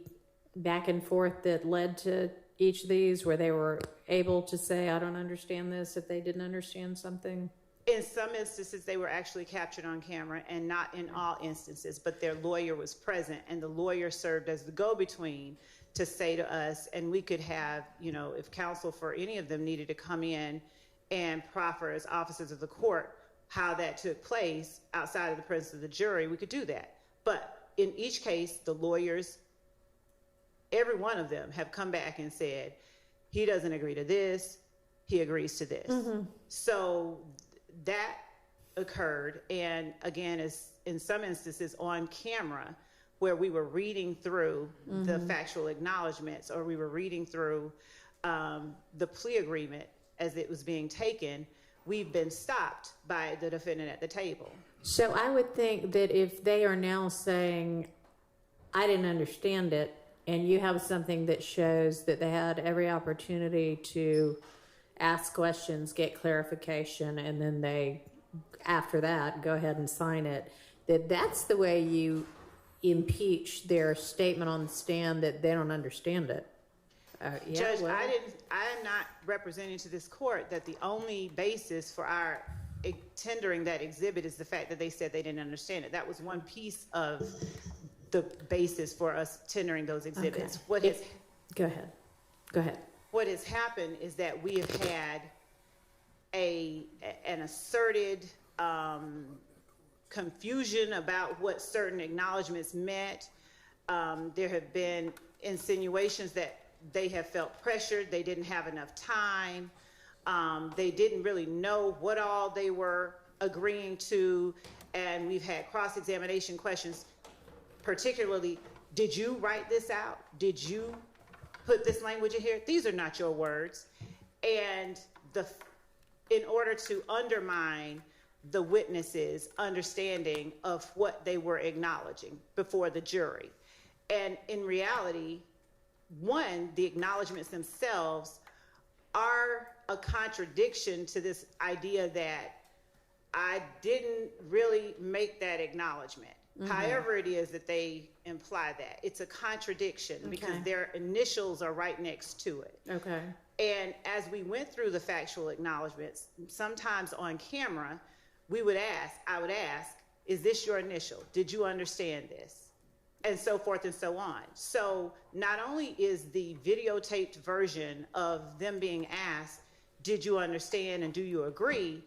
back and forth that led to each of these, where they were able to say, I don't understand this, if they didn't understand something? In some instances, they were actually captured on camera, and not in all instances, but their lawyer was present, and the lawyer served as the go-between to say to us, and we could have, if counsel for any of them needed to come in and proffer as officers of the court how that took place outside of the presence of the jury, we could do that. But in each case, the lawyers, every one of them, have come back and said, he doesn't agree to this, he agrees to this. So that occurred, and again, is in some instances on camera, where we were reading through the factual acknowledgments, or we were reading through the plea agreement as it was being taken. We've been stopped by the defendant at the table. So I would think that if they are now saying, I didn't understand it, and you have something that shows that they had every opportunity to ask questions, get clarification, and then they, after that, go ahead and sign it, that's the way you impeach their statement on the stand that they don't understand it. Judge, I am not representing to this court that the only basis for our tendering that exhibit is the fact that they said they didn't understand it. That was one piece of the basis for us tendering those exhibits. Go ahead. What has happened is that we have had an asserted confusion about what certain acknowledgments meant. There have been insinuations that they have felt pressured, they didn't have enough time, they didn't really know what all they were agreeing to, and we've had cross-examination questions, particularly, did you write this out? Did you put this language in here? These are not your words. And in order to undermine the witnesses' understanding of what they were acknowledging before the jury. And in reality, one, the acknowledgments themselves are a contradiction to this idea that I didn't really make that acknowledgement. However it is that they imply that. It's a contradiction because their initials are right next to it. Okay. And as we went through the factual acknowledgments, sometimes on camera, I would ask, is this your initial? Did you understand this? And so forth and so on. So not only is the videotaped version of them being asked, did you understand and do you agree,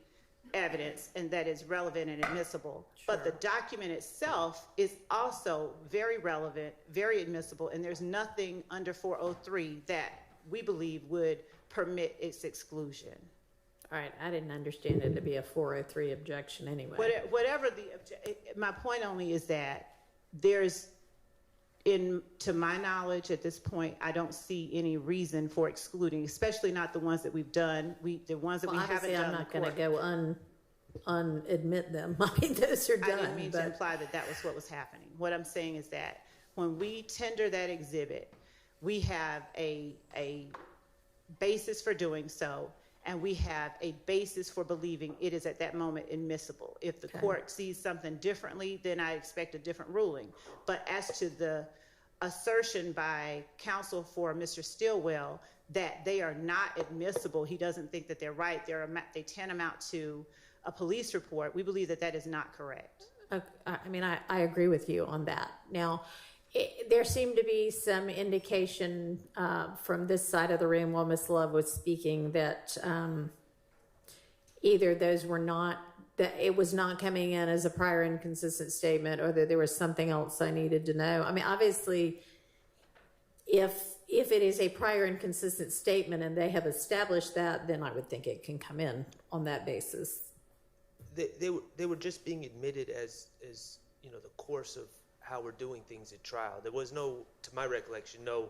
evidence, and that is relevant and admissible, but the document itself is also very relevant, very admissible, and there's nothing under 403 that we believe would permit its exclusion. All right, I didn't understand it to be a 403 objection anyway. Whatever my point only is that there's, to my knowledge at this point, I don't see any reason for excluding, especially not the ones that we've done. The ones that we haven't done. I'm not going to go unadmit them. I mean, those are done. I didn't mean to imply that was what was happening. What I'm saying is that when we tender that exhibit, we have a basis for doing so, and we have a basis for believing it is at that moment admissible. If the court sees something differently, then I expect a different ruling. But as to the assertion by counsel for Mr. Stillwell that they are not admissible, he doesn't think that they're right, they tantamount to a police report, we believe that that is not correct. I mean, I agree with you on that. Now, there seemed to be some indication from this side of the room while Ms. Love was speaking that either those were not, that it was not coming in as a prior inconsistent statement, or that there was something else I needed to know. I mean, obviously, if it is a prior inconsistent statement and they have established that, then I would think it can come in on that basis. They were just being admitted as you know, the course of how we're doing things at trial. There was no, to my recollection, no,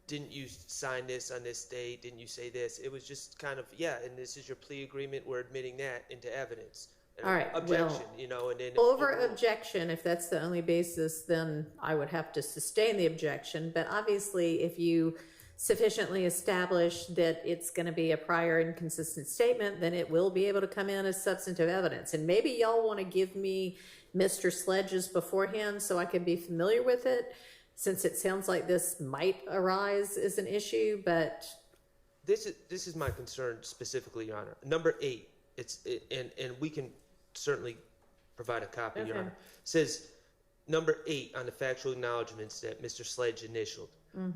didn't you sign this on this date? Didn't you say this? It was just kind of, yeah, and this is your plea agreement. We're admitting that into evidence. And all right. Objection, you know, and then over objection, if that's the only basis, then I would have to sustain the objection. But obviously, if you sufficiently establish that it's going to be a prior inconsistent statement, then it will be able to come in as substantive evidence. And maybe y'all want to give me Mr. Sledge's beforehand so I can be familiar with it, since it sounds like this might arise as an issue. But this is my concern specifically, Your Honor. Number 8, and we can certainly provide a copy, Your Honor. Says number 8 on the factual acknowledgments that Mr. Sledge initialed.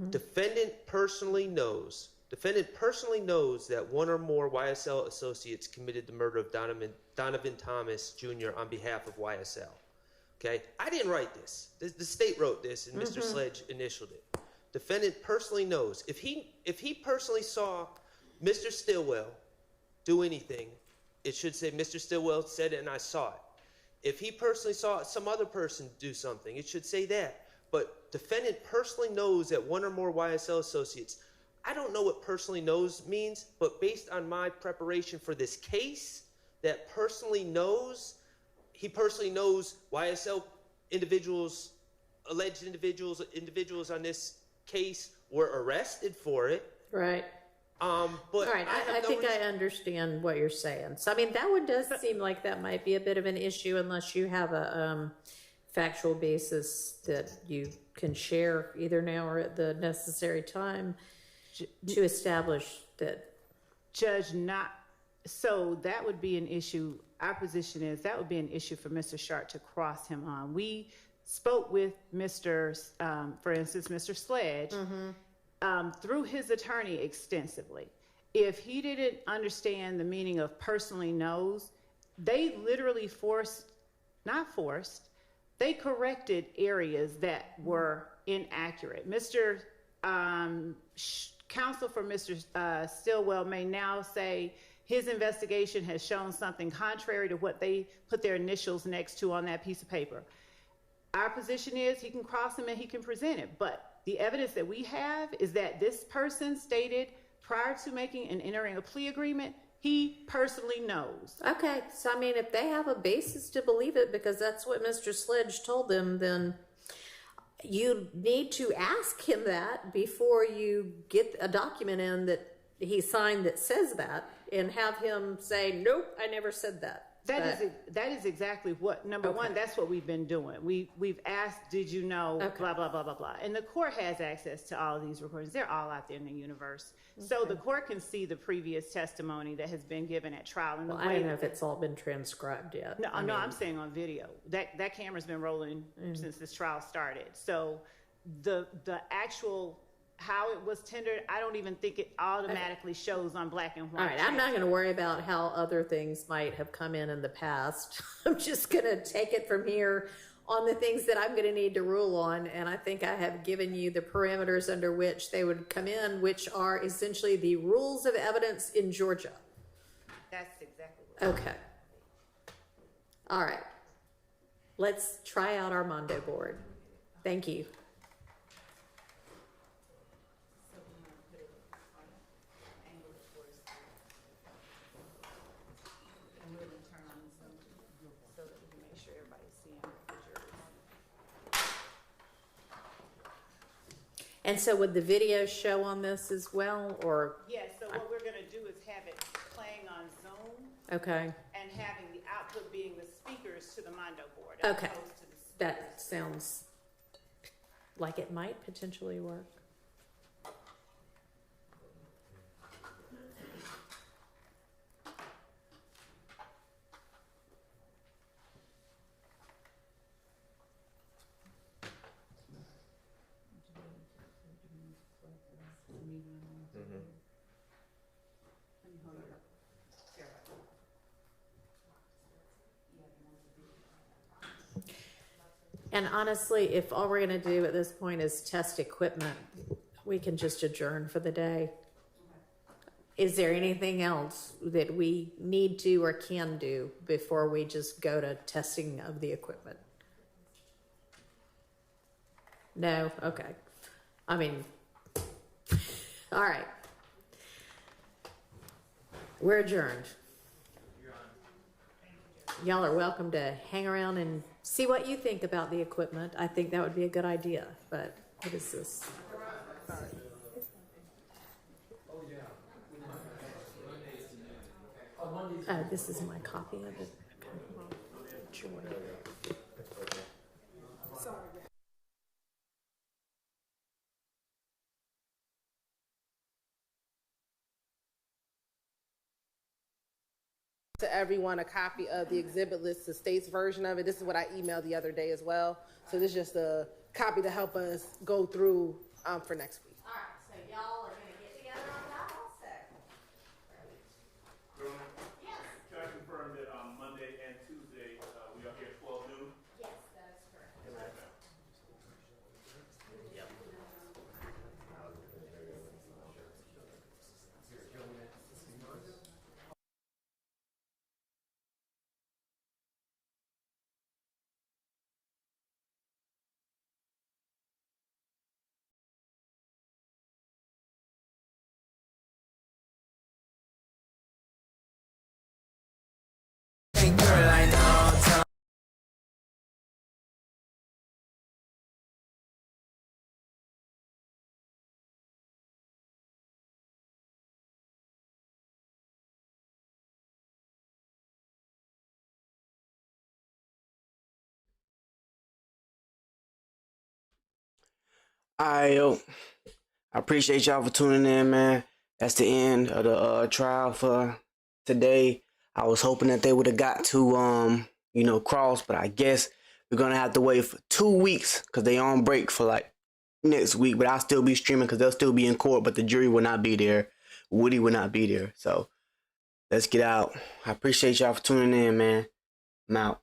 Defendant personally knows that one or more YSL associates committed the murder of Donovan Thomas Jr. on behalf of YSL. Okay, I didn't write this. The state wrote this, and Mr. Sledge initialed it. Defendant personally knows. If he personally saw Mr. Stillwell do anything, it should say Mr. Stillwell said it and I saw it. If he personally saw some other person do something, it should say that. But defendant personally knows that one or more YSL associates. I don't know what personally knows means, but based on my preparation for this case, that personally knows, he personally knows YSL individuals, alleged individuals on this case were arrested for it. Right. But all right, I think I understand what you're saying. So, I mean, that one does seem like that might be a bit of an issue unless you have a factual basis that you can share either now or at the necessary time to establish that. Judge, so that would be an issue. Our position is that would be an issue for Mr. Sharp to cross him on. We spoke with for instance, Mr. Sledge, through his attorney extensively. If he didn't understand the meaning of personally knows, they literally they corrected areas that were inaccurate. Mr. Counsel for Mr. Stillwell may now say his investigation has shown something contrary to what they put their initials next to on that piece of paper. Our position is he can cross him and he can present it, but the evidence that we have is that this person stated prior to making and entering a plea agreement, he personally knows. Okay, so I mean, if they have a basis to believe it because that's what Mr. Sledge told them, then you need to ask him that before you get a document in that he signed that says that, and have him say, nope, I never said that. That is exactly what, number one, that's what we've been doing. We've asked, did you know, blah, blah, blah, blah, blah. And the court has access to all of these recordings. They're all out there in the universe. So the court can see the previous testimony that has been given at trial. Well, I don't know if it's all been transcribed yet. No, I'm saying on video. That camera's been rolling since this trial started. So the actual how it was tendered, I don't even think it automatically shows on black and white. All right, I'm not going to worry about how other things might have come in the past. I'm just going to take it from here on the things that I'm going to need to rule on, and I think I have given you the parameters under which they would come in, which are essentially the rules of evidence in Georgia. That's exactly what okay. All right. Let's try out our Mondo board. Thank you. And so would the video show on this as well, or? Yeah, so what we're gonna do is have it playing on Zoom Okay, and having the output being the speakers to the Mondo board. As okay. opposed to the That sounds like it might potentially work. And honestly, if all we're gonna do at this point is test equipment, we can just adjourn for the day. Is there anything else that we need to or can do before we just go to testing of the equipment? No? Okay. I mean, all right. We're adjourned. Y'all are welcome to hang around and see what you think about the equipment. I think that would be a good idea, but what is this? This is my copy of it. To everyone a copy of the exhibit list, the state's version of it. This is what I emailed the other day as well. So this is just a copy to help us go through for next week. All right, so y'all are gonna get together on that also. Yes. Can I confirm that Monday and Tuesday we are here at 12 noon? Yes, that is correct. Alright, yo. I appreciate y'all for tuning in, man. That's the end of the trial for today. I was hoping that they would have got to cross, but I guess we're gonna have to wait for 2 weeks because they on break for like next week. But I'll still be streaming because they'll still be in court, but the jury will not be there. Woody will not be there. So let's get out. I appreciate y'all for tuning in, man. I'm out.